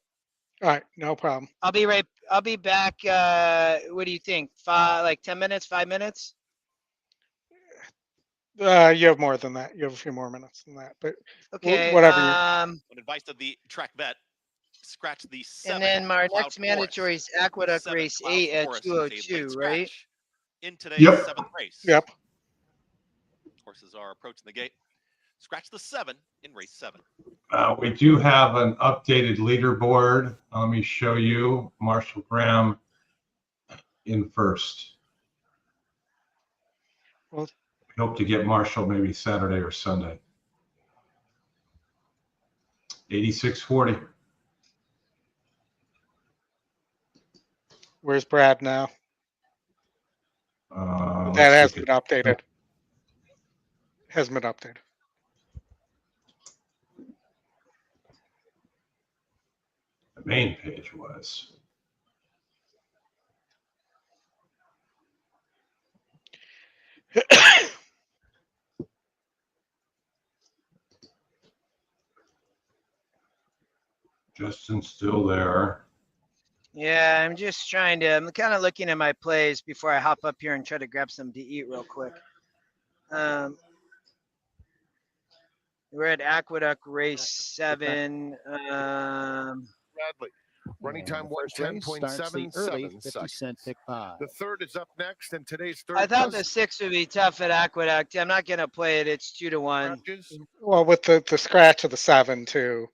All right, no problem. I'll be back. What do you think? 10 minutes, 5 minutes? You have more than that. You have a few more minutes than that, but okay. Whatever. On advice of the track bet, scratch the 7. And then our next mandatory is Aqueduct race 8 at 2:02, right? In today's 7th race. Yep. Horses are approaching the gate. Scratch the 7 in race 7. We do have an updated leaderboard. Let me show you. Marshall Graham in first. Well, we hope to get Marshall maybe Saturday or Sunday. 8640. Where's Brad now? That hasn't been updated. Hasn't been updated. The main page was. Justin's still there. Yeah, I'm kind of looking at my plays before I hop up here and try to grab something to eat real quick. We're at Aqueduct race 7. Bradley. Running time was 10.77 seconds. The third is up next, and today's third. I thought the 6 would be tough at Aqueduct. I'm not going to play it. It's 2-1. Well, with the scratch of the 7 too,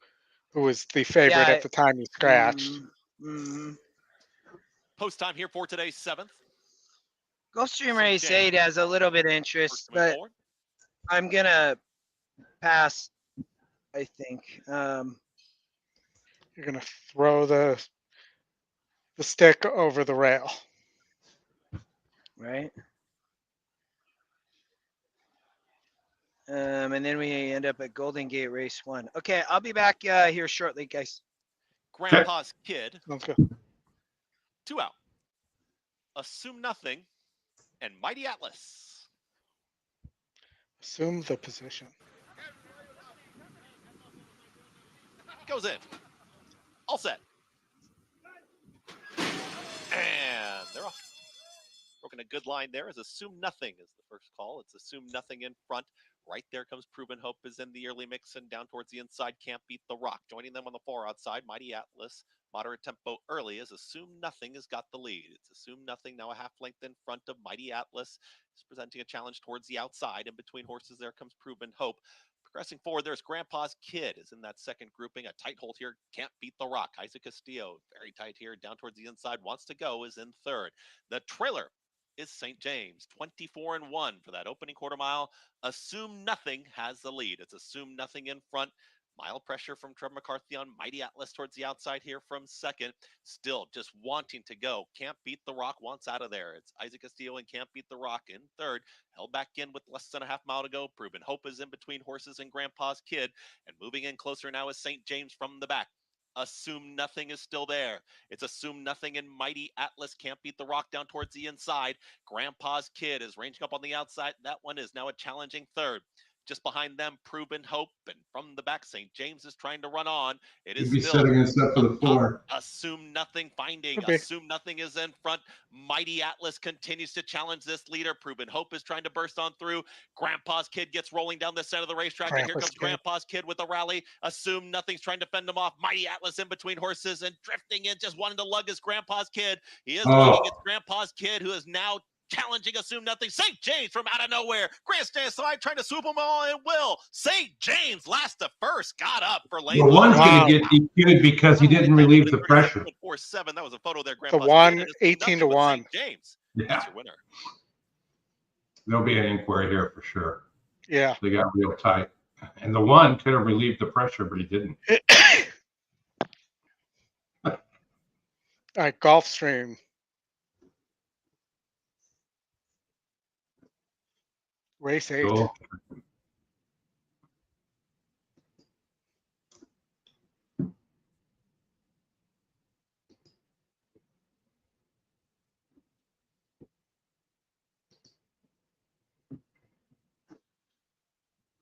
who was the favorite at the time he scratched. Post time here for today's 7th. Gulfstream race 8 has a little bit of interest, but I'm gonna pass. I think. You're gonna throw the stick over the rail, right? And then we end up at Golden Gate Race 1. Okay, I'll be back here shortly, guys. Grandpa's Kid. Okay. 2 out. Assume Nothing and Mighty Atlas. Assume the position. Goes in. All set. And they're off. Broken a good line there as Assume Nothing is the first call. It's Assume Nothing in front. Right there comes Proven Hope is in the early mix and down towards the inside. Can't Beat the Rock. Joining them on the far outside. Mighty Atlas. Moderate tempo early as Assume Nothing has got the lead. It's Assume Nothing now a half length in front of Mighty Atlas. Is presenting a challenge towards the outside. In between horses there comes Proven Hope. Progressing forward, there's Grandpa's Kid is in that second grouping. A tight hold here. Can't Beat the Rock. Isaac Castillo very tight here. Down towards the inside. Wants to go is in third. The trailer is St. James, 24-1 for that opening quarter mile. Assume Nothing has the lead. It's Assume Nothing in front. Mild pressure from Trevor McCarthy on Mighty Atlas towards the outside here from second. Still just wanting to go. Can't Beat the Rock wants out of there. It's Isaac Castillo and Can't Beat the Rock in third. Held back in with less than a half mile to go. Proven Hope is in between horses and Grandpa's Kid. And moving in closer now is St. James from the back. Assume Nothing is still there. It's Assume Nothing and Mighty Atlas. Can't Beat the Rock down towards the inside. Grandpa's Kid is ranging up on the outside. That one is now a challenging third. Just behind them, Proven Hope, and from the back, St. James is trying to run on. It is still setting us up for the 4. Assume Nothing finding. Assume Nothing is in front. Mighty Atlas continues to challenge this leader. Proven Hope is trying to burst on through. Grandpa's Kid gets rolling down the center of the racetrack, and here comes Grandpa's Kid with a rally. Assume Nothing's trying to fend him off. Mighty Atlas in between horses and drifting in, just wanting to lug his Grandpa's Kid. He is leading. It's Grandpa's Kid who is now challenging Assume Nothing. St. James from out of nowhere. Grandstand side trying to swoop them all in. Will St. James last to first got up for lane. The one's going to get DQ'd because he didn't relieve the pressure. 4-7. That was a photo there. The one 18-1. James. Yeah. That's your winner. There'll be an inquiry here for sure. Yeah. They got real tight. And the one could have relieved the pressure, but he didn't. All right, Gulfstream. Race 8. Cool.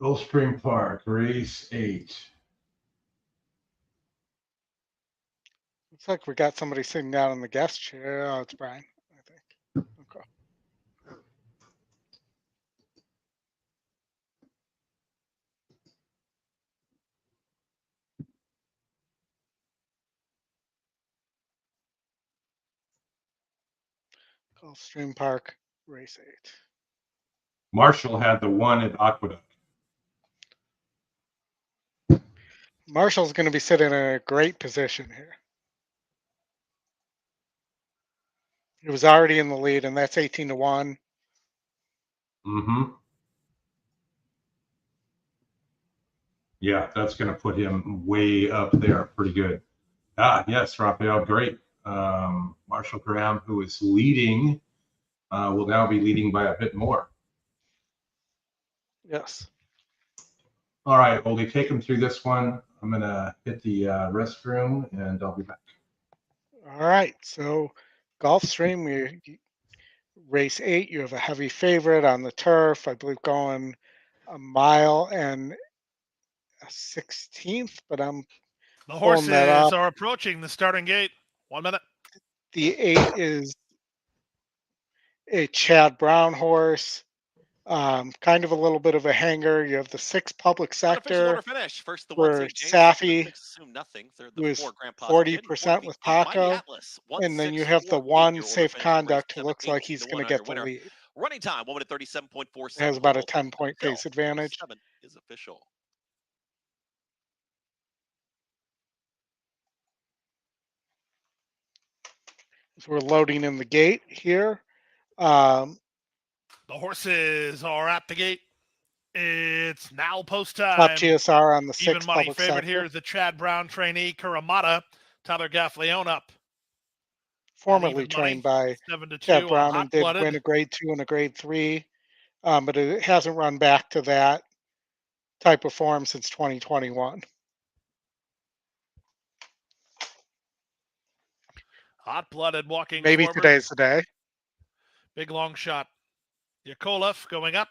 Gulfstream Park, race 8. Looks like we got somebody sitting down in the guest chair. Oh, it's Brian, I think. Okay. Gulfstream Park, race 8. Marshall had the 1 at Aqueduct. Marshall's going to be sitting in a great position here. He was already in the lead, and that's 18-1. Mm-hmm. Yeah, that's going to put him way up there. Pretty good. Yes, Raphael, great. Marshall Graham, who is leading, will now be leading by a bit more. Yes. All right, Oldie, take him through this one. I'm going to hit the restroom, and I'll be back. All right, so Gulfstream, race 8, you have a heavy favorite on the turf, I believe going a mile and a 16th, but I'm the horses are approaching the starting gate. 1 minute. The 8 is a Chad Brown horse, kind of a little bit of a hanger. You have the 6 Public Sector finish. First, the for Safi, who is 40% with Paco, and then you have the 1 Safe Conduct who looks like he's going to get the lead. Running time 1 minute 37.47. Has about a 10-point pace advantage. 7 is official. So we're loading in the gate here. The horses are at the gate. It's now post time. Top GSR on the Even 6th money public favorite sector. here is the Chad Brown trainee, Karamata. Tyler Gaffleone up. Formerly trained by 7-2 Chad Brown, and did Hot-Blooded. win a grade 2 and a grade 3, but it hasn't run back to that type of form since 2021. Hot-Blooded walking Maybe forward. today's the day. Big long shot. Yakolev going up.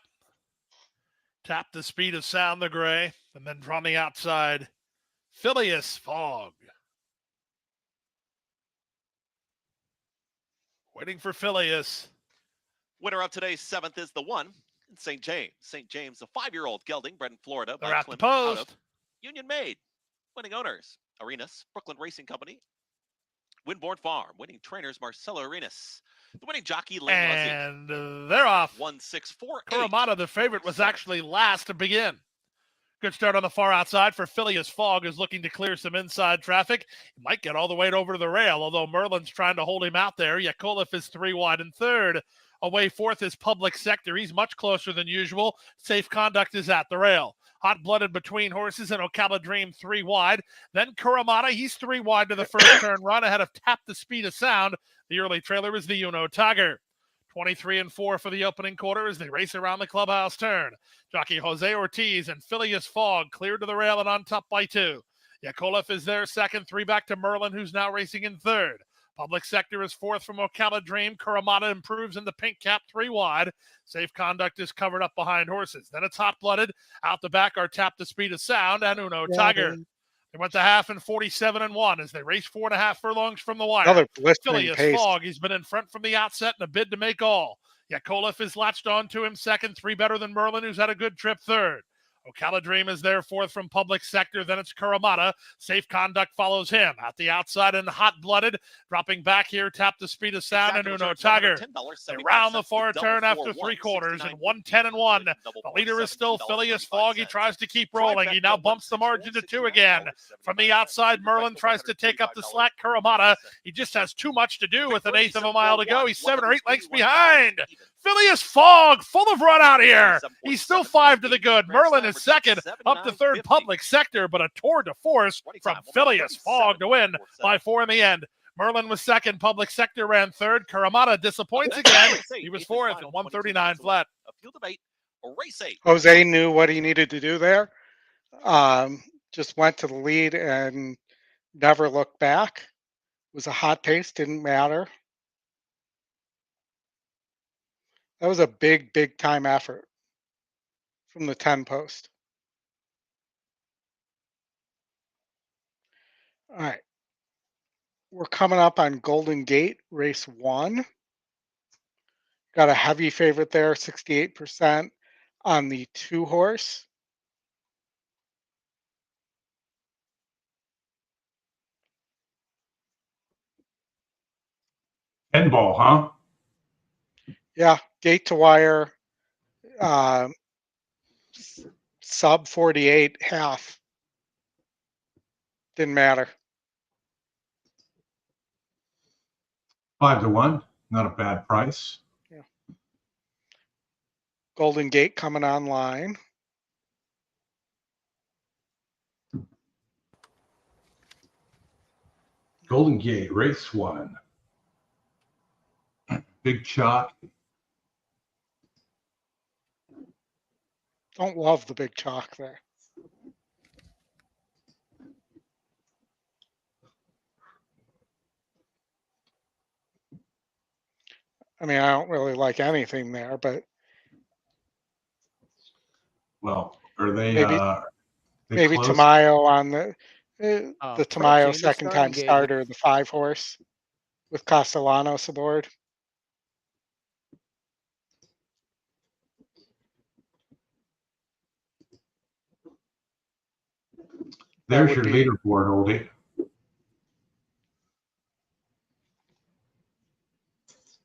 Tap the speed of Sound the Gray. And then from the outside, Phileas Fogg. Waiting for Phileas. Winner of today's 7th is the 1 in St. James. St. James, a 5-year-old gelding bred in Florida They're by at the Clement out post. of Union Made. Winning owners, Arenas, Brooklyn Racing Company. Winborn Farm, winning trainers, Marcelo Arenas. The winning jockey, Lane Luzick. And they're off. 1-6-4-8. Karamata, the favorite, was actually last to begin. Good start on the far outside for Phileas Fogg, who's looking to clear some inside traffic. He might get all the way over to the rail, although Merlin's trying to hold him out there. Yakolev is 3 wide and third. Away fourth is Public Sector. He's much closer than usual. Safe Conduct is at the rail. Hot-Blooded between horses and Ocala Dream 3 wide. Then Karamata, he's 3 wide to the first turn run ahead of Tap the Speed of Sound. The early trailer is the Uno Tiger. 23-4 for the opening quarter as they race around the clubhouse turn. Jockey Jose Ortiz and Phileas Fogg cleared to the rail and on top by 2. Yakolev is there second, 3 back to Merlin, who's now racing in third. Public Sector is fourth from Ocala Dream. Karamata improves in the pink cap 3 wide. Safe Conduct is covered up behind horses. Then it's Hot-Blooded. Out the back are Tap the Speed of Sound and Uno Tiger. They went to half in 47-1 as they raced 4.5 furlongs from the wire. Another blistering Phileas pace. Fogg, he's been in front from the outset in a bid to make all. Yakolev is latched on to him second, 3 better than Merlin, who's had a good trip third. Ocala Dream is there fourth from Public Sector. Then it's Karamata. Safe Conduct follows him. At the outside and Hot-Blooded. Dropping back here, Tap the Speed of Sound and Uno Tiger. They round the far turn after 3 quarters and 110-1. The leader is still Phileas Fogg. He tries to keep rolling. He now bumps the margin to 2 again. From the outside, Merlin tries to take up the slack. Karamata, he just has too much to do with 1/8 of a mile to go. He's 7 or 8 lengths behind. Phileas Fogg, full of run out here. He's still 5 to the good. Merlin is second, up to third. Public Sector, but a tour de force from Phileas Fogg to win by 4 in the end. Merlin was second. Public Sector ran third. Karamata disappoints again. He was fourth at 139 flat. A field debate, a race 8. Jose knew what he needed to do there. Just went to the lead and never looked back. It was a hot pace, didn't matter. That was a big, big time effort from the 10 post. All right. We're coming up on Golden Gate, race 1. Got a heavy favorite there, 68% on the 2 horse. Pinball, huh? Yeah, gate to wire, sub 48, half. Didn't matter. 5-1, not a bad price. Yeah. Golden Gate coming online. Golden Gate, race 1. Big chalk. Don't love the big chalk there. I mean, I don't really like anything there, but well, are they maybe close? Tamayo on the Tamayo second time gate. starter, the 5 horse with Castellanos aboard. There's your leaderboard, Oldie.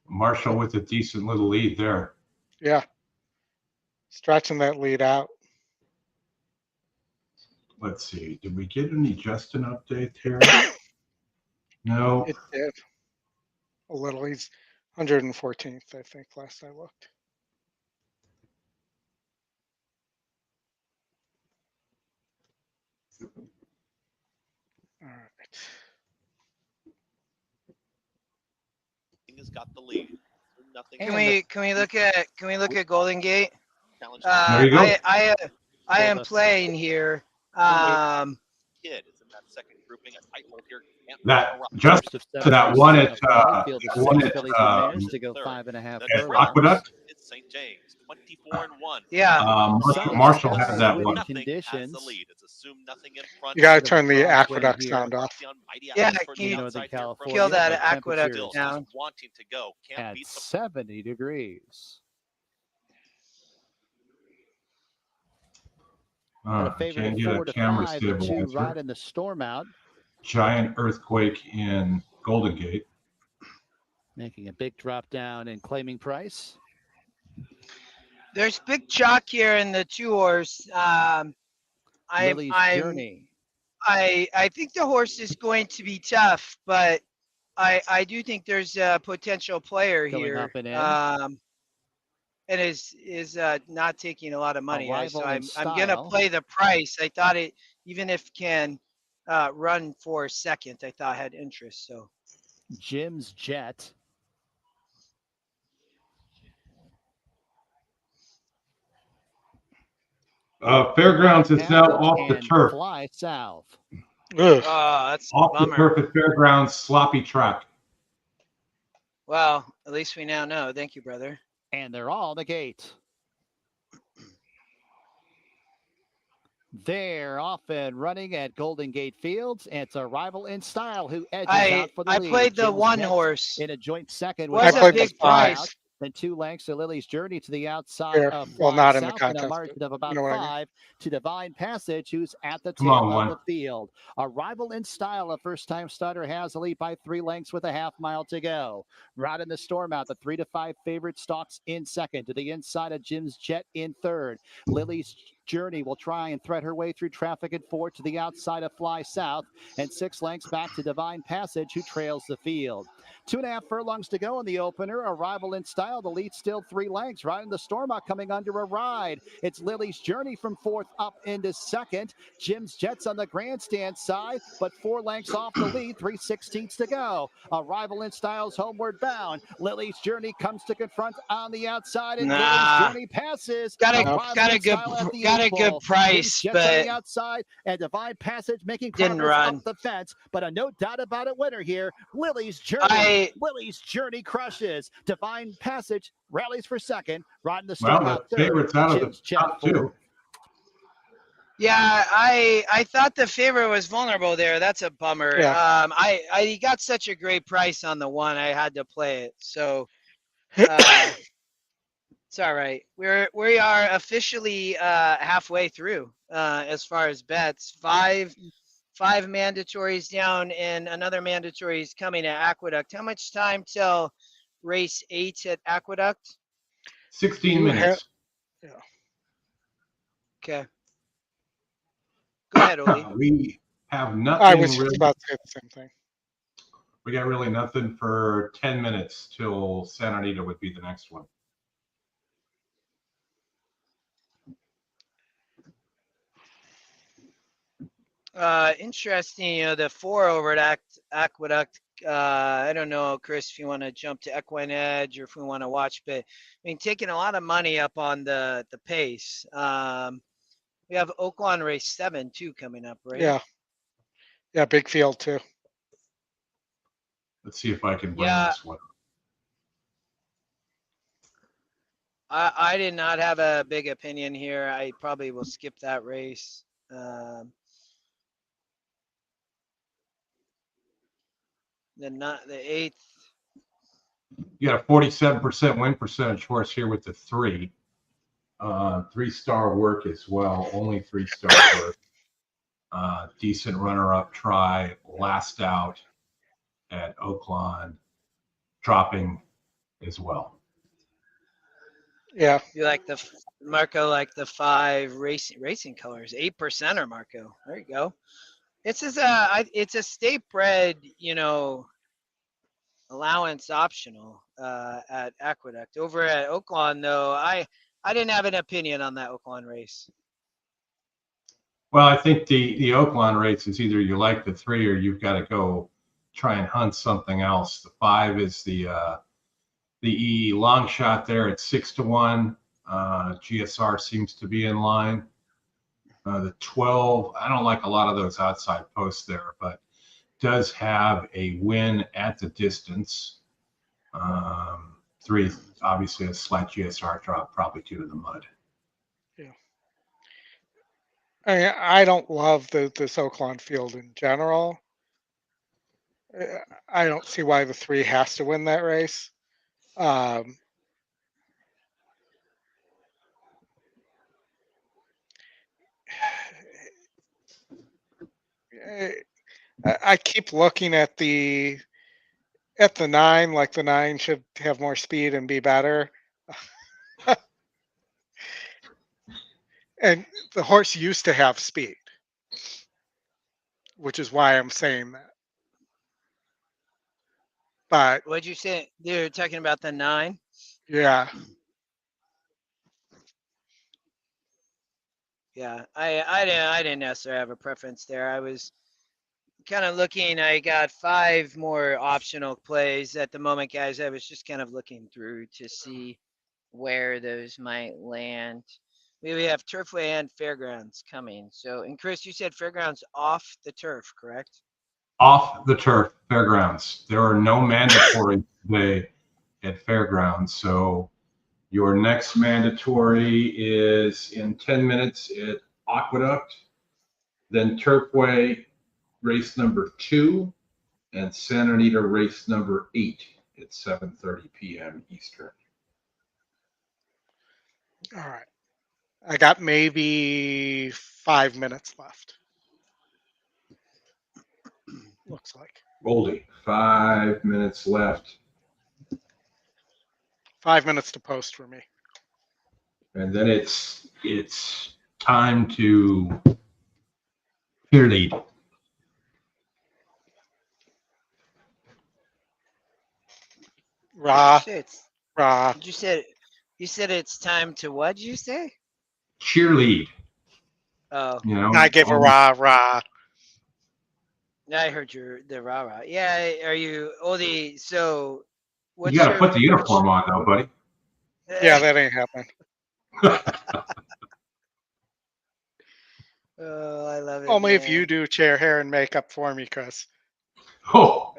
Marshall with a decent little lead there. Yeah. Stretching that lead out. Let's see. Did we get any Justin update here? No. It did. a little. He's 114th, I think, last I looked. All right. Has got the lead. Nothing. Can we look at Golden Gate? There you go. I am playing here. Kid is in that second grouping. A tight hold here. That just that one at to go 5.5 Aqueduct. It's St. James, 24-1. Yeah. Marshall has that one. Conditions. Has the lead. It's assumed nothing in front. You gotta turn the Aqueduct sound off. Yeah, can you kill that Aqueduct down? Wanting to go. Can't At beat the 70 degrees. Can't get a camera stabilizer. Right in the storm out. Giant earthquake in Golden Gate. Making a big drop down in claiming price. There's big chalk here in the 2-horse. I think the horse is going to be tough, but I do think there's a potential player Going here. up and in. And is not taking a lot of money. So I'm gonna style. play the price. I thought it, even if can run for second, I thought had interest. So Jim's Jet. Fairgrounds is now off the turf. Fly south. oh, that's a Off the bummer. turf at Fairgrounds, sloppy track. Well, at least we now know. Thank you, brother. And they're all the gate. They're off and running at Golden Gate Fields. And it's a rival in style who edges out for the lead. I played the Jim's 1 Jet horse. in a joint second. Was a big price. Then 2 lengths to Lily's Journey to the outside of well, not in the South, and a contest, margin of about you know what I mean. 5 to Divine Passage, who's at the Come tail on, of one. the field. A rival in style, a first-time starter, has a lead by 3 lengths with a half-mile to go. Right in the storm out, the 3 to 5 favorite stalks in second. To the inside of Jim's Jet in third. Lily's Journey will try and thread her way through traffic at 4 to the outside of Fly South, and 6 lengths back to Divine Passage, who trails the field. 2.5 furlongs to go in the opener. Arrival in style. The lead still 3 lengths. Right in the storm out, coming under a ride. It's Lily's Journey from 4th up into 2nd. Jim's Jets on the grandstand side, but 4 lengths off the lead. 3/16 to go. Arrival in style's homeward bound. Lily's Journey comes to confront on the outside, and Lily's Journey passes. Got a good price, Jets but on the outside, and Divine Passage making didn't progress run. up the fence, but a no doubt about it winner here. Lily's Journey. Lily's Journey crushes. Divine Passage rallies for second. Right in the storm Well, out the third. favorites out of Jim's the Jet top 2. fourth. yeah, I thought the favorite was vulnerable there. That's a bummer. Yeah. I got such a great price on the 1. I had to play it. So it's all right. We are officially halfway through as far as bets. 5 mandatories down, and another mandatory is coming at Aqueduct. How much time till race 8 at Aqueduct? 16 minutes. Okay. Go ahead, Oli. We have nothing. I was really, just about to say the same thing. we got really nothing for 10 minutes till Santa Anita would be the next one. Interesting, the 4 over at Aqueduct. I don't know, Chris, if you want to jump to EquineEdge or if we want to watch, but I mean, taking a lot of money up on the pace. We have Oaklawn race 7 too coming up, right? Yeah, big field too. Let's see if I can bring this one. I did not have a big opinion here. I probably will skip that race. The 8th. You got a 47% win percentage horse here with the 3. 3-star work as well. Only 3-star work. Decent runner-up try. Last out at Oaklawn. Dropping as well. Yeah. You like the Marco, like the 5 racing colors, 8%er Marco. There you go. It's a state bred, allowance optional at Aqueduct. Over at Oaklawn, though, I didn't have an opinion on that Oaklawn race. Well, I think the Oaklawn race is either you like the 3 or you've got to go try and hunt something else. The 5 is the E long shot there at 6-1. GSR seems to be in line. The 12, I don't like a lot of those outside posts there, but does have a win at the distance. 3, obviously a slight GSR drop, probably due to the mud. Yeah. I don't love this Oaklawn field in general. I don't see why the 3 has to win that race. I keep looking at the 9, like the 9 should have more speed and be better. And the horse used to have speed, which is why I'm saying that. But what'd you say? You're talking about the 9? Yeah. Yeah, I didn't necessarily have a preference there. I was kind of looking. I got 5 more optional plays at the moment, guys. I was just kind of looking through to see where those might land. We have Turfway and Fairgrounds coming. So, and Chris, you said Fairgrounds off the turf, correct? Off the turf, Fairgrounds. There are no mandatory today at Fairgrounds. So your next mandatory is in 10 minutes at Aqueduct, then Turfway race number 2, and Santa Anita race number 8 at 7:30 p.m. Eastern. All right. I got maybe 5 minutes left. Looks like. Goldie, 5 minutes left. 5 minutes to post for me. And then it's time to cheerlead. Rah. Shit. Rah. You said it's time to what did you say? Cheerlead. Oh. You know, I gave a rah rah. I heard the rah rah. Yeah, are you Oldie? So you got to put the uniform on, though, buddy. Yeah, that ain't happening. Oh, I love it. Only man. if you do chair, hair, and makeup for me, Chris. Oh,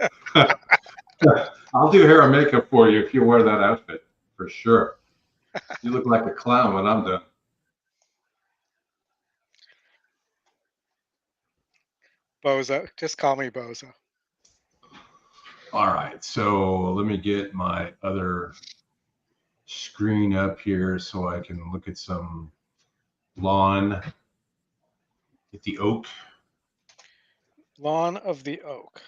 I'll do hair and makeup for you if you wear that outfit, for sure. You look like a clown when I'm done. Bozo. Just call me Bozo. All right, so let me get my other screen up here so I can look at some lawn at the Oak. Lawn of the Oak.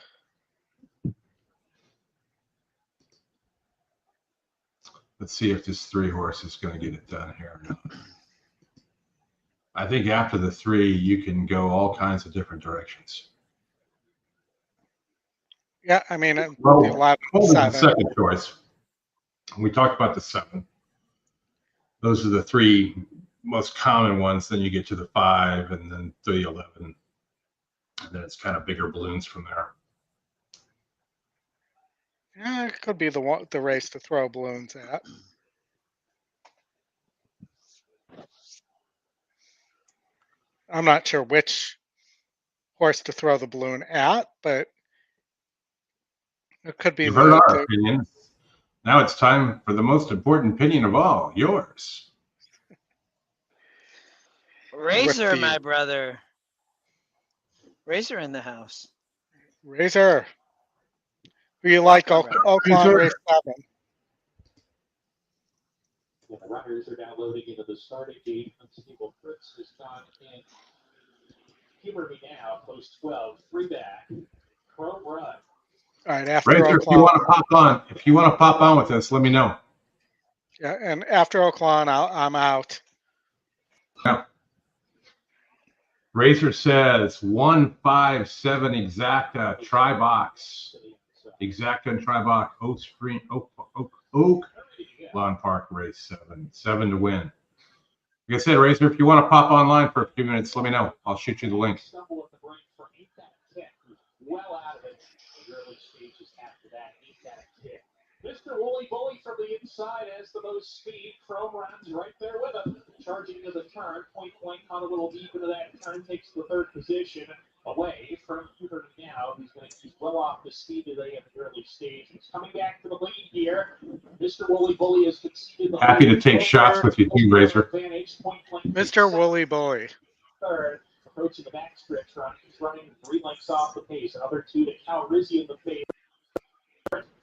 Let's see if this 3 horse is going to get it done here or not. I think after the 3, you can go all kinds of different directions. Yeah, I mean, Well, 11, the second choice. We talked about the 7. Those are the 3 most common ones. Then you get to the 5, and then 3, 11, and then it's kind of bigger balloons from there. Yeah, it could be the race to throw balloons at. I'm not sure which horse to throw the balloon at, but it could be. You've heard our opinion. Now it's time for the most important opinion of all, yours. Razor, my brother. Razor in the house. Razor. Who you like? Oaklawn race 7. The runners are now loading into the starting gate. Unstable Fritz has gone in. Humor me now, post 12, 3 back. Chrome Run. All right, after Razor, Oaklawn. if you want to pop on with us, let me know. Yeah, and after Oaklawn, I'm out. Yeah. Razor says 157 exacta try box Exacta and Tribach, Oaklawn Park race 7 to win. Like I said, Razor, if you want to pop online for a few minutes, let me know. I'll shoot you the link. Well out of it in the early stages after that. Ain't that a kick? Mr. Wooly Bully from the inside has the most speed. Chrome runs right there with him. Charging into the turn. Point blank caught a little deep into that turn. Takes the third position away from Hubert now. He's going to keep well off the speed today at the early stage. He's coming back to the lead here. Mr. Wooly Bully has conceded the Happy to take shots with you too, Razor. Mr. Wooly Bully. Third, approaching the backstretch run. He's running 3 lengths off the pace. Another 2 to Calrissian the pace.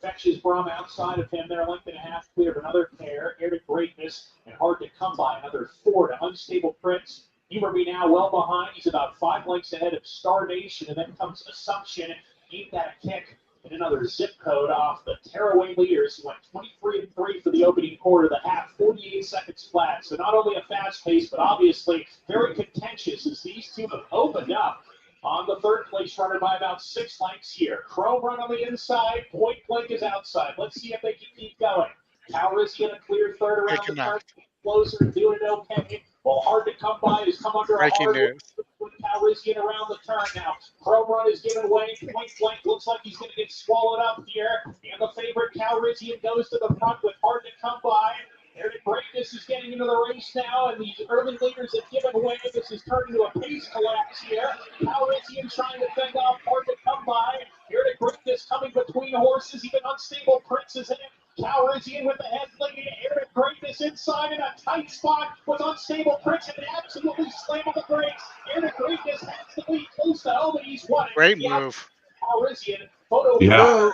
Fetches Brum outside of him. They're a length and a half clear of another pair. Air to Greatness and Hard to Come By. Another 4 to Unstable Prince. Humor Me Now well behind. He's about 5 lengths ahead of Star Nation. And then comes Assumption. Ain't That a Kick? And another zip code off the tearaway leaders who went 23-3 for the opening quarter. The half, 48 seconds flat. So not only a fast pace, but obviously very contentious as these two have opened up on the third place runner by about 6 lengths here. Chrome run on the inside. Point Blank is outside. Let's see if they can keep going. Calrissian a clear third around the turn. Closer, doing it okay. Well, Hard to Come By has come under a hard with Calrissian around the turn now. Chrome run is given away. Point Blank looks like he's going to get swallowed up here. And the favorite Calrissian goes to the front with Hard to Come By. Air to Greatness is getting into the race now, and these early leaders have given way. This has turned into a pace collapse here. Calrissian trying to fend off Hard to Come By. Air to Greatness coming between horses. Even Unstable Prince is in it. Calrissian with the head lead. Air to Greatness inside in a tight spot with Unstable Prince and absolutely slamming the brakes. Air to Greatness has the lead close to home, and he's won it. Great move. Calrissian, photo. Yeah.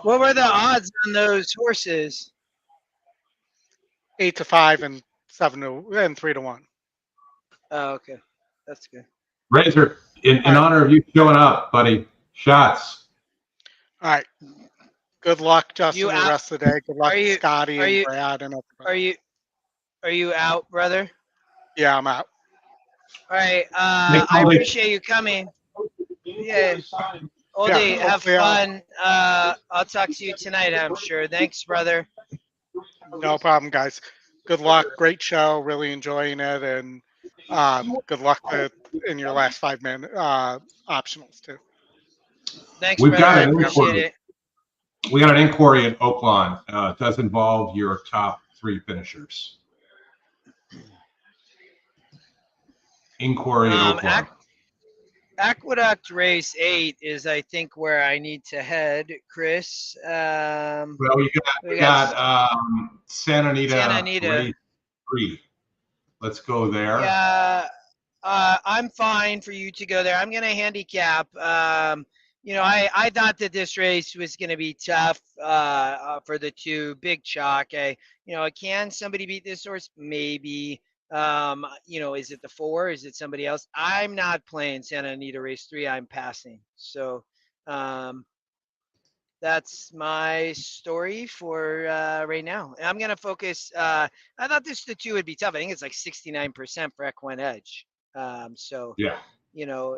What were the odds on those horses? 8 to 5 and 3 to 1. Oh, okay. That's good. Razor, in honor of you showing up, buddy, shots. All right. Good luck, Justin, the rest of the day. Good luck, Scotty and Brad and everybody. Are you out, brother? Yeah, I'm out. All right. I appreciate you coming. Yeah. Oldie, have fun. I'll talk to you tonight, I'm sure. Thanks, brother. No problem, guys. Good luck. Great show. Really enjoying it. And good luck in your last 5-minute optionals, too. Thanks, brother. I appreciate it. We got an inquiry at Oaklawn. It does involve your top 3 finishers. Inquiry at Oaklawn. Aqueduct race 8 is, I think, where I need to head, Chris. Well, we got Santa Anita. Race 3. Let's go there. Yeah, I'm fine for you to go there. I'm going to handicap. I thought that this race was going to be tough for the 2. Big chalk. Can somebody beat this horse? Maybe. Is it the 4? Is it somebody else? I'm not playing Santa Anita race 3. I'm passing. So that's my story for right now. I'm going to focus. I thought the 2 would be tough. I think it's like 69% for EquineEdge. Yeah.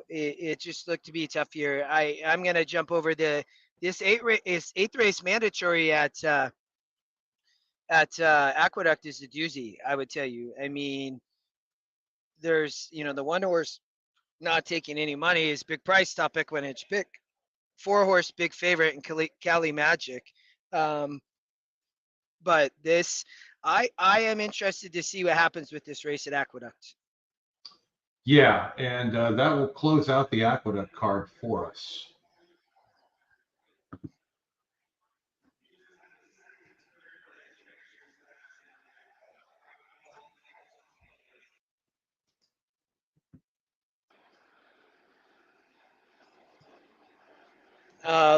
It just looked to be tough here. I'm going to jump over this 8th race mandatory at Aqueduct is a doozy, I would tell you. I mean, there's, the 1 horse not taking any money is Big Price, top EquineEdge pick. 4 horse big favorite in Cali Magic. But this, I am interested to see what happens with this race at Aqueduct. Yeah, and that will close out the Aqueduct card for us.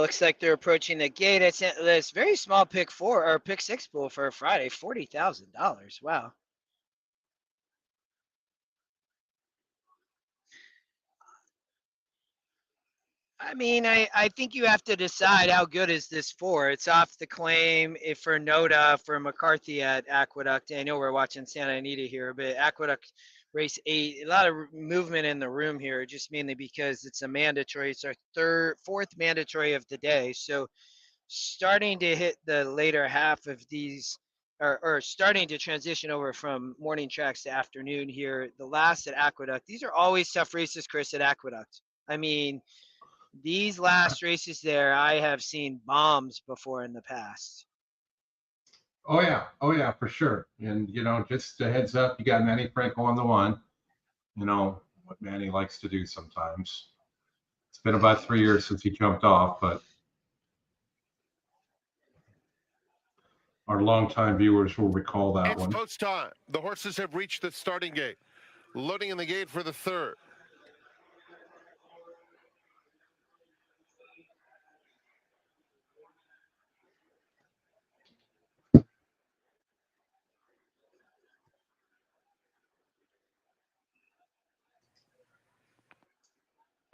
Looks like they're approaching the gate. It's this very small pick 4 or pick 6 pool for a Friday, $40,000. Wow. I mean, I think you have to decide how good is this 4. It's off the claim for Noda for McCarthy at Aqueduct. I know we're watching Santa Anita here, but Aqueduct race 8. A lot of movement in the room here, just mainly because it's a mandatory. It's our fourth mandatory of the day. So starting to hit the later half of these, or starting to transition over from morning tracks to afternoon here. The last at Aqueduct. These are always tough races, Chris, at Aqueduct. I mean, these last races there, I have seen bombs before in the past. Oh yeah, for sure. And just a heads up, you got Manny Franco on the one. What Manny likes to do sometimes. It's been about 3 years since he jumped off, but our longtime viewers will recall that one. It's post time. The horses have reached the starting gate. Loading in the gate for the third.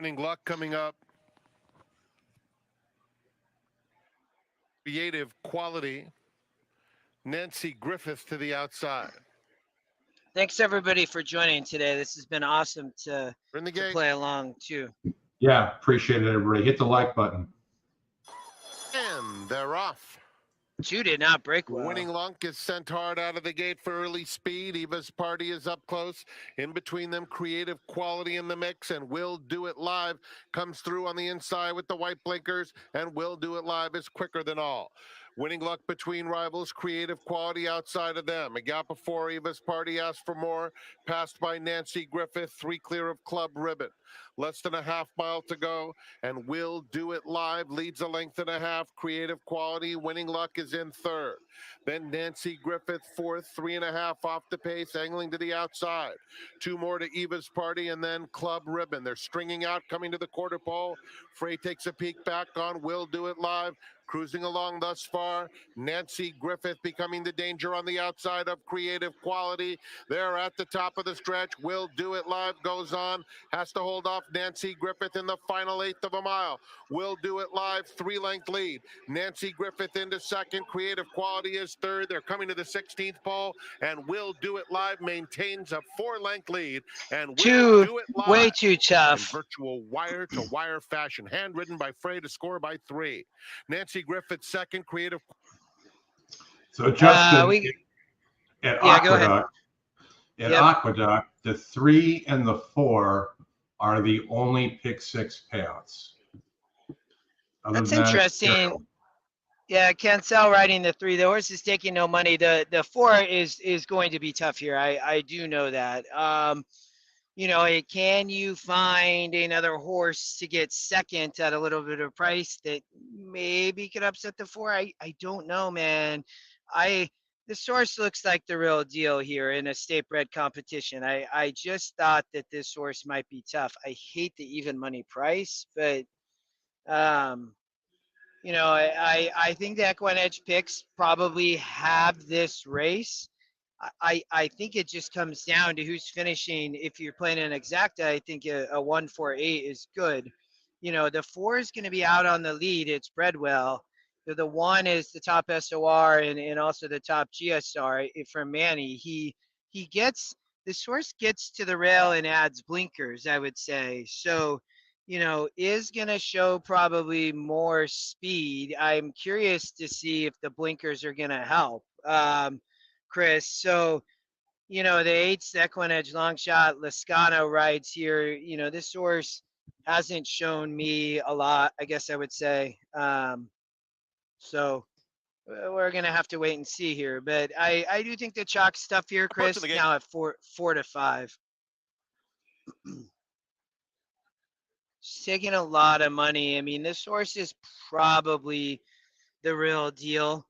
Winning Luck coming up. Creative Quality. Nancy Griffith to the outside. Thanks everybody for joining today. This has been awesome to play along too. Yeah, appreciate it, everybody. Hit the like button. And they're off. 2 did not break well. Winning Luck is sent hard out of the gate for early speed. Eva's Party is up close. In between them, Creative Quality in the mix, and Will Do It Live comes through on the inside with the white blinkers, and Will Do It Live is quicker than all. Winning Luck between rivals, Creative Quality outside of them. A gap before Eva's Party asked for more. Passed by Nancy Griffith, 3 clear of Club Ribbon. Less than a half mile to go, and Will Do It Live leads a length and a half. Creative Quality, Winning Luck is in third. Then Nancy Griffith fourth, 3.5 off the pace, angling to the outside. 2 more to Eva's Party, and then Club Ribbon. They're stringing out, coming to the quarter pole. Frey takes a peek back on Will Do It Live. Cruising along thus far, Nancy Griffith becoming the danger on the outside of Creative Quality. They're at the top of the stretch. Will Do It Live goes on. Has to hold off Nancy Griffith in the final 1/8 of a mile. Will Do It Live, 3-length lead. Nancy Griffith into second. Creative Quality is third. They're coming to the 16th pole, and Will Do It Live maintains a 4-length lead. And Will Do It Live, way too tough. in virtual wire-to-wire fashion. Handwritten by Frey to score by 3. Nancy Griffith second. Creative. So Justin, at Aqueduct, the 3 and the 4 are the only pick 6 payouts. That's interesting. Yeah, Cancel riding the 3. The horse is taking no money. The 4 is going to be tough here. I do know that. Can you find another horse to get second at a little bit of price that maybe could upset the 4? I don't know, man. This horse looks like the real deal here in a state bred competition. I just thought that this horse might be tough. I hate the even money price, but I think the EquineEdge picks probably have this race. I think it just comes down to who's finishing. If you're playing an exacta, I think a 1-4-8 is good. The 4 is going to be out on the lead. It's bred well. The 1 is the top SOR and also the top GSR for Manny. This horse gets to the rail and adds blinkers, I would say. So, is going to show probably more speed. I'm curious to see if the blinkers are going to help. Chris. So, the 8's the EquineEdge long shot. Lascano rides here. This horse hasn't shown me a lot, I guess I would say. So we're going to have to wait and see here. But I do think the chalk stuff here, Chris, now at 4 to 5. It's taking a lot of money. I mean, this horse is probably the real deal.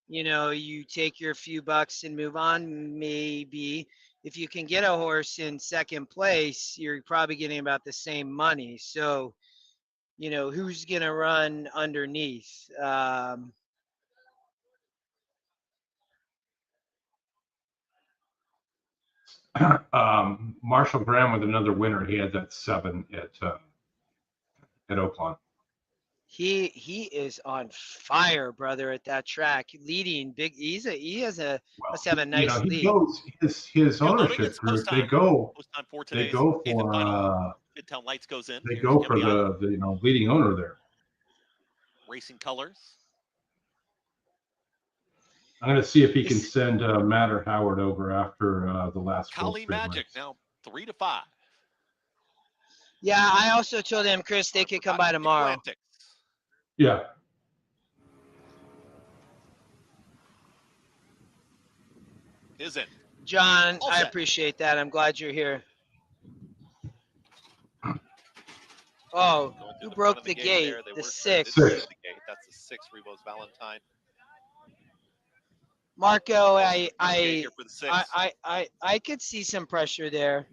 You take your few bucks and move on. Maybe if you can get a horse in second place, you're probably getting about the same money. So, who's going to run underneath? Marshall Graham with another winner. He had that 7 at Oaklawn. He is on fire, brother, at that track, leading big. He must have a nice he lead. goes his ownership group. They go for they go for Midtown Lights goes in. they Here's go for Amity Island. the leading owner there. Racing Colors. I'm going to see if he can send Matt or Howard over after the last Kali Gulfstream Magic race. now 3-5. Yeah, I also told him, Chris, they could come by tomorrow. Atlantic. Yeah. Is it? John, I appreciate that. I'm glad you're here. Oh, who broke the gate? The 6. That's the 6 Rebos Valentine. Marco, I could see some pressure there.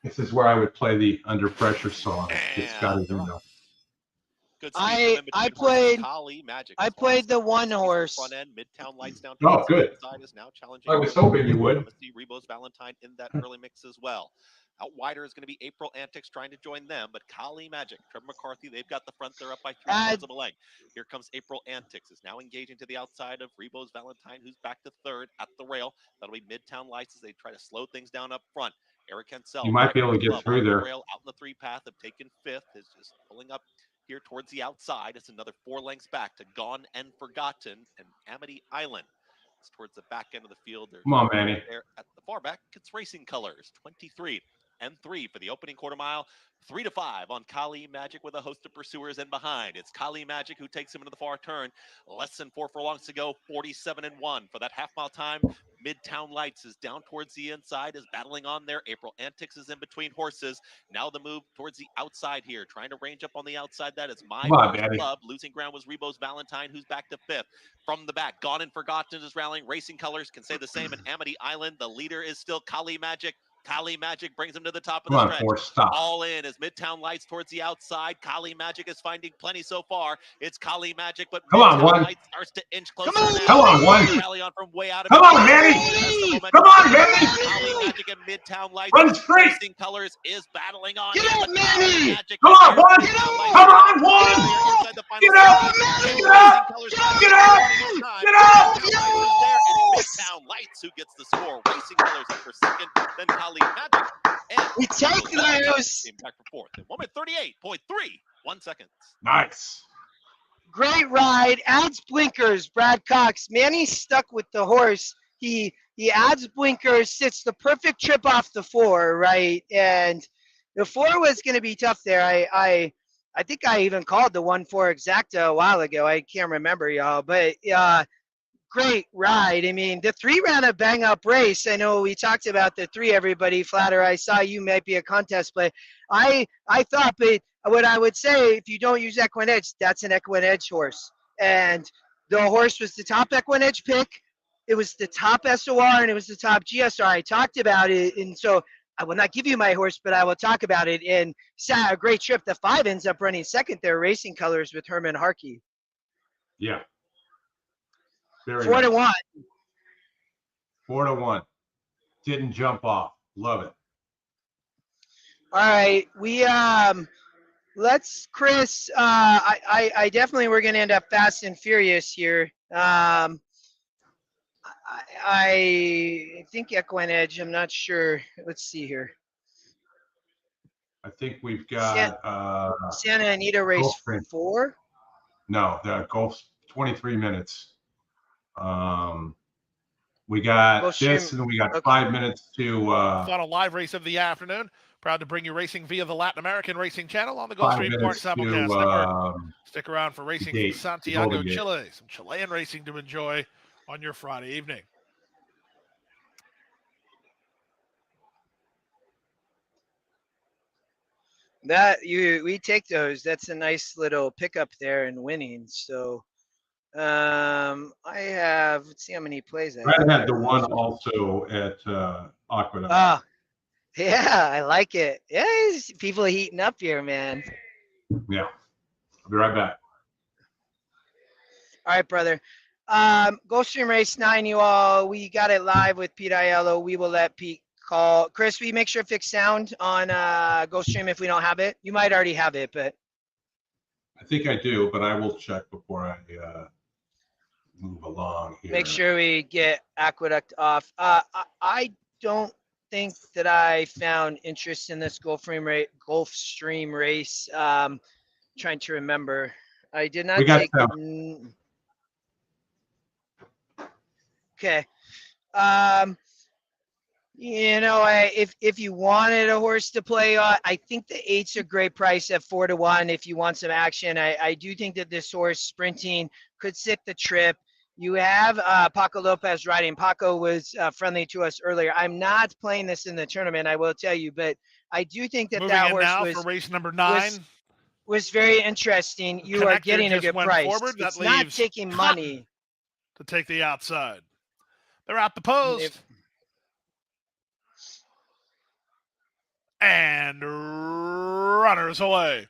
This is where I would play the Under Pressure song. Get Scotty Bruno. I played the one horse. Front end, Midtown Lights down. Oh, good. Side is now challenging. I was hoping you would. Rebos Valentine in that early mix as well. Out wider is going to be April Antics trying to join them, but Kali Magic, Trevor McCarthy, they've got the front. They're up by 3/4 of a length. Here comes April Antics, is now engaging to the outside of Rebos Valentine, who's back to third at the rail. That'll be Midtown Lights as they try to slow things down up front. Eric Hensel, You might be able to get through there. Rail out in the 3 path, have taken 5th, is just pulling up here towards the outside. It's another 4 lengths back to Gone and Forgotten and Amity Island. It's towards the back end of the field. Come on, Manny. There at the far back, it's Racing Colors, 23 and 3 for the opening quarter mile. 3-5 on Kali Magic with a host of pursuers in behind. It's Kali Magic who takes him into the far turn. Less than 4 furlongs to go. 47-1 for that half-mile time. Midtown Lights is down towards the inside, is battling on there. April Antics is in between horses. Now the move towards the outside here, trying to range up on the outside. That is My Club. Losing ground was Rebos Valentine, who's back to 5th. From the back, Gone and Forgotten is rallying. Racing Colors can say the same at Amity Island. The leader is still Kali Magic. Kali Magic brings him to the top of the stretch. All in as Midtown Lights towards the outside. Kali Magic is finding plenty so far. It's Kali Magic, but Midtown Lights starts to inch closer. Come on, one. Rally on from way out of Come on, Manny. Come on, Manny. Kali Magic and Midtown Lights. Run straight. Racing Colors is battling on. Get up, Manny. Come on, one. Come on, one. Get up. Get up. Get up. Get up. Midtown Lights who gets the score. Racing Colors up for second, then Kali Magic. And we take those. Back for 4th. 1:38.31 seconds. Nice. Great ride. Adds blinkers. Brad Cox. Manny's stuck with the horse. He adds blinkers. Sits the perfect trip off the 4, right? And the 4 was going to be tough there. I think I even called the 1-4 exacta a while ago. I can't remember, y'all, but great ride. I mean, the 3 ran a bang-up race. I know we talked about the 3, everybody. Flatter, I saw you might be a contest play. I thought, but what I would say, if you don't use EquineEdge, that's an EquineEdge horse. And the horse was the top EquineEdge pick. It was the top SOR, and it was the top GSR. I talked about it, and so I will not give you my horse, but I will talk about it. And a great trip. The 5 ends up running second there, Racing Colors with Herman Harkey. Yeah. 4-1. 4-1. Didn't jump off. Love it. All right, we let's Chris. I definitely we're gonna end up fast and furious here. I think EquineEdge. I'm not sure. Let's see here. I think we've got Santa Anita race Gulfstream. 4. No, the Gulf 23 minutes. We got this, and then we got 5 minutes to final live race of the afternoon. Proud to bring you racing via the Latin American Racing Channel on the Gulfstream Sports Simulcast Network. Stick around for racing from Santiago, Chile. Some Chilean racing to enjoy on your Friday evening. We take those. That's a nice little pickup there in winning. So I have, let's see how many plays I have. I had the one also at Aqueduct. Oh, yeah, I like it. Yeah, people are heating up here, man. Yeah, I'll be right back. All right, brother. Gulfstream Race 9, you all. We got it live with Pete Aiello. We will let Pete call. Chris, will you make sure to fix sound on Gulfstream if we don't have it? You might already have it, but. I think I do, but I will check before I move along here. Make sure we get Aqueduct off. I don't think that I found interest in this Gulfstream race. Trying to remember. I did not take. Okay. You know, if you wanted a horse to play on, I think the 8's a great price at 4-1 if you want some action. I do think that this horse sprinting could sit the trip. You have Paco Lopez riding. Paco was friendly to us earlier. I'm not playing this in the tournament, I will tell you, but I do think that Moving that in horse now was for race number 9. Was very interesting. You are getting a good price. Forward. It's not taking money to take the outside. They're at the post. And runners away.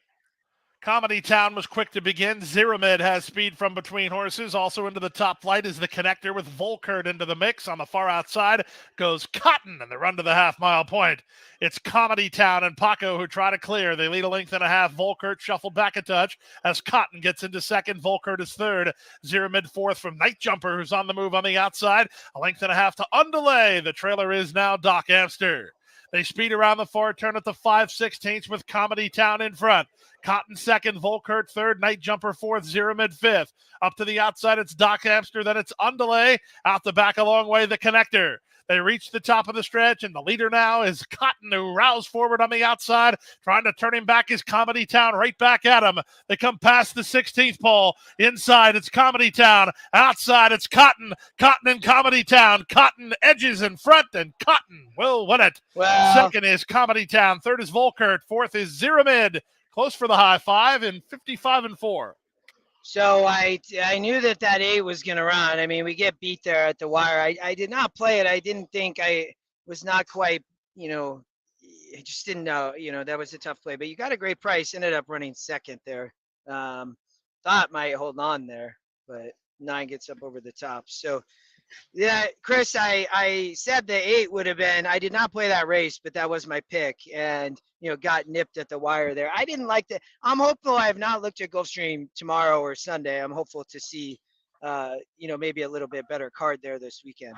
Comedy Town was quick to begin. Zeramid has speed from between horses. Also into the top flight is the connector with Volkert into the mix. On the far outside goes Cotton and the run to the half-mile point. It's Comedy Town and Paco who try to clear. They lead a length and a half. Volkert shuffled back a touch as Cotton gets into second. Volkert is third. Zeramid fourth from Night Jumper, who's on the move on the outside. A length and a half to Undelay. The trailer is now Doc Amster. They speed around the far turn at the 5/16 with Comedy Town in front. Cotton second, Volkert third, Night Jumper fourth, Zeramid fifth. Up to the outside, it's Doc Amster, then it's Undelay. Out the back a long way, the connector. They reach the top of the stretch, and the leader now is Cotton, who roused forward on the outside. Trying to turn him back is Comedy Town, right back at him. They come past the 16th pole. Inside, it's Comedy Town. Outside, it's Cotton. Cotton and Comedy Town. Cotton edges in front, and Cotton will win it. Well, second is Comedy Town. Third is Volkert. Fourth is Zeramid. Close for the high five in 55-4. So I knew that 8 was going to run. I mean, we get beat there at the wire. I did not play it. I didn't think I was not quite, I just didn't know, that was a tough play. But you got a great price. Ended up running second there. Thought might hold on there, but 9 gets up over the top. So, yeah, Chris, I said the 8 would have been, I did not play that race, but that was my pick. And, got nipped at the wire there. I didn't like that. I'm hopeful. I have not looked at Gulfstream tomorrow or Sunday. I'm hopeful to see, maybe a little bit better card there this weekend.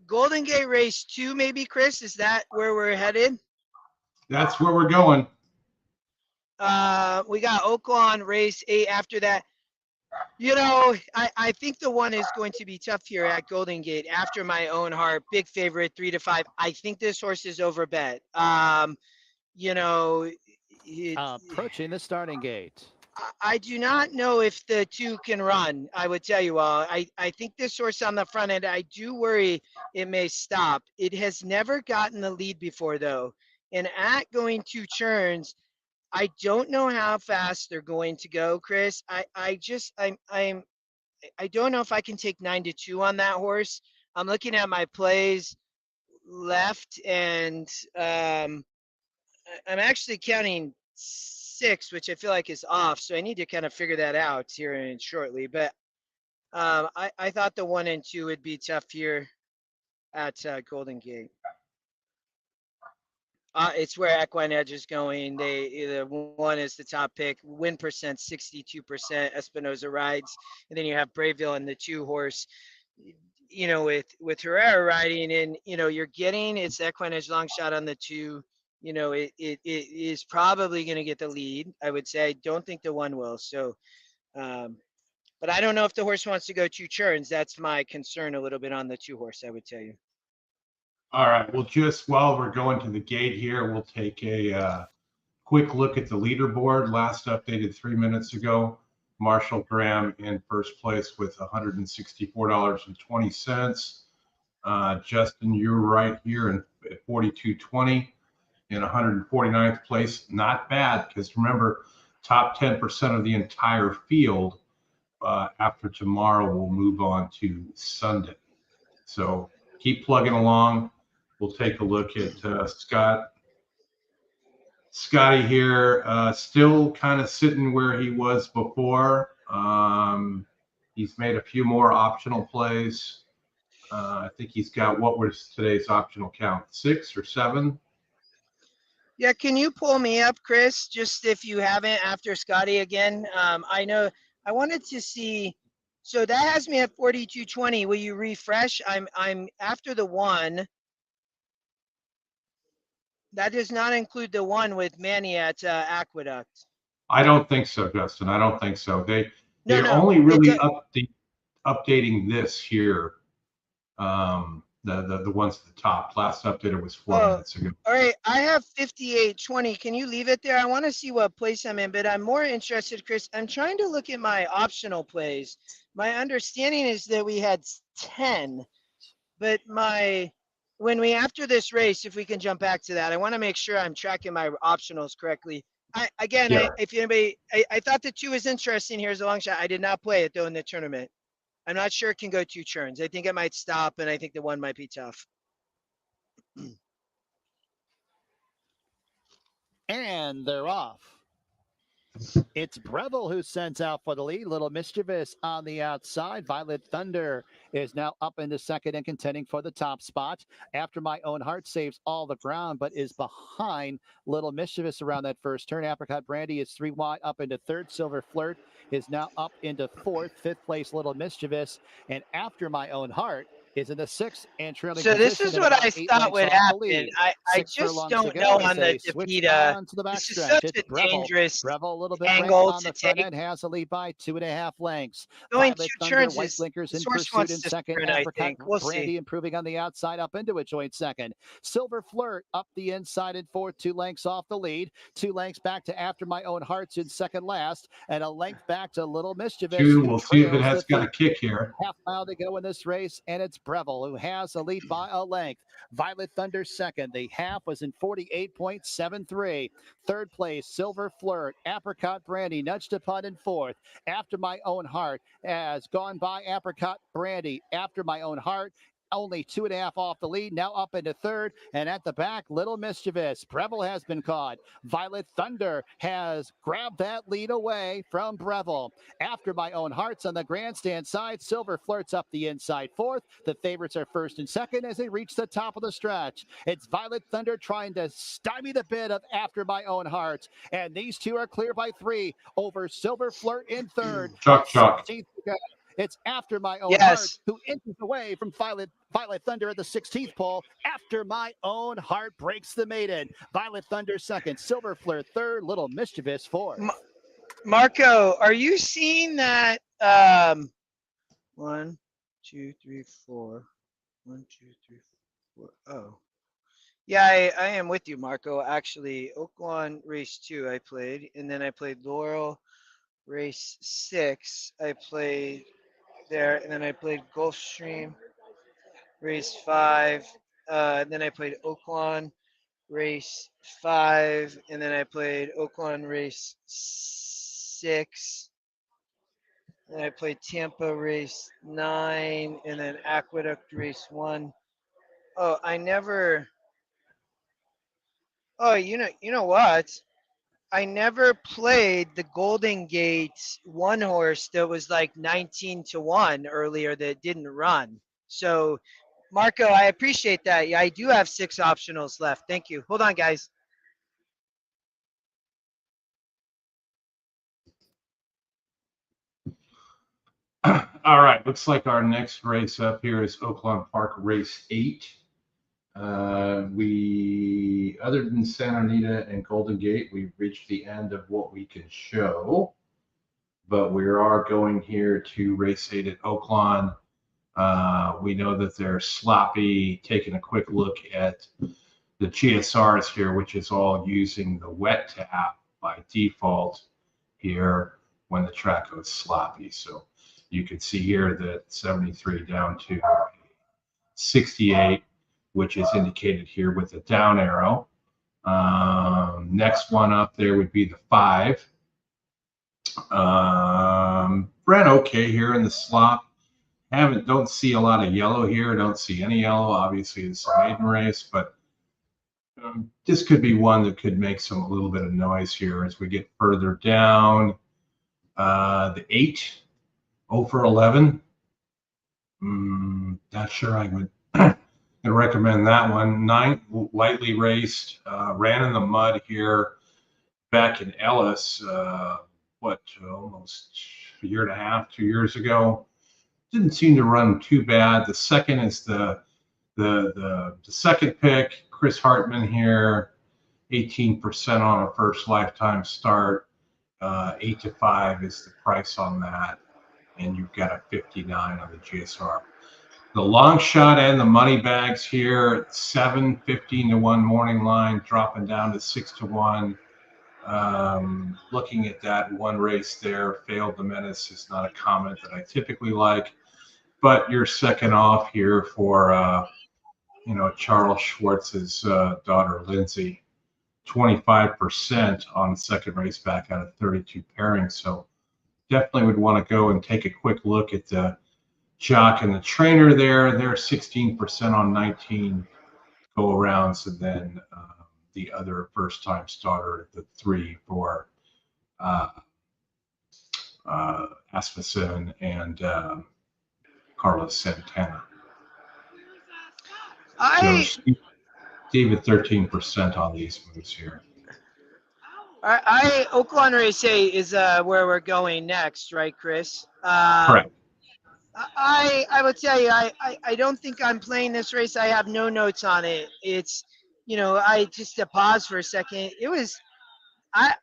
Golden Gate race 2, maybe, Chris, is that where we're headed? That's where we're going. We got Oaklawn race 8 after that. I think the one is going to be tough here at Golden Gate. After my own heart, big favorite, 3-5. I think this horse is overbet. Approaching the starting gate. I do not know if the 2 can run. I would tell you all. I think this horse on the front end, I do worry it may stop. It has never gotten the lead before, though. And at going 2 turns, I don't know how fast they're going to go, Chris. I don't know if I can take 9-2 on that horse. I'm looking at my plays left, and I'm actually counting 6, which I feel like is off. So I need to kind of figure that out here in shortly. But I thought the 1 and 2 would be tough here at Golden Gate. It's where EquineEdge is going. The 1 is the top pick. Win percent 62%. Espinoza rides, and then you have Brayville and the 2 horse. With Herrera riding, and you're getting it's EquineEdge long shot on the 2. It is probably going to get the lead. I would say. I don't think the 1 will. So, but I don't know if the horse wants to go 2 turns. That's my concern a little bit on the 2 horse. I would tell you. All right. Well, just while we're going to the gate here, we'll take a quick look at the leaderboard. Last updated 3 minutes ago. Marshall Graham in first place with $164.20. Justin, you're right here at $42.20 in 149th place. Not bad, because remember, top 10% of the entire field after tomorrow will move on to Sunday. So keep plugging along. We'll take a look at Scotty here, still kind of sitting where he was before. He's made a few more optional plays. I think he's got, what was today's optional count, 6 or 7? Yeah, can you pull me up, Chris? Just if you haven't, after Scotty again. I know I wanted to see. So that has me at 4220. Will you refresh? I'm after the 1. That does not include the 1 with Manny at Aqueduct. I don't think so, Justin. I don't think so. They're No. only really updating this here. The ones at the top. Last updated was 4 minutes ago. All right, I have 5820. Can you leave it there? I want to see what place I'm in, but I'm more interested, Chris. I'm trying to look at my optional plays. My understanding is that we had 10, but when we, after this race, if we can jump back to that, I want to make sure I'm tracking my optionals correctly. If anybody, I thought the 2 was interesting. Here's a long shot. I did not play it though in the tournament. I'm not sure it can go 2 turns. I think it might stop, and I think the 1 might be tough. And they're off. It's Breville who sends out for the lead. Little Mischievous on the outside. Violet Thunder is now up into second and contending for the top spot. After My Own Heart saves all the ground, but is behind Little Mischievous around that first turn. Apricot Brandy is 3 wide up into third. Silver Flirt is now up into fourth. Fifth place, Little Mischievous. And After My Own Heart is in the 6th and trailing. So this is what I thought would happen. I just don't know on the DePita. This is such a dangerous Breville, a little bit angle on the front end, has a lead by 2.5 lengths. Going Violet 2 Thunder, turns White is Blinkers in Source pursuit wants in to second. sprint, I Apricot think. We'll Brandy see. improving on the outside up into a joint second. Silver Flirt up the inside in fourth, 2 lengths off the lead. 2 lengths back to After My Own Heart's in second last, and a length back to Little Mischievous. 2, we'll see if it has got a kick here. Half mile to go in this race, and it's Breville who has a lead by a length. Violet Thunder second. The half was in 48.73. Third place, Silver Flirt. Apricot Brandy nudged upon in fourth. After My Own Heart has gone by Apricot Brandy. After My Own Heart, only 2.5 off the lead, now up into third, and at the back, Little Mischievous. Breville has been caught. Violet Thunder has grabbed that lead away from Breville. After My Own Heart's on the grandstand side. Silver Flirt's up the inside fourth. The favorites are first and second as they reach the top of the stretch. It's Violet Thunder trying to stymie the bid of After My Own Heart, and these 2 are clear by 3 over Silver Flirt in third. Chuck. It's After My Own Heart who inches away from Violet Thunder at the 16th pole. After My Own Heart breaks the maiden. Violet Thunder second, Silver Flirt third, Little Mischievous fourth. Marco, are you seeing that? 1, 2, 3, 4. 1, 2, 3, 4. Oh. Yeah, I am with you, Marco. Actually, Oaklawn race 2 I played, and then I played Laurel race 6. I played there, and then I played Gulfstream race 5. And then I played Oaklawn race 5, and then I played Oaklawn race 6. And I played Tampa race 9, and then Aqueduct race 1. Oh, I never. Oh, you know what? I never played the Golden Gate 1 horse that was like 19-1 earlier that didn't run. So, Marco, I appreciate that. Yeah, I do have 6 optionals left. Thank you. Hold on, guys. All right, looks like our next race up here is Oaklawn Park Race 8. Other than Santa Anita and Golden Gate, we've reached the end of what we can show, but we are going here to Race 8 at Oaklawn. We know that they're sloppy. Taking a quick look at the GSRs here, which is all using the wet tap by default here when the track goes sloppy. So you can see here that 73 down to 68, which is indicated here with the down arrow. Next one up there would be the 5. Ran okay here in the slop. Don't see a lot of yellow here. Don't see any yellow. Obviously, it's a maiden race, but this could be one that could make a little bit of noise here as we get further down. The 8, 0 for 11. Not sure I would recommend that one. 9, lightly raced, ran in the mud here back in Ellis, almost a year and a half, 2 years ago. Didn't seem to run too bad. The second is the second pick, Chris Hartman here, 18% on a first lifetime start. 8 to 5 is the price on that, and you've got a 59 on the GSR. The long shot and the money bags here, 7, 15 to 1 morning line, dropping down to 6 to 1. Looking at that one race there, Failed the Menace is not a comment that I typically like, but you're second off here for, Charles Schwartz's daughter, Lindsay, 25% on the second race back out of 32 pairings. So definitely would want to go and take a quick look at the jock and the trainer there. They're 16% on 19 go-arounds, and then the other first-time starter at the 3 for Asmussen and Carlos Santana. David, 13% on these moves here. Oaklawn race A is where we're going next, right, Chris? Correct. I would tell you, I don't think I'm playing this race. I have no notes on it. It's, I just to pause for a second. I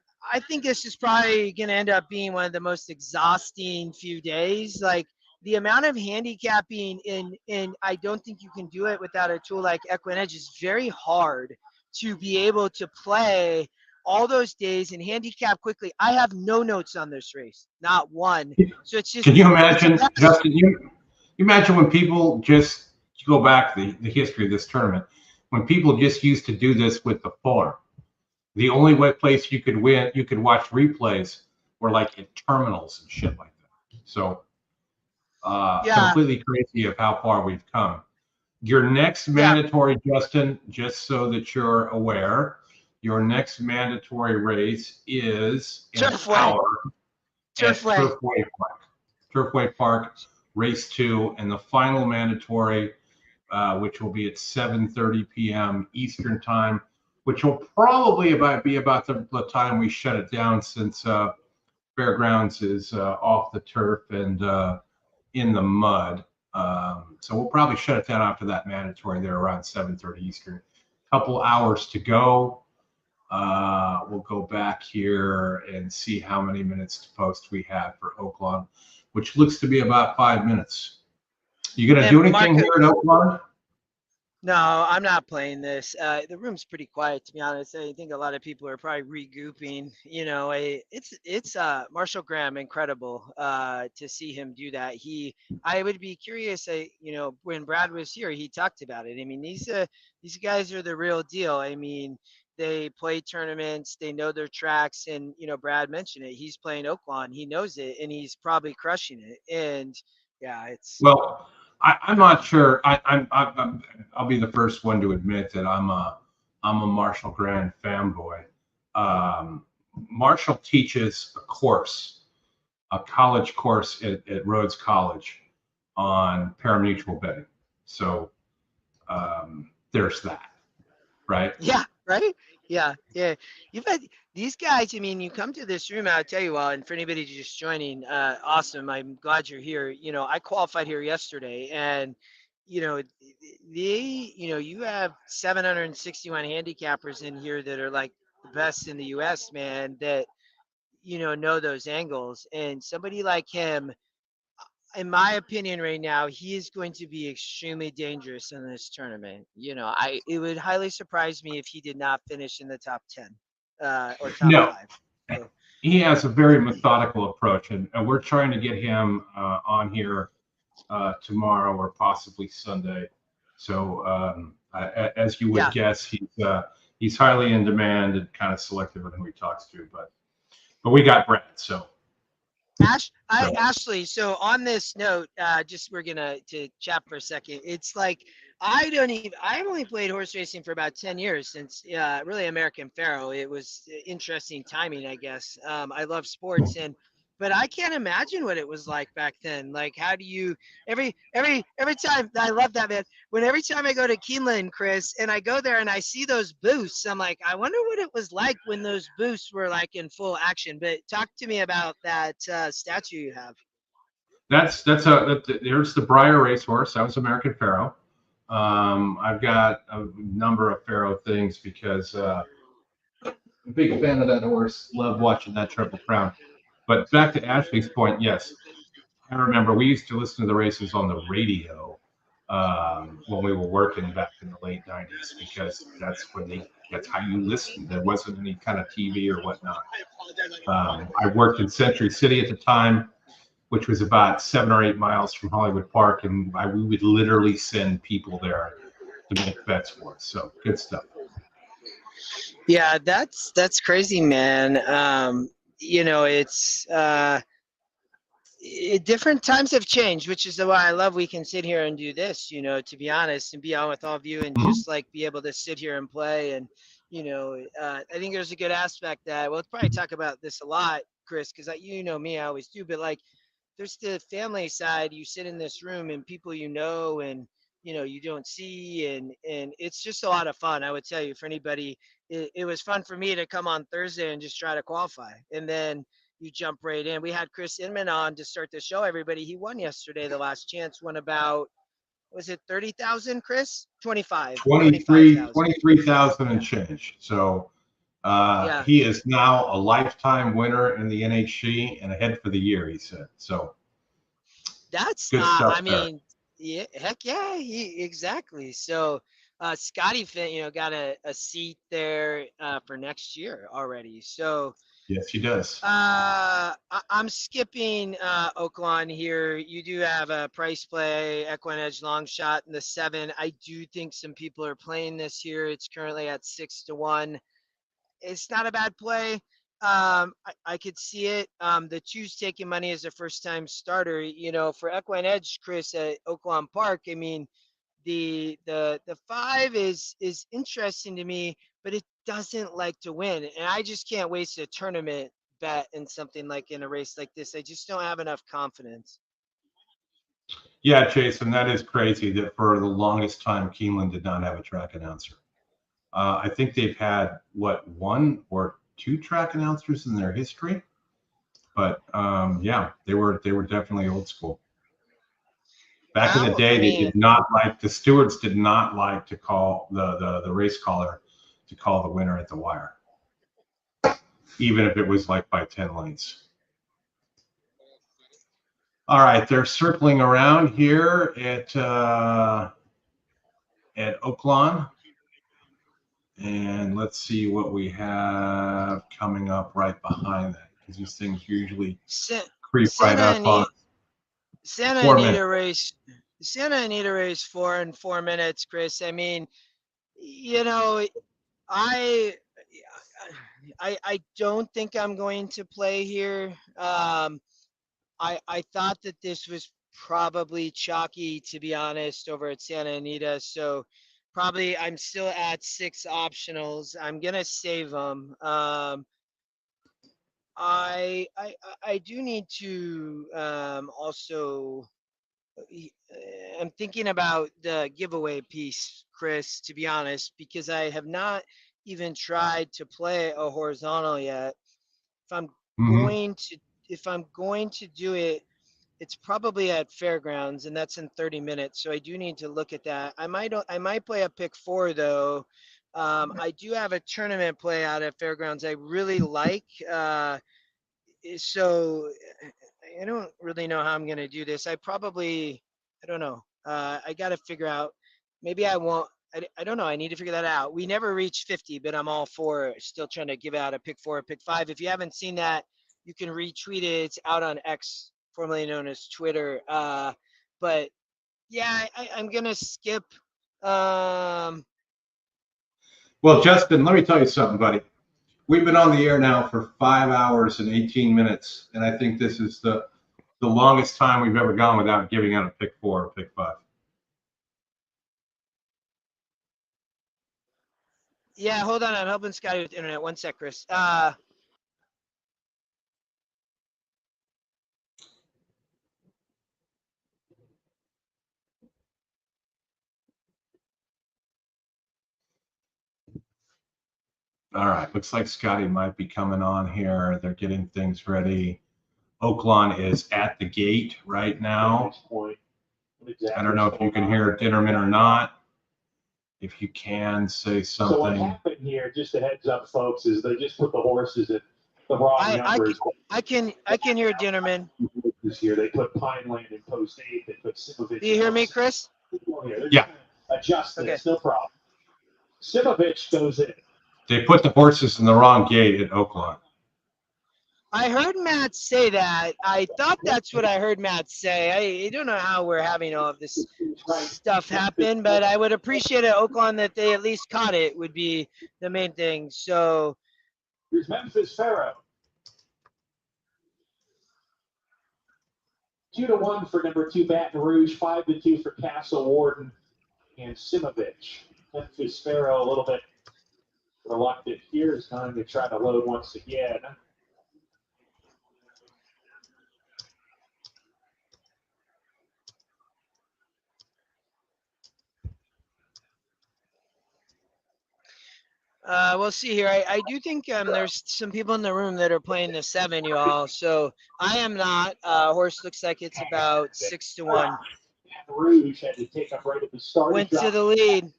think this is probably going to end up being one of the most exhausting few days. Like the amount of handicapping in I don't think you can do it without a tool like EquineEdge is very hard to be able to play all those days and handicap quickly. I have no notes on this race, not one. So it's just. Can you imagine, Justin? You imagine when people just go back the history of this tournament, when people just used to do this with the form. The only place you could watch replays were like in terminals and shit like that. So completely crazy of how far we've come. Your next mandatory, Justin, just so that you're aware, your next mandatory race is in an hour at Turfway Park, race 2, and the final mandatory, which will be at 7:30 p.m. Eastern time, which will probably be about the time we shut it down, since Fairgrounds is off the turf and in the mud. So we'll probably shut it down after that mandatory there around 7:30 Eastern. Couple hours to go. We'll go back here and see how many minutes to post we have for Oaklawn, which looks to be about 5 minutes. You going to do anything here at Oaklawn? No, I'm not playing this. The room's pretty quiet, to be honest. I think a lot of people are probably regrouping. It's Marshall Graham, incredible to see him do that. I would be curious. When Brad was here, he talked about it. I mean, these guys are the real deal. I mean, they play tournaments, they know their tracks, and Brad mentioned it. He's playing Oaklawn, he knows it, and he's probably crushing it. And yeah, it's well. I'm not sure. I'll be the first one to admit that I'm a Marshall Graham fanboy. Marshall teaches a college course at Rhodes College on parimutuel betting. So there's that, right? Yeah, right. Yeah. You've had these guys. I mean, you come to this room, I'll tell you what, and for anybody just joining, awesome. I'm glad you're here. I qualified here yesterday, and you have 761 handicappers in here that are like the best in the US, man, that know those angles. And somebody like him, in my opinion right now, he is going to be extremely dangerous in this tournament. It would highly surprise me if he did not finish in the top 10 or top 5. So, he has a very methodical approach, and we're trying to get him on here tomorrow or possibly Sunday. So as you would guess, he's highly in demand and kind of selective in who he talks to, but we got Brad, so. Ashley, so on this note, we're gonna chat for a second. It's like I've only played horse racing for about 10 years, since really American Pharoah. It was interesting timing, I guess. I love sports, and but I can't imagine what it was like back then. Like, how do you every time? I love that, man. Every time I go to Keeneland, Chris, and I go there and I see those booths, I'm like, I wonder what it was like when those booths were like in full action. But talk to me about that statue you have. There's the Briar racehorse. That was American Pharoah. I've got a number of Pharoah things because I'm a big fan of that horse. Love watching that Triple Crown. But back to Ashley's point, yes, I remember we used to listen to the races on the radio when we were working back in the late '90s because that's how you listened. There wasn't any kind of TV or whatnot. I worked in Century City at the time, which was about 7 or 8 miles from Hollywood Park, and we would literally send people there to make bets for us. So good stuff. Yeah, that's crazy, man. It's different times have changed, which is why I love we can sit here and do this, to be honest, and be on with all of you and just like be able to sit here and play. And, I think there's a good aspect that we'll probably talk about this a lot, Chris, because me, I always do, but like there's the family side. You sit in this room and people and you don't see, and it's just a lot of fun. I would tell you, for anybody, it was fun for me to come on Thursday and just try to qualify, and then you jump right in. We had Chris Inman on to start the show. Everybody, he won yesterday. The last chance won about, was it 30,000, Chris? 23,000 and change. So Yeah. he is now a lifetime winner in the NHC and ahead for the year, he said. So that's good stuff. I mean, yeah, heck yeah, exactly. So Scotty Finn, got a seat there for next year already. So yes, he does. I'm skipping Oaklawn here. You do have a price play, EquineEdge long shot in the 7. I do think some people are playing this here. It's currently at 6-1. It's not a bad play. I could see it. The 2's taking money as a first-time starter. For EquineEdge, Chris, at Oaklawn Park, I mean, the 5 is interesting to me, but it doesn't like to win, and I just can't waste a tournament bet in something like in a race like this. I just don't have enough confidence. Yeah, Jason, that is crazy that for the longest time Keeneland did not have a track announcer. I think they've had 1 or 2 track announcers in their history, but yeah, they were definitely old school. Back in the day, they did not like, the stewards did not like to call the race caller to call the winner at the wire, even if it was like by 10 lengths. All right, they're circling around here at Oaklawn, and let's see what we have coming up right behind that, because these things usually creep right up on Santa Anita race 4 in 4 minutes, Chris. I mean, I don't think I'm going to play here. I thought that this was probably chalky, to be honest, over at Santa Anita. So probably I'm still at 6 optionals. I'm gonna save them. I do need to also. I'm thinking about the giveaway piece, Chris, to be honest, because I have not even tried to play a horizontal yet. If I'm going to do it, it's probably at Fairgrounds, and that's in 30 minutes. So I do need to look at that. I might play a pick 4 though. I do have a tournament play out at Fairgrounds I really like. So I don't really know how I'm going to do this. I don't know. I got to figure out, maybe I won't. I don't know. I need to figure that out. We never reached 50, but I'm all for still trying to give out a pick 4, pick 5. If you haven't seen that, you can retweet it. It's out on X, formerly known as Twitter. But yeah, I'm going to skip. Well, Justin, let me tell you something, buddy. We've been on the air now for 5 hours and 18 minutes, and I think this is the longest time we've ever gone without giving out a pick 4 or pick 5. Yeah, hold on. I'm helping Scotty with the internet. One sec, Chris. All right, looks like Scotty might be coming on here. They're getting things ready. Oaklawn is at the gate right now. I don't know if you can hear Dinnerman or not. If you can, say something. So what happened here, just a heads up, folks, is they just put the horses at the wrong numbers. I can hear Dinnerman. Here they put Pineland in post 8. They put Simovich. Do you hear me, Chris? Yeah. Adjust this, no problem. Simovich goes in. They put the horses in the wrong gate at Oaklawn. I heard Matt say that. I thought that's what I heard Matt say. I don't know how we're having all of this stuff happen, but I would appreciate at Oaklawn that they at least caught it would be the main thing. So here's Memphis Pharaoh. 2-1 for number 2 Baton Rouge, 5-2 for Castle Warden and Simovich. Memphis Pharaoh a little bit reluctant here, is going to try to load once again. we'll see here. I do think there's some people in the room that are playing the 7, you all. So I am not. Horse looks like it's about 6-1. Rouge had to take up right at the start. Went to the lead.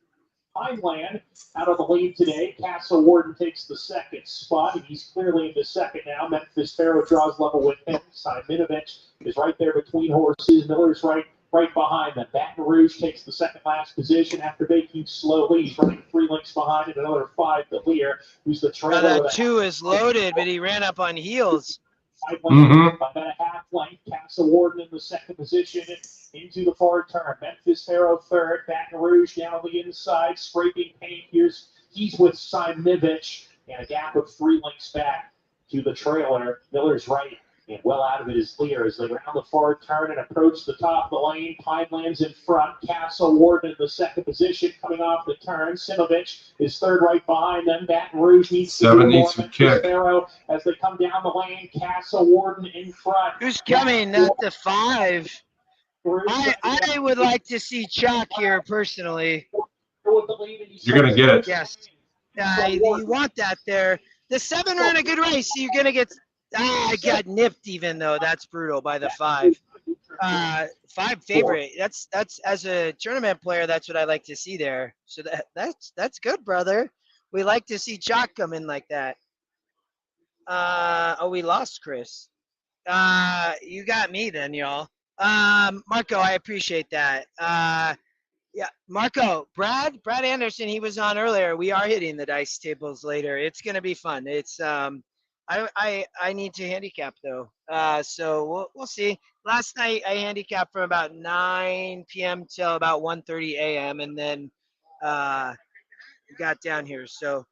Pineland out of the lead today. Castle Warden takes the second spot, and he's clearly in the second now. Memphis Pharaoh draws level with him. Simonovich is right there between horses. Miller's right behind them. Baton Rouge takes the second last position after making slowly. He's running 3 lengths behind and another 5 to Lear, who's the trailer. That 2 is loaded, but he ran up on heels. By about a half length. Castle Warden in the second position into the far turn. Memphis Pharaoh third. Baton Rouge down on the inside. Scraping paint. He's with Simonovich and a gap of 3 lengths back to the trailer. Miller's right. And well out of it is Lear as they round the far turn and approach the top of the lane. Pineland's in front. Castle Warden in the second position coming off the turn. Simovich is third right behind them. Baton Rouge needs 7 needs some kick. As they come down the lane. Castle Warden in front. Who's coming? Not the 5. I would like to see Chalk here personally. You're going to get it. Yes. You want that there. The 7 ran a good race, so you're going to get... I got nipped even though. That's brutal by the 5. 5 favorite. That's as a tournament player, that's what I like to see there. So that's good, brother. We like to see Chalk come in like that. Oh, we lost Chris. You got me then, y'all. Marco, I appreciate that. Yeah, Marco, Brad Anderson, he was on earlier. We are hitting the dice tables later. It's gonna be fun. It's I need to handicap though. So we'll see. Last night I handicapped from about 9 p.m. till about 1:30 a.m. and then got down here. So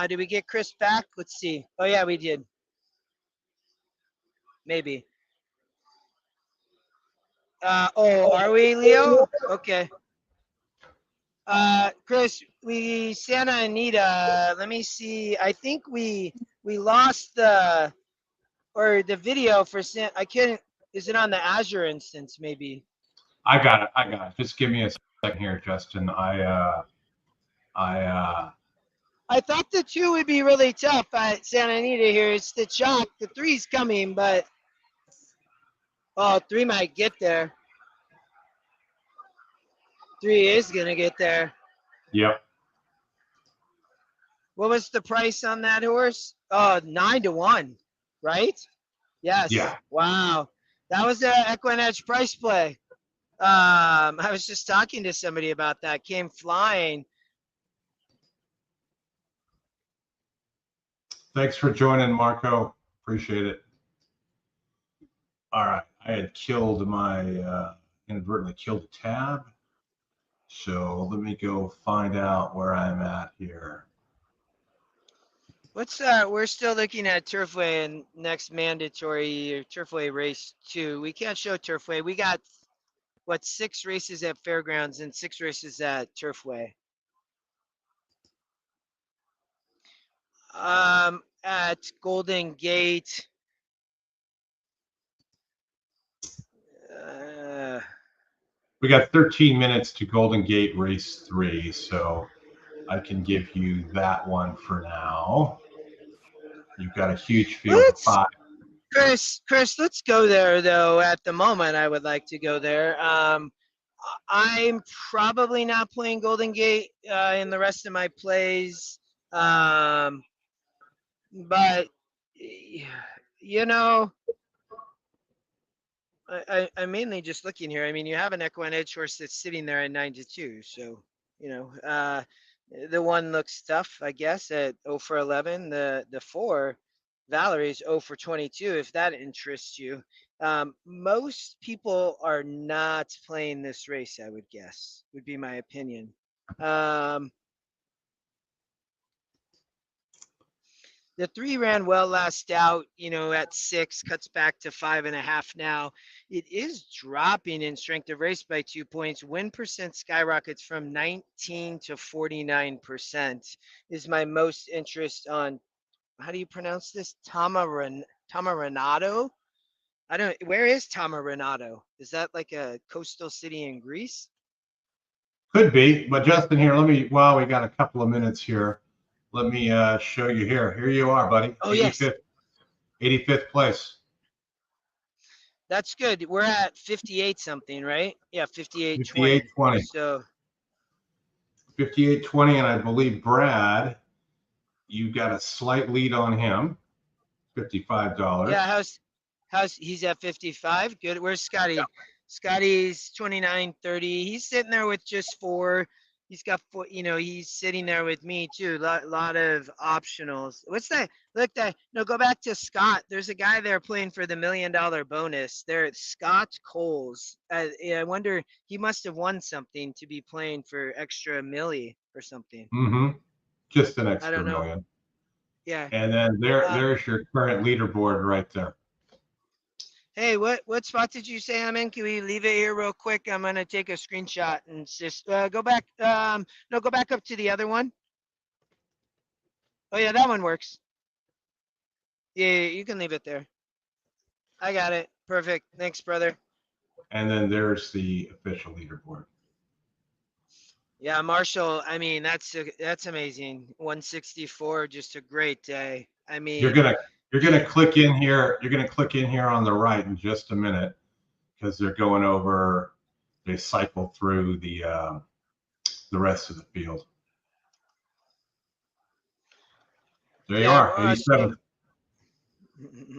did we get Chris back? Let's see. Oh yeah, we did. Maybe. Are we, Leo? Okay. Chris, Santa Anita, let me see. I think we lost the video for I couldn't. Is it on the Azure instance? Maybe. I got it. Just give me a second here, Justin. I thought the 2 would be really tough at Santa Anita here. It's the Chalk. The 3's coming, but 3 might get there. 3 is gonna get there. Yep. What was the price on that horse? 9-1, right? Yes. Yeah. Wow. That was the EquineEdge price play. I was just talking to somebody about that. Came flying. Thanks for joining, Marco. Appreciate it. All right. I had killed inadvertently killed a tab. So let me go find out where I'm at here. We're still looking at Turfway and next mandatory Turfway race 2. We can't show Turfway. We got 6 races at Fairgrounds and 6 races at Turfway. At Golden Gate. We got 13 minutes to Golden Gate race 3. So I can give you that one for now. You've got a huge field of 5. Chris, let's go there though. At the moment, I would like to go there. I'm probably not playing Golden Gate in the rest of my plays, but you know, I'm mainly just looking here. I mean, you have an EquineEdge horse that's sitting there at 9-2, so you know, the one looks tough, I guess, at 0 for 11. The 4, Valerie's 0 for 22. If that interests you, most people are not playing this race. I would guess would be my opinion. The 3 ran well last out, you know, at 6, cuts back to 5.5 now. It is dropping in strength of race by 2 points. Win percent skyrockets from 19 to 49% is my most interest on, how do you pronounce this? Tamarinato? Where is Tamarinato? Is that like a coastal city in Greece? Could be, but Justin here, we got a couple of minutes here. Let me show you here. Here you are, buddy. Oh, 85th, yes. 85th place. That's good. We're at 58 something, right? Yeah, 58-20. 58-20. So 58-20, and I believe Brad, you got a slight lead on him. $55. Yeah, how's he's at 55? Good. Where's Scotty? Yeah. Scotty's 29-30. He's sitting there with just 4. He's got 4, you know, he's sitting there with me too. Lot of optionals. What's that? Look, go back to Scott. There's a guy there playing for the $1 million bonus. There, Scott Coles. I wonder, he must have won something to be playing for extra milli or something. Mm-hmm. Just an extra $1 million. Yeah. And then there's your current leaderboard right there. Hey, what spot did you say I'm in? Can we leave it here real quick? I'm gonna take a screenshot and just go back. No, go back up to the other one. Oh yeah, that one works. Yeah, you can leave it there. I got it. Perfect. Thanks, brother. And then there's the official leaderboard. Yeah, Marshall. I mean, that's amazing. 164, just a great day. I mean, you're gonna click in here. You're gonna click in here on the right in just a minute because they're going over. They cycle through the rest of the field. There you are, 87.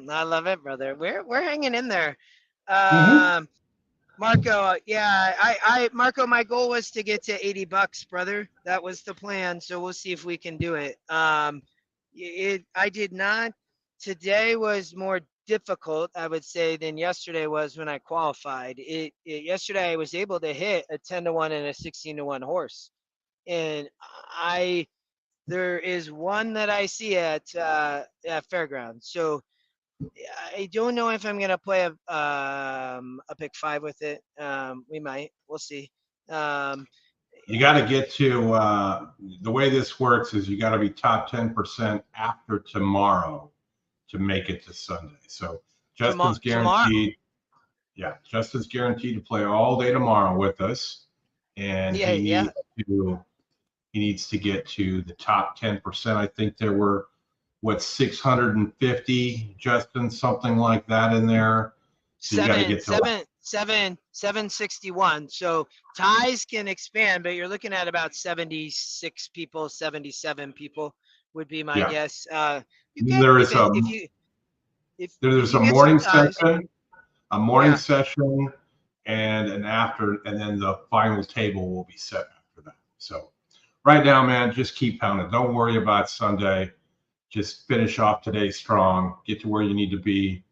I love it, brother. We're hanging in there. Marco, yeah, Marco, my goal was to get to $80, brother. That was the plan. So we'll see if we can do it. I did not. Today was more difficult, I would say, than yesterday was when I qualified. Yesterday I was able to hit a 10-1 and a 16-1 horse, and there is one that I see at Fairgrounds. So I don't know if I'm gonna play a pick 5 with it. We might. We'll see. You got to get to the way this works is you got to be top 10% after tomorrow to make it to Sunday. So Justin's guaranteed. Yeah, Justin's guaranteed to play all day tomorrow with us, and he needs to get to the top 10%. I think there were 650, Justin, something like that in there. So you got to get to 761. So ties can expand, but you're looking at about 76 people, 77 people would be my guess. There's a morning session, session, and an after, and then the final table will be set after that. So right now, man, just keep pounding. Don't worry about Sunday. Just finish off today strong. Get to where you need to be.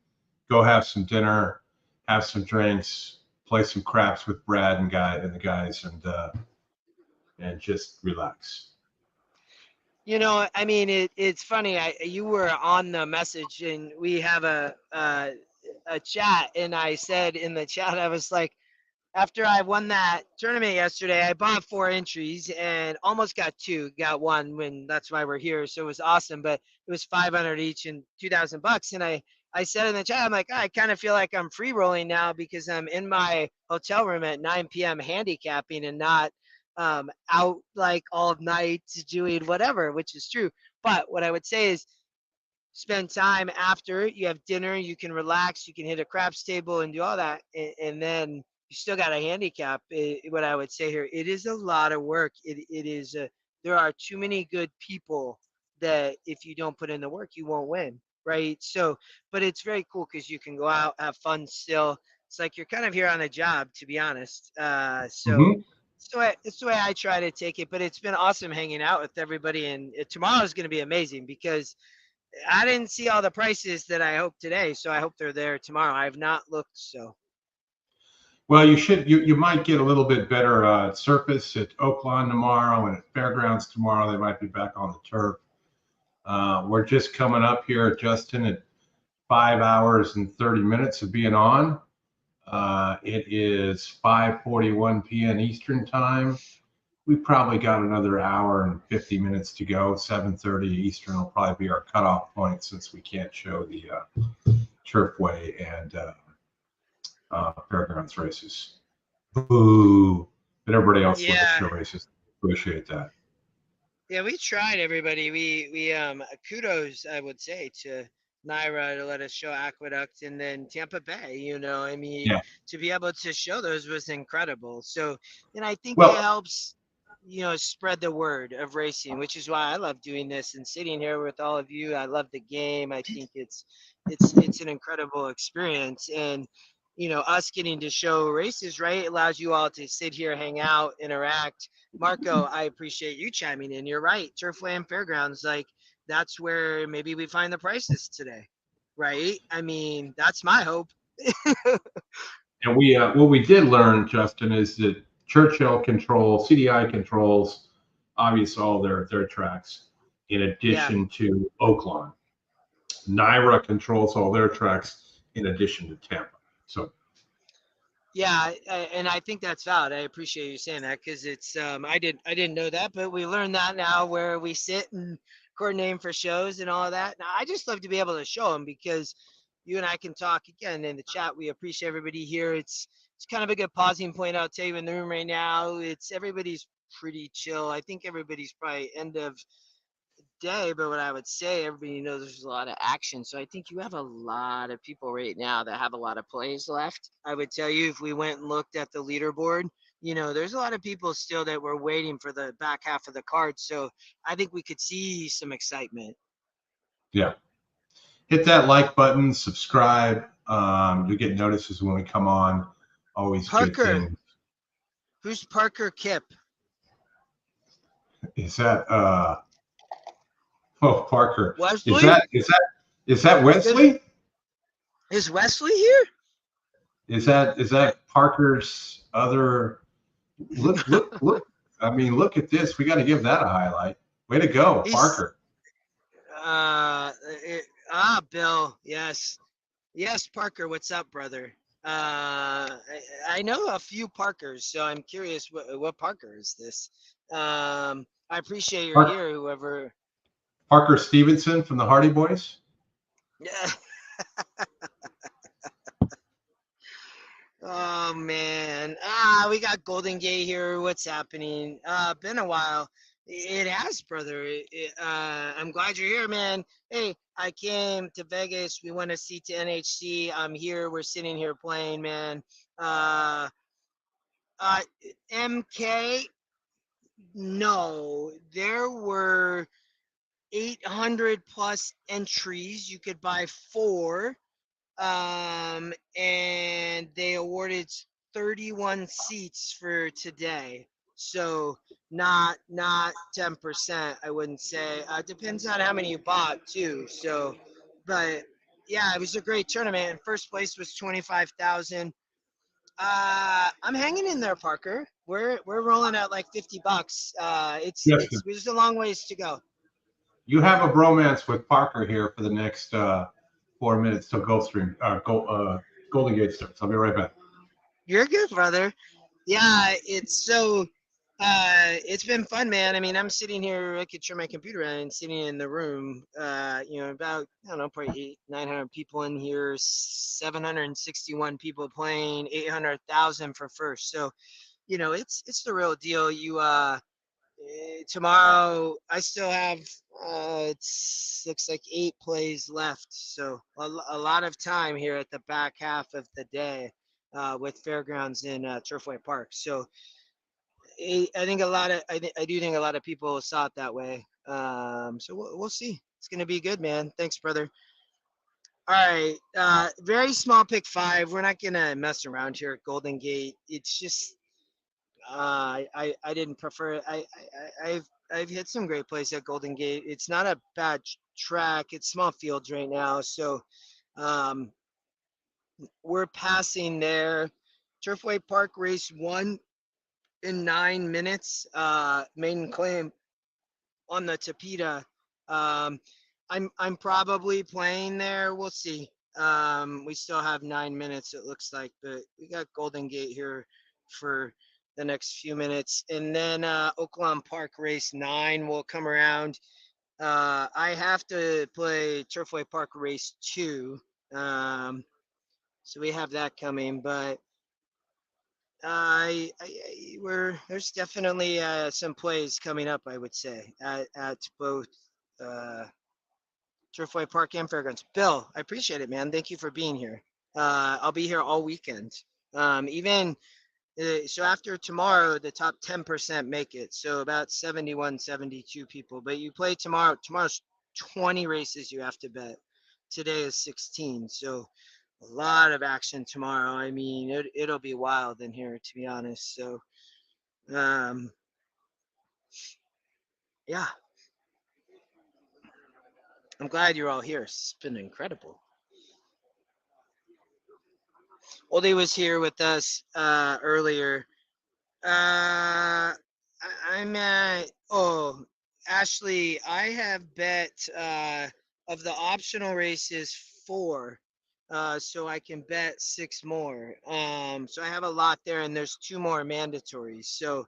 Go have some dinner, have some drinks, play some craps with Brad and the guys, and just relax. You know, I mean, it's funny. You were on the message, and we have a chat, and I said in the chat, I was like, after I won that tournament yesterday, I bought 4 entries and almost got 2, got 1 that's why we're here. So it was awesome, but it was 500 each and $2,000. And I said in the chat, I'm like, I kind of feel like I'm free rolling now because I'm in my hotel room at 9 p.m. handicapping and not out like all night doing whatever, which is true. But what I would say is spend time after you have dinner, you can relax, you can hit a craps table and do all that. And then you still got a handicap. What I would say here, it is a lot of work. It is, there are too many good people that if you don't put in the work, you won't win. Right. So, but it's very cool because you can go out, have fun still. It's like you're kind of here on a job, to be honest. So it's the way I try to take it. But it's been awesome hanging out with everybody. And tomorrow is going to be amazing because I didn't see all the prices that I hope today, so I hope they're there tomorrow. I have not looked, so. Well, you might get a little bit better surface at Oaklawn tomorrow and at Fairgrounds tomorrow. They might be back on the turf. We're just coming up here, Justin, at 5 hours and 30 minutes of being on. It is 5:41 p.m. Eastern time. We probably got another hour and 50 minutes to go. 7:30 Eastern will probably be our cutoff point since we can't show the Turfway and Fairgrounds races. Boo! But everybody else will show races. Appreciate that. Yeah, we tried, everybody. We kudos, I would say, to Naira to let us show Aqueduct and then Tampa Bay. You know, I mean, to be able to show those was incredible. So, and I think it helps, you know, spread the word of racing, which is why I love doing this and sitting here with all of you. I love the game. I think it's an incredible experience. And, you know, us getting to show races, right, allows you all to sit here, hang out, interact. Marco, I appreciate you chiming in. You're right. Turfland Fairgrounds, like, that's where maybe we find the prices today, right? I mean, that's my hope. And what we did learn, Justin, is that Churchill CDI controls, obviously all their tracks, in addition to Oaklawn. Naira controls all their tracks in addition to Tampa. So. Yeah, and I think that's valid. I appreciate you saying that because it's I didn't know that, but we learned that now where we sit and coordinate for shows and all of that. Now I just love to be able to show them because you and I can talk again in the chat. We appreciate everybody here. It's kind of a good pausing point. I'll tell you in the room right now. It's everybody's pretty chill. I think everybody's probably end of day, but what I would say, everybody knows there's a lot of action. So I think you have a lot of people right now that have a lot of plays left. I would tell you if we went and looked at the leaderboard, you know, there's a lot of people still that were waiting for the back half of the card. So I think we could see some excitement. Yeah. Hit that like button, subscribe. You'll get notices when we come on. Always good things. Who's Parker Kip? Is that Parker. Wesley? Is that Wesley? Is Wesley here? Is that Parker's other look? I mean, look at this. We got to give that a highlight. Way to go, Parker. Bill. Yes, Parker. What's up, brother? I know a few Parkers, so I'm curious what Parker is this. I appreciate you're here, whoever. Parker Stevenson from the Hardy Boys. Yeah. Oh man. We got Golden Gate here. What's happening? Been a while. It has, brother. I'm glad you're here, man. Hey, I came to Vegas. We went to see to NHC. I'm here. We're sitting here playing, man. MK. No, there were 800 plus entries. You could buy 4. And they awarded 31 seats for today. So not 10%, I wouldn't say. Depends on how many you bought too. So, but yeah, it was a great tournament. And first place was 25,000. I'm hanging in there, Parker. We're rolling at like $50. There's a long ways to go. You have a bromance with Parker here for the next 4 minutes till Gulfstream, Golden Gate starts. I'll be right back. You're good, brother. Yeah, it's been fun, man. I mean, I'm sitting here, I could turn my computer on and sitting in the room, about, I don't know, probably 900 people in here, 761 people playing, 800,000 for first. So you know, it's the real deal. You tomorrow I still have it looks like 8 plays left, so a lot of time here at the back half of the day with Fairgrounds in Turfway Park. So I think I do think a lot of people saw it that way. So we'll see. It's gonna be good, man. Thanks, brother. All right, very small pick 5. We're not gonna mess around here at Golden Gate. It's just I didn't prefer it. I've hit some great plays at Golden Gate. It's not a bad track. It's small fields right now, so we're passing there. Turfway Park race 1 in 9 minutes. Maiden claim on the Tapeta. I'm probably playing there. We'll see. We still have 9 minutes, it looks like, but we got Golden Gate here for the next few minutes. And then Oaklawn Park race 9 will come around. I have to play Turfway Park race 2. So we have that coming, but there's definitely some plays coming up, I would say, at both Turfway Park and Fairgrounds. Bill, I appreciate it, man. Thank you for being here. I'll be here all weekend. So after tomorrow, the top 10% make it. So about 71, 72 people. But you play tomorrow. Tomorrow's 20 races you have to bet. Today is 16. So a lot of action tomorrow. I mean, it'll be wild in here, to be honest. So, yeah. I'm glad you're all here. It's been incredible. Oldie was here with us earlier. I'm at, Ashley, I have bet of the optional races 4. So I can bet 6 more. So I have a lot there, and there's 2 more mandatories. So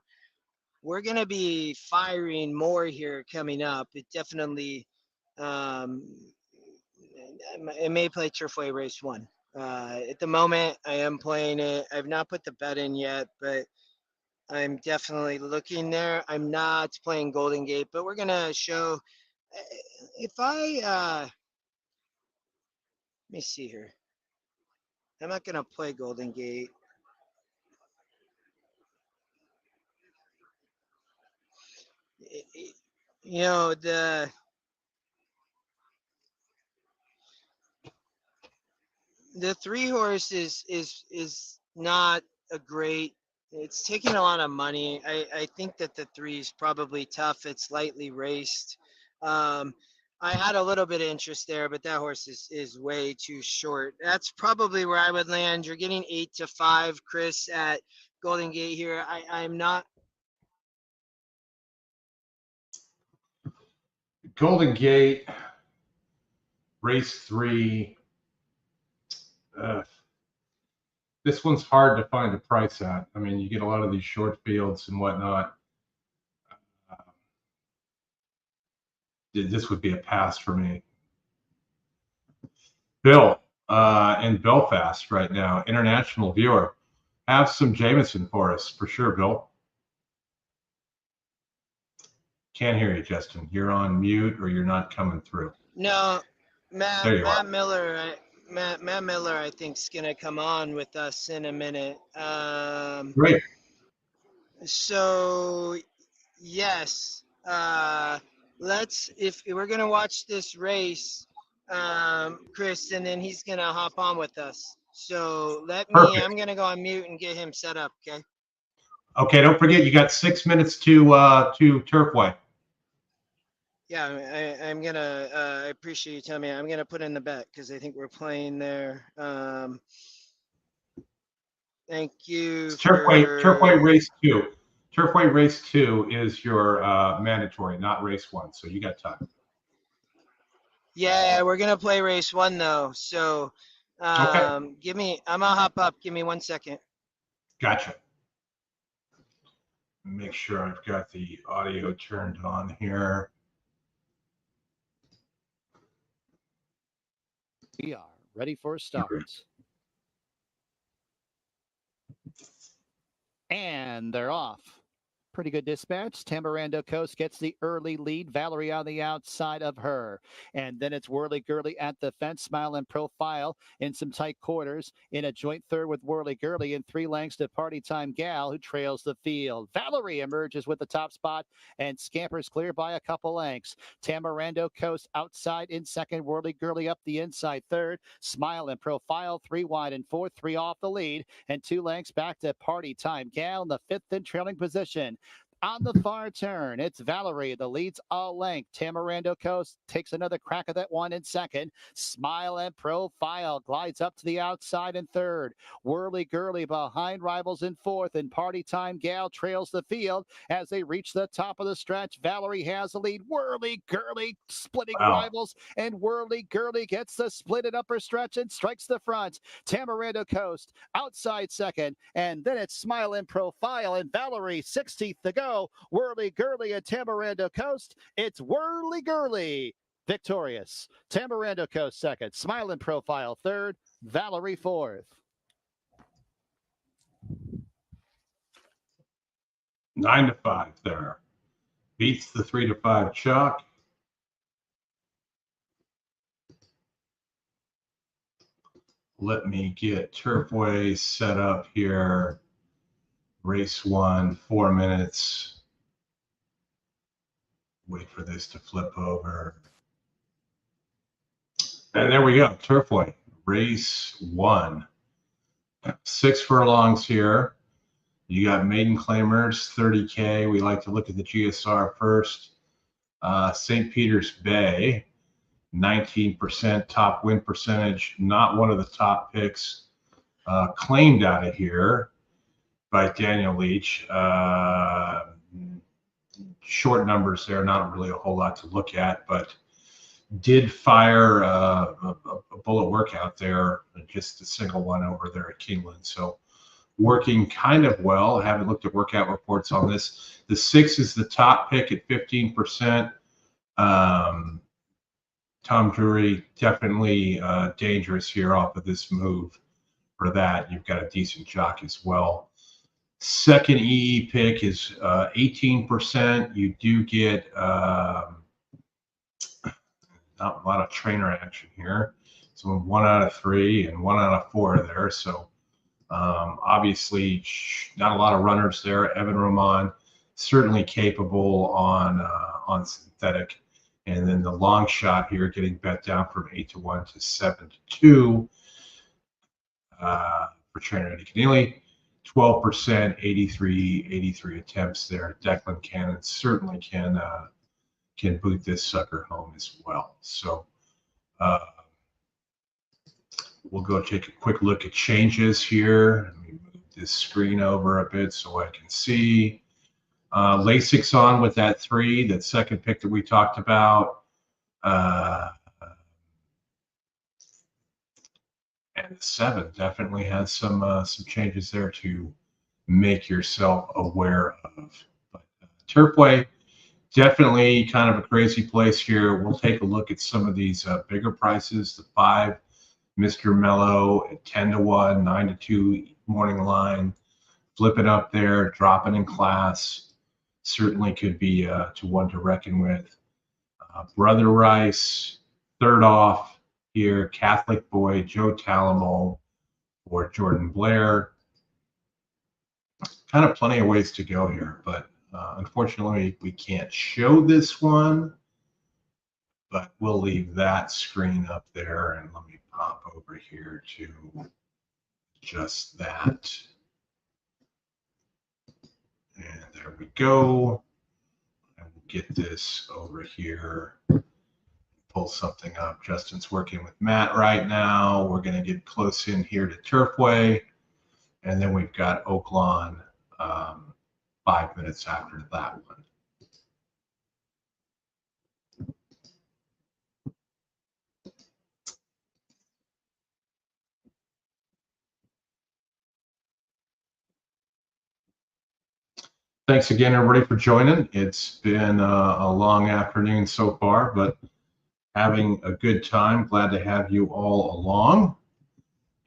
we're gonna be firing more here coming up. It definitely, it may play Turfway race 1. At the moment, I am playing it. I've not put the bet in yet, but I'm definitely looking there. I'm not playing Golden Gate, but we're gonna show. If I let me see here. I'm not gonna play Golden Gate. You know, the the 3 horse is not a great. It's taking a lot of money. I think that the 3 is probably tough. It's lightly raced. I had a little bit of interest there, but that horse is way too short. That's probably where I would land. You're getting 8 to 5, Chris, at Golden Gate here. I'm not. Golden Gate, race 3. This one's hard to find a price at. I mean, you get a lot of these short fields and whatnot. This would be a pass for me. Bill, in Belfast right now, international viewer. Have some Jameson for us, for sure, Bill. Can't hear you, Justin. You're on mute or you're not coming through. No, There you Matt are. Miller. Matt Miller, I think, is gonna come on with us in a minute. Great. So, yes, let's. If we're gonna watch this race, Chris, and then he's gonna hop on with us. So Perfect. I'm gonna go on mute and get him set up. Okay. Okay, don't forget you got 6 minutes to Turfway. Yeah, I'm gonna. I appreciate you telling me. I'm gonna put in the bet because I think we're playing there. Thank you. Turfway race 2. Turfway race 2 is your mandatory, not race 1. So you got time. Yeah, we're gonna play race 1 though. So, Okay. I'm gonna hop up. Give me 1 second. Gotcha. Make sure I've got the audio turned on here. We are ready for a start. And they're off. Pretty good dispatch. Tamburando Coast gets the early lead. Valerie on the outside of her. And then it's Whirly Gurly at the fence. Smile and Profile in some tight quarters. In a joint third with Whirly Gurly in 3 lengths to Party Time Gal, who trails the field. Valerie emerges with the top spot and scampers clear by a couple lengths. Tamburando Coast outside in second. Whirly Gurly up the inside third. Smile and Profile 3 wide and 4, 3 off the lead. And 2 lengths back to Party Time Gal in the 5th and trailing position. On the far turn, it's Valerie, the leads all length. Tamburando Coast takes another crack at that one in second. Smile and Profile glides up to the outside in third. Whirly Gurly behind rivals in fourth, and Party Time Gal trails the field as they reach the top of the stretch. Valerie has the lead. Whirly Gurly splitting rivals, and Whirly Gurly gets the split at upper stretch and strikes the front. Tamburando Coast outside second, and then it's Smile and Profile, and Valerie 16th to go. Whirly Gurly at Tamburando Coast. It's Whirly Gurly victorious. Tamburando Coast second. Smile and Profile third. Valerie fourth. 9-5 there. Beats the 3-5 chalk. Let me get Turfway set up here. Race 1, 4 minutes. Wait for this to flip over. And there we go, Turfway. Race 1. 6 furlongs here. You got maiden claimers, 30K. We like to look at the GSR first. St. Peter's Bay, 19% top win percentage. Not one of the top picks claimed out of here by Daniel Leach. Short numbers there, not really a whole lot to look at, but did fire a bullet workout there, just a single one over there at Keeneland. So working kind of well. Haven't looked at workout reports on this. The 6 is the top pick at 15%. Tom Drury, definitely dangerous here off of this move. For that, you've got a decent jock as well. Second EE pick is 18%. You do get not a lot of trainer action here. So 1 out of 3 and 1 out of 4 there. So obviously not a lot of runners there. Evan Roman certainly capable on synthetic. And then the long shot here getting bet down from 8-1 to 7-2 for trainer Eddie Keneally. 12%, 83 attempts there. Declan Cannon certainly can boot this sucker home as well. So we'll go take a quick look at changes here. Let me move this screen over a bit so I can see. Lasix on with that 3, that second pick that we talked about. And the 7 definitely has some changes there to make yourself aware of. But Turfway, definitely kind of a crazy place here. We'll take a look at some of these bigger prices. The 5, Mr. Mellow at 10-1, 9-2 morning line, flipping up there, dropping in class. Certainly could be to one to reckon with. Brother Rice, 3rd off here, Catholic Boy, Joe Talamo, or Jordan Blair. Kind of plenty of ways to go here, but unfortunately we can't show this one, but we'll leave that screen up there, and let me pop over here to just that. And there we go. And we'll get this over here. Pull something up. Justin's working with Matt right now. We're going to get close in here to Turfway. And then we've got Oaklawn 5 minutes after that one. Thanks again, everybody, for joining. It's been a long afternoon so far, but having a good time. Glad to have you all along.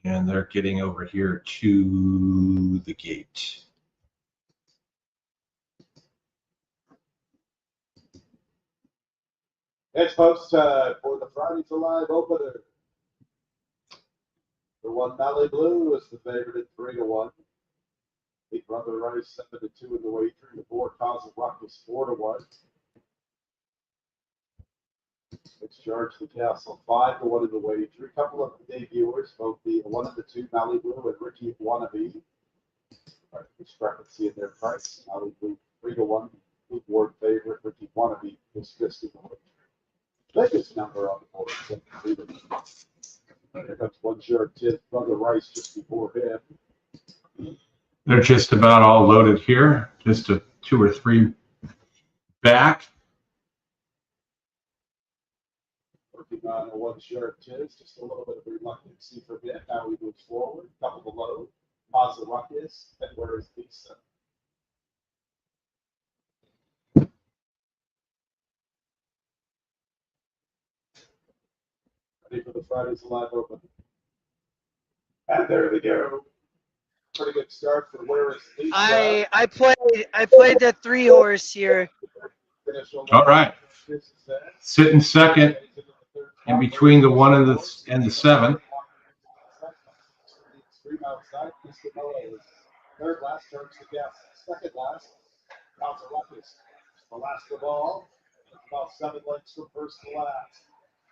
And they're getting over here to the gate. It's post time for the Fridays Alive opener. The one Valley Blue is the favorite at 3-1. Big Brother Rice 7-2 in the wager. The 4 Cause of Rock is 4-1. It's Charge the Castle 5-1 in the wager. A couple of debuters, both the 1 and the 2 Valley Blue and Ricky Wannabe. Discrepancy in their price. Valley Blue 3-1. Big Ward favorite Ricky Wannabe is just in the wager. Biggest number on the board. Here comes one short tip, Brother Rice just before him. They're just about all loaded here. Just a 2 or 3 back. Working on a one short tip, just a little bit of reluctancy for him. Now he moves forward, double the load. Pause the ruckus, and where is Lisa? Ready for the Fridays Alive open. And there they go. Pretty good start for where is Lisa. I played the 3 horse here. All right. Sitting second in between the 1 and the 7. Third last turns the gas. Second last. Counts a ruckus. The last of all. About 7 lengths from first to last.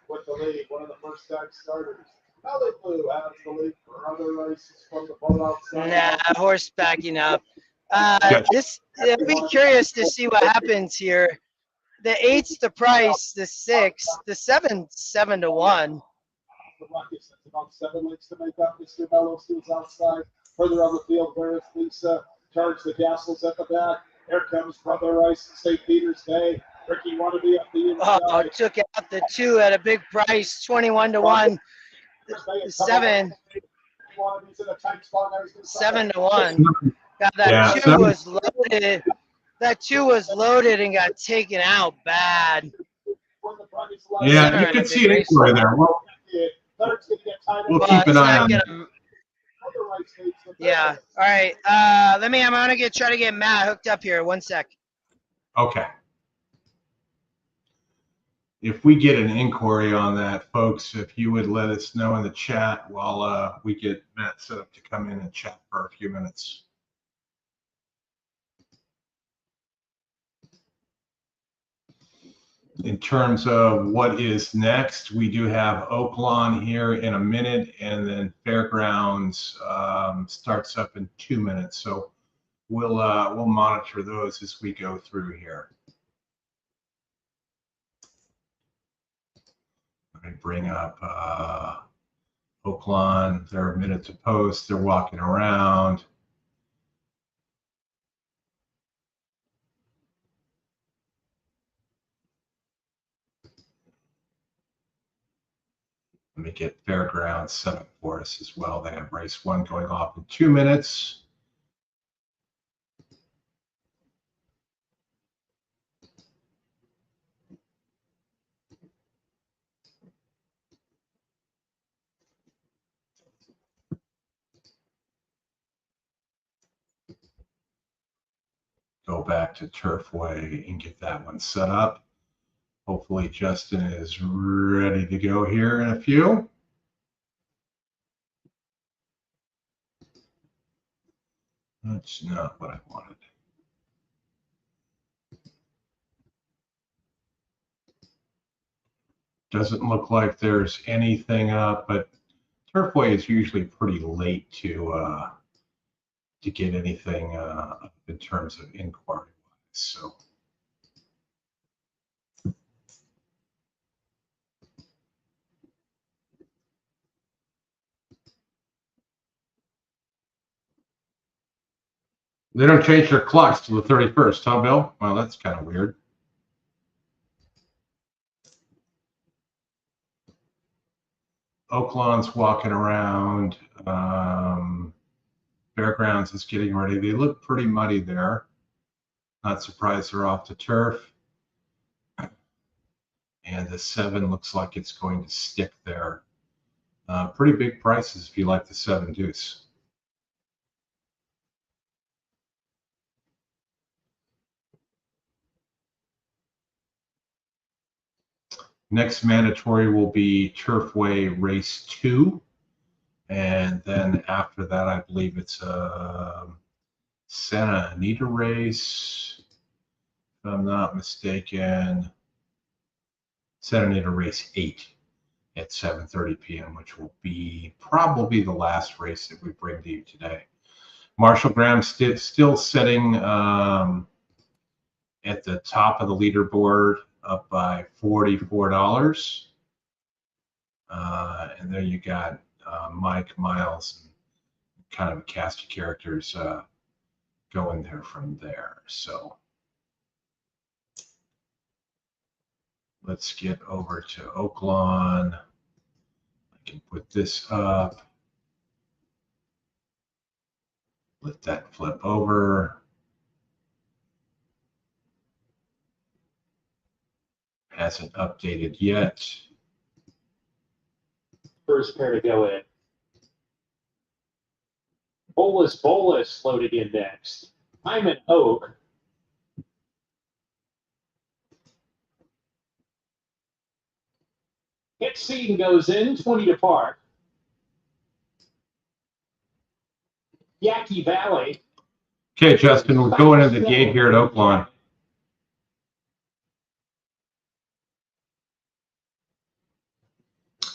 With the lead, one of the first time starters. Valley Blue has the lead for other races from the boat outside. Nah, horse backing up. I'll be curious to see what happens here. The 8's the price, the 6, the 7's 7-1. The ruckus, that's about 7 lengths to make up. Mr. Mello steals outside. Further on the field, where is Lisa? Charge the castles at the back. Here comes Brother Rice and St. Peter's Day. Ricky Wannabe up the inside. Oh, took out the 2 at a big price, 21-1. The 7. 7-1. God, that 2 was loaded. That 2 was loaded and got taken out bad. Yeah, you can see it anywhere there. We'll keep an eye on it. Yeah. All right. I'm gonna try to get Matt hooked up here. 1 sec. Okay. If we get an inquiry on that, folks, if you would let us know in the chat while we get Matt set up to come in and chat for a few minutes. In terms of what is next, we do have Oaklawn here in a minute, and then Fairgrounds starts up in 2 minutes. So we'll monitor those as we go through here. Let me bring up Oaklawn. They're a minute to post. They're walking around. Let me get Fairgrounds set up for us as well. They have race 1 going off in 2 minutes. Go back to Turfway and get that one set up. Hopefully Justin is ready to go here in a few. That's not what I wanted. Doesn't look like there's anything up, but Turfway is usually pretty late to get anything up in terms of inquiry. So. They don't change their clocks till the 31st, huh, Bill? Well, that's kind of weird. Oaklawn's walking around. Fairgrounds is getting ready. They look pretty muddy there. Not surprised they're off the turf. And the 7 looks like it's going to stick there. Pretty big prices if you like the 7 deuce. Next mandatory will be Turfway Race 2. And then after that, I believe it's a Santa Anita race, if I'm not mistaken. Santa Anita race 8 at 7:30 p.m., which will be probably the last race that we bring to you today. Marshall Graham still sitting at the top of the leaderboard, up by $44. And then you got Mike, Miles, and kind of a cast of characters going there from there. So let's get over to Oaklawn. I can put this up. Let that flip over. Hasn't updated yet. First pair to go in. Bolus loaded in next. I'm an Oak. Hit Seaton goes in, 20 to park. Yaqui Valley. Okay, Justin, we're going in the gate here at Oaklawn.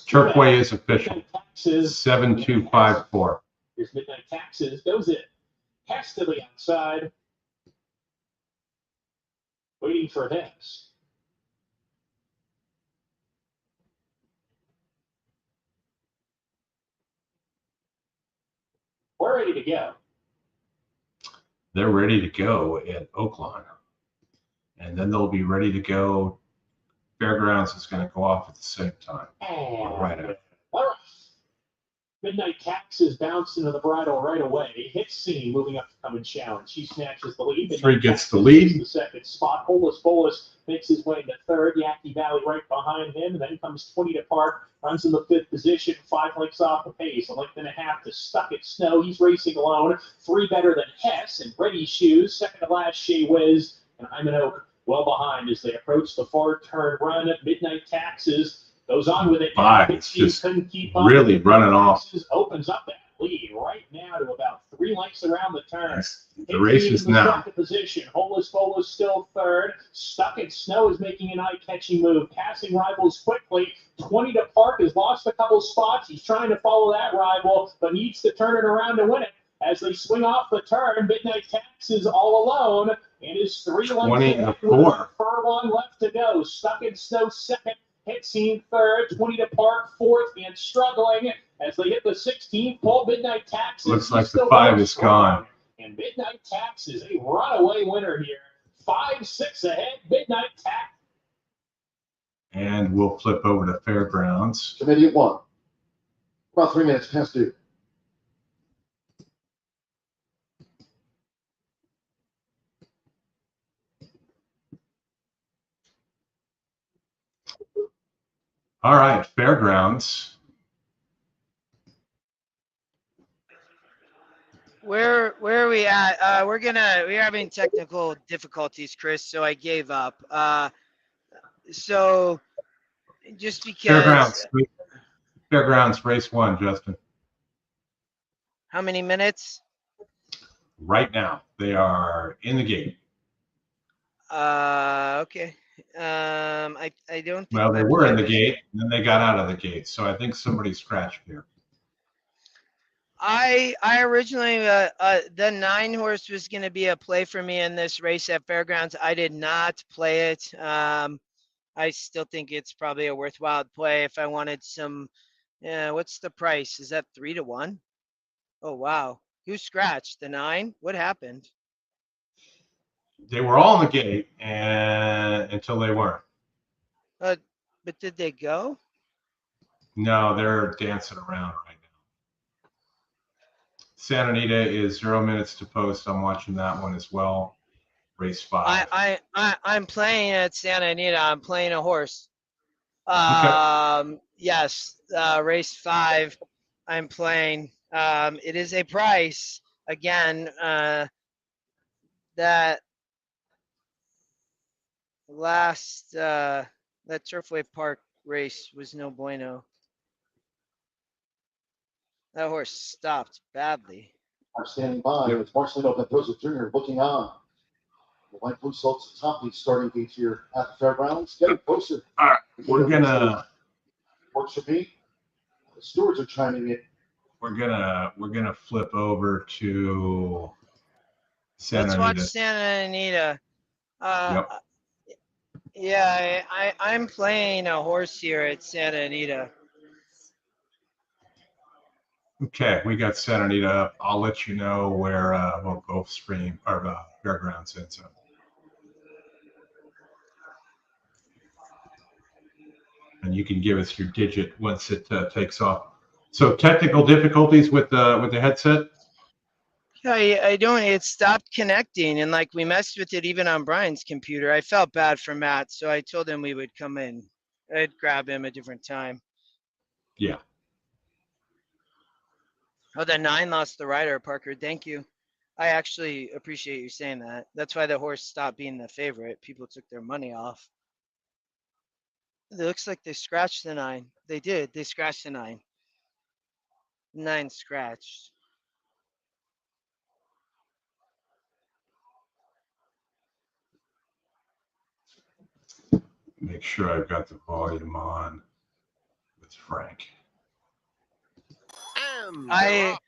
Turfway is official. 7254. Here's Midnight Taxes, goes in. Hess to the outside. Waiting for Hess. We're ready to go. They're ready to go at Oaklawn. And then they'll be ready to go. Fairgrounds is going to go off at the same time. Right after. All right. Midnight Taxes bounce into the bridle right away. Hit Scene moving up to come and challenge. She snatches the lead. Midnight 3 gets the Taxes lead. takes the second spot. Bolus makes his way into third. Yaqui Valley right behind him. And then comes 20 to park. Runs in the 5th position. 5 lengths off the pace. 1.5 lengths to Stuck It Snow. He's racing alone. 3 better than Hess and Ready Shoes. Second to last, Shea Whiz. And I'm an Oak well behind as they approach the 4-turn run. Midnight Taxes goes on with it. 5. It's just really running off. Opens up that lead right now to about 3 lengths around the turn. The race is now. Second position. Bolus still third. Stuck It Snow is making an eye-catching move. Passing rivals quickly. 20 to park has lost a couple spots. He's trying to follow that rival, but needs to turn it around to win it. As they swing off the turn, Midnight Taxes all alone. And is 3 lengths ahead with a furlong left to go. Stuck It Snow second. Hit Scene third, 20 to park fourth, and struggling as they hit the 16th pole. Midnight Taxes. Looks like the 5 is gone. And Midnight Taxes, a runaway winner here. 5-6 ahead, Midnight Tax. And we'll flip over to Fairgrounds. Committee at 1. About 3 minutes past due. All right, Fairgrounds. Where are we at? We're having technical difficulties, Chris, so I gave up. So just because Fairgrounds race 1, Justin. How many minutes? Right now, they are in the gate. Okay. I don't think Well, they were in the gate, and then they got out of the gate. So I think somebody scratched here. I originally the 9 horse was going to be a play for me in this race at Fairgrounds. I did not play it. I still think it's probably a worthwhile play if I wanted some. What's the price? Is that 3 to 1? Oh wow! Who scratched the 9? What happened? They were all in the gate and until they weren't. But did they go? No, they're dancing around right now. Santa Anita is 0 minutes to post. I'm watching that one as well. Race 5. I'm playing at Santa Anita. I'm playing a horse. Yes, race 5. I'm playing. It is a price again. That last That Turfway Park race was no bueno. That horse stopped badly. I'm standing by. It's Marcelino Mendoza Jr. looking on. The white blue salts the top of the starting gate here at the fairgrounds. Getting closer. All right, we're gonna. Works for me. The stewards are chiming in. We're gonna flip over to Santa Let's Anita. watch Santa Anita. Yep. Yeah, I'm playing a horse here at Santa Anita. Okay, we got Santa Anita up. I'll let you know where Gulfstream or Fairgrounds ends up. And you can give us your digit once it takes off. So technical difficulties with the headset? Yeah, I don't. It stopped connecting, and like we messed with it even on Brian's computer. I felt bad for Matt, so I told him we would come in. I'd grab him a different time. Yeah. Oh, the 9 lost the rider, Parker. Thank you. I actually appreciate you saying that. That's why the horse stopped being the favorite. People took their money off. It looks like they scratched the 9. They did. They scratched the 9. 9 scratched. Make sure I've got the volume on with Frank. I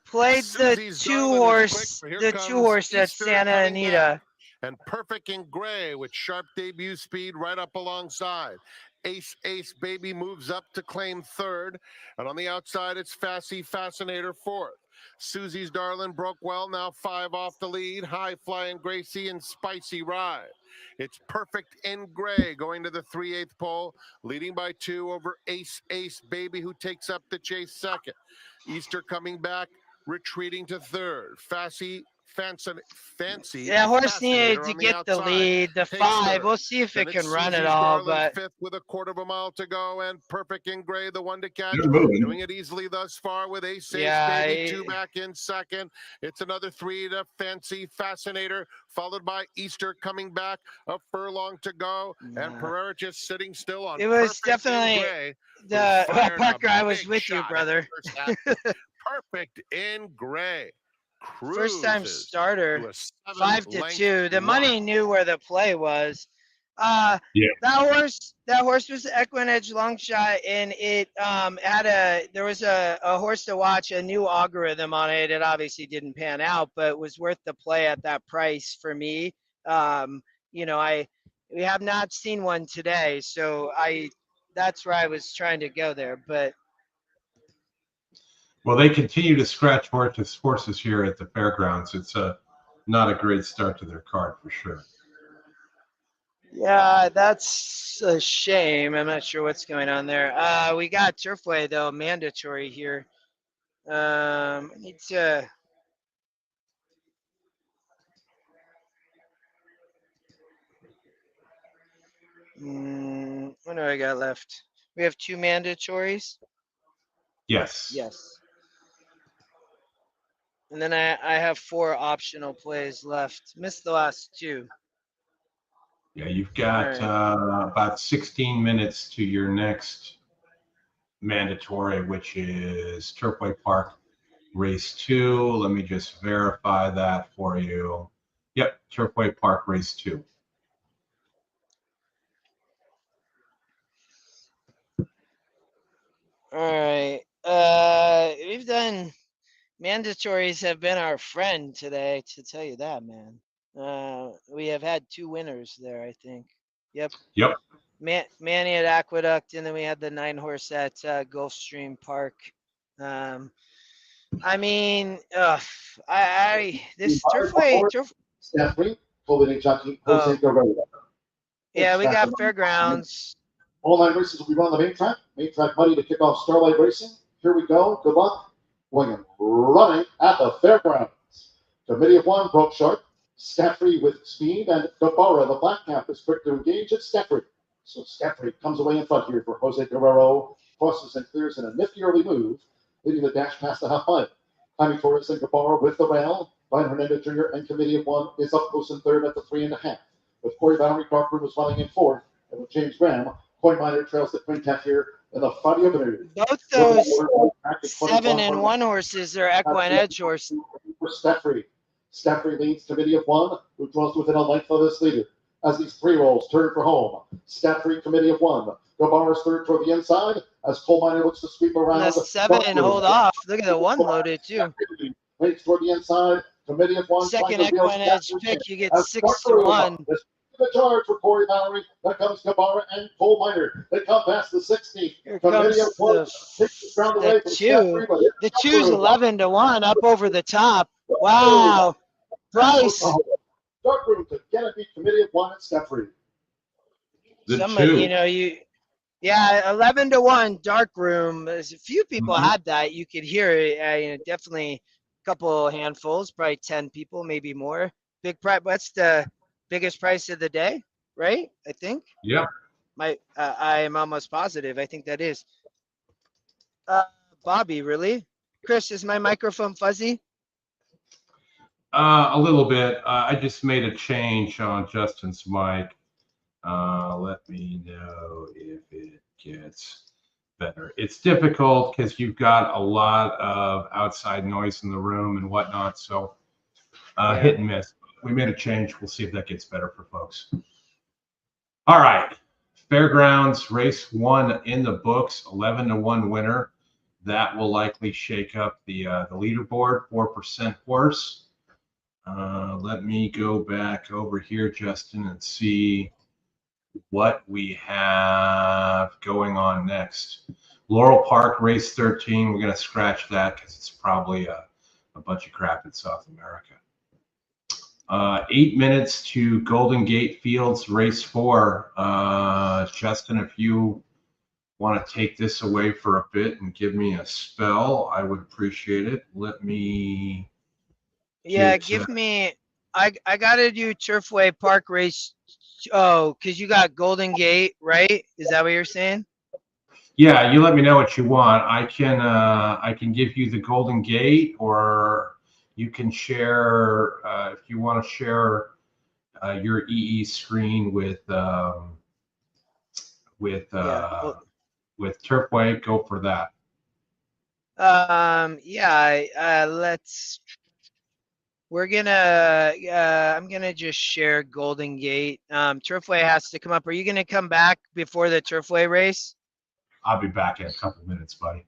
played the two horse at Santa Anita. And Perfect in Gray with sharp debut speed right up alongside. Ace Baby moves up to claim third. And on the outside, it's Fascinator fourth. Susie's Darlin broke well, now 5 off the lead. High Flying Gracie and Spicy Ride. It's Perfect in Gray going to the 3/8 pole, leading by 2 over Ace Baby, who takes up the chase second. Easter coming back, retreating to third. Fancy. Yeah, horse needed to get the lead. The 5. We'll see if it can run it all. But fifth with a quarter of a mile to go, and Perfect in Gray, the one to catch, doing it easily thus far with Ace Baby 2 back in second. It's another 3 to Fancy Fascinator, followed by Easter coming back, a furlong to go, and Pereira just sitting still on. It was Perfect definitely Gray, Parker. I was with you, brother. Perfect in Gray. First time starter, 5-2. The money knew where the play was. That horse was EquineEdge long shot, and it there was a horse to watch, a new algorithm on it. It obviously didn't pan out, but was worth the play at that price for me. We have not seen one today, so that's where I was trying to go there, but. Well, they continue to scratch horses here at the fairgrounds. It's not a great start to their card for sure. Yeah, that's a shame. I'm not sure what's going on there. We got Turfway, though, mandatory here. I need to... what do I got left? We have 2 mandatories? Yes. Yes. And then I have 4 optional plays left. Missed the last 2. Yeah, you've got about 16 minutes to your next mandatory, which is Turfway Park Race 2. Let me just verify that for you. Yep, Turfway Park Race 2. All right. We've done... Mandatories have been our friend today, to tell you that, man. We have had 2 winners there, I think. Yep. Manny at Aqueduct, and then we had the 9 horse at Gulfstream Park. This Turfway. Yeah, we got Fairgrounds. All 9 races will be run on the main track. Main track money to kick off Starlight Racing. Here we go. Good luck. William running at the fairgrounds. Committee of 1 broke short. Staffrey with speed, and Gabara, the black cap, is quick to engage at Staffrey. So Staffrey comes away in front here for Jose Guerrero. Crosses and clears in a nifty early move, leading the dash past the half mile. Jaime Torres and Gabara with the rail. Brian Hernandez Jr. and Committee of 1 is up close in third at the 3.5. With Corey Bowery, Carper was running in fourth. and with James Graham, Coin Miner trails the quintet here in the Friday opener. Both those 7-1 horses are EquineEdge horses. Steffrey leads Committee of One, who draws within a length of this leader. As these three rolls turn for home, Steffrey, Committee of One. Gabar's third toward the inside as Coal Miner looks to sweep around. The 7 hold off. Look at the 1 loaded too. Waits toward the inside. Committee of One. Second EquineEdge pick, you get 6-1. The charge for Corey Mallory. There comes Gabara and Coal Miner. They come past the 16th. Here comes the 2. The 2's 11-1 up over the top. Wow. Price. Dark room to get a beat Committee of One at Steffrey. Somebody, yeah, 11-1 dark room. There's a few people had that. You could hear it. Definitely a couple handfuls, probably 10 people, maybe more. Big price. What's the biggest price of the day? Right? I think. Yeah. I am almost positive. I think that is. Bobby, really? Chris, is my microphone fuzzy? A little bit. I just made a change on Justin's mic. Let me know if it gets better. It's difficult because you've got a lot of outside noise in the room and whatnot. So hit and miss. We made a change. We'll see if that gets better for folks. All right. Fairgrounds race 1 in the books, 11-1 winner. That will likely shake up the leaderboard, 4% horse. Let me go back over here, Justin, and see what we have going on next. Laurel Park, race 13. We're going to scratch that because it's probably a bunch of crap in South America. 8 minutes to Golden Gate Fields, race 4. Justin, if you want to take this away for a bit and give me a spell, I would appreciate it. Let me... Yeah, give me... I got to do Turfway Park race... Oh, because you got Golden Gate, right? Is that what you're saying? Yeah, you let me know what you want. I can give you the Golden Gate, or you can share if you want to share your EE screen with Turfway. Go for that. Let's. We're gonna. I'm gonna just share Golden Gate. Turfway has to come up. Are you gonna come back before the Turfway race? I'll be back in a couple minutes, buddy.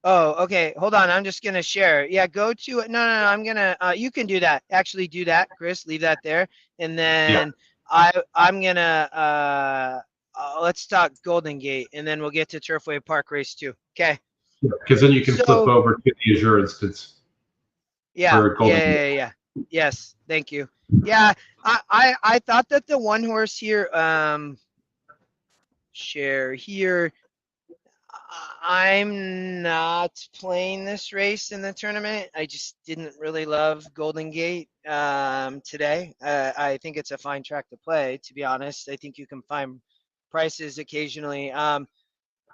Oh, okay. Hold on. I'm just gonna share. Yeah, go to it. No. I'm gonna. You can do that. Actually, do that, Chris. Leave that there, and then I'm gonna. Let's talk Golden Gate, and then we'll get to Turfway Park race 2. Okay. Because then you can flip over to the Azure instance. Yeah. Yes. Thank you. Yeah. I thought that the 1 horse here. Share here. I'm not playing this race in the tournament. I just didn't really love Golden Gate today. I think it's a fine track to play, to be honest. I think you can find prices occasionally.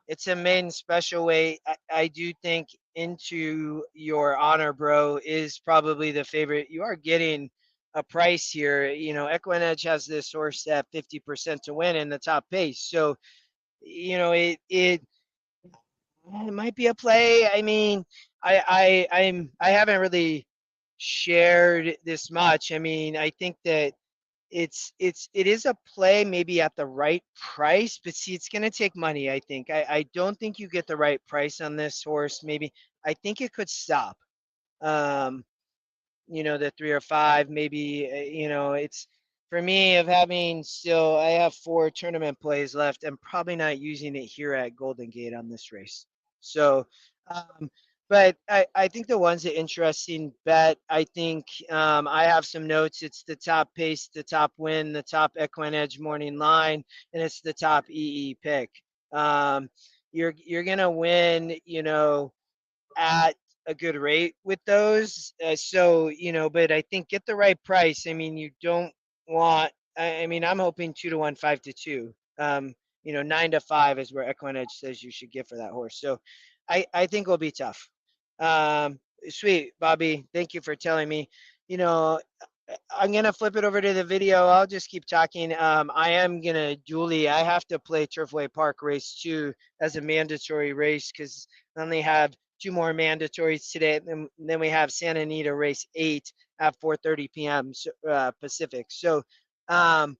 It's a maiden special weight. I do think Into Your Honor, Bro, is probably the favorite. You are getting a price here. EquinEdge has this horse at 50% to win in the top pace. So, it might be a play. I mean, I haven't really shared this much. I mean, I think that it is a play maybe at the right price, but see, it's going to take money. I think I don't think you get the right price on this horse. Maybe I think it could stop. The 3 or 5, maybe. It's for me of having still. I have 4 tournament plays left. I'm probably not using it here at Golden Gate on this race. So, but I think the one's an interesting bet. I think I have some notes. It's the top pace, the top win, the top EquineEdge morning line, and it's the top EE pick. You're gonna win, at a good rate with those. But I think get the right price. I mean, you don't want. I mean, I'm hoping 2-1, 5-2. 9-5 is where EquineEdge says you should get for that horse. So I think it'll be tough. Sweet, Bobby. Thank you for telling me. I'm gonna flip it over to the video. I'll just keep talking. I am gonna I have to play Turfway Park race 2 as a mandatory race because I only have 2 more mandatories today. Then we have Santa Anita race 8 at 4:30 p.m. Pacific. So I'm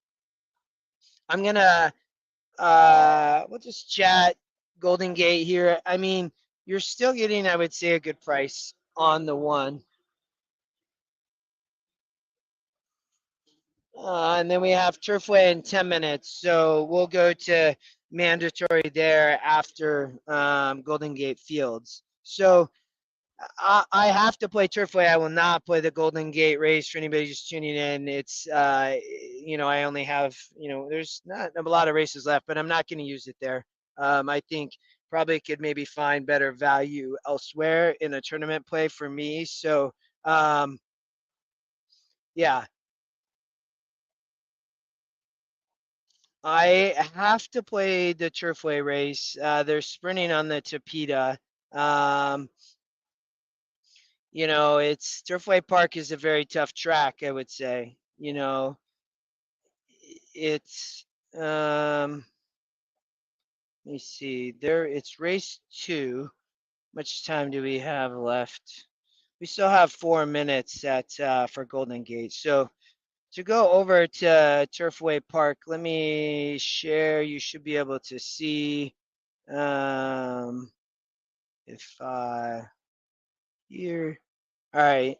gonna we'll just chat Golden Gate here. I mean, you're still getting, I would say, a good price on the one. And then we have Turfway in 10 minutes. So we'll go to mandatory there after Golden Gate Fields. So I have to play Turfway. I will not play the Golden Gate race for anybody just tuning in. It's, I only have, there's not a lot of races left, but I'm not going to use it there. I think probably could maybe find better value elsewhere in a tournament play for me. So, yeah. I have to play the Turfway race. They're sprinting on the Tapeta. It's Turfway Park is a very tough track, I would say. It's let me see. It's race 2. Much time do we have left? We still have 4 minutes for Golden Gate. So to go over to Turfway Park, let me share. You should be able to see if here. All right.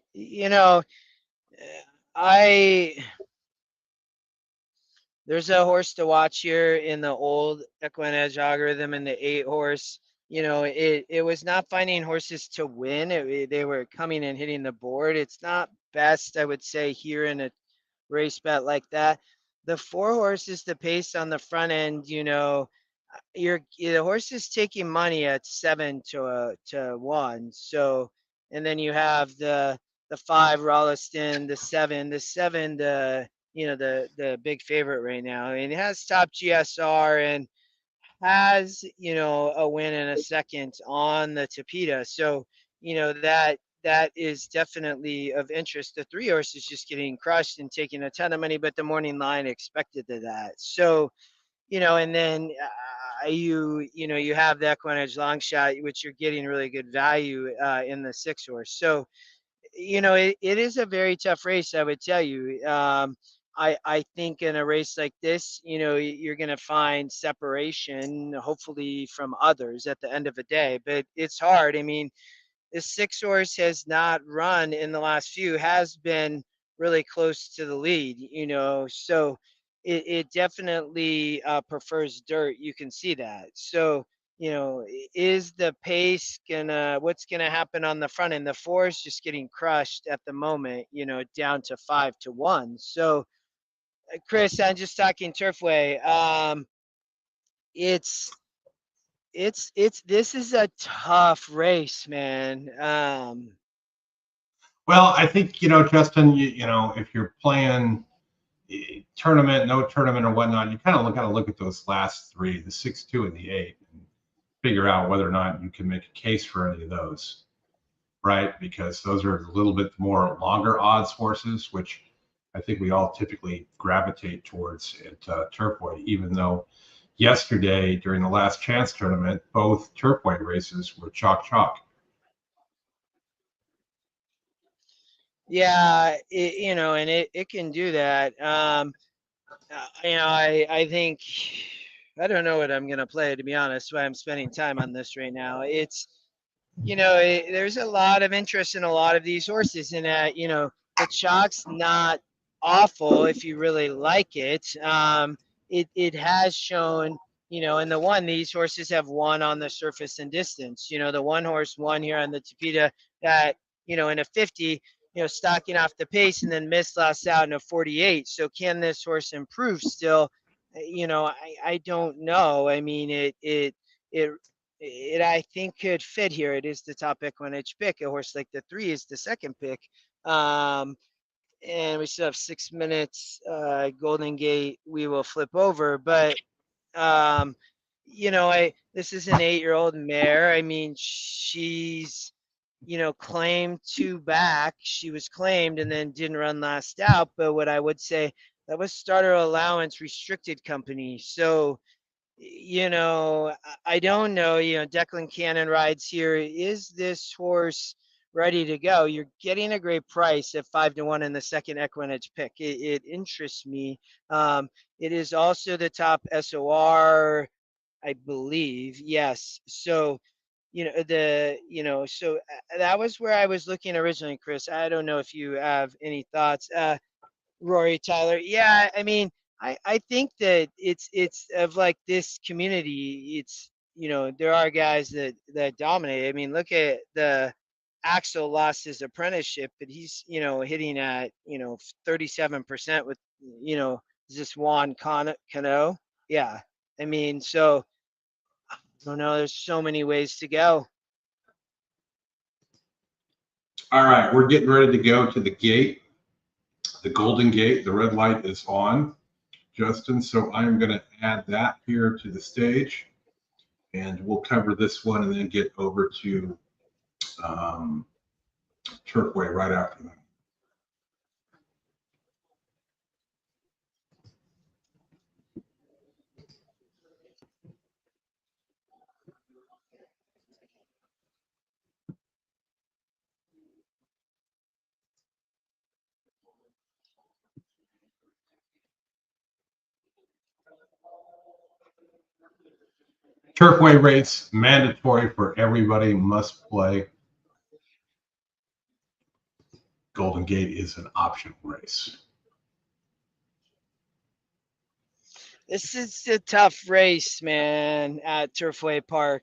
There's a horse to watch here in the old EquineEdge algorithm in the 8 horse. It was not finding horses to win. They were coming and hitting the board. It's not best, I would say, here in a race bet like that. The 4 horses, the pace on the front end, the horse is taking money at 7 to 1. So, and then you have the 5 Rolliston, the 7, the big favorite right now. And it has top GSR and has, a win and a second on the Tapeta. So, that is definitely of interest. The 3 horses just getting crushed and taking a ton of money, but the morning line expected to that. So, and then you have the EquineEdge long shot, which you're getting really good value in the 6 horse. So, it is a very tough race, I would tell you. I think in a race like this, you're going to find separation, hopefully from others at the end of the day, but it's hard. I mean, the 6 horse has not run in the last few, has been really close to the lead, so it definitely prefers dirt. You can see that. So, is the pace what's gonna happen on the front end? The 4 is just getting crushed at the moment, down to 5 to 1. So, Chris, I'm just talking Turfway. This is a tough race, man. Well, I think, Justin, if you're playing tournament, no tournament or whatnot, you kind of got to look at those last 3, the 6, 2, and the 8, and figure out whether or not you can make a case for any of those, right? Because those are a little bit more longer odds horses, which I think we all typically gravitate towards at Turfway, even though yesterday during the last chance tournament, both Turfway races were chalk. Yeah, it can do that. I think I don't know what I'm gonna play, to be honest. Why I'm spending time on this right now. It's there's a lot of interest in a lot of these horses, and the chalk's not awful if you really like it. It has shown, in the 1, these horses have won on the surface and distance. The 1 horse won here on the Tapeta that, in a 50, stocking off the pace, and then missed last out in a 48. So can this horse improve still? I don't know. I mean, it I think could fit here. It is the top EquineEdge pick. A horse like the 3 is the second pick. And we still have 6 minutes. Golden Gate, we will flip over. But, this is an 8-year-old mare. I mean, she's claimed 2 back. She was claimed and then didn't run last out. But what I would say, that was starter allowance restricted company. So, I don't know, Declan Cannon rides here. Is this horse ready to go? You're getting a great price at 5-1 in the second EquineEdge pick. It interests me. It is also the top SOR, I believe. Yes. So, so that was where I was looking originally, Chris. I don't know if you have any thoughts. Rory, Tyler. Yeah, I mean, I think that it's of like this community. It's there are guys that dominate. I mean, look at Axel lost his apprenticeship, but he's hitting at 37% with this Juan Cano. Yeah, I mean, so I don't know. There's so many ways to go. All right, we're getting ready to go to the gate, the Golden Gate. The red light is on, Justin. So I'm going to add that here to the stage, and we'll cover this one and then get over to Turfway right after that. Turfway race mandatory for everybody, must play. Golden Gate is an optional race. This is a tough race, man, at Turfway Park.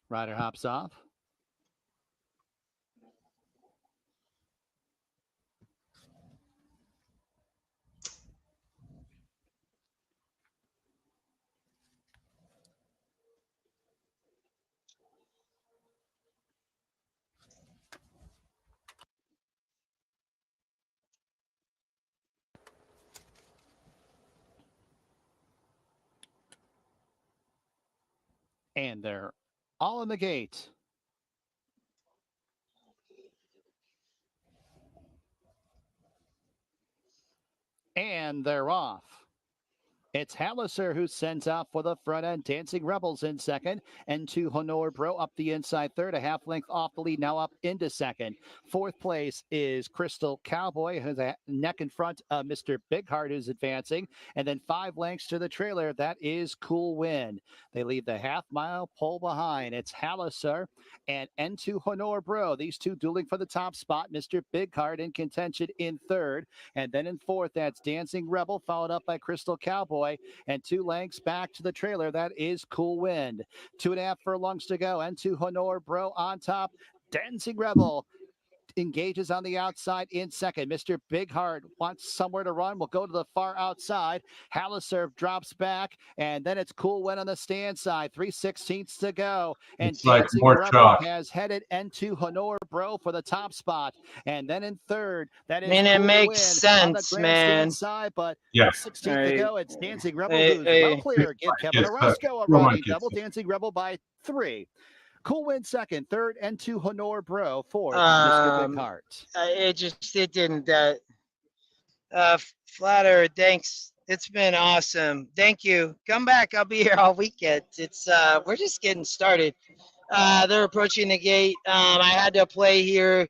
Rider hops off. And they're all in the gate. And they're off. It's Halliser who sends out for the front end. Dancing Rebels in second. N2 Honor Bro up the inside third. A half length off the lead, now up into second. Fourth place is Crystal Cowboy, who's a neck in front of Mr. Big Heart, who's advancing. And then 5 lengths to the trailer. That is Cool Wind. They leave the half mile pole behind. It's Halliser and N2 Honor Bro. These two dueling for the top spot. Mr. Big Heart in contention in third. And then in fourth, that's Dancing Rebel, followed up by Crystal Cowboy. And 2 lengths back to the trailer. That is Cool Wind. 2.5 furlongs to go. N2 Honor Bro on top. Dancing Rebel engages on the outside in second. Mr. Big Heart wants somewhere to run. Will go to the far outside. Halliser drops back, and then it's Cool Wind on the stand side. 3/16 to go. And it's like Dancing more Rebel chalk. has headed N2 Honor Bro for the top spot. And then in third, that is it Cool makes Wind on the sense, grandstand man. side, but Yeah. 16th to go. It's Dancing Rebel who's well clear. Give Kevin Yes, Orozco a Roman running. gets Double it. Dancing Rebel by 3. Cool Wind second, third, N2 Honor Bro, fourth, Mr. Big Heart. It didn't. Flatter, thanks. It's been awesome. Thank you. Come back. I'll be here all weekend. It's we're just getting started. They're approaching the gate. I had to play here.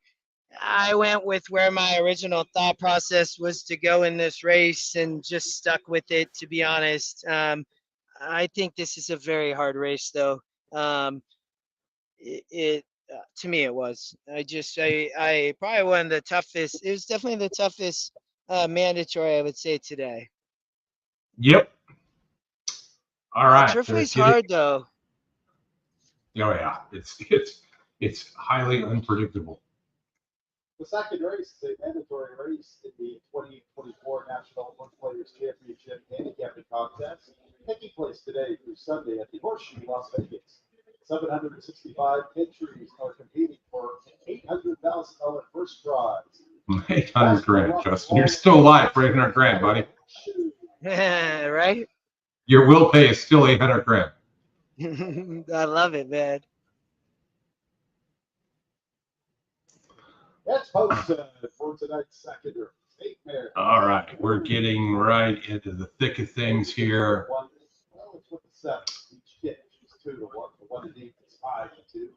I went with where my original thought process was to go in this race and just stuck with it, to be honest. I think this is a very hard race, though. To me, it was. I probably one of the toughest. It was definitely the toughest mandatory, I would say, today. Yep. All right. Turfway's hard, though. Oh yeah, it's highly unpredictable. The second race is a mandatory race in the 2024 National Horseplayers Championship Handicapping contest. through Sunday at the Horseshoe, Las Vegas. 765 entries are competing for $800,000 first prize. 800 grand, Justin. You're still alive for 800 grand, buddy. Yeah, right? Your will pay is still 800 grand. I love it, man. That's posted for tonight's second or state mare. All right, we're getting right into the thick of things here. Well, it's with the 7. Each kit is 2 to 1. The 1 to 8 is 5 to 2.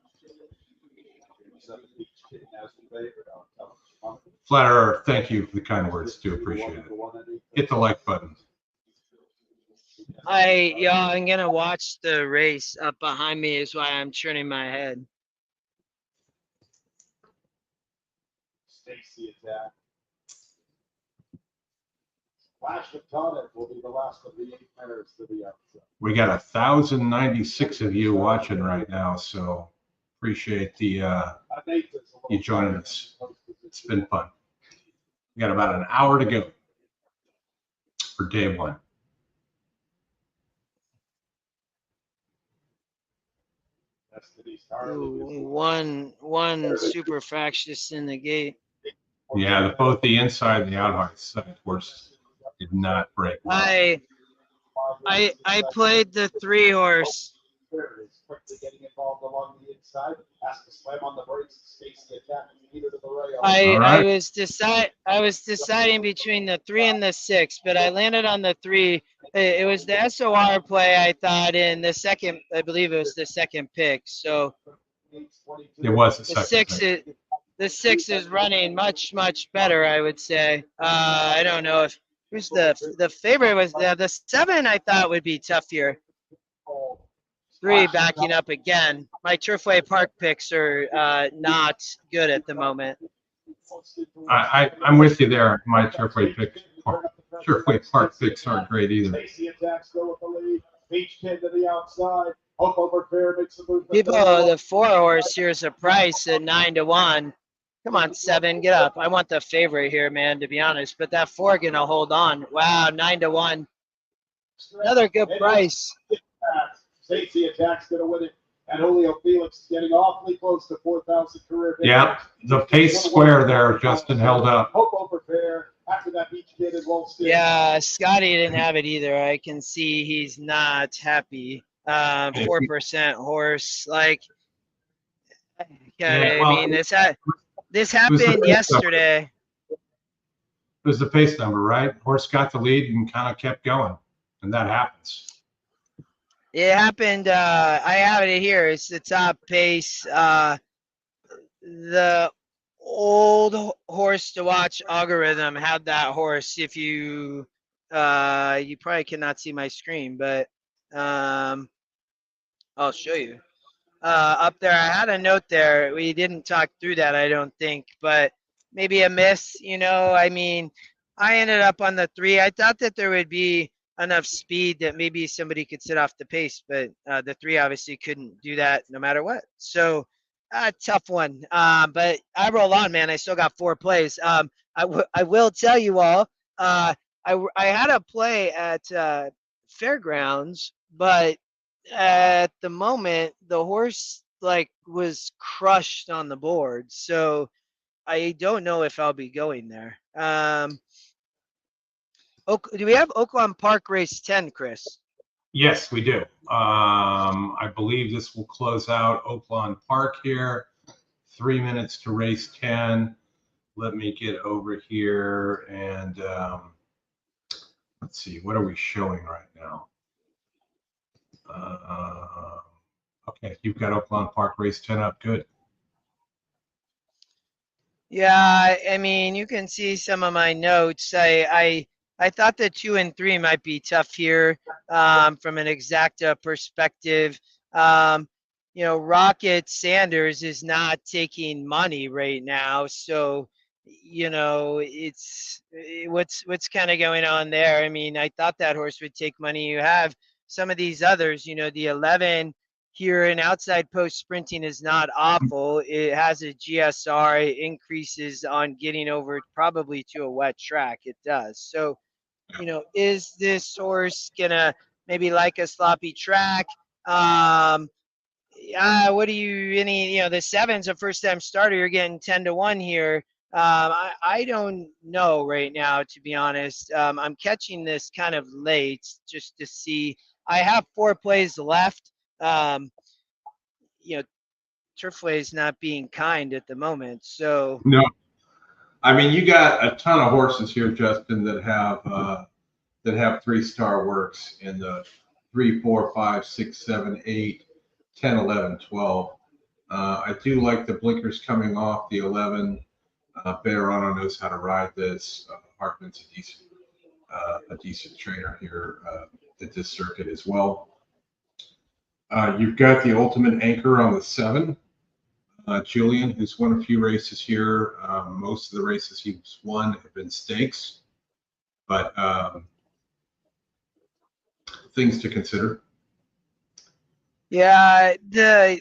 7 each kit has the favorite on television. Flatterer, thank you for the kind words. Do appreciate it. Hit the like button. I'm gonna watch the race up behind me is why I'm turning my head. Stacy attack. Flash of Tonic will be the last of the 8 mares to the outside. We got 1,096 of you watching right now, so appreciate the you joining us. It's been fun. We got about an hour to go for day 1. Ooh, one super fractious in the gate. Yeah, both the inside and the outside horse did not break. I played the 3 horse. Quickly getting involved along the inside. Has to slam on the brakes. Stacy attacking either to the rail. I was deciding between the 3 and the 6, but I landed on the 3. It was the SOR play I thought in the second. I believe it was the second pick. So it was the second. The 6 is running much better. I would say. I don't know if who's the favorite was the 7. I thought would be tough here. 3 backing up again. My Turfway Park picks are not good at the moment. I'm with you there. My Turfway Park picks aren't great either. People, the 4 horse here is a price at 9 to 1. Come on, 7, get up. I want the favorite here, man, to be honest. But that 4 gonna hold on. Wow, 9 to 1. Another good price. Stacy attacks going to win it, and Julio Felix getting awfully close to 4,000 career. Yeah, the pace square there, Justin held up. After that beach kid in Gulfstream. Yeah, Scotty didn't have it either. I can see he's not happy. 4% horse, like. Yeah, well, I mean, this happened yesterday. It was the pace number, right? Horse got the lead and kind of kept going, and that happens. It happened. I have it here. It's the top pace. The old horse to watch algorithm had that horse. If you probably cannot see my screen, but I'll show you. Up there, I had a note there. We didn't talk through that, I don't think, but maybe a miss. I mean, I ended up on the 3. I thought that there would be enough speed that maybe somebody could sit off the pace, but the 3 obviously couldn't do that no matter what. So tough one. But I roll on, man. I still got 4 plays. I will tell you all, I had a play at Fairgrounds, but at the moment the horse was crushed on the board. So I don't know if I'll be going there. Do we have Oaklawn Park race 10, Chris? Yes, we do. I believe this will close out Oaklawn Park here. 3 minutes to race 10. Let me get over here and let's see. What are we showing right now? Okay, you've got Oaklawn Park race 10 up. Good. Yeah, I mean, you can see some of my notes. I thought that 2 and 3 might be tough here from an exacta perspective. Rocket Sanders is not taking money right now, so it's what's kind of going on there. I mean, I thought that horse would take money. You have some of these others. The 11 here in outside post sprinting is not awful. It has a GSR. It increases on getting over probably to a wet track. It does. So. Is this horse gonna maybe like a sloppy track. What do you, the 7's a first time starter. You're getting 10-1 here. I don't know right now, to be honest. I'm catching this kind of late just to see. I have 4 plays left. Turfway is not being kind at the moment. So no, I mean, you got a ton of horses here, Justin, that have 3-star works in the 3, 4, 5, 6, 7, 8, 10, 11, 12. I do like the blinkers coming off the 11. Bejarano knows how to ride this. Hartman's a decent trainer here at this circuit as well. You've got the ultimate anchor on the 7. Julian, who's won a few races here. Most of the races he's won have been stakes, but things to consider. Yeah, I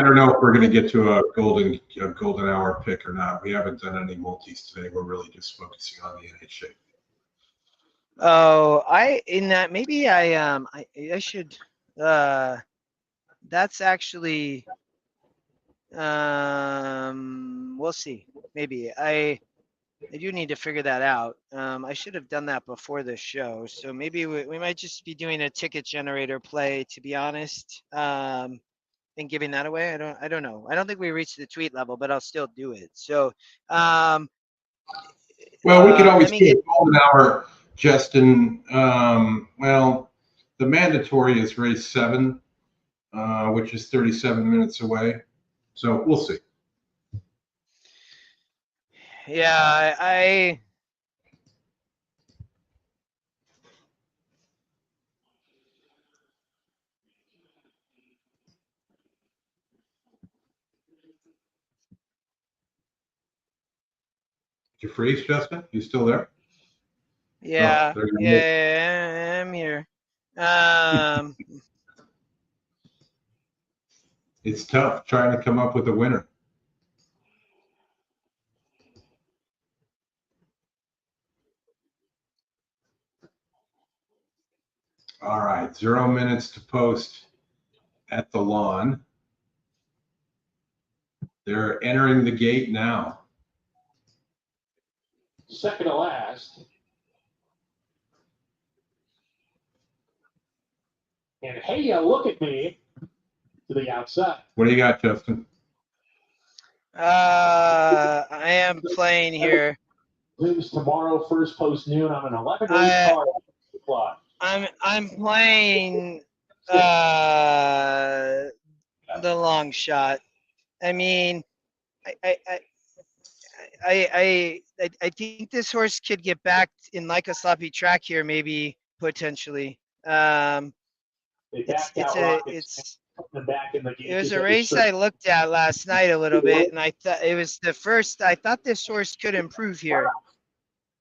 don't know if we're going to get to a golden hour pick or not. We haven't done any multis today. We're really just focusing on the NHC. Oh, maybe I should. That's actually. We'll see. Maybe I do need to figure that out. I should have done that before the show. So maybe we might just be doing a ticket generator play, to be honest, and giving that away. I don't know. I don't think we reached the tweet level, but I'll still do it. So, well, we could always do a golden hour, Justin. Well, the mandatory is race 7, which is 37 minutes away. So we'll see. Yeah, Did you freeze, Justin? You still there? Yeah, Oh, yeah, I'm here. It's tough trying to come up with a winner. All right, 0 minutes to post at the lawn. They're entering the gate now. Second to last. And hey, look at me to the outside. What do you got, Justin? I am playing here. Lose tomorrow, first post noon. I'm an 11 race car. I'm playing the long shot. I mean, I think this horse could get back in like a sloppy track here, maybe potentially. It was a race I looked at last night a little bit, and I thought it was the first. I thought this horse could improve here.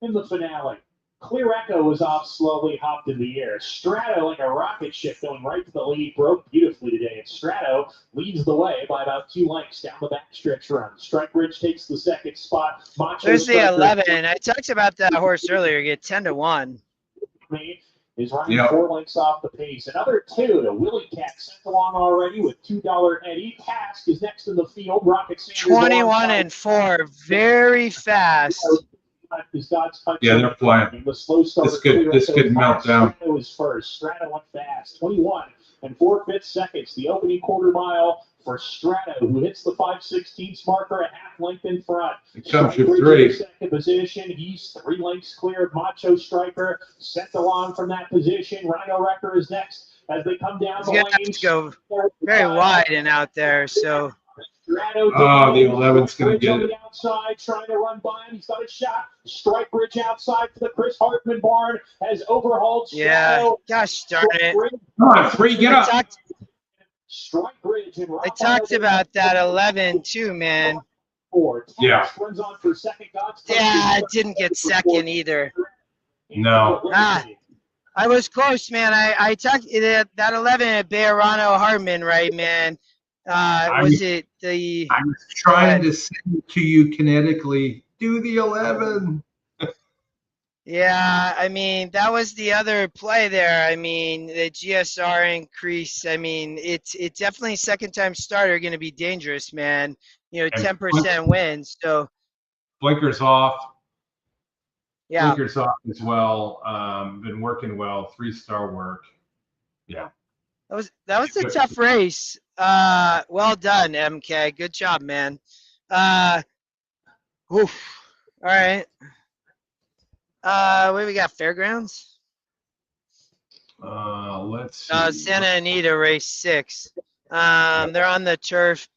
In the finale, Clear Echo was off slowly, hopped in the air. Strato, like a rocket ship, going right to the lead, broke beautifully today. And Strato leads the way by about 2 lengths down the backstretch run. Strike Bridge takes the second spot. There's the 11. I talked about that horse earlier. Get 10-1. Is running 4 lengths off the pace. Another 2 to Willie Cat sent along already with $2 Eddie. Task is next in the field. Rocket Sanders 21 and 4, very fast. Yeah, they're flying. This could melt down. Strato is first. Strato went fast. 21 and 4/5 seconds. The opening quarter mile for Strato, who hits the 5/16 marker a half length in front. It comes to 3. Second position. He's 3 lengths clear of Macho Striker. Sent along from that position. Rhino Wrecker is next as they come down the lane. Go very wide and out there. So. Oh, the 11's going to get it. Outside, trying to run by him. He's got a shot. Strike Bridge outside for the Chris Hartman barn has overhauled. Yeah, gosh darn it. Come on, 3, get up. Strike Bridge and I talked about that 11 too, man. Yeah. Yeah, it didn't get second either. No. I was close, man. I talked that 11 at Bejarano Hartman, right, man? I was trying to send it to you kinetically. Do the 11. Yeah, I mean, that was the other play there. I mean, the GSR increase. I mean, it's definitely second time starter going to be dangerous, man. You know, 10% wins. So blinkers off. Yeah. Blinkers off as well. Been working well. 3-star work. Yeah. That was a tough race. Well done, MK. Good job, man. Oof. All right. What do we got? Fairgrounds? Let's see. Santa Anita race 6. They're on the turf.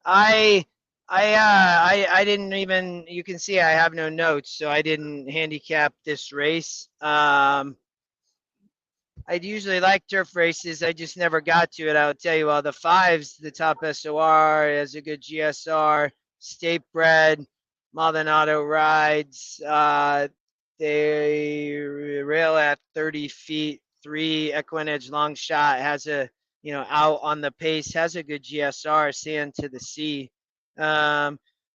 I didn't even, you can see I have no notes, so I didn't handicap this race. I'd usually like turf races. I just never got to it. I'll tell you, well, the 5's the top SOR, has a good GSR, state bred, Maldonado rides. They rail at 30 feet. 3 EquineEdge long shot has a, you know, out on the pace, has a good GSR, sand to the sea.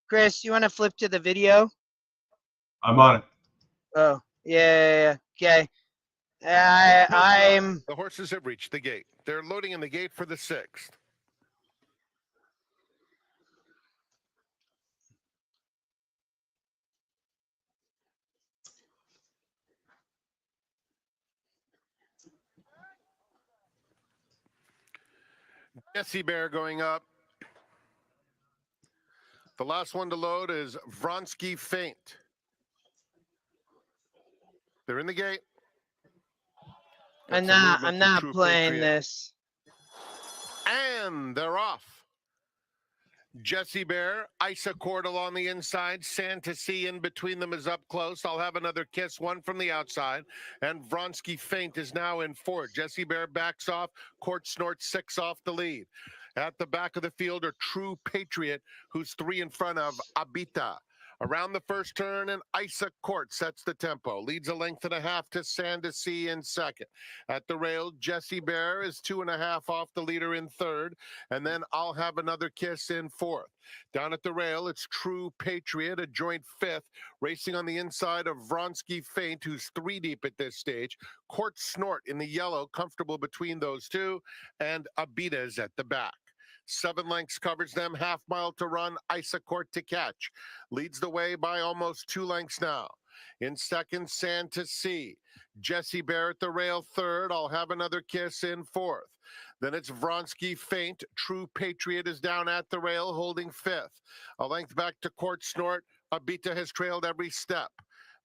Chris, you want to flip to the video? I'm on it. Oh, yeah. Okay. I'm. The horses have reached the gate. They're loading in the gate for the 6th. Jesse Bear going up. The last one to load is Vronsky Feint. They're in the gate. I'm not playing this. And they're off. Jesse Bear, Isa Cordal on the inside, Santa C in between them is up close. I'll have another kiss, one from the outside. And Vronsky Feint is now in 4. Jesse Bear backs off. Court Snort 6 off the lead. At the back of the field are True Patriot, who's 3 in front of Abita. Around the first turn, and Isa Court sets the tempo. Leads a length and a half to Sandacy in second. At the rail, Jesse Bear is 2.5 off the leader in third. And then I'll have another kiss in 4th. Down at the rail, it's True Patriot, a joint 5th, racing on the inside of Vronsky Feint, who's 3 deep at this stage. Court Snort in the yellow, comfortable between those two. And Abita is at the back. 7 lengths covers them, half mile to run, Isa Court to catch. Leads the way by almost 2 lengths now. In second, Santa C. Jesse Bear at the rail third. I'll have another kiss in 4th. Then it's Vronsky Feint. True Patriot is down at the rail, holding 5th. A length back to Court Snort. Abita has trailed every step.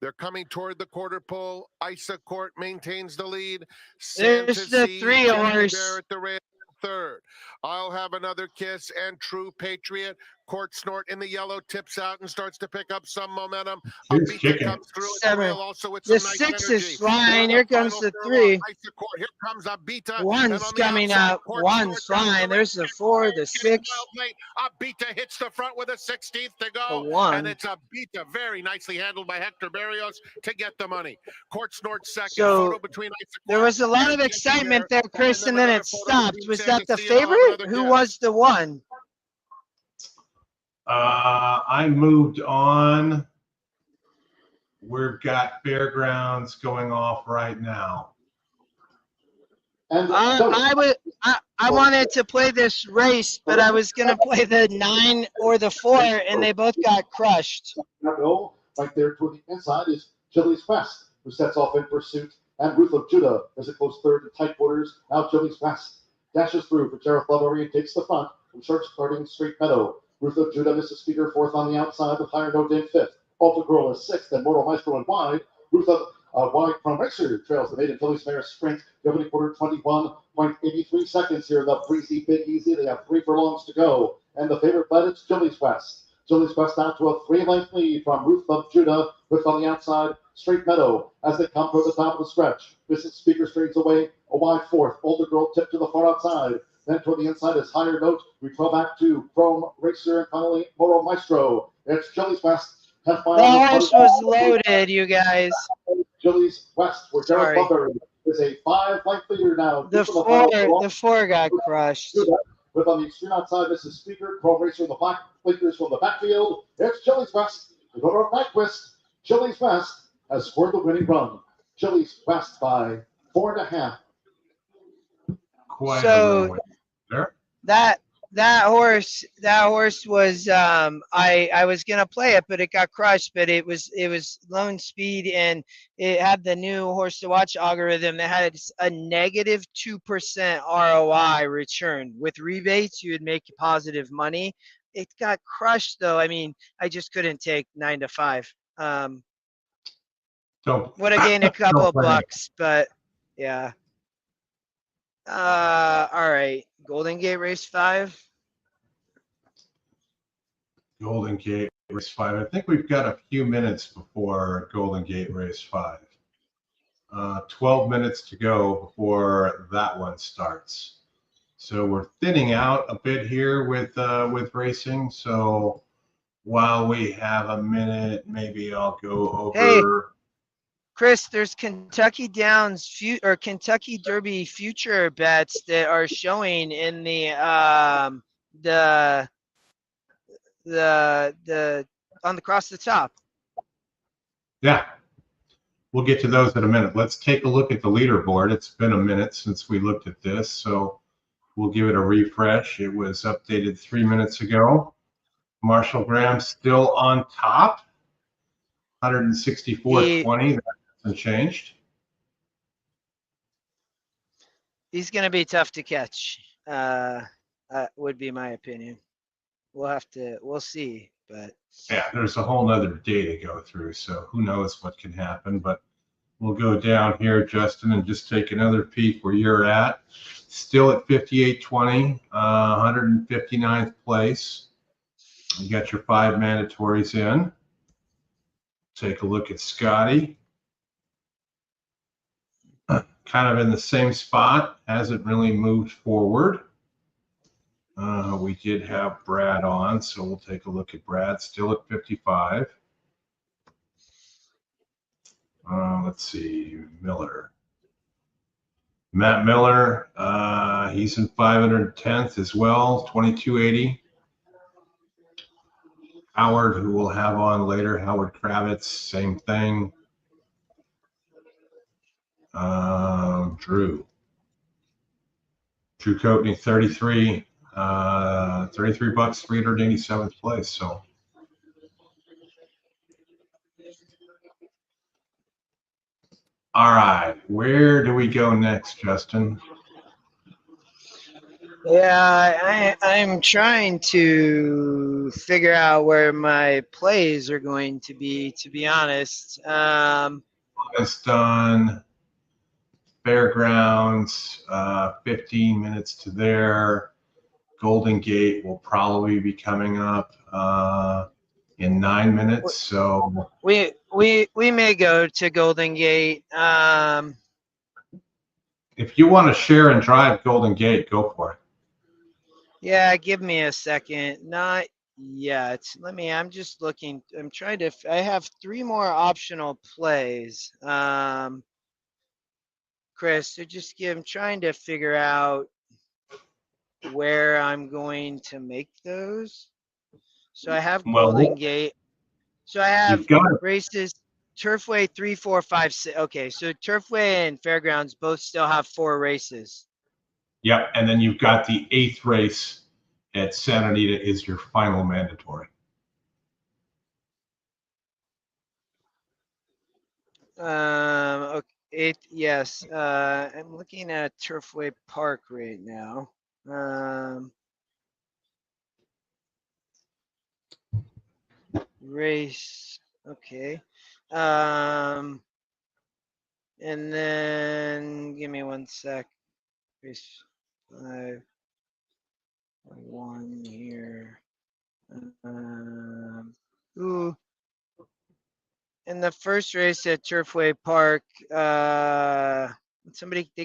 They're coming toward the quarter pole. Isa Court maintains the lead. Santa There's the C. 3 Jesse horse. Bear at the rail third. I'll have another kiss and True Patriot. Court Snort in the yellow tips out and starts to pick up some momentum. Abita comes through at the rail also with some The nice 6 energy. is flying. Here comes the 3. Here comes Abita. 1's coming up. 1's flying. There's the 4, the 6. Abita hits the front with a 16th to go. The 1. And it's Abita, very nicely handled by Hector Barrios to get the money. Court Snort second. So photo between there was a lot of excitement there, Chris, and then it stopped. Was that the favorite? Who was the 1? I moved on. We've got Fairgrounds going off right now. I wanted to play this race, but I was going to play the 9 or the 4, and they both got crushed. Right there toward the inside is Chili's Quest, who sets off in pursuit. And Ruth of Judah is a close third in tight quarters. Now Chili's Quest dashes through for Jareth Lovery and takes the front from Church starting Straight Meadow. Ruth of Judah misses Speaker 4th on the outside with Higher Note in 5th. Alta Girl is 6th and Mortal Maestro in wide. Ruth of Wide from Racer trails the maiden Phillies Mare Sprint. Governing quarter 21.83 seconds here in the breezy Big Easy. They have 3 furlongs to go. And the favorite bet is Chili's Quest. Chili's Quest out to a 3-length lead from Ruth of Judah with on the outside Straight Meadow as they come toward the top of the stretch. This is Speaker straightens away a wide 4th. Older Girl tipped to the far outside. Then toward the inside is Higher Note. We throw back to Chrome Racer and Connolly Moro Maestro. It's Chili's Quest. The horse was loaded, you guys. Chili's Quest, where Jareth Lovery is a 5-length leader now. The 4 got crushed. With on the extreme outside, this is Speaker, Chrome Racer, the black blinkers from the backfield. It's Chili's Quest. We go to Nyquist. Chili's Quest has scored the winning run. Chili's West by 4.5. Quite a So runaway there. that horse was I was gonna play it, but it got crushed. But it was Lone Speed, and it had the new horse to watch algorithm that had a negative 2% ROI return. With rebates, you would make positive money. It got crushed though. I mean, I just couldn't take 9 to 5. Would have gained a couple of bucks, but yeah. All right. Golden Gate race 5. Golden Gate race 5. I think we've got a few minutes before Golden Gate race 5. 12 minutes to go before that one starts. So we're thinning out a bit here with racing. So while we have a minute, maybe I'll go over. Hey, Chris, there's Kentucky Downs or Kentucky Derby future bets that are showing in the on the across the top. Yeah, we'll get to those in a minute. Let's take a look at the leaderboard. It's been a minute since we looked at this, so we'll give it a refresh. It was updated 3 minutes ago. Marshall Graham still on top, 164.20. That hasn't changed. He's going to be tough to catch. Would be my opinion. We'll see, but yeah, there's a whole nother day to go through, so who knows what can happen. But we'll go down here, Justin, and just take another peek where you're at. Still at 58.20, 159th place. You got your 5 mandatories in. Take a look at Scotty. Kind of in the same spot, hasn't really moved forward. We did have Brad on, so we'll take a look at Brad, still at 55. Let's see, Miller. Matt Miller, he's in 510th as well, 22.80. Howard, who we'll have on later, Howard Kravitz, same thing. Drew Coatney, 33 bucks, 387th place. So all right, where do we go next, Justin? Yeah, I'm trying to figure out where my plays are going to be honest. It's done. Fairgrounds, 15 minutes to there. Golden Gate will probably be coming up in 9 minutes. So we may go to Golden Gate. If you want to share and drive Golden Gate, go for it. Yeah, give me a second. Not yet. I'm just looking. I'm trying to. I have 3 more optional plays. Chris, so I'm trying to figure out where I'm going to make those. So I have Golden Gate. So I have races, Turfway 3, 4, 5, 6. Okay, so Turfway and Fairgrounds both still have 4 races. Yep, and then you've got the 8th race at Santa Anita is your final mandatory. Okay. Yes. I'm looking at Turfway Park right now. Race. Okay. And then give me 1 sec. Race 5. 1 here. Ooh. In the first race at Turfway Park, they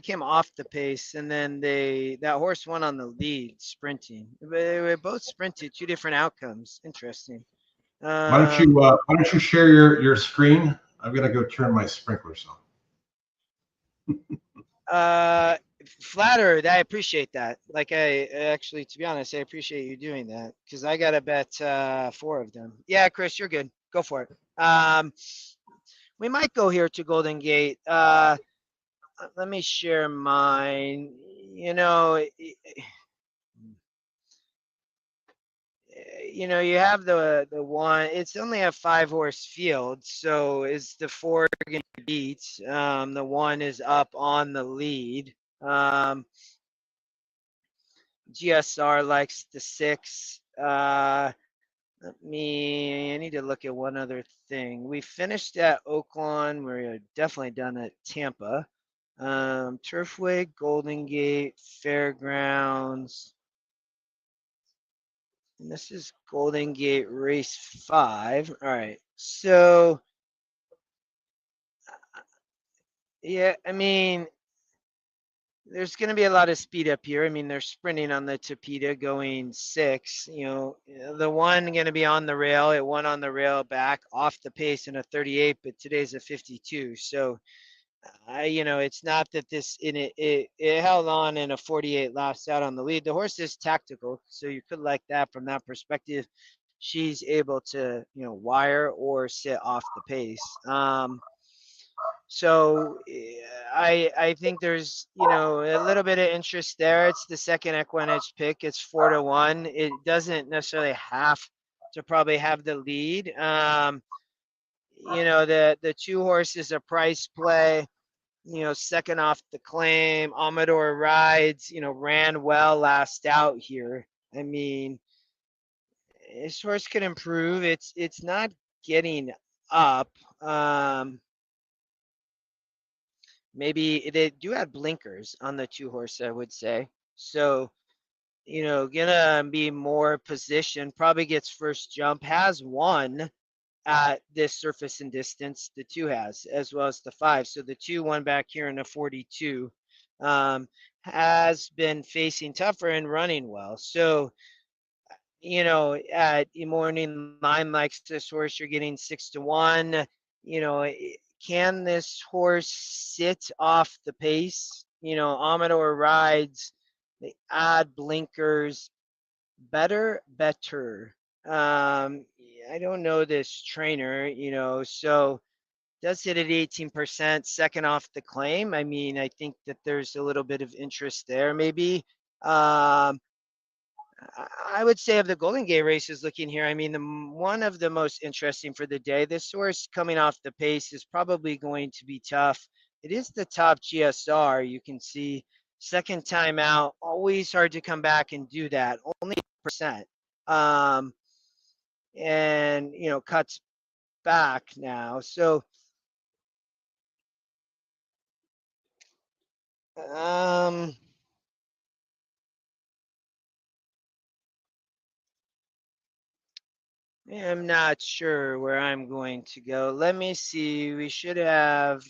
came off the pace, and then that horse won on the lead sprinting. They were both sprinted, 2 different outcomes. Interesting. Why don't you share your screen? I'm gonna go turn my sprinklers on. Flattered. I appreciate that. Like I actually, to be honest, I appreciate you doing that because I got to bet 4 of them. Yeah, Chris, you're good. Go for it. We might go here to Golden Gate. Let me share mine. You know, you have the one. It's only a 5-horse field, so is the 4 going to beat? The 1 is up on the lead. GSR likes the 6. I need to look at one other thing. We finished at Oaklawn. We're definitely done at Tampa. Turfway, Golden Gate, Fairgrounds. And this is Golden Gate Race 5. All right. So, yeah, I mean, there's going to be a lot of speed up here. I mean, they're sprinting on the Tapeta going 6. The 1 going to be on the rail. It won on the rail back off the pace in a 38, but today's a 52. So, it's not that it held on in a 48 last out on the lead. The horse is tactical, so you could like that from that perspective. She's able to, wire or sit off the pace. So I think there's, a little bit of interest there. It's the second EquineEdge pick. It's 4-1. It doesn't necessarily have to probably have the lead. The 2 horses a price play. Second off the claim, Amador Rides, ran well last out here. I mean, this horse could improve. It's not getting up. Maybe they do have blinkers on the 2 horse, I would say. So, gonna be more positioned, probably gets first jump, has won at this surface and distance, the 2 has, as well as the 5. So the 2 won back here in a 42, has been facing tougher and running well. So, at Morning Line likes this horse, you're getting 6-1. Can this horse sit off the pace? Amador Rides, they add blinkers, better. I don't know this trainer, so does hit at 18%, second off the claim. I mean, I think that there's a little bit of interest there, maybe. I would say of the Golden Gate races looking here, I mean, one of the most interesting for the day, this horse coming off the pace is probably going to be tough. It is the top GSR. You can see second time out, always hard to come back and do that, only %. And, cuts back now. So, I'm not sure where I'm going to go. Let me see. We should have,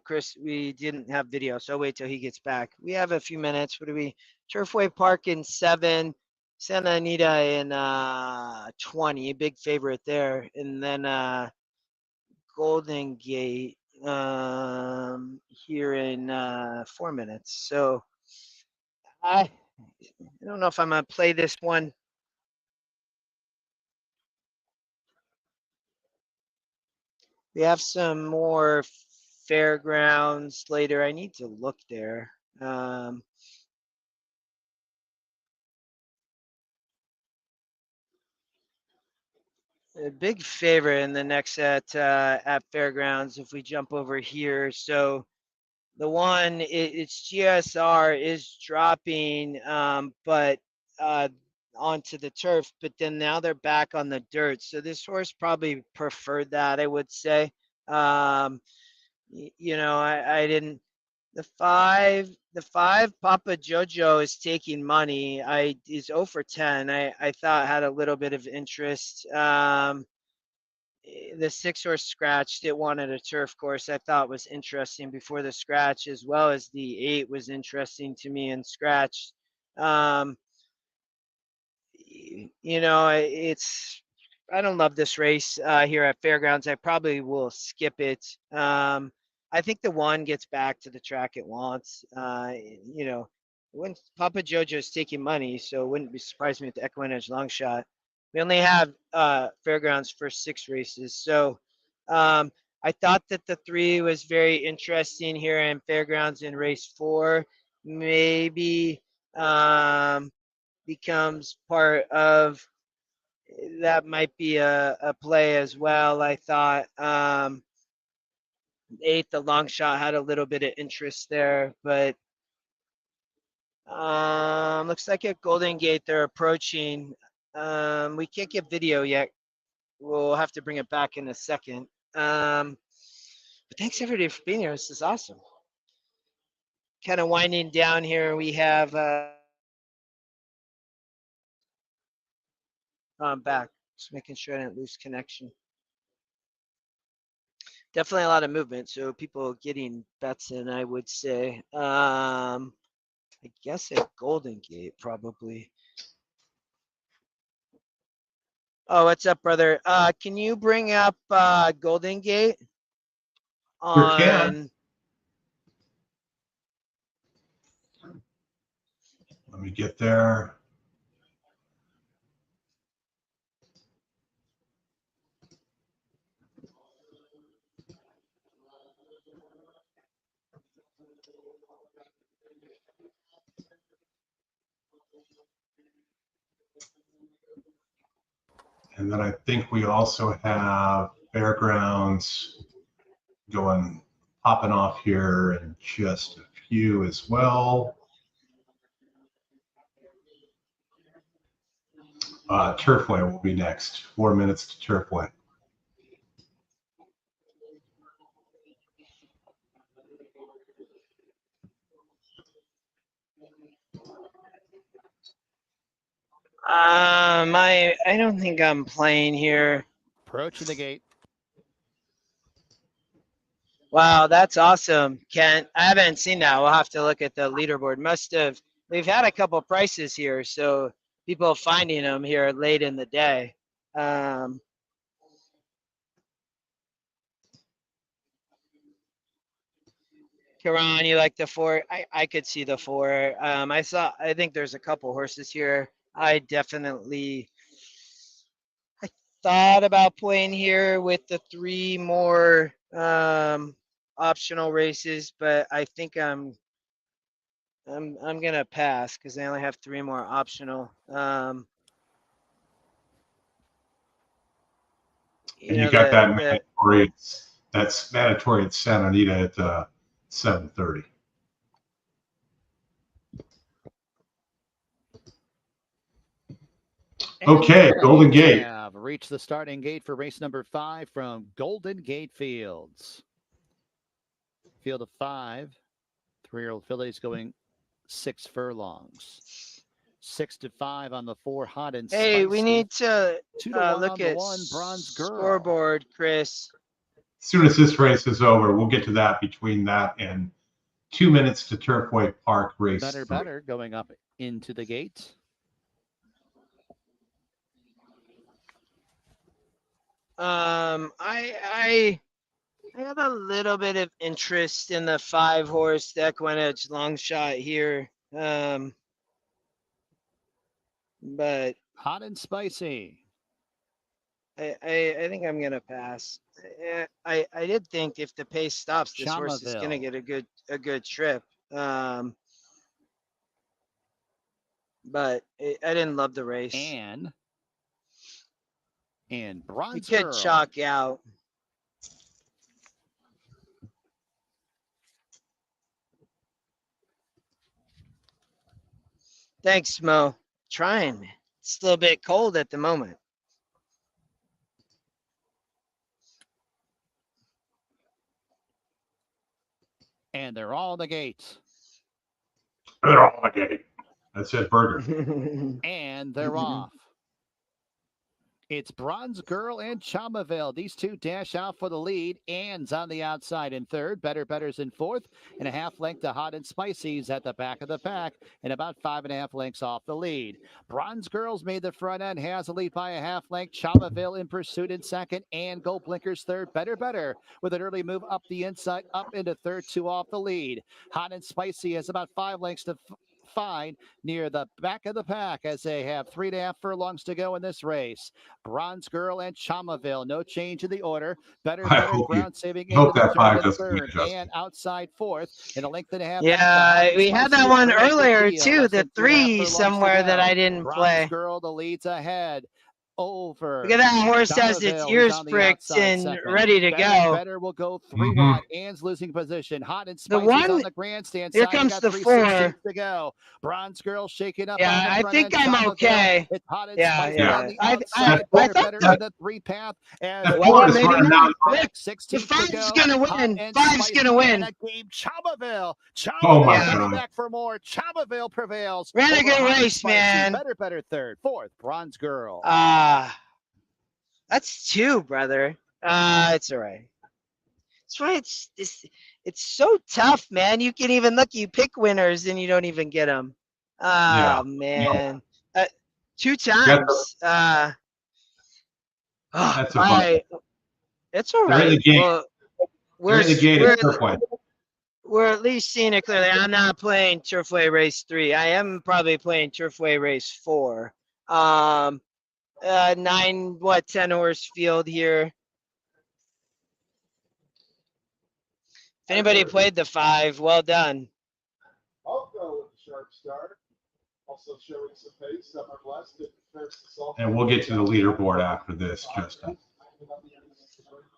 Chris, we didn't have video, so I'll wait till he gets back. We have a few minutes. What do we, Turfway Park in 7, Santa Anita in 20, big favorite there. And then Golden Gate here in 4 minutes. So I don't know if I'm going to play this one. We have some more fairgrounds later. I need to look there. A big favorite in the next at fairgrounds if we jump over here. So the one, its GSR is dropping, but onto the turf, but then now they're back on the dirt. So this horse probably preferred that, I would say. I didn't. The 5 Papa Jojo is taking money. Is 0 for 10. I thought had a little bit of interest. The 6 horse scratched. It wanted a turf course. I thought was interesting before the scratch, as well as the 8 was interesting to me and scratched. I don't love this race here at Fairgrounds. I probably will skip it. I think the 1 gets back to the track it wants. When Papa Jojo's taking money, so it wouldn't be surprised me with the EquineEdge long shot. We only have Fairgrounds for 6 races, so I thought that the 3 was very interesting here in Fairgrounds in race 4. Maybe becomes part of that, might be a play as well. I thought 8, the long shot, had a little bit of interest there, but looks like at Golden Gate they're approaching. We can't get video yet. We'll have to bring it back in a second. But thanks everybody for being here. This is awesome. Kind of winding down here. We have I'm back. Just making sure I didn't lose connection. Definitely a lot of movement, so people getting bets in, I would say. I guess at Golden Gate probably. Oh, what's up, brother? Can you bring up Golden Gate? Sure can. Let me get there. And then I think we also have Fairgrounds popping off here in just a few as well. Turfway will be next. 4 minutes to Turfway. I don't think I'm playing here. Approaching the gate. Wow, that's awesome, Kent. I haven't seen that. We'll have to look at the leaderboard. We've had a couple prices here, so people finding them here late in the day. Karan, you like the 4? I could see the 4. I think there's a couple horses here. I thought about playing here with the 3 more optional races, but I think I'm gonna pass because I only have 3 more optional. You got that mandatory. That's mandatory at Santa Anita at 7:30. Okay, Golden Gate. Have reached the starting gate for race number 5 from Golden Gate Fields. Field of 5. 3-year-old fillies going 6 furlongs. 6 to 5 on the 4 hot and spicy. Hey, we need to 2 to 1 look on the at 1 Bronze Girl. Scoreboard, Chris. As soon as this race is over, we'll get to that. Between that and 2 minutes to Turfway Park race. Better going up into the gate. I have a little bit of interest in the 5-horse EquineEdge long shot here. But hot and spicy. I think I'm gonna pass. I did think if the pace stops, this horse is gonna get a good trip. But I didn't love the race. And Bronze We could Girl. chalk out. Thanks, Mo. Trying, man. It's still a bit cold at the moment. And they're all in the gate. They're all in the gate. That's it, Burger. And they're off. It's Bronze Girl and Chamaville. These 2 dash out for the lead. Ann's on the outside in 3rd. Better's in 4th. And a half length to Hot and Spicy's at the back of the pack. And about 5.5 lengths off the lead. Bronze Girl's made the front end. Has a lead by a half length. Chamaville in pursuit in 2nd. And Gold Blinkers 3rd. Better with an early move up the inside. Up into 3rd. 2 off the lead. Hot and Spicy has about 5 lengths to fine near the back of the pack as they have 3.5 furlongs to go in this race. Bronze Girl and Chamaville, no change in the order. Better ground saving into the turn in third and outside fourth in a length and a half. Yeah, we had that one earlier too, the 3 somewhere that I didn't play. Bronze Girl, the leads ahead. Over. Look at that horse has its ears pricked and ready to go. Better will go 3 wide. Ann's losing position. Hot and The spicy one on the grandstand here side. comes the 4 4 to go. Bronze Girl shaking up. Yeah, on the I front think end. I'm okay. It's hot and Yeah, spicy yeah. on the outside. Better in the 3 path. And Well, maybe not. 16 The to 5's go. gonna win. 5's gonna win. And a game. Chamaville. Oh my Chamaville God. back for more. Chamaville prevails. Ran a over good Hot and race, Spicy. man. Better third. Fourth, Bronze Girl. That's 2, brother. It's all right. That's why it's so tough, man. You can even look, you pick winners and you don't even get them. Oh, man. 2 times. That's all a right. It's all They're in right. the game. Well, They're in the game at Turfway. we're at least seeing it clearly. I'm not playing Turfway Race 3. I am probably playing Turfway Race 4. 10 horse field here. If anybody played the 5, well done. I'll go with the sharp start. Also showing some pace, Summer Blessed. And we'll get to the leaderboard after this, Justin.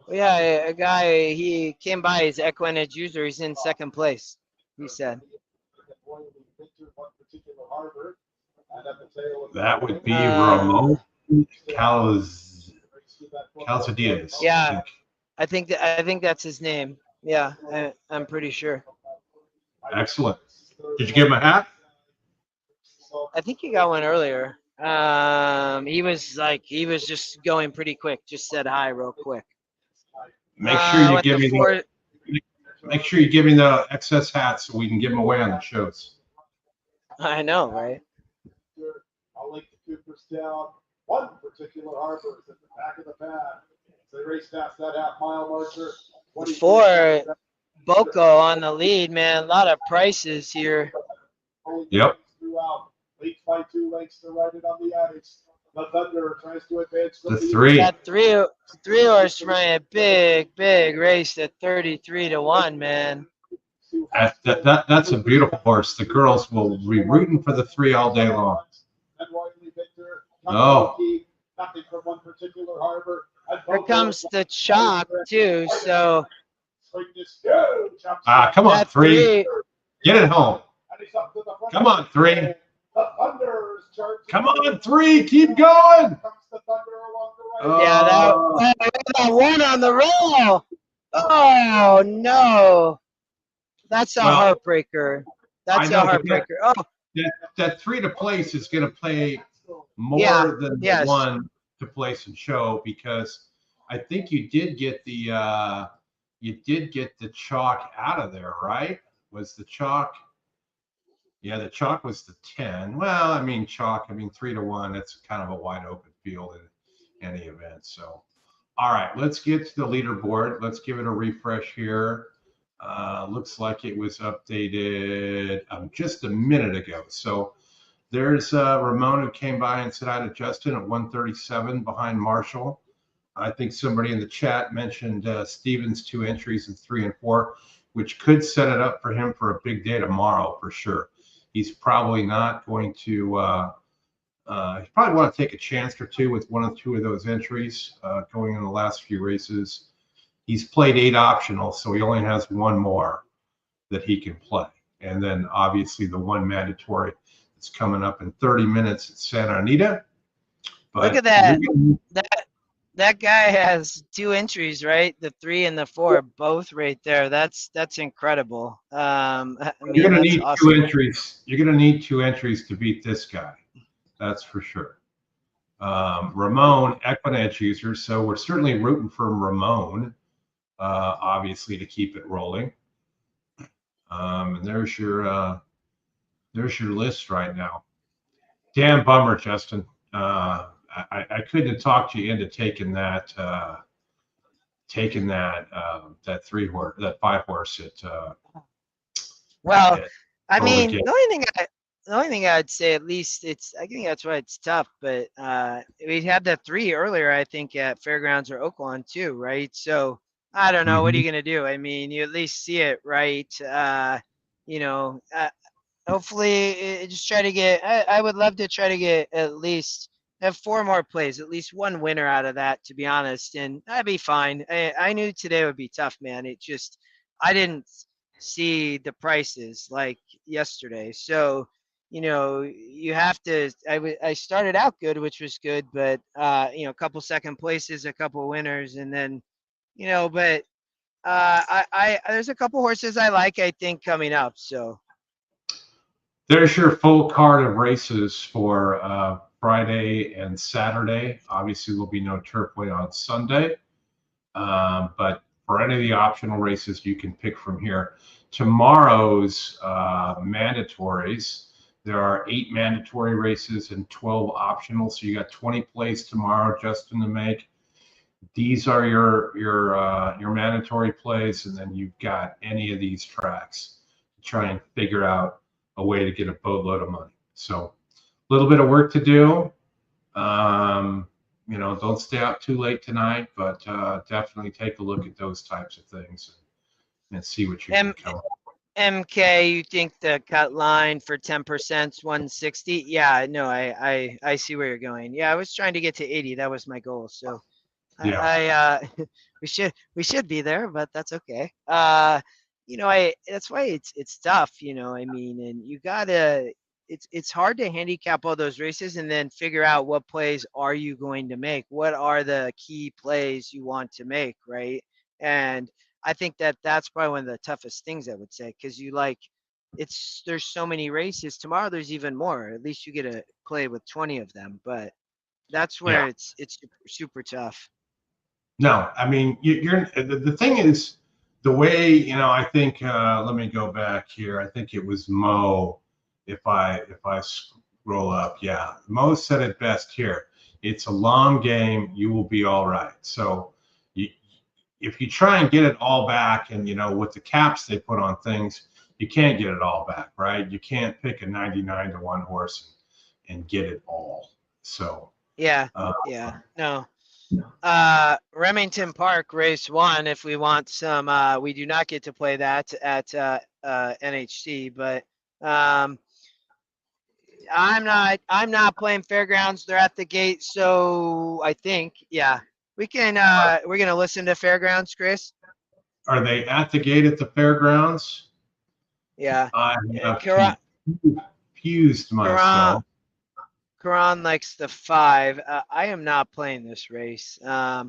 Well, yeah, a guy, he came by his EquineEdge user. He's in 2nd place, he said. That would be Ramon Calzadias. Yeah, I think that's his name. Yeah, I'm pretty sure. Excellent. Did you give him a hat? I think he got one earlier. He was just going pretty quick. Just said hi real quick. Make sure you give me make sure you give me the excess hats so we can give them away on the shows. I know, right? I'll link the Coopers down. One particular harbor is at the back of the pad. They race past that half-mile marker. 4 Boko on the lead, man. A lot of prices here. Yep. Leads by 2 lengths to right it on the ice. The Thunder tries to advance. The 3. That 3 horse ran a big race at 33 to 1, man. That's a beautiful horse. The girls will be rooting for the 3 all day long. Oh. Nothing from one particular harbor. Here comes the chalk too. So. Come on, 3. Get it home. Come on, 3. Come on, 3. Keep going. Yeah, that one on the rail. Oh no, that's a heartbreaker. That's a heartbreaker. Oh, that 3 to place is going to play more than the 1 to place and show, because I think you did get the chalk out of there, right? Was the chalk? Yeah, the chalk was the 10. Well, I mean, 3 to 1. That's kind of a wide open field in any event. So, all right, let's get to the leaderboard. Let's give it a refresh here. Looks like it was updated just a minute ago. So there's Ramon, who came by and said hi to Justin at 137 behind Marshall. I think somebody in the chat mentioned Stevens' 2 entries in 3 and 4, which could set it up for him for a big day tomorrow for sure. He's probably not going to he probably want to take a chance or 2 with 1 or 2 of those entries going in the last few races. He's played 8 optional, so he only has 1 more that he can play. And then obviously the 1 mandatory that's coming up in 30 minutes at Santa Anita. But look at that. That guy has 2 entries, right? The 3 and the 4, both right there. That's incredible. You're going to need awesome. 2 entries. You're going to need 2 entries to beat this guy. That's for sure. Ramon, EquineEdge user. So we're certainly rooting for Ramon, obviously, to keep it rolling. And there's your list right now. Damn bummer, Justin. I couldn't have talked you into taking that that 3 horse, that 5 horse at well, I mean, the only thing the only thing I'd say, at least I think that's why it's tough, but we had the 3 earlier, I think, at Fairgrounds or Oaklawn too, right? So I don't know. What are you going to do? I mean, you at least see it, right? You know, hopefully just try to get, I would love to try to get at least have 4 more plays, at least 1 winner out of that, to be honest. And I'd be fine. I knew today would be tough, man. It just, I didn't see the prices like yesterday. So, you know, you have to, I started out good, which was good, but, you know, a couple second places, a couple winners, and then, you know, but there's a couple horses I like, I think, coming up. So there's your full card of races for Friday and Saturday. Obviously, there'll be no Turfway on Sunday, but for any of the optional races, you can pick from here. Tomorrow's mandatories, there are 8 mandatory races and 12 optional. So you got 20 plays tomorrow, Justin, to make. These are your mandatory plays, and then you've got any of these tracks to try and figure out a way to get a boatload of money. So a little bit of work to do. You know, don't stay up too late tonight, but definitely take a look at those types of things and see what you can come up with. MK, you think the cut line for 10% is 160? Yeah, no, I see where you're going. Yeah, I was trying to get to 80. That was my goal. So yeah. we should be there, but that's okay. You know, that's why it's tough, you know, I mean, and you gotta, it's hard to handicap all those races and then figure out what plays are you going to make? What are the key plays you want to make, right? And I think that's probably one of the toughest things, I would say, because there's so many races. Tomorrow there's even more. At least you get to play with 20 of them, but that's where it's super tough. No, I mean, the thing is, the way, you know, I think, let me go back here. I think it was Mo, if I scroll up. Yeah, Mo said it best here. It's a long game. You will be all right. So if you try and get it all back, and, you know, with the caps they put on things, you can't get it all back, right? You can't pick a 99 to 1 horse and get it all. So yeah, no. Remington Park race 1, if we want some, we do not get to play that at NHC, but I'm not playing Fairgrounds. They're at the gate, so I think, yeah, we can, we're gonna listen to Fairgrounds, Chris. Are they at the gate at the Fairgrounds? Yeah. I have confused myself. Karan likes the 5. I am not playing this race. I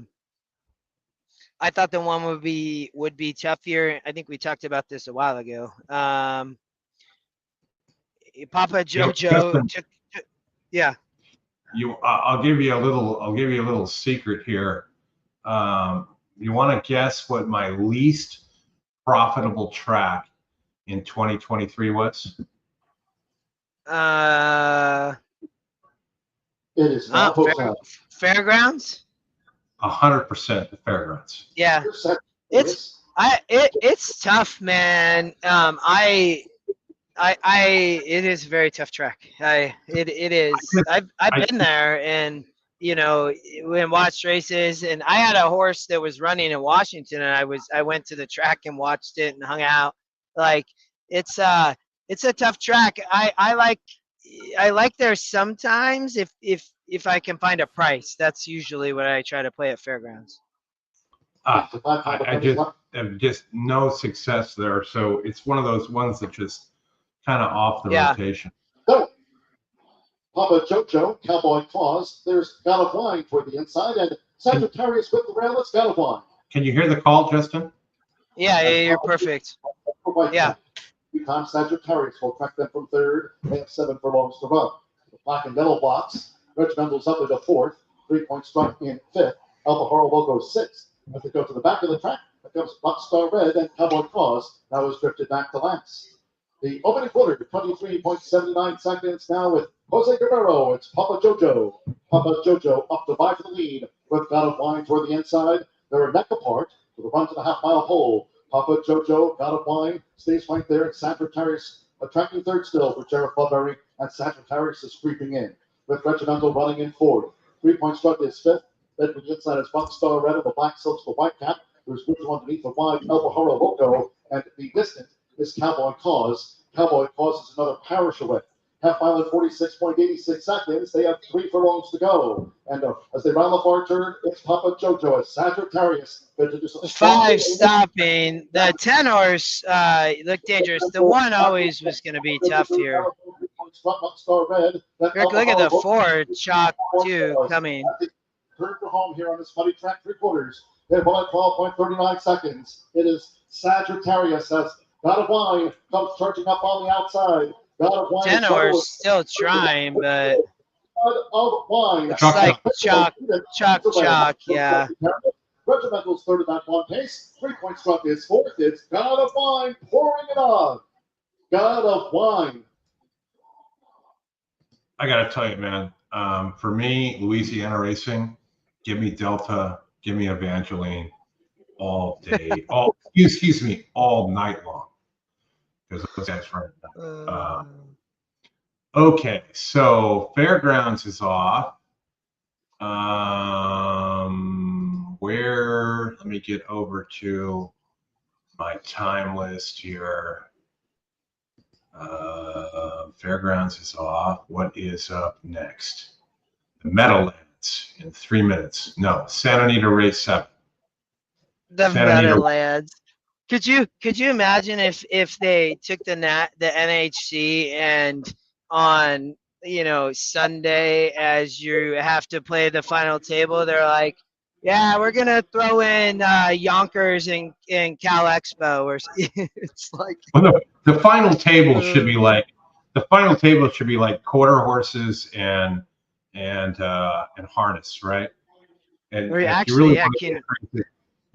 thought the 1 would be tough here. I think we talked about this a while ago. Papa Jojo took, yeah. I'll give you a little secret here. You want to guess what my least profitable track in 2023 was? It is not Fairgrounds. 100% the Fairgrounds. Yeah, it's tough, man. It is a very tough track. It is. I've been there, and, you know, we watched races, and I had a horse that was running in Washington, and I went to the track and watched it and hung out. Like, it's a tough track. I like there sometimes if I can find a price. That's usually what I try to play at Fairgrounds. I just have no success there. So it's one of those ones that just kind of off the rotation. Go. Papa Jojo, Cowboy Claus. There's God of Wine toward the inside, and Sagittarius with the rail. It's God of Wine. Can you hear the call, Justin? Yeah, you're perfect. Yeah. Econ Sagittarius will track them from 3rd. They have 7 furlongs to run. The black and yellow box. Regimental's up into 4th. 3 points struck in 5th. Alpha Haro Logo 6th. As they go to the back of the track, there comes Buckstar Red, and Cowboy Claus now is drifted back to last. The opening quarter, 23.79 seconds now with Jose Guerrero. It's Papa Jojo. Papa Jojo up to vie for the lead with God of Wine toward the inside. They're a neck apart to the run to the half-mile pole. Papa Jojo, God of Wine, stays right there. Sagittarius Attracting third still for Sheriff Blueberry, and Sagittarius is creeping in, with Regimental running in fourth. 3-point struck is fifth. Then from the inside is Buckstar Red of the Black Silks, the White Cap, who's moved underneath the wide El Pajaro Loco, and the distant is Cowboy Cause. Cowboy Cause is another parish away. Half mile in 46.86 seconds. They have 3 furlongs to go. And as they round the far turn, it's Papa Jojo as Sagittarius. 5 stopping. The 10 horse looked dangerous. The 1 always was going to be tough here. Rick, look at the 4 chalk 2 coming. Turn for home here on this muddy track, 3/4. They have 12.39 seconds. It is Sagittarius as God of Wine comes charging up on the outside. God of Wine. Tenor still trying, but God of Wine. Looks like chalk, yeah. Regimental's third at that one pace. 3-point struck is fourth. It's God of Wine pouring it on. God of Wine. I got to tell you, man, for me, Louisiana racing, give me Delta, give me Evangeline all day, all night long. Because those guys right. Okay, so Fairgrounds is off. Let me get over to my time list here. Fairgrounds is off. What is up next? The Meadowlands in 3 minutes. No, Santa Anita race 7. The Meadowlands. Could you imagine if they took the NHC and on Sunday as you have to play the final table, they're like, yeah, we're gonna throw in Yonkers and Cal Expo, or it's like. Well, the final table should be like quarter horses and harness, right? And if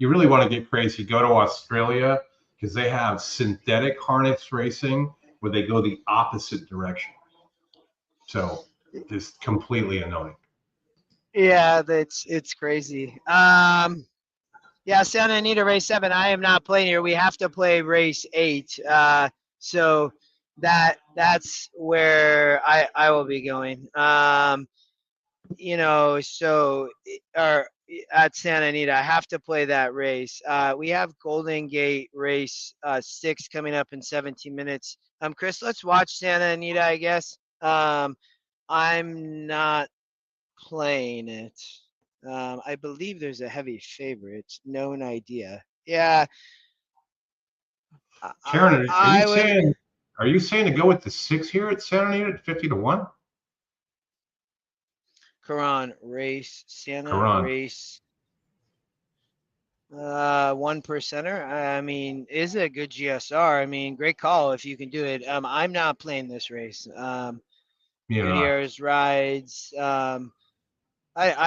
you really want to get crazy, go to Australia because they have synthetic harness racing where they go the opposite direction. So it's completely annoying. Yeah, it's crazy. Yeah, Santa Anita race 7. I am not playing here. We have to play race 8. So that's where I will be going. So at Santa Anita, I have to play that race. We have Golden Gate race 6 coming up in 17 minutes. Chris, let's watch Santa Anita, I guess. I'm not playing it. I believe there's a heavy favorite. Known idea. Yeah. Karen, are you saying to go with the 6 here at Santa Anita at 50-1? Karan race Santa Karan. race. 1%er. I mean, is a good GSR. I mean, great call if you can do it. I'm not playing this race. Gutierrez rides. I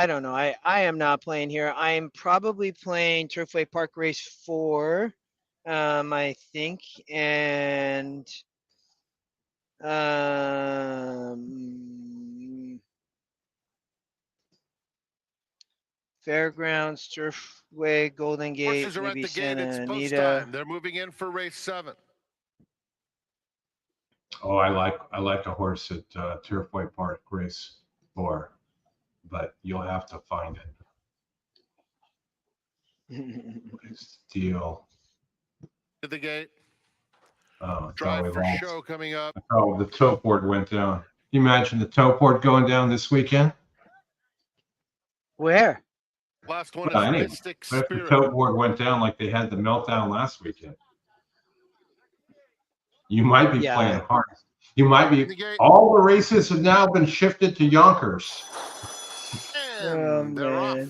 don't know. I am not playing here. I am probably playing Turfway Park race 4. I think, and Fairgrounds, Turfway, Golden Gate, Horses are maybe at the gate. It's Santa post Anita. time. They're moving in for race 7. Oh, I like a horse at Turfway Park race 4, but you'll have to find it. Deal. To the gate. Oh, Drive for show coming up. Oh, the tote board went down. Can you imagine the tote board going down this weekend? Where? Last one is Anyway, Mystic what if the Spirit. tote board went down like they had the meltdown last weekend? You might be playing hard. You might be. All the races have now been shifted to Yonkers. And they're off.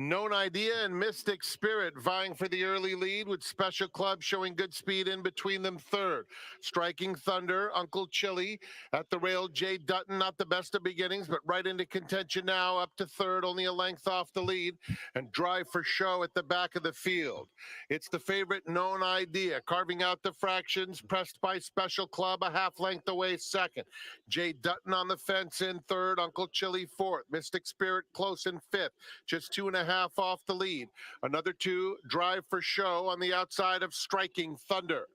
Known Idea and Mystic Spirit vying for the early lead with Special Club showing good speed in between them third. Striking Thunder, Uncle Chili at the rail. Jay Dutton, not the best of beginnings, but right into contention now, up to third, only a length off the lead. And Drive for Show at the back of the field. It's the favorite Known Idea, carving out the fractions, pressed by Special Club, a half length away second. Jay Dutton on the fence in third, Uncle Chili fourth. Mystic Spirit close in fifth, just 2.5 off the lead. Another 2, Drive for Show on the outside of Striking Thunder.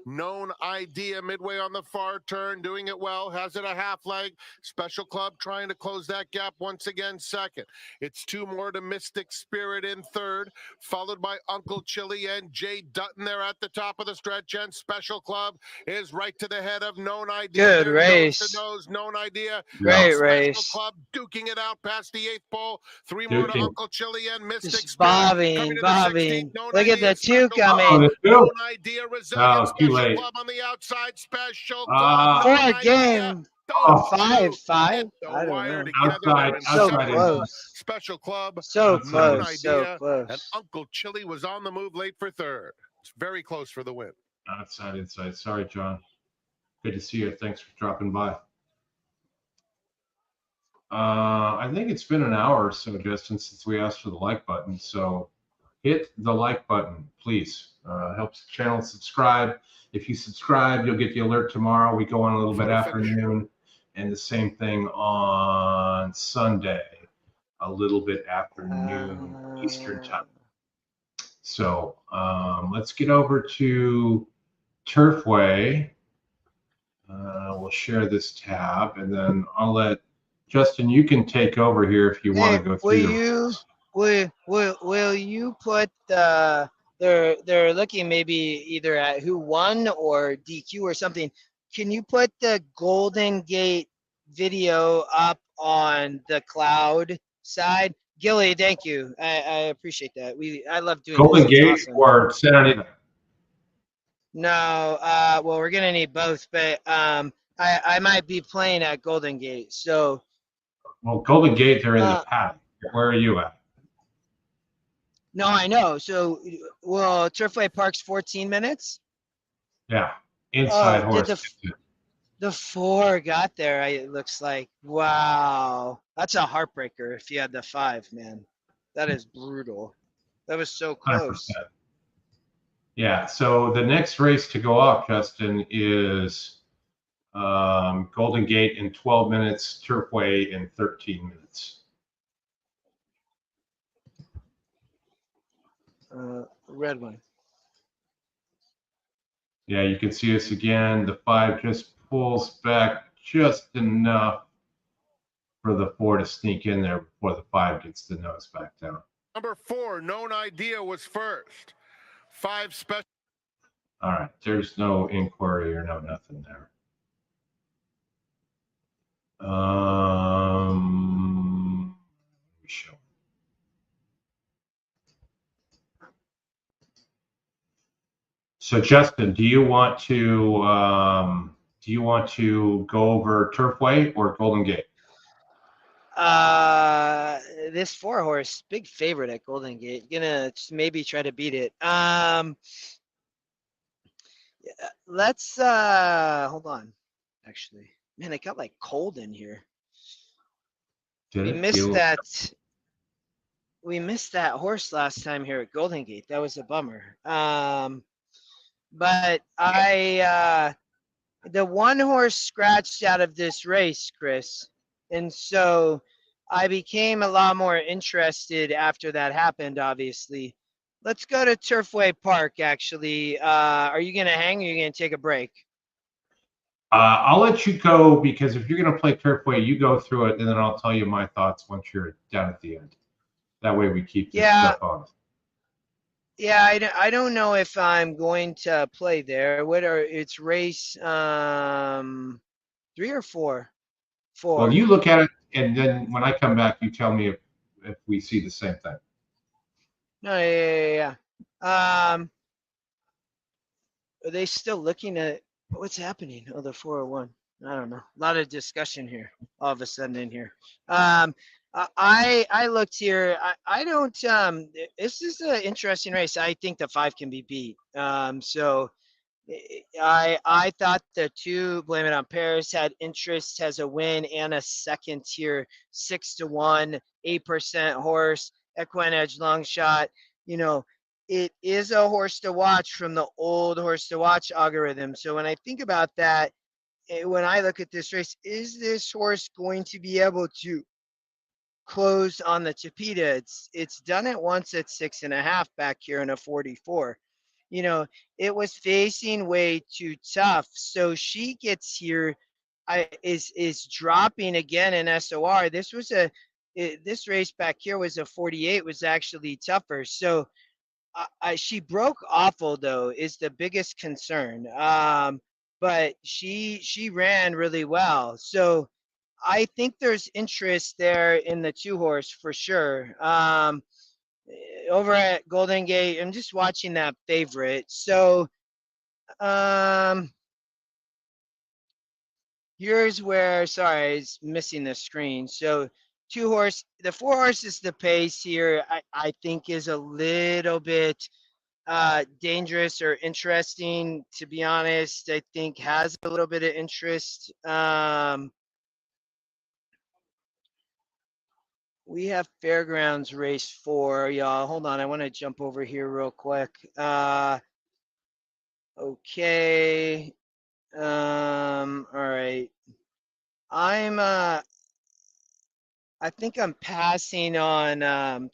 Known Idea midway on the far turn, doing it well, has it a half leg. Special Club trying to close that gap once again second. It's 2 more to Mystic Spirit in third, followed by Uncle Chili and Jay Dutton there at the top of the stretch, and Special Club is right to the head of Known Idea. Good They're race. nose to nose, Known Idea. Great Special race. Club duking it out past the 8th pole. 3 Duking. more to Uncle Chili and Mystic Just Spirit. bobbing, Coming to the bobbing. 16th, Known Look at Idea, the 2 Special Club. coming. Known Idea, Oh, Resilient, too Special late. Club on the outside, Special Club. Four Known Idea. game. Those 5, two 5. hit the I don't wire know. together there in So seventh. close. Special Club. So Known close. So Idea, close. and Uncle Chili was on the move late for third. It's very close for the win. Outside, inside. Sorry, John. Good to see you. Thanks for dropping by. I think it's been an hour or so, Justin, since we asked for the like button. So hit the like button, please. Helps the channel subscribe. If you subscribe, you'll get the alert tomorrow. We go on a little bit after noon, and the same thing on Sunday, a little bit after noon Eastern time. So let's get over to Turfway. We'll share this tab, and then I'll let Justin, you can take over here if you want to go through. Will you put they're looking maybe either at who won or DQ or something. Can you put the Golden Gate video up on the cloud side? Gilly, thank you. I appreciate that. I love doing Golden this. Gate Awesome. or San Antonio? No, well, we're gonna need both, but I might be playing at Golden Gate, so. Well, Golden Gate, they're in the paddock. Where are you at? No, I know. So, well, Turfway Park's 14 minutes. Yeah, inside horse. The 4 got there. It looks like, wow, that's a heartbreaker. If you had the 5, man, that is brutal. That was so close. 100%. Yeah. So the next race to go off, Justin, is Golden Gate in 12 minutes, Turfway in 13 minutes. Red one. Yeah, you can see us again. The 5 just pulls back just enough for the 4 to sneak in there before the 5 gets the nose back down. Number 4, Known Idea was first. 5 special. All right, there's no inquiry or no nothing there. Show. So Justin, do you want to go over Turfway or Golden Gate? This 4 horse, big favorite at Golden Gate. Gonna maybe try to beat it. Let's hold on. Actually, man, it got like cold in here. We missed that horse last time here at Golden Gate. That was a bummer. But the 1 horse scratched out of this race, Chris. And so I became a lot more interested after that happened, obviously. Let's go to Turfway Park, actually. Are you going to hang or are you going to take a break? I'll let you go because if you're going to play Turfway, you go through it, and then I'll tell you my thoughts once you're down at the end. That way we keep this stuff on. Yeah, I don't know if I'm going to play there. It's race 3 or 4? 4. Well, you look at it, and then when I come back, you tell me if we see the same thing. No, yeah. Are they still looking at what's happening? Oh, the 401. I don't know. A lot of discussion here all of a sudden in here. I looked here. I don't. This is an interesting race. I think the 5 can be beat. So I thought the 2, Blame It on Paris, had interest as a win and a second tier 6-1, 8% horse. EquineEdge long shot. You know, it is a horse to watch from the old horse to watch algorithm. So when I think about that, when I look at this race, is this horse going to be able to close on the Chapita? It's done it once at 6.5 back here in a 44. you know, it was facing way too tough. So she gets here, is dropping again in SOR. This was this race back here was a 48, was actually tougher. So she broke awful though, is the biggest concern. But she ran really well. So I think there's interest there in the 2-horse for sure. Over at Golden Gate, I'm just watching that favorite. So here's where, sorry, I was missing the screen. So 2-horse, the 4-horse is the pace here. I think is a little bit dangerous or interesting, to be honest. I think has a little bit of interest. We have Fairgrounds race 4, y'all. Hold on, I want to jump over here real quick. Okay. All right. I think I'm passing on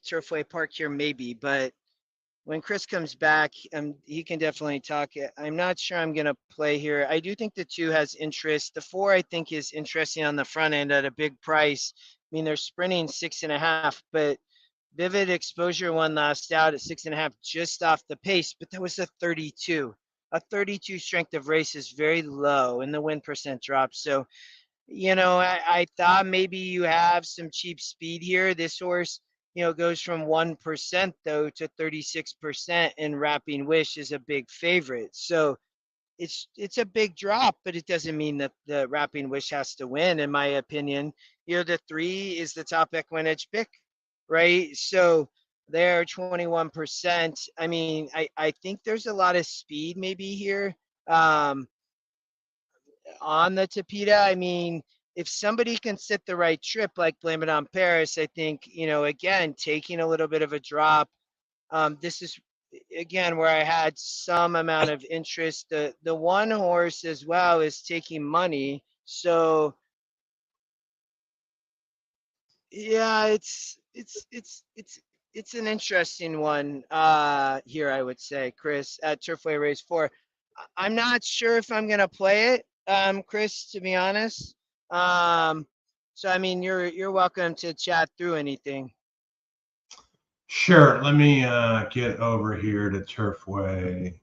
Turfway Park here, maybe, but when Chris comes back, he can definitely talk. I'm not sure I'm going to play here. I do think the 2 has interest. The 4, I think, is interesting on the front end at a big price. I mean, they're sprinting 6.5, but Vivid Exposure won last out at 6.5, just off the pace, but that was a 32. A 32 strength of race is very low, and the win percent drops. So, you know, I thought maybe you have some cheap speed here. This horse, you know, goes from 1% though to 36%, and Wrapping Wish is a big favorite. So it's a big drop, but it doesn't mean that the Wrapping Wish has to win, in my opinion. You know, the 3 is the top EquineEdge pick, right? So they're 21%. I mean, I think there's a lot of speed maybe here on the Tapeta. I mean, if somebody can sit the right trip, like Blame It on Paris, I think, you know, again, taking a little bit of a drop. This is, again, where I had some amount of interest. The 1-horse as well is taking money. So yeah, it's an interesting one here, I would say, Chris, at Turfway Race 4. I'm not sure if I'm gonna play it, Chris, to be honest. So I mean, you're welcome to chat through anything. Sure. Let me get over here to Turfway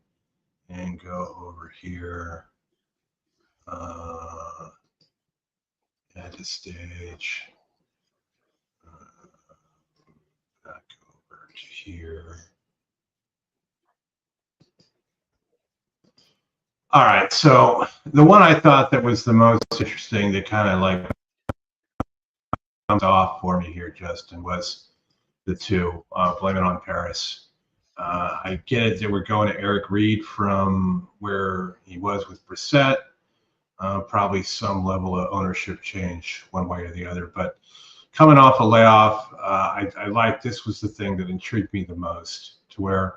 and go over here. At the stage. Back over to here. All right. So the one I thought that was the most interesting, that kind of like comes off for me here, Justin, was the 2, Blame It on Paris. I get it that we're going to Eric Reed from where he was with Brissett. Probably some level of ownership change one way or the other, but coming off a layoff, I like, this was the thing that intrigued me the most, to where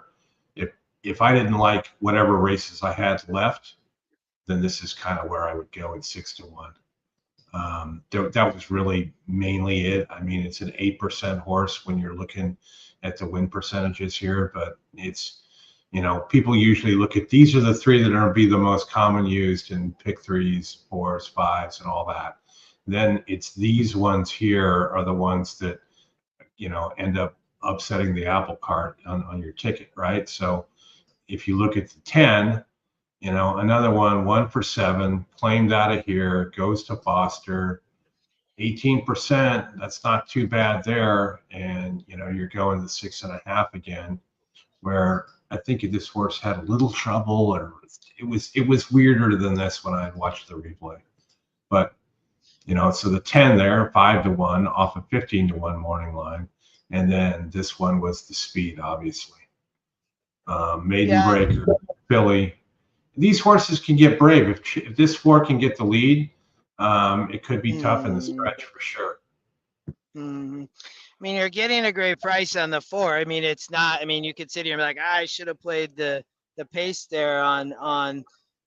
if I didn't like whatever races I had left, then this is kind of where I would go at 6-1. That was really mainly it. I mean, it's an 8% horse when you're looking at the win percentages here, but it's, you know, people usually look at, these are the 3 that are going to be the most common used in pick 3s, 4s, 5s, and all that. Then it's these ones here are the ones that, you know, end up upsetting the apple cart on your ticket, right? So if you look at the 10, you know, another one for 7, claimed out of here, goes to Foster, 18%. That's not too bad there. And, you know, you're going to 6.5 again, where I think this horse had a little trouble, or it was weirder than this when I watched the replay. But, you know, so the 10 there, 5-1 off a 15-1 morning line. And then this one was the speed, obviously. Maiden Breaker, Philly. These horses can get brave. If this 4 can get the lead, it could be tough in the stretch for sure. I mean, you're getting a great price on the 4. I mean, it's not, I mean, you could sit here and be like, I should have played the pace there on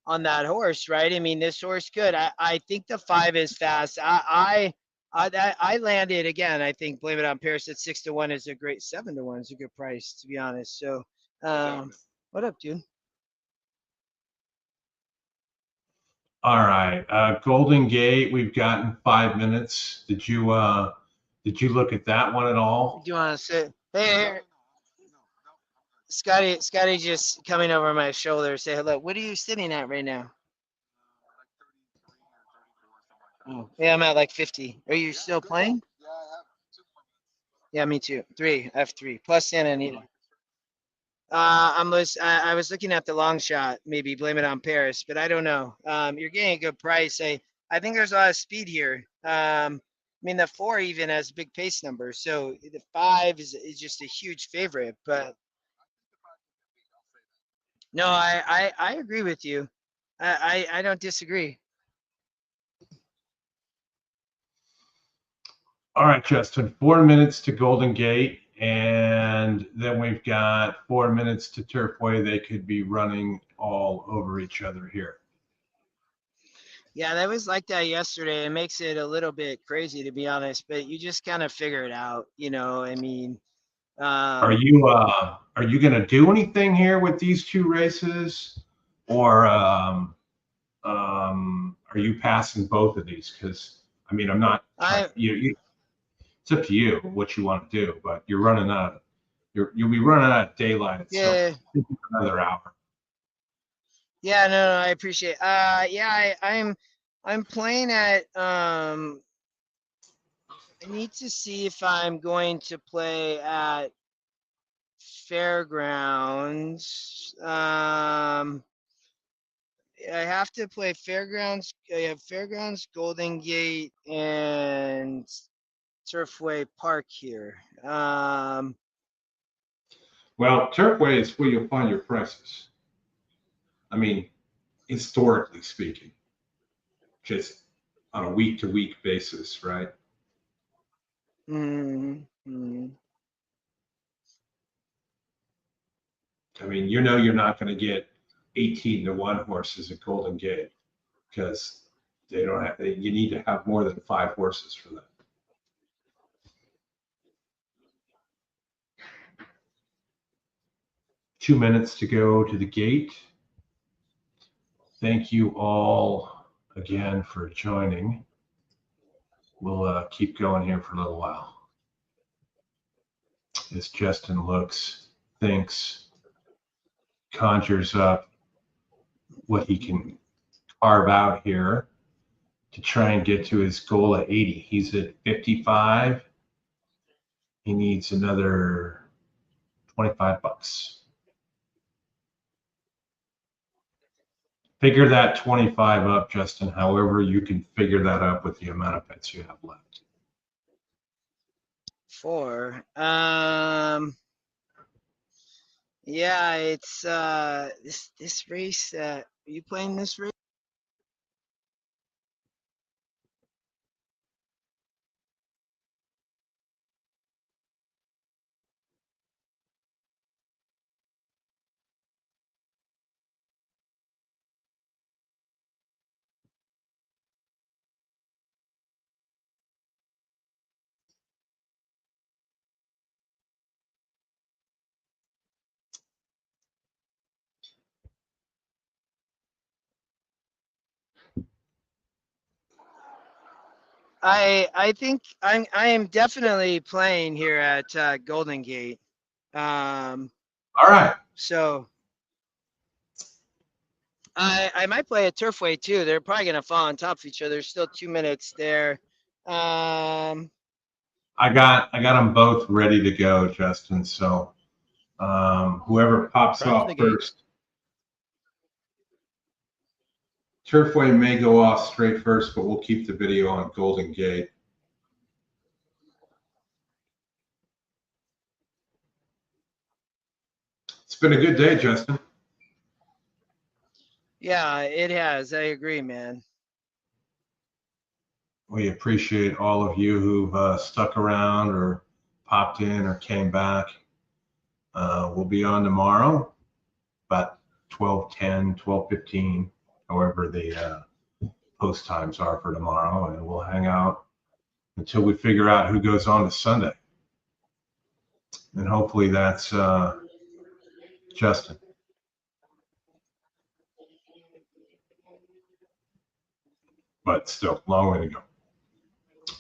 that horse, right? I mean, this horse could. I think the 5 is fast. I landed again. I think Blame It on Paris at 6-1 is a great, 7-1 is a good price, to be honest. So, what up, dude? All right, Golden Gate. We've gotten 5 minutes. Did you look at that one at all? Do you want to sit? Hey, Scotty just coming over my shoulder. Say hello. What are you sitting at right now? Oh, yeah, I'm at like 50. Are you still playing? Yeah, me too. 3. I have 3 plus Santa Anita. I was looking at the long shot. Maybe blame it on Paris, but I don't know. You're getting a good price. I think there's a lot of speed here. I mean, the 4 even has a big pace number, so the 5 is just a huge favorite. But no, I agree with you. I don't disagree. All right, Justin, 4 minutes to Golden Gate, and then we've got 4 minutes to Turfway. They could be running all over each other here. Yeah, that was like that yesterday. It makes it a little bit crazy, to be honest, but you just kind of figure it out. I mean, are you going to do anything here with these 2 races, or are you passing both of these? Because I mean, I'm not. It's up to you what you want to do, but you'll be running out of daylight at another hour. Yeah, no, I appreciate. Yeah, I'm playing at. I need to see if I'm going to play at Fairgrounds. I have to play Fairgrounds. I have Fairgrounds, Golden Gate, and Turfway Park here. Well, Turfway is where you'll find your prices. I mean, historically speaking, just on a week-to-week basis, right? Mm-hmm. I mean, you're not going to get 18-to-1 horses at Golden Gate because they don't have. You need to have more than 5 horses for that. Two minutes to go to the gate. Thank you all again for joining. We'll keep going here for a little while as Justin looks, thinks, conjures up what he can carve out here to try and get to his goal at 80. He's at 55. He needs another 25 bucks. Figure that 25 up, Justin, however you can figure that up with the amount of bets you have left. 4. Yeah, it's this race. Are you playing this race? I think I am definitely playing here at Golden Gate. All right. So I might play at Turfway too. They're probably gonna fall on top of each other. There's still 2 minutes there. I got them both ready to go, Justin. So whoever pops off first. Turfway may go off straight first, but we'll keep the video on Golden Gate. It's been a good day, Justin. Yeah, it has. I agree, man. We appreciate all of you who've stuck around or popped in or came back. We'll be on tomorrow, about 12:10, 12:15, however the post times are for tomorrow, and we'll hang out until we figure out who goes on to Sunday. And hopefully that's Justin. but still, long way to go.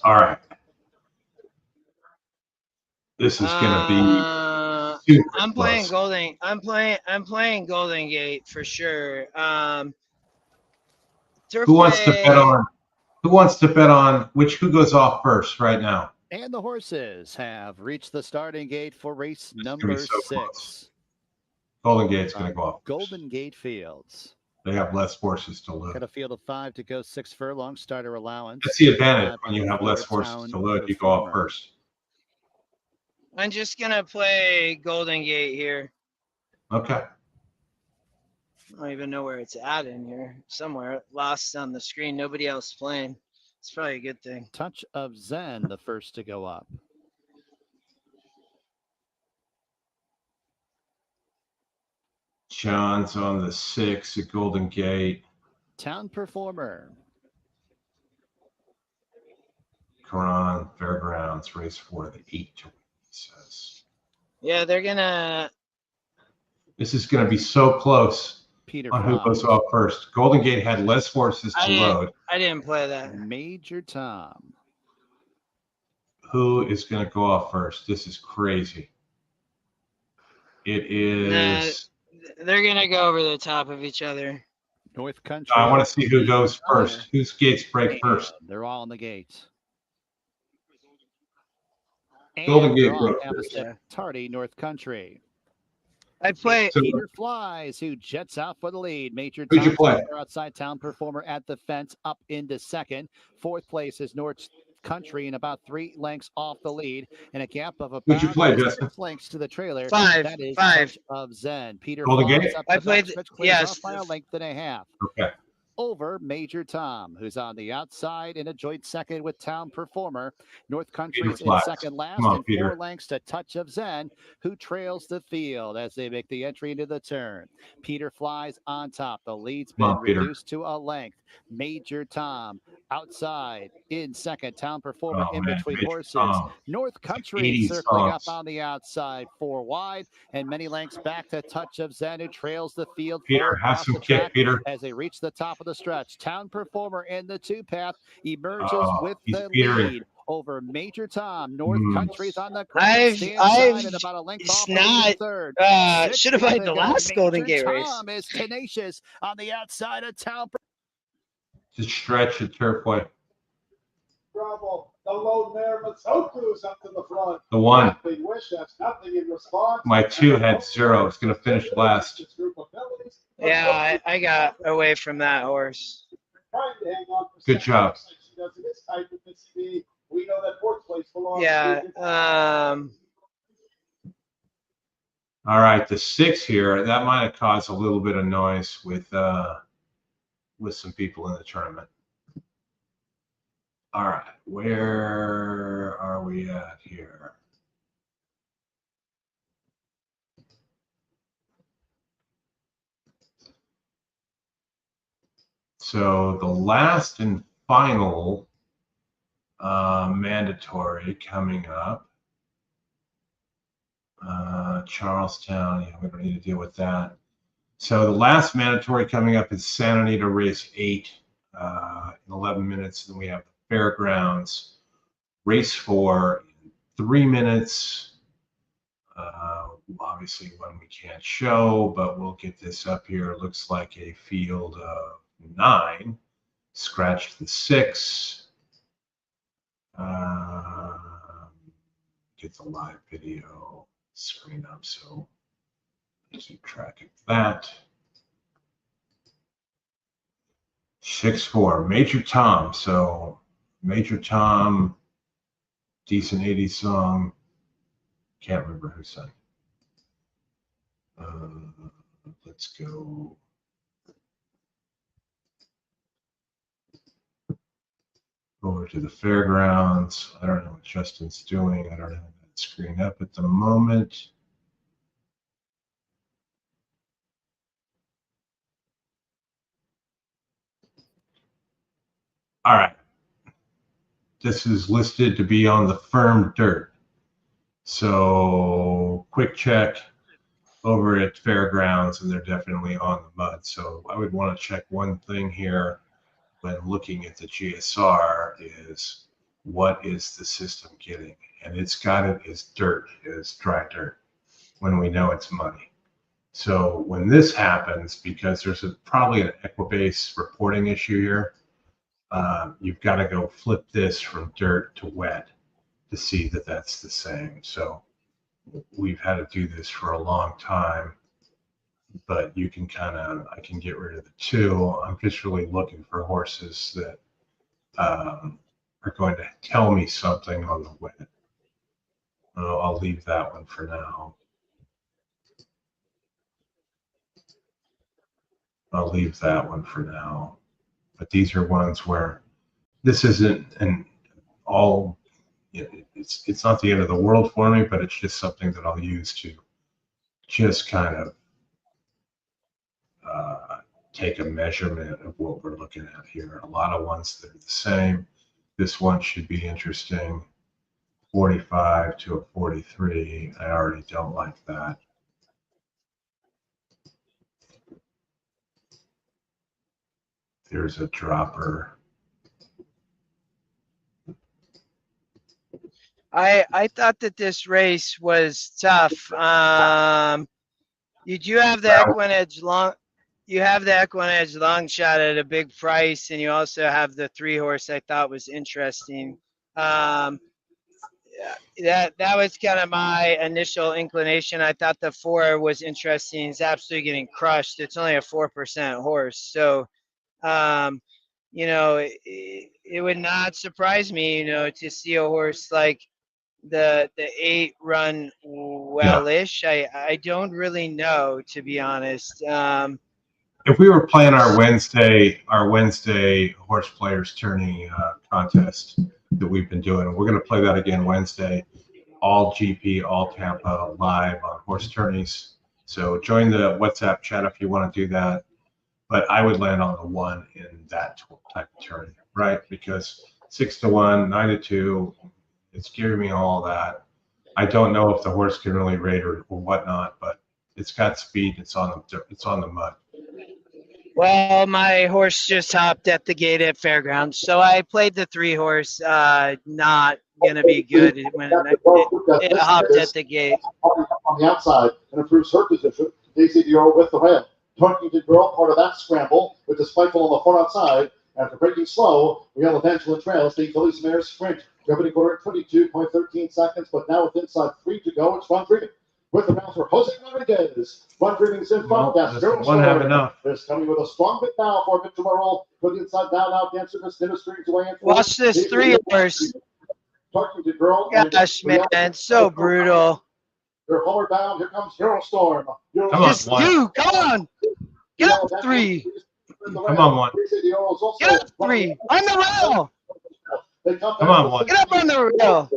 All right. This is going to be super I'm playing close. Golden. I'm playing Golden Gate for sure. Who wants to bet on? Who wants to bet on who goes off first right now? And the horses have reached the starting gate for race number 6. Close. Golden Gate's going to go off. Golden Gate Fields. They have less horses to load. Got a field of 5 to go, 6 furlong starter allowance. That's the advantage when you have less horses to load. You go off first. I'm just gonna play Golden Gate here. Okay. I don't even know where it's at in here. Somewhere lost on the screen. Nobody else playing. It's probably a good thing. Touch of Zen, the first to go up. John's on the 6 at Golden Gate. Town Performer. Quran, Fairgrounds, race 4, the 8 to win, he says. Yeah, they're gonna. This is going to be so close Peter on who goes off first. Golden Gate had less horses to load. I didn't play that. Major Tom. Who is going to go off first? This is crazy. It is. They're gonna go over the top of each other. North Country. I want to see who goes first. Whose gates break first? They're all in the gates. Golden Gate broke. first. Tardy North Country. I play Peter Flies, who jets out for the lead. Major Who'd you Tom play? outside Town Performer at the fence, up into second. Fourth place is North Country, and about 3 lengths off the lead, and a gap of about Who'd you play, 6 Justin? lengths to the trailer. 5. That is 5. Touch of Zen. Peter Golden Flies Gate? up I the played. backstretch, clears Yes. off by a length and a half. Okay. Over Major Tom, who's on the outside in a joint second with Town Performer. North Country's in Flies. second last, Come on, and Peter. 4 lengths to Touch of Zen, who trails the field as they make the entry into the turn. Peter Flies on top. The lead's Come been on, Peter. reduced to a length. Major Tom outside in second. Town Performer Oh, in man, between Major horses. Tom. North Country 80s circling songs. up on the outside, 4 wide, and many lengths back to Touch of Zen, who trails the field. Peter, 4 have across some the kick, track Peter. as they reach the top of the stretch. Town Performer in the 2-path emerges with he's the petering. lead over Major Tom. North Mm. Country's on the I've- stand I've- side and about a length it's off the lead in not, third. should have played the last Golden Gate race. Tom is tenacious on the outside of Town. Just stretch it, Turfway. Bravo. The low nervous Hoku's up to the front. The 1. Nothing wish, that's nothing in response. My 2 had 0. It's going to finish last. This group of fillies. Yeah, I got away from that horse. Trying to hang on for Good second job. place like she does in this type of PCB. We know that fourth place belongs Yeah. to All right, the 6 here, that might have caused a little bit of noise with some people in the tournament. All right, where are we at here? So the last and final mandatory coming up. Charlestown, yeah, we don't need to deal with that. So the last mandatory coming up is Santa Anita race 8 in 11 minutes. Then we have the Fairgrounds race 4 in 3 minutes. Obviously one we can't show, but we'll get this up here. It looks like a field of 9. Scratch the 6. Get the live video screen up so keep track of that. 6-4, Major Tom. So Major Tom, decent 80s song. Can't remember who sang. Let's go. Over to the Fairgrounds. I don't know what Justin's doing. I don't have that screen up at the moment. All right. This is listed to be on the firm dirt. So quick check over at Fairgrounds, and they're definitely on the mud. So I would want to check one thing here. when looking at the GSR is what is the system getting? And it's got it as dirt, as dry dirt, when we know it's money. So when this happens, because there's probably an Equibase reporting issue here, you've got to go flip this from dirt to wet to see that that's the same. So we've had to do this for a long time, but you can I can get rid of the two. I'm just really looking for horses that are going to tell me something on the wet. I'll leave that one for now. I'll leave that one for now. But these are ones where this isn't it's not the end of the world for me, but it's just something that I'll use to just kind of take a measurement of what we're looking at here. A lot of ones that are the same. This one should be interesting. 45 to a 43. I already don't like that. There's a dropper. I thought that this race was tough. You do have the EquineEdge long. You have the EquineEdge long shot at a big price, and you also have the 3-horse I thought was interesting. That was kind of my initial inclination. I thought the 4 was interesting. It's absolutely getting crushed. It's only a 4% horse, so you know, it would not surprise me, you know, to see a horse like the 8 run well-ish. I don't really know, to be honest. If we were playing our Wednesday Horseplayers Tourney contest that we've been doing, we're going to play that again Wednesday, all GP, all Tampa, live on horse tourneys. So join the WhatsApp chat if you want to do that. But I would land on the 1 in that type of tourney, right? Because 6 to 1, 9 to 2, it's giving me all that. I don't know if the horse can really rate or whatnot, but it's got speed. It's on the mud. Well, my horse just hopped at the gate at Fairgrounds, so I played the 3-horse. Not gonna be good when it hopped at the gate. On the outside and improves her position. Daisy Dior with the red. Talking to Girl, part of that scramble with the spiteful on the far outside. After breaking slow, Real Evangeline trails the Felice Mare's sprint. Governing quarter at 22.13 seconds, but now with inside 3 to go. It's Run Dreaming with the bouncer Jose Rodriguez. Run Dreaming's in front. That's one have enough. There's coming with a strong bit now for Victor Laurel. Put the inside down out. Dancer Christina strings away. Watch this 3-horse. Talking to Girl. Gosh, man, so brutal. They're forward bound. Here comes Hero Storm. Come on, come on. Get up 3. Come on, 1. Get up 3. On the rail. Come on, 1. Get up on the rail.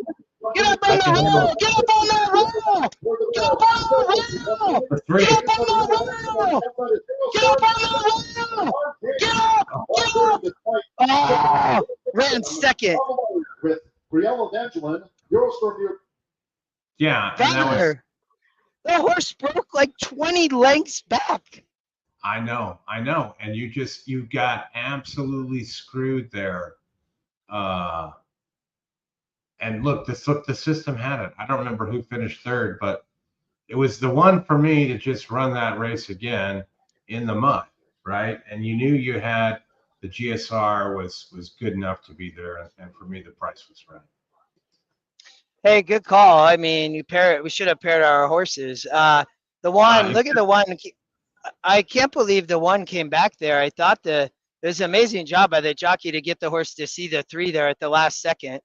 Get up on the rail. Get up on the rail. Get up on the rail. Get up on the rail. Get up on the rail. Get up. Get up. Oh, ran second. With Real Evangeline, Eurostorm. Yeah. The horse broke like 20 lengths back. I know. And you got absolutely screwed there. And look, the system had it. I don't remember who finished 3rd, but it was the one for me to just run that race again in the mud, right? And you knew you had the GSR was good enough to be there, and for me the price was right. Hey, good call. I mean, we should have paired our horses. The 1, look at the 1. I can't believe the 1 came back there. I thought it was an amazing job by the jockey to get the horse to see the 3 there at the last second.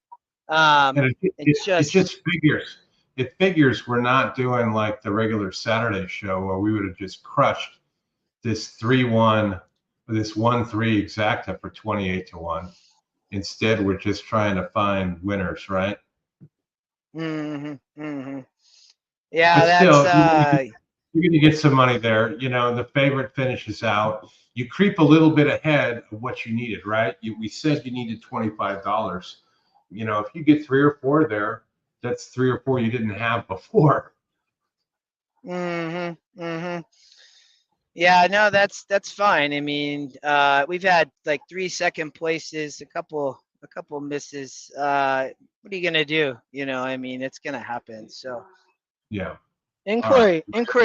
And it just figures. It figures we're not doing like the regular Saturday show where we would have just crushed this 3-1, this 1-3 exacta for 28 to 1. Instead, we're just trying to find winners, right? Yeah, but still, that's you're going to get some money there. You know, the favorite finishes out. You creep a little bit ahead of what you needed, right? We said you needed $25. You know, if you get 3 or 4 there, that's 3 or 4 you didn't have before. Yeah, no, that's fine. I mean, we've had like 3 second places, a couple misses. What are you gonna do? You know, I mean, it's gonna happen. So Yeah. inquiry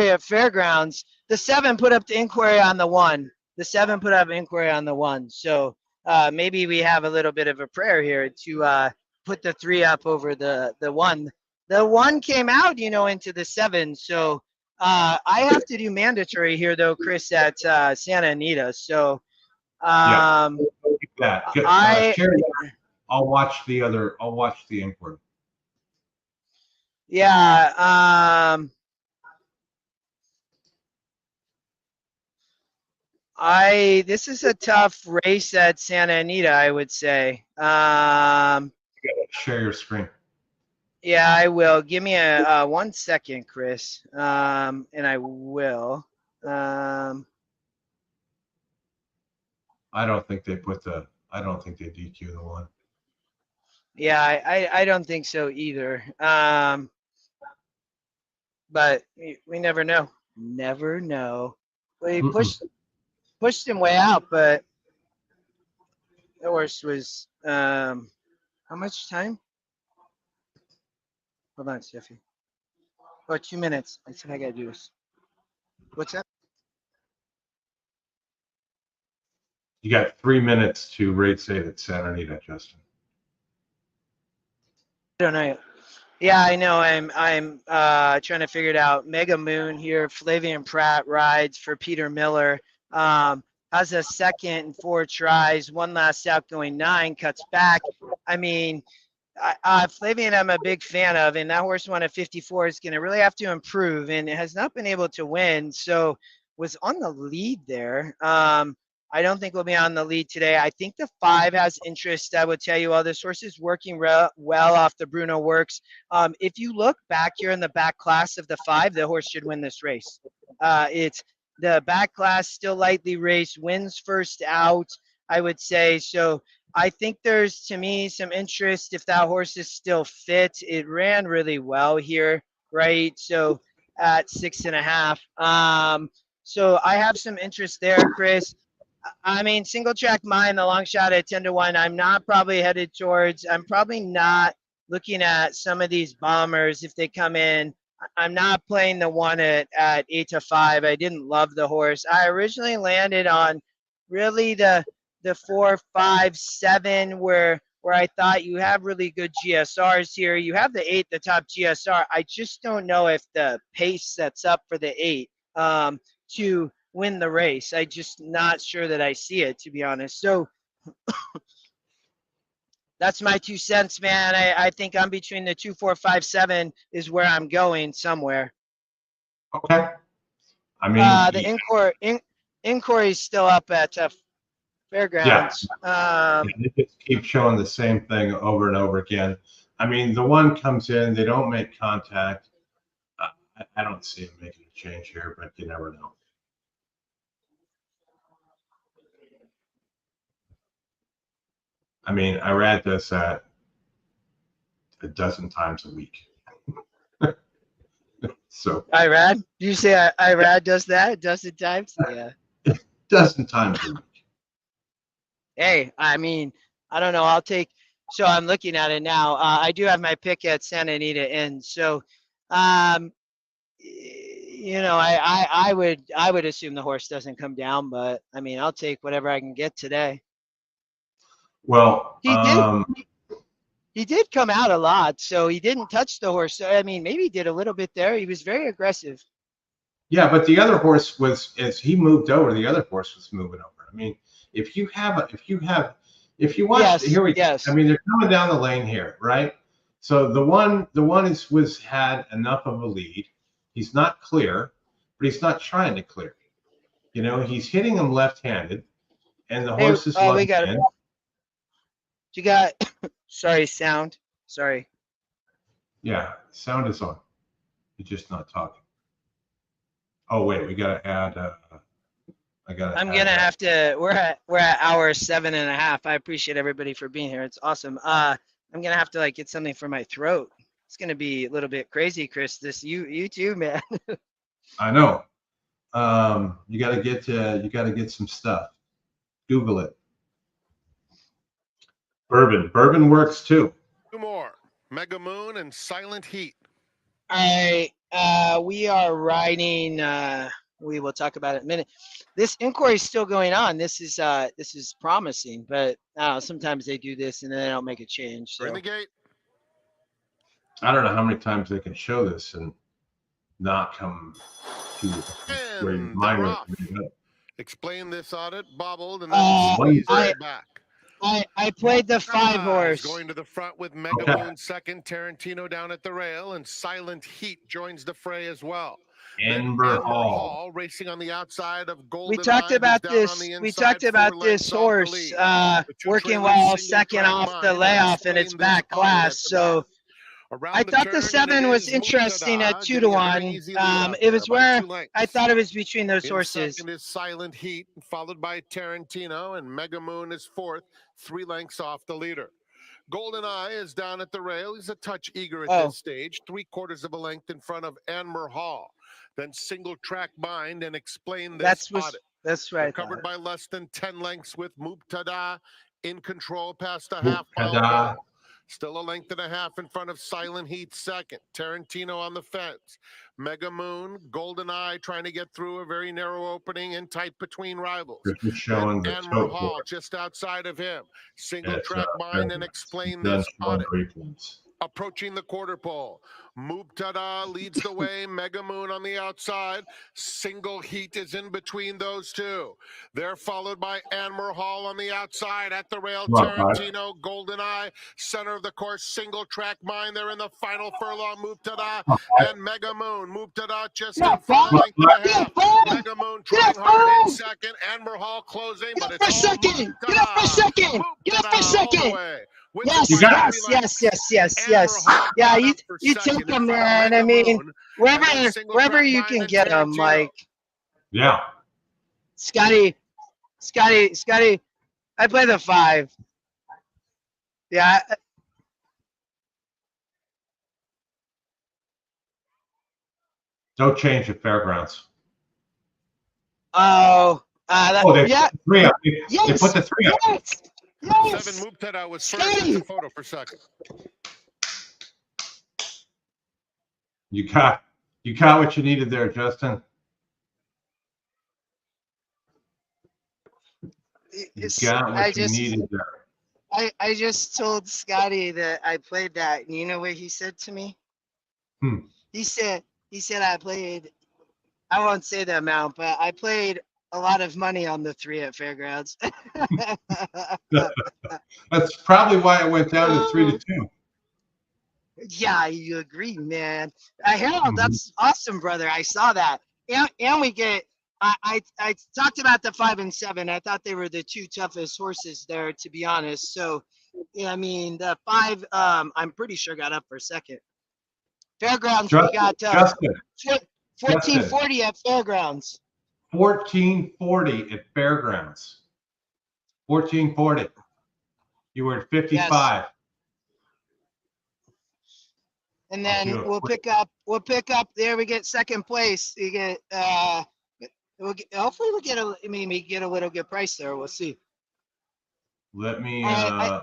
at Fairgrounds. The 7 put up the inquiry on the 1. The 7 put up inquiry on the 1. So maybe we have a little bit of a prayer here to put the 3 up over the 1. The 1 came out, you know, into the 7. So I have to do mandatory here though, Chris, at Santa Anita. So Yeah. That. Share that. I'll watch the inquiry. Yeah. This is a tough race at Santa Anita, I would say. Share your screen. Yeah, I will. Give me a 1 second, Chris. And I will. I don't think they DQ the 1. Yeah, I don't think so either. But we never know. Never know. Well, he pushed him way out, but the horse was how much time? Hold on, Steffi. Oh, 2 minutes. I said I gotta do this. What's that? You got 3 minutes to rate save at Santa Anita, Justin. I don't know. Yeah, I know. I'm trying to figure it out. Mega Moon here. Flavian Pratt rides for Peter Miller. Has a second and 4 tries. One last out going 9. Cuts back. I mean, Flavian, I'm a big fan of, and that horse won at 54 is going to really have to improve, and it has not been able to win. So was on the lead there. I don't think we'll be on the lead today. I think the 5 has interest. I would tell you all this horse is working well off the Bruno Works. If you look back here in the back class of the 5, the horse should win this race. It's the back class still lightly raced, wins first out, I would say. So I think there's, to me, some interest if that horse is still fit. It ran really well here, right? So at 6.5. So I have some interest there, Chris. I mean, single track mine, the long shot at 10-1. I'm not probably headed towards. I'm probably not looking at some of these bombers if they come in. I'm not playing the 1 at 8-5. I didn't love the horse. I originally landed on really the 4, 5, 7 where I thought you have really good GSRs here. You have the 8, the top GSR. I just don't know if the pace sets up for the 8 to win the race. I just not sure that I see it, to be honest. So that's my 2 cents, man. I think I'm between the 2, 4, 5, 7 is where I'm going somewhere. Okay. I mean, the inquiry is still up at Fairgrounds. Yeah. They just keep showing the same thing over and over again. I mean, the 1 comes in, they don't make contact. I don't see them making a change here, but you never know. I mean, I ride this at a dozen times a week. So Irad? You say Irad does that a dozen times? Yeah. Dozen times a week. Hey, I mean, I don't know. I'll take. So I'm looking at it now. I do have my pick at Santa Anita in. So, you know, I would assume the horse doesn't come down, but I mean, I'll take whatever I can get today. Well, he did come out a lot, so he didn't touch the horse. So, I mean, maybe he did a little bit there. He was very aggressive. Yeah, but the other horse was, as he moved over, the other horse was moving over. I mean, if you watch, yes, here we go. Yes. I mean, they're coming down the lane here, right? So the one had enough of a lead. He's not clear, but he's not trying to clear. You know, he's hitting him left-handed, and the horse is we got it. You got, sorry, sound. Sorry. Yeah, sound is on. You're just not talking. Oh wait, we gotta add. I'm gonna have to. We're at hour 7.5. I appreciate everybody for being here. It's awesome. I'm gonna have to like get something for my throat. It's gonna be a little bit crazy, Chris. You too, man. I know. You got to get some stuff. Google it. Bourbon works too. 2 more. Mega Moon and Silent Heat. All right. We are riding. We will talk about it in a minute. This inquiry is still going on. This is promising, but sometimes they do this and then they don't make a change. So. In the gate. I don't know how many times they can show this and not come to where your mind was. Explain this audit, bobbled, and then back. I played the 5 horse. Going to the front with Mega Moon second, Tarantino down at the rail, and Silent Heat joins the fray as well. Amber Hall racing on the outside of Golden. We talked about this. We talked about this horse working well second off the layoff in its back class. So I thought the 7 was interesting at 2-1. It was where I thought it was between those horses. Second is Silent Heat, followed by Tarantino, and Mega Moon is 4th, 3 lengths off the leader. Golden Eye is down at the rail. He's a touch eager at this stage, 3/4 of a length in front of Amber Hall. Then Single Track Mind and Explain This audit. That's right. Covered by less than 10 lengths with Mubtada in control past a half mile. Still a length and a half in front of Silent Heat second. Tarantino on the fence. Mega Moon, Golden Eye trying to get through a very narrow opening and tight between rivals. Showing the Amber Hall just outside of him. Single Track Mind and Explain This audit. Approaching the quarter pole. Mubtada leads the way. Mega Moon on the outside. Single Heat is in between those two. They're followed by Amber Hall on the outside at the rail. Tarantino, Golden Eye, center of the course. Single Track Mind. They're in the final furlong. Mubtada and Mega Moon. Mubtada just in front, length and a half. Mega Moon trying hard in second. Amber Hall closing, but it's all Mubtada. Get up for a second. Get up for a second. Yes. Yeah, you take them, man. I mean, wherever you can get them, like. Yeah. Scotty. I play the 5. Yeah. Don't change the fairgrounds. Yeah. 3 up. They put the 3 up. Yes. 7 Mubtada was first in the photo for second. You got what you needed there, Justin. You got what you needed there. I just told Scotty that I played that, and you know what he said to me? He said I played. I won't say the amount, but I played a lot of money on the 3 at Fairgrounds. That's probably why it went down to 3-2. Yeah, you agree, man. Harold, that's awesome, brother. I saw that. And we get, I talked about the 5 and 7. I thought they were the 2 toughest horses there, to be honest. So, yeah, I mean, the 5, I'm pretty sure got up for second. Fairgrounds, we got 1440 at Fairgrounds. 1440 at Fairgrounds. 1440. You were at 55. Yes. And then we'll pick up there. We get second place. You get hopefully we'll get a little good price there. We'll see. Let me I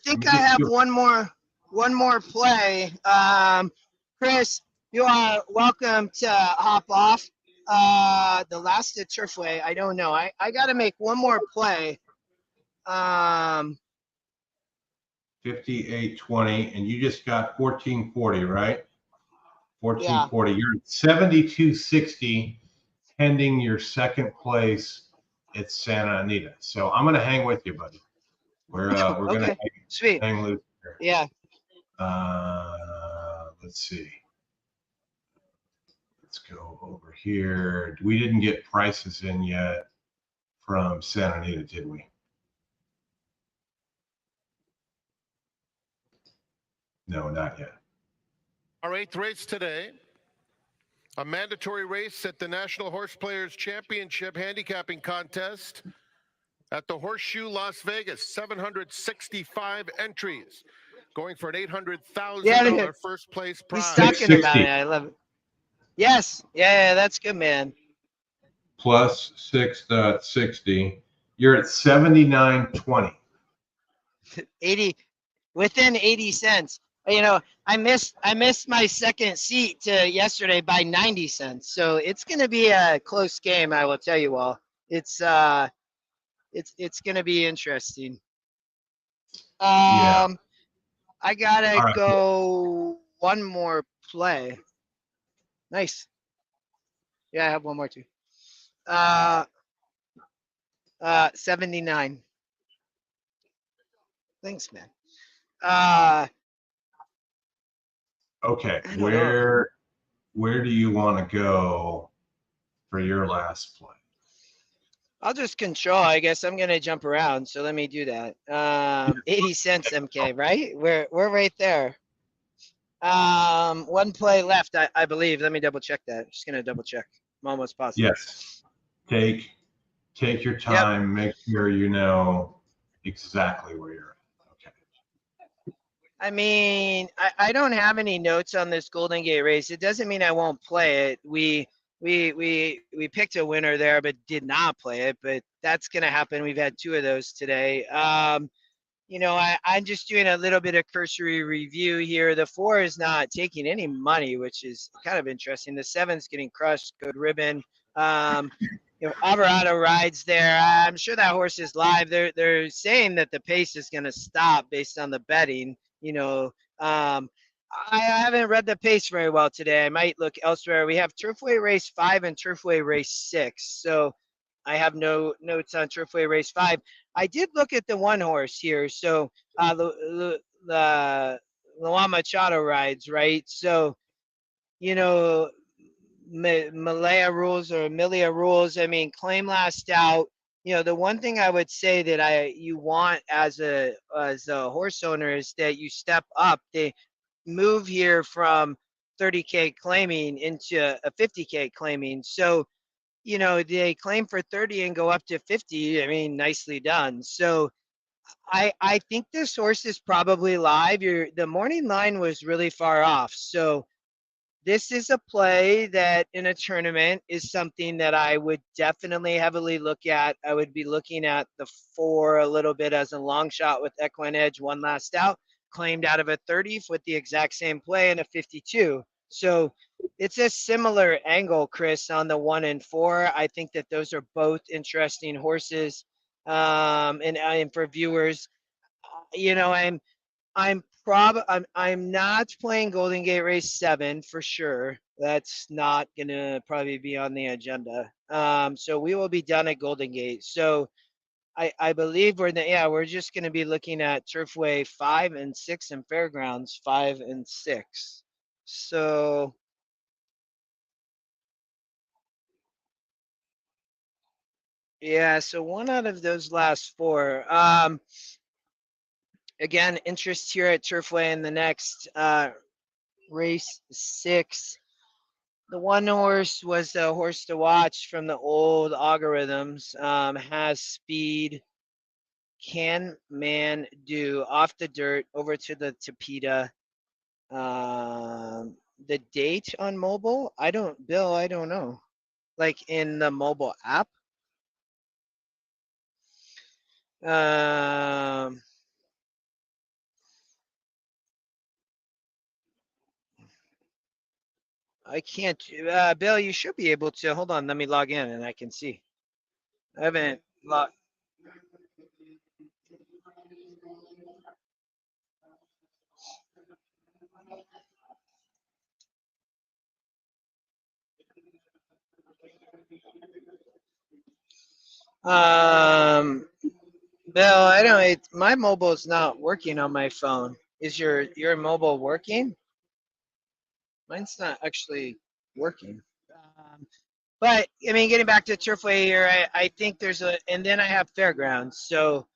think I have one more play. Chris, you are welcome to hop off. The last at Turfway, I don't know. I got to make one more play. 58.20, and you just got 1440, right? 1440. Yeah. You're at 72.60, pending your second place at Santa Anita. So I'm gonna hang with you, buddy. We're gonna hang loose here. Yeah. Let's see. Let's go over here. We didn't get prices in yet from Santa Anita, did we? No, not yet. Our 8th race today, a mandatory race at the National Horseplayers Championship handicapping contest at the Horseshoe Las Vegas. 765 entries, going for an $800,000 first place prize. He's talking about it. I love it. Yes. Yeah, that's good, man. plus 6.60. You're at 79.20. 80, within 80 cents. You know, I missed my second seat to yesterday by 90 cents. So it's going to be a close game, I will tell you all. It's going to be interesting. Yeah. I gotta All right. go one more play. Nice. Yeah, I have one more too. 79. Thanks, man. Okay, where do you want to go for your last play? I'll just control. I guess I'm gonna jump around, so let me do that. 80 cents, MK, right? We're right there. One play left, I believe. Let me double check that. Just gonna double check. I'm almost positive. Yes. Take your time. Make sure you know exactly where you're at. I mean, I don't have any notes on this Golden Gate race. It doesn't mean I won't play it. We picked a winner there, but did not play it. But that's gonna happen. We've had 2 of those today. You know, I'm just doing a little bit of cursory review here. The 4 is not taking any money, which is kind of interesting. The 7's getting crushed. Good ribbon. You know, Alvarado rides there. I'm sure that horse is live. They're saying that the pace is going to stop based on the betting. You know, I haven't read the pace very well today. I might look elsewhere. We have Turfway Race 5 and Turfway Race 6. So I have no notes on Turfway Race 5. I did look at the 1 horse here. So the Luan Machado rides, right? So, you know, Malaya rules or Amelia rules. I mean, claim last out. You know, the one thing I would say that you want as a horse owner is that you step up. They move here from 30K claiming into a 50K claiming. So, you know, they claim for 30 and go up to 50. I mean, nicely done. So I think this horse is probably live. The morning line was really far off. So this is a play that in a tournament is something that I would definitely heavily look at. I would be looking at the 4 a little bit as a long shot with EquineEdge, one last out, claimed out of a 30 with the exact same play and a 52. So it's a similar angle, Chris, on the 1 and 4. I think that those are both interesting horses. And for viewers, you know, I'm not playing Golden Gate Race 7 for sure. That's not gonna probably be on the agenda. So we will be done at Golden Gate. So I believe we're just gonna be looking at Turfway 5 and 6 and Fairgrounds 5 and 6. So yeah, so one out of those last 4. Again, interest here at Turfway in the next race 6. The 1 horse was the horse to watch from the old algorithms. Has speed. Can man do off the dirt over to the Tapeta? The date on mobile? Bill, I don't know. Like in the mobile app? I can't. Bill, you should be able to. Hold on, let me log in and I can see. I haven't logged. Bill, I don't. My mobile is not working on my phone. Is your mobile working? Mine's not actually working. But I mean, getting back to Turfway here, I think and then I have Fairgrounds. So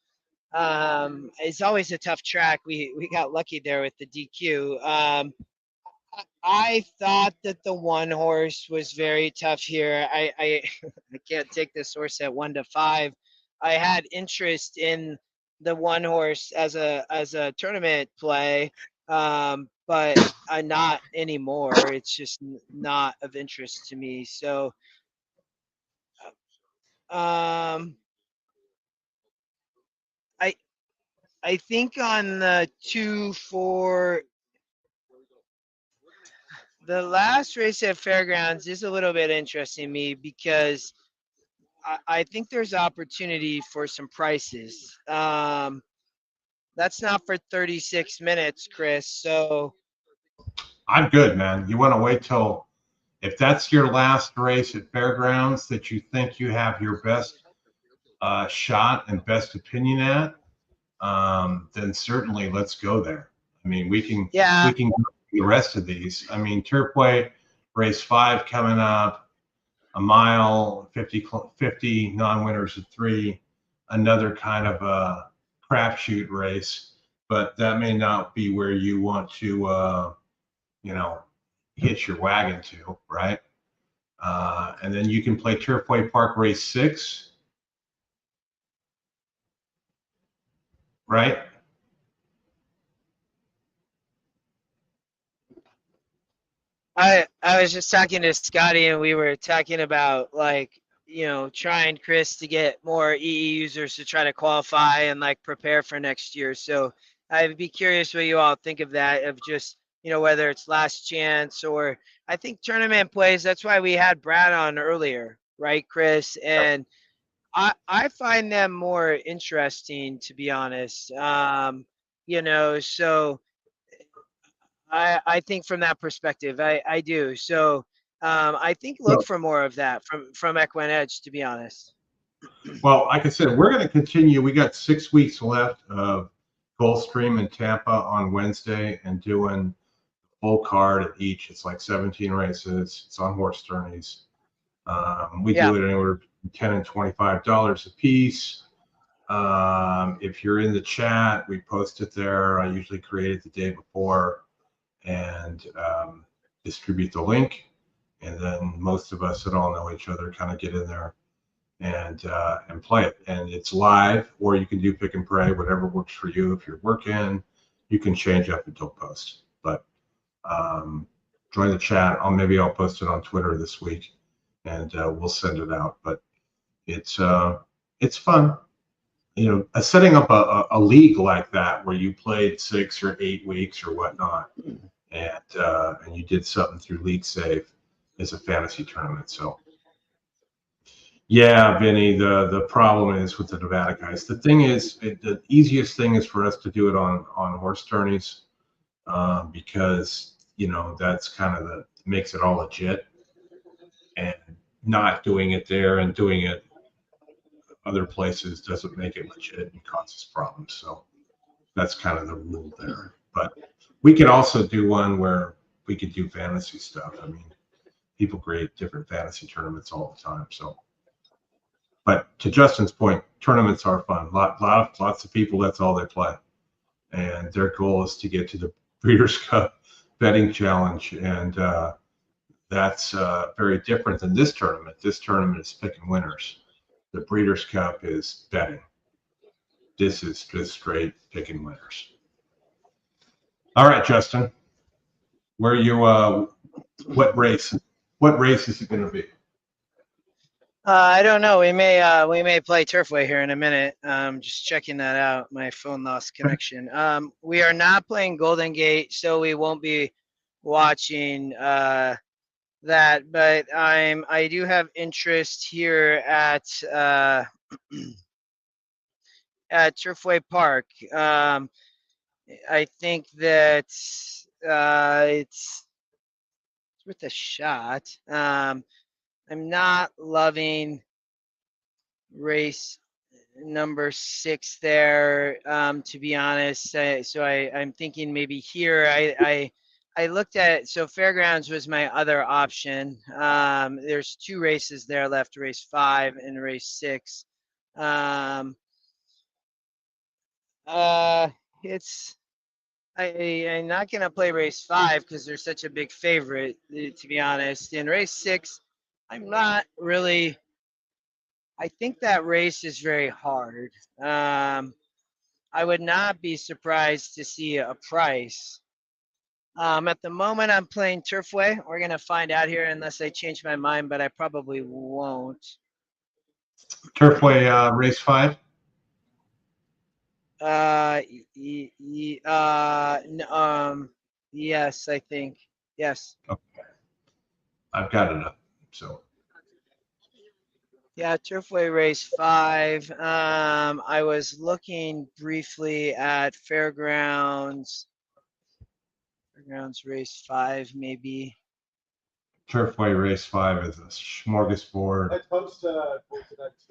it's always a tough track. We got lucky there with the DQ. I thought that the 1 horse was very tough here. I can't take this horse at 1 to 5. I had interest in the 1 horse as a tournament play, but not anymore. It's just not of interest to me. So I think on the 2-4, the last race at Fairgrounds is a little bit interesting to me because I think there's opportunity for some prices. That's not for 36 minutes, Chris. So I'm good, man. You want to wait till, if that's your last race at Fairgrounds that you think you have your best shot and best opinion at, then certainly let's go there. I mean, we can go the rest of these. I mean, Turfway race 5 coming up, a mile, 50 non-winners at 3, another kind of a crapshoot race, but that may not be where you want to, hitch your wagon to, right? And then you can play Turfway Park race 6, right? I was just talking to Scotty and we were talking about trying Chris to get more EE users to try to qualify and prepare for next year. So I'd be curious what you all think of that, of just, whether it's last chance or I think tournament plays. That's why we had Brad on earlier, right, Chris? And I find them more interesting, to be honest. So I think from that perspective, I do. So I think look for more of that from EquineEdge, to be honest. Well, like I said, we're going to continue. We got 6 weeks left of Gulfstream and Tampa on Wednesday and doing full card at each. It's like 17 races. It's on horse tourneys. We do it anywhere between $10 and $25 a piece. If you're in the chat, we post it there. I usually create it the day before and distribute the link. And then most of us that all know each other kind of get in there and play it. And it's live, or you can do pick and pray, whatever works for you. If you're working, you can change up until post. But join the chat. Maybe I'll post it on Twitter this week, and we'll send it out. But it's fun. Setting up a league like that where you played 6 or 8 weeks or whatnot, and you did something through League Save is a fantasy tournament. So yeah, Vinny, the problem is with the Nevada guys. The thing is, the easiest thing is for us to do it on horse tourneys because that's kind of makes it all legit, and not doing it there and doing it other places doesn't make it legit and causes problems. So that's kind of the rule there. But we could also do one where we could do fantasy stuff. I mean, people create different fantasy tournaments all the time. So, but to Justin's point, tournaments are fun. Lots of people, that's all they play, and their goal is to get to the Breeders' Cup betting challenge, and that's very different than this tournament. This tournament is picking winners. The Breeders' Cup is betting. This is just straight picking winners. All right, Justin, where you? What race? What race is it going to be? I don't know. We may play Turfway here in a minute. Just checking that out. My phone lost connection. We are not playing Golden Gate, so we won't be watching that. But I do have interest here at Turfway Park. I think that it's worth a shot. I'm not loving race number 6 there, to be honest. So I'm thinking maybe here. I looked at, so Fairgrounds was my other option. There's 2 races there left, race 5 and race 6. I'm not going to play race 5 because they're such a big favorite, to be honest. In race 6, I'm not really. I think that race is very hard. I would not be surprised to see a price. At the moment, I'm playing Turfway. We're going to find out here unless I change my mind, but I probably won't. Turfway race 5. Yes, I think. Yes. Okay. I've got it up. So. Yeah, Turfway race 5. I was looking briefly at Fairgrounds race 5, maybe. Turfway race 5 is a smorgasbord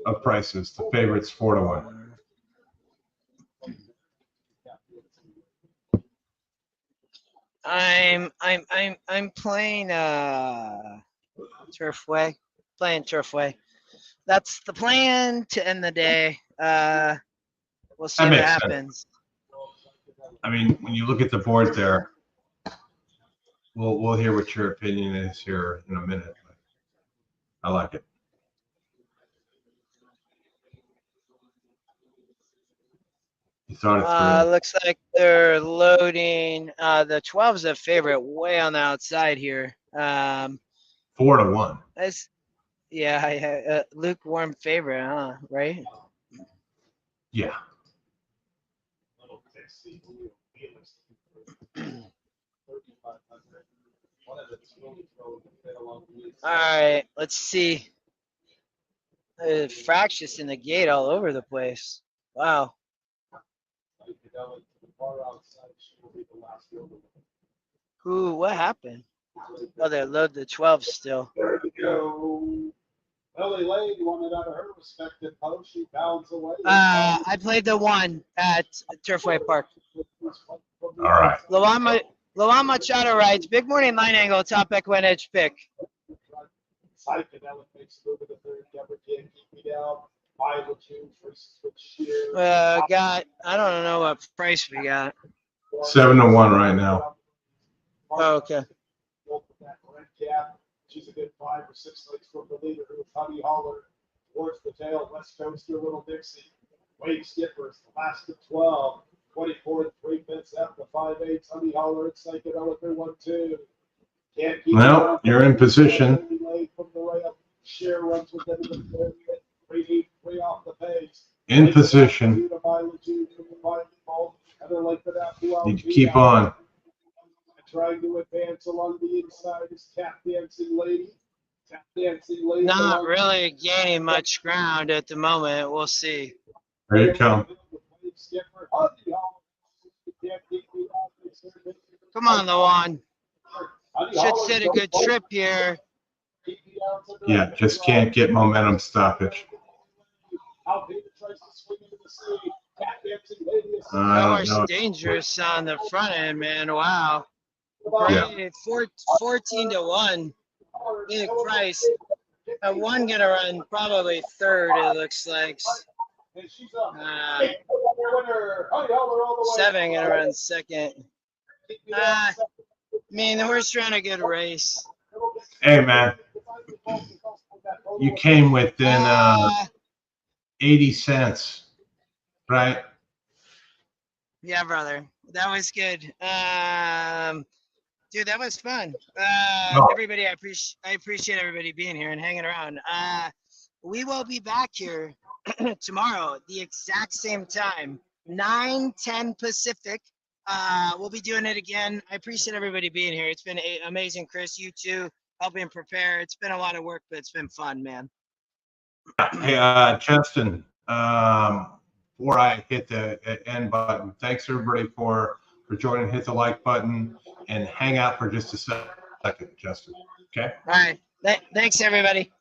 of prices. The favorite's 4-1. I'm playing Turfway. Playing Turfway. That's the plan to end the day. We'll see what happens. I mean, when you look at the board there, we'll hear what your opinion is here in a minute. But I like it. You thought it through. Looks like they're loading. The 12's a favorite way on the outside here. 4-1. Yeah, lukewarm favorite, huh? Right? Yeah. All right, let's see. Fractious in the gate all over the place. Wow. What happened? Oh, they load the 12 still. There we go. Lily Lade wanted out of her respected post. She bounds away. I played the 1 at Turfway Park. All right. Lawan Machado rides. Big morning line angle, top EquineEdge pick. Psychedelic makes a move in the third. Deborah can't keep me down. 5-2 for switch sheer. I don't know what price we got. 7-1 right now. Oh, okay. She's a good 5 or 6 legs from the leader, who is Honey Holler. Towards the tail, West Coaster, Little Dixie. Wave Skippers, the last of 12. 24 3 minutes after 5/8. Honey Holler and Psychedelic are 1-2. Can't keep Well, you're in position. From the rail. Share runs with them in the 3 off the pace. In position. Need to keep on. Trying to advance along the inside is Tap Dancing Lady. Tap Dancing Lady. Not really gaining much ground at the moment. We'll see. There you come. Come on, Lawan. Should set a good trip here. Yeah, just can't get momentum stoppage. More dangerous on the front end, man. Wow. Yeah. 14-1. Big price. A 1 gonna run probably third, it looks like. 7 gonna run second. I mean, the horse ran a good race. Hey, man. You came within 80 cents, right? Yeah, brother. That was good. Dude, that was fun. Everybody, I appreciate everybody being here and hanging around. We will be back here tomorrow at the exact same time, 9:10 Pacific. We'll be doing it again. I appreciate everybody being here. It's been amazing, Chris. You too, helping prepare. It's been a lot of work, but it's been fun, man. Hey, Justin, before I hit the end button, thanks everybody for joining. Hit the like button and hang out for just a second, Justin. Okay. All right. Thanks, everybody.